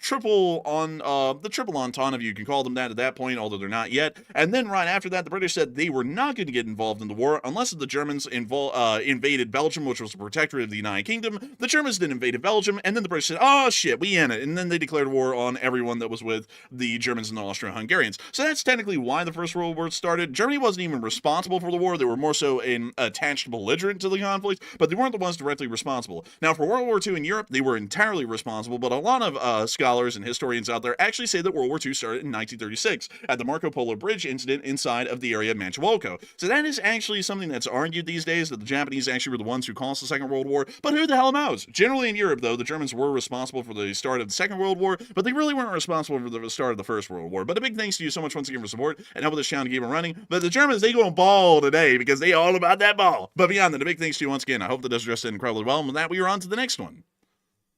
triple entente, if you can call them that at that point, although they're not yet. And then right after that, the British said they were not going to get involved in the war unless the Germans invaded Belgium, which was a protectorate of the United Kingdom. The Germans then invaded Belgium, and then the British said, oh shit, we in it, and then they declared war on everyone that was with the Germans and the Austro-Hungarians. So that's technically why the First World War started. Germany wasn't even responsible for the war. They were more so an attached belligerent to the conflict, but they weren't the ones directly responsible. Now, for World War II in Europe, they were entirely responsible, but a lot of scholars and historians out there actually say that World War II started in 1936 at the Marco Polo Bridge incident inside of the area of Manchukuo. So that is actually something that's argued these days, that the Japanese actually were the ones who caused the Second World War, but who the hell knows? Generally in Europe, though, the Germans were responsible for the start of the Second World War, but they really weren't responsible for the start of the First World War. But a big thanks to you so much once again for support, and help with this channel to keep on running. But the Germans, they going ball today because they all about that ball. But beyond that, a big thanks to you once again. I hope that does address it incredibly well. And with that, we are on to the next one.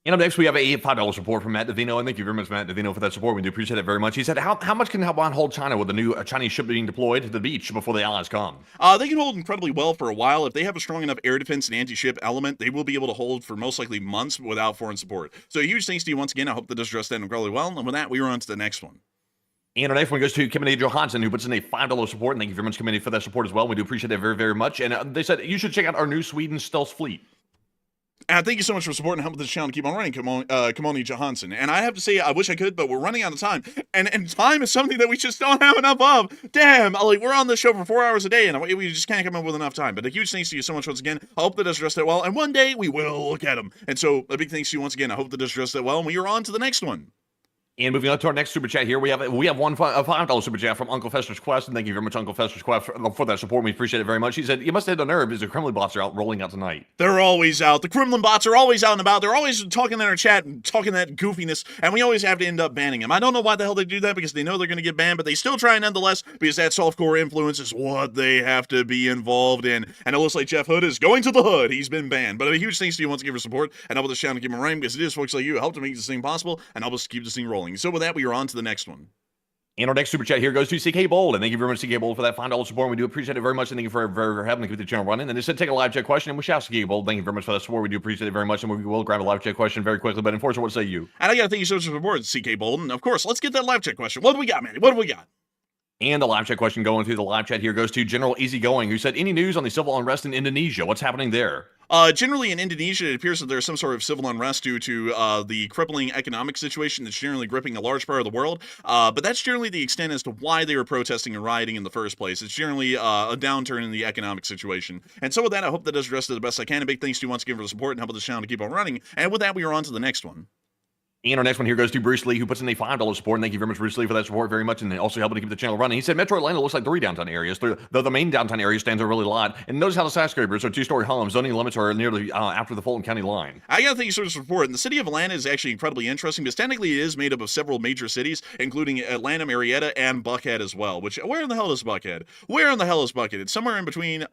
And up next, we have a $5 support from Matt Davino, and thank you very much, Matt Davino, for that support. We do appreciate it very much. He said, how much can Taiwan hold China with the new Chinese ship being deployed to the beach before the Allies come? They can hold incredibly well for a while. If they have a strong enough air defense and anti-ship element, they will be able to hold for most likely months without foreign support. So a huge thanks to you once again. I hope that does address that incredibly well. And with that, we are on to the next one. And our next one goes to Kimberly Johansson, who puts in a $5 support. And thank you very much, Kimberly, for that support as well. We do appreciate that very, very much. And they said you should check out our new Sweden stealth fleet. And thank you so much for supporting and helping this channel keep on running, Kimoni Johansson. And I have to say, I wish I could, but we're running out of time. And time is something that we just don't have enough of. Damn, like, we're on this show for 4 hours a day, and we just can't come up with enough time. But a huge thanks to you so much once again. I hope that does address that well. And one day, we will look at them. And so, a big thanks to you once again. I hope that does address that well. And we are on to the next one. And moving on to our next super chat here, we have a $5 super chat from Uncle Fester's Quest, and thank you very much, Uncle Fester's Quest, for that support. We appreciate it very much. He said, "You must have the nerve, as the Kremlin bots are out rolling out tonight." They're always out. The Kremlin bots are always out and about. They're always talking in our chat and talking that goofiness, and we always have to end up banning them. I don't know why the hell they do that, because they know they're going to get banned, but they still try nonetheless, because that softcore influence is what they have to be involved in. And it looks like Jeff Hood is going to the hood. He's been banned. But a huge thanks to you once again for support, and help with this channel to keep it running, because it is folks like you who help to make this thing possible, and help us keep this thing rolling. So with that, we are on to the next one. And our next super chat here goes to CK Bold, and thank you very much, CK Bold, for that $5 support. We do appreciate it very much, and thank you for having to keep the channel running. And they said take a live chat question, and we shall CK Bold. Thank you very much for that support. We do appreciate it very much, and we will grab a live chat question very quickly. But Enforcer, what say you? And I got to thank you so much for the support, CK Bold. And of course, let's get that live chat question. What do we got, man? What do we got? And the live chat question going through the live chat here goes to General Easygoing, who said, "Any news on the civil unrest in Indonesia? What's happening there?" Generally in Indonesia, it appears that there's some sort of civil unrest due to the crippling economic situation that's generally gripping a large part of the world. But that's generally the extent as to why they were protesting and rioting in the first place. It's generally a downturn in the economic situation. And so with that, I hope that does address it the best I can. A big thanks to you once again for the support and help this channel to keep on running. And with that, we are on to the next one. And our next one here goes to Bruce Lee, who puts in a $5 support. And thank you very much, Bruce Lee, for that support very much, and also helping to keep the channel running. He said Metro Atlanta looks like 3 downtown areas, though the main downtown area stands out really a lot. And notice how the skyscrapers are 2-story homes. Zoning limits are nearly after the Fulton County line. I gotta thank you so much for the support. And the city of Atlanta is actually incredibly interesting, because technically it is made up of several major cities, including Atlanta, Marietta, and Buckhead as well. Which, where in the hell is Buckhead? Where in the hell is Buckhead? It's somewhere in between.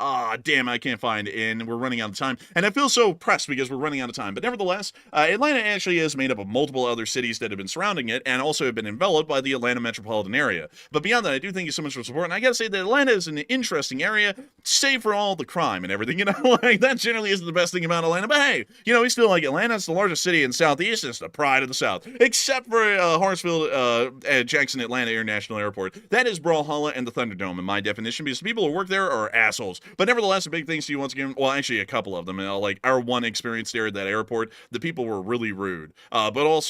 Damn, I can't find it, and we're running out of time. And I feel so pressed because we're running out of time. But nevertheless, Atlanta actually is made up of multiple other cities that have been surrounding it, and also have been enveloped by the Atlanta metropolitan area. But beyond that, I do thank you so much for support, and I gotta say that Atlanta is an interesting area, save for all the crime and everything, like, that generally isn't the best thing about Atlanta, but hey, we still like Atlanta. It's the largest city in the Southeast, and it's the pride of the South, except for Hartsfield, Jackson Atlanta International Airport. That is Brawlhalla and the Thunderdome, in my definition, because the people who work there are assholes. But nevertheless, a big thanks to you once again. Well, actually, a couple of them, like our one experience there at that airport, the people were really rude. But also,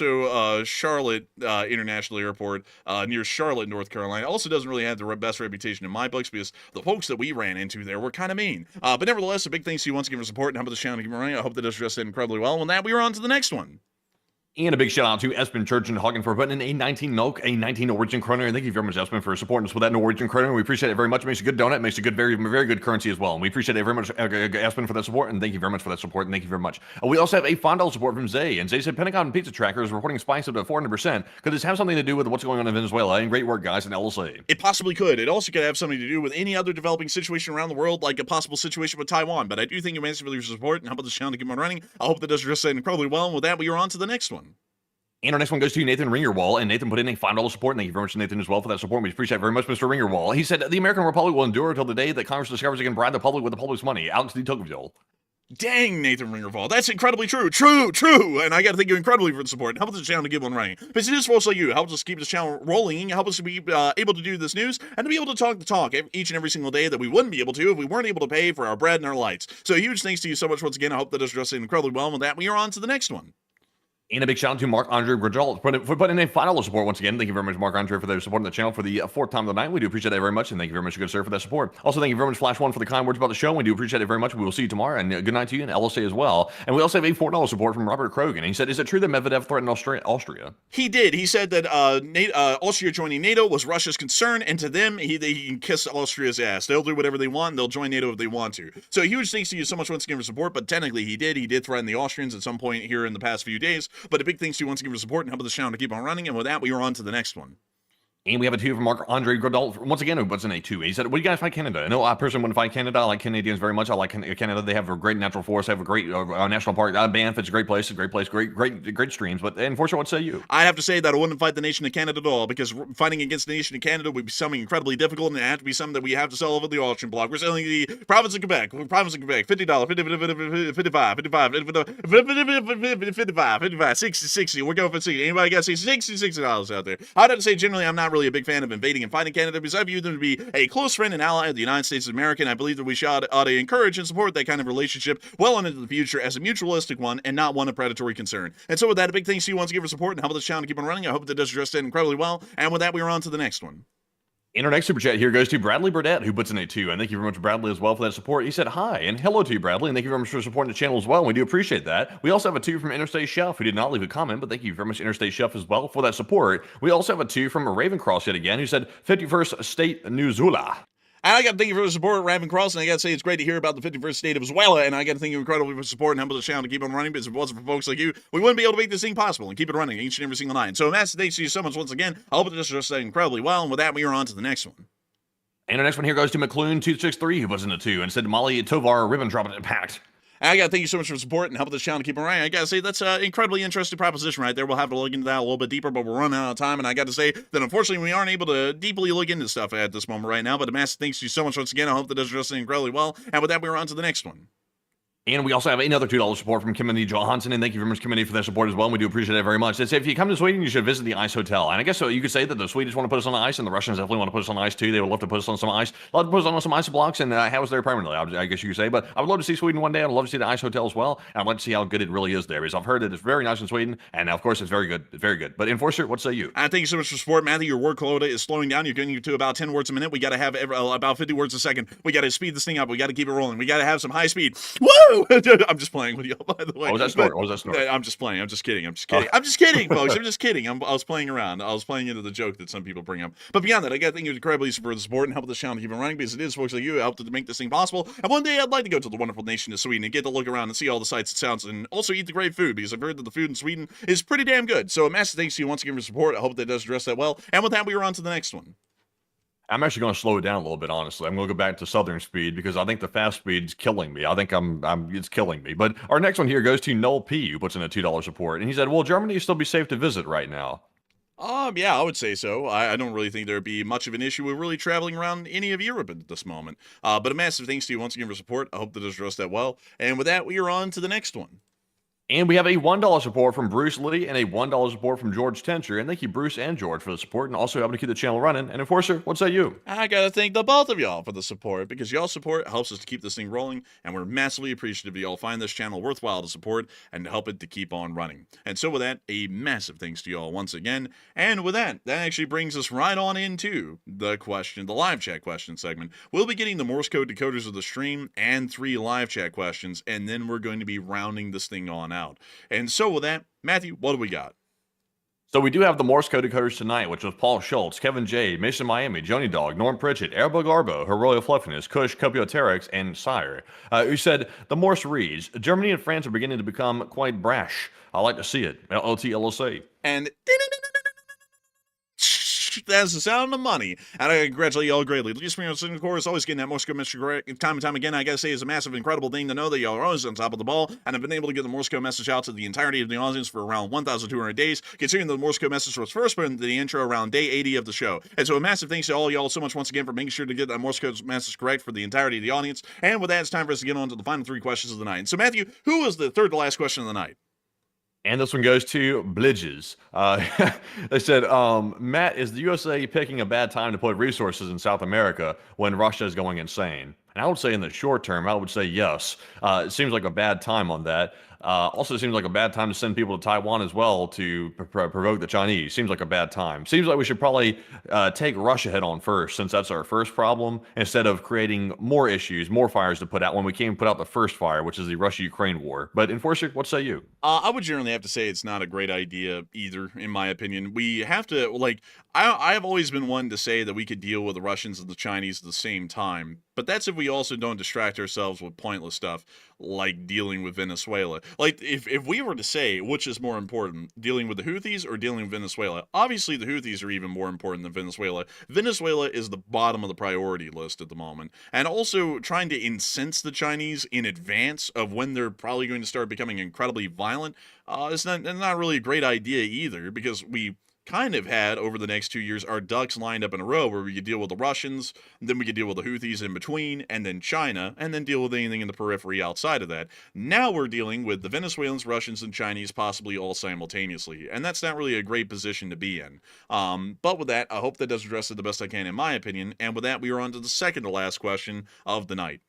Charlotte International Airport near Charlotte, North Carolina, also doesn't really have the best reputation in my books, because the folks that we ran into there were kind of mean. But nevertheless, a big thanks to you once again for support, and how about this channel to keep running. I hope that does address it incredibly well. And with that, we are on to the next one. And a big shout out to Espen Church and Hagen for putting in a 19 milk, a 19 Norwegian kroner. And thank you very much, Espen, for supporting us with that Norwegian kroner. We appreciate it very much. It makes a good donut. It makes a good, very, very good currency as well. And we appreciate it very much, Espen, for that support. And thank you very much for that support. And thank you very much. We also have a $5 support from Zay. And Zay said Pentagon Pizza Tracker is reporting spikes up to 400%. Could this have something to do with what's going on in Venezuela? And great work, guys, in LSA. It possibly could. It also could have something to do with any other developing situation around the world, like a possible situation with Taiwan. But I do thank you for your support, and how about this channel to keep on running. I hope that does address that incredibly well. And with that, we are on to the next one. And our next one goes to Nathan Ringerwall, and Nathan put in a $5 support. And thank you very much, Nathan, as well, for that support. We appreciate it very much, Mr. Ringerwall. He said, the American Republic will endure until the day that Congress discovers it can bribe the public with the public's money. Alex D. Tocqueville. Dang, Nathan Ringerwall. That's incredibly true. True. And I got to thank you incredibly for the support. Help us the channel to keep on running. Because it is folks like you. Help us keep this channel rolling. Help us to be able to do this news and to be able to talk the talk each and every single day that we wouldn't be able to if we weren't able to pay for our bread and our lights. So huge thanks to you so much once again. I hope that does address it incredibly well. And with that, we are on to the next one. And a big shout out to Marc-Andre Gradol for putting in a $5 support once again. Thank you very much, Marc-Andre, for their support on the channel for the 4th time of the night. We do appreciate that very much, and thank you very much, good sir, for that support. Also, thank you very much, Flash One, for the kind words about the show. We do appreciate it very much. We will see you tomorrow, and good night to you, and LSA as well. And we also have a $4 support from Robert Krogan. He said, "Is it true that Medvedev threatened Austria?" He did. He said that Austria joining NATO was Russia's concern, and to them, he can kiss Austria's ass. They'll do whatever they want, and they'll join NATO if they want to. So huge thanks to you so much once again for support. But technically, he did threaten the Austrians at some point here in the past few days. But a big thanks to you once again for support, and help the channel to keep on running. And with that, we are on to the next one. And we have a 2 from Marc-Andre Gradol, once again, who puts in a 2. He said, "Would you guys fight Canada?" No, I personally wouldn't fight Canada. I like Canadians very much. I like Canada. They have a great natural forest. They have a great national park. Banff, it's a great place. Great streams. But, Enforcer, what say you? I have to say that I wouldn't fight the nation of Canada at all, because fighting against the nation of Canada would be something incredibly difficult, and it have to be something that we have to sell over the auction block. We're selling the province of Quebec, $50, $55, 60. We're going for 60. Anybody got $60 out there? I'd have to say, generally, I'm not really a big fan of invading and fighting Canada, because I view them to be a close friend and ally of the United States of America, and I believe that we ought to encourage and support that kind of relationship well into the future as a mutualistic one and not one of predatory concern. And so with that, a big thanks to you once again for support and help this channel to keep on running. I hope that does address that incredibly well. And with that, we are on to the next one. And our next super chat here goes to Bradley Burdett, who puts in a 2. And thank you very much, Bradley, as well for that support. He said hi and hello to you, Bradley. And thank you very much for supporting the channel as well. And we do appreciate that. We also have a 2 from Interstate Chef, who did not leave a comment, but thank you very much, Interstate Chef, as well for that support. We also have a 2 from Ravencross yet again, who said 51st State Venezuela. And I got to thank you for the support, Ravencross, and I got to say it's great to hear about the 51st state of Venezuela, and I got to thank you incredibly for support and helping the channel to keep on running, because if it wasn't for folks like you, we wouldn't be able to make this thing possible and keep it running each and every single night. So a massive thanks to you so much once again. I hope it just did incredibly well, and with that, we are on to the next one. And our next one here goes to McClune263, who was in a 2 and said Molly Tovar ribbon dropping impact. And I got to thank you so much for support and helping this channel keep it running. I got to say, that's an incredibly interesting proposition right there. We'll have to look into that a little bit deeper, but we're running out of time. And I got to say that, unfortunately, we aren't able to deeply look into stuff at this moment right now. But a massive thanks to you so much once again. I hope that does just incredibly well. And with that, we're on to the next one. And we also have another $2 support from Kimberly Johansson, and thank you very much, Kimberly, for that support as well. And we do appreciate it very much. They say if you come to Sweden, you should visit the ice hotel. And I guess so you could say that the Swedish want to put us on the ice, and the Russians definitely want to put us on the ice too. They would love to put us on some ice. Love to put us on some ice blocks and have us there permanently, I guess you could say. But I would love to see Sweden one day. I'd love to see the ice hotel as well. And I'd like to see how good it really is there, because I've heard that it's very nice in Sweden, and of course it's very good. It's very good. But Enforcer, what say you? Thank you so much for support, Matthew. Your word quota is slowing down. You're getting to about 10 words a minute. We got to have about 50 words a second. We got to speed this thing up. We got to keep it rolling. We got to have some high speed. Woo! I'm just playing with you, by the way. What was that snort? What was that snort? I'm just playing. I'm just kidding. I'm just kidding. I'm just kidding, folks. I'm just kidding. I was playing around. I was playing into the joke that some people bring up. But beyond that, I got to thank you incredibly for the support and help this channel keep it running, because it is folks like you who helped to make this thing possible. And one day I'd like to go to the wonderful nation of Sweden and get to look around and see all the sights and sounds, and also eat the great food, because I've heard that the food in Sweden is pretty damn good. So a massive thanks to you once again for support. I hope that does address that well. And with that, we are on to the next one. I'm actually going to slow it down a little bit, honestly. I'm going to go back to southern speed, because I think the fast speed's killing me. I think it's killing me. But our next one here goes to Noel P, who puts in a $2 support. And he said, will Germany still be safe to visit right now? Yeah, I would say so. I don't really think there'd be much of an issue with really traveling around any of Europe at this moment. But a massive thanks to you once again for support. I hope that does address that well. And with that, we are on to the next one. And we have a $1 support from Bruce Lee and a $1 support from George Tencher. And thank you, Bruce and George, for the support and also helping to keep the channel running. And Enforcer, what say you? I gotta thank the both of y'all for the support, because y'all support helps us to keep this thing rolling, and we're massively appreciative y'all find this channel worthwhile to support and to help it to keep on running. And so with that, a massive thanks to y'all once again. And with that actually brings us right on into the live chat question segment. We'll be getting the Morse code decoders of the stream and 3 live chat questions, and then we're going to be rounding this thing on out. And so with that, Matthew, what do we got? So we do have the Morse code decoders tonight, which was Paul Schultz, Kevin J, Mason Miami, Joni Dog, Norm Pritchett, Airbug Arbo, Her Royal Fluffiness, Kush, Copioteryx, and Sire, who said, the Morse reads, Germany and France are beginning to become quite brash. I like to see it. LTLSA. And that's the sound of money. And I congratulate you all greatly. Just me on the course, always getting that Morse code message correct time and time again. I gotta say, it's a massive, incredible thing to know that y'all are always on top of the ball, and I've been able to get the Morse code message out to the entirety of the audience for around 1,200 days, considering the Morse code message was first put into the intro around day 80 of the show. And so a massive thanks to all y'all so much once again for making sure to get that Morse code message correct for the entirety of the audience. And with that, it's time for us to get on to the final 3 questions of the night. And so Matthew, who was the third to last question of the night? And this one goes to Blidges. They said, Matt, is the USA picking a bad time to put resources in South America when Russia is going insane? And I would say in the short term, I would say yes. It seems like a bad time on that. Also seems like a bad time to send people to Taiwan as well to provoke the Chinese. Seems like a bad time. Seems like we should probably take Russia head on first, since that's our first problem, instead of creating more issues, more fires to put out when we can't put out the first fire, which is the Russia-Ukraine war. But Enforcer, what say you? I would generally have to say it's not a great idea either, in my opinion. We have to, like, I have always been one to say that we could deal with the Russians and the Chinese at the same time. But that's if we also don't distract ourselves with pointless stuff like dealing with Venezuela. Like, if we were to say which is more important, dealing with the Houthis or dealing with Venezuela, obviously the Houthis are even more important than Venezuela. Venezuela is the bottom of the priority list at the moment. And also trying to incense the Chinese in advance of when they're probably going to start becoming incredibly violent, it's not really a great idea either, because we kind of had, over the next 2 years, our ducks lined up in a row where we could deal with the Russians, then we could deal with the Houthis in between, and then China, and then deal with anything in the periphery outside of that. Now we're dealing with the Venezuelans, Russians, and Chinese possibly all simultaneously, and that's not really a great position to be in. But with that, I hope that does address it the best I can, in my opinion, and with that, we are on to the second to last question of the night.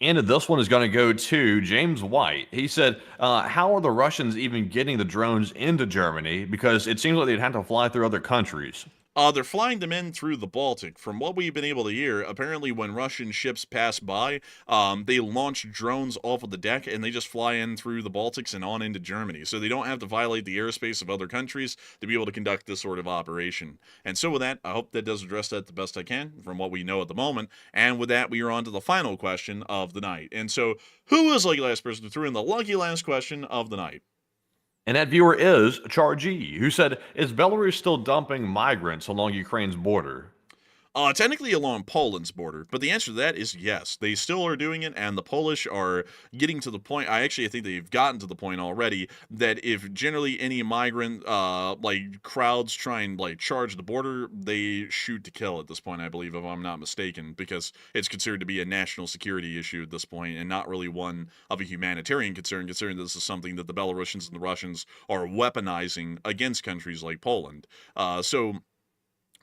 And this one is going to go to James White. He said, how are the Russians even getting the drones into Germany? Because it seems like they'd have to fly through other countries. They're flying them in through the Baltic. From what we've been able to hear, apparently when Russian ships pass by, they launch drones off of the deck and they just fly in through the Baltics and on into Germany. So they don't have to violate the airspace of other countries to be able to conduct this sort of operation. And so with that, I hope that does address that the best I can from what we know at the moment. And with that, we are on to the final question of the night. And so, who was the lucky last person who threw in the lucky last question of the night? And that viewer is Chargy, who said, is Belarus still dumping migrants along Ukraine's border? Technically along Poland's border, but the answer to that is yes. They still are doing it, and the Polish are getting to the point, I think they've gotten to the point already, that if generally any migrant, crowds try and, charge the border, they shoot to kill at this point, I believe, if I'm not mistaken, because it's considered to be a national security issue at this point, and not really one of a humanitarian concern, considering this is something that the Belarusians and the Russians are weaponizing against countries like Poland.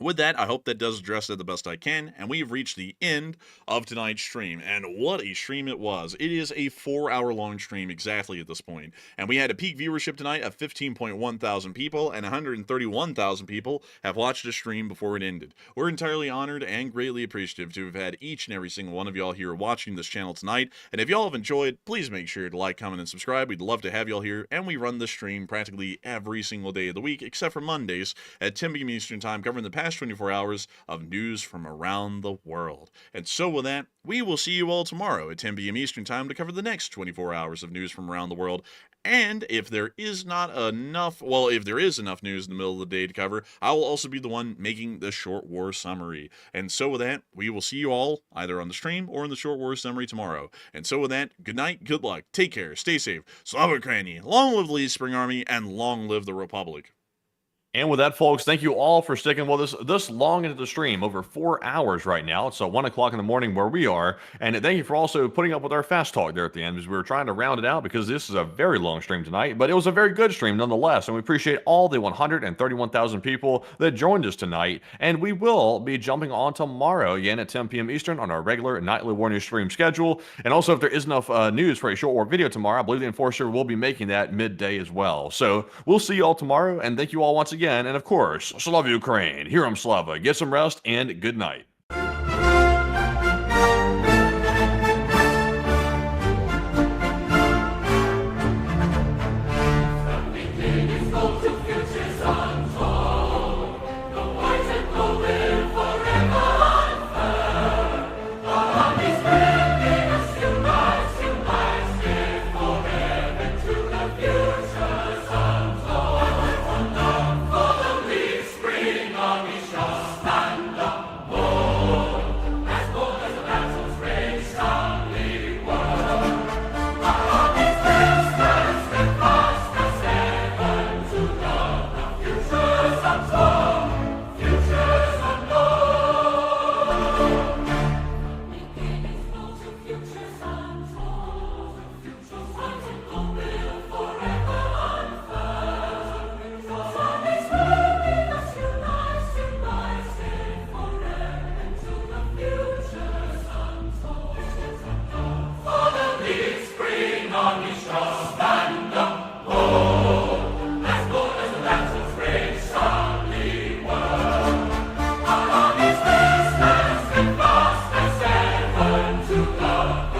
With that, I hope that does address that the best I can, and we've reached the end of tonight's stream, and what a stream it was. It is a 4-hour-long stream exactly at this point, and we had a peak viewership tonight of 15.1 thousand people, and 131,000 people have watched the stream before it ended. We're entirely honored and greatly appreciative to have had each and every single one of y'all here watching this channel tonight, and if y'all have enjoyed, please make sure to like, comment, and subscribe. We'd love to have y'all here, and we run this stream practically every single day of the week, except for Mondays at 10 p.m. Eastern Time, covering the past 24 hours of news from around the world. And so with that, we will see you all tomorrow at 10 p.m. Eastern Time to cover the next 24 hours of news from around the world. And if there is not enough, if there is enough news in the middle of the day to cover, I will also be the one making the Short War Summary. And so with that, we will see you all either on the stream or in the Short War Summary tomorrow. And so with that, good night, good luck, take care, stay safe, Slava Ukraini, long live the Lead Spring Army, and long live the Republic. And with that, folks, thank you all for sticking with us this long into the stream, over 4 hours right now. It's 1 o'clock in the morning where we are. And thank you for also putting up with our fast talk there at the end, because we were trying to round it out because this is a very long stream tonight. But it was a very good stream nonetheless. And we appreciate all the 131,000 people that joined us tonight. And we will be jumping on tomorrow again at 10 p.m. Eastern on our regular nightly War News stream schedule. And also, if there is enough news for a Short War video tomorrow, I believe the Enforcer will be making that midday as well. So we'll see you all tomorrow. And thank you all once again. And of course, Slava Ukraine, Hiram Slava, get some rest, and good night. To love.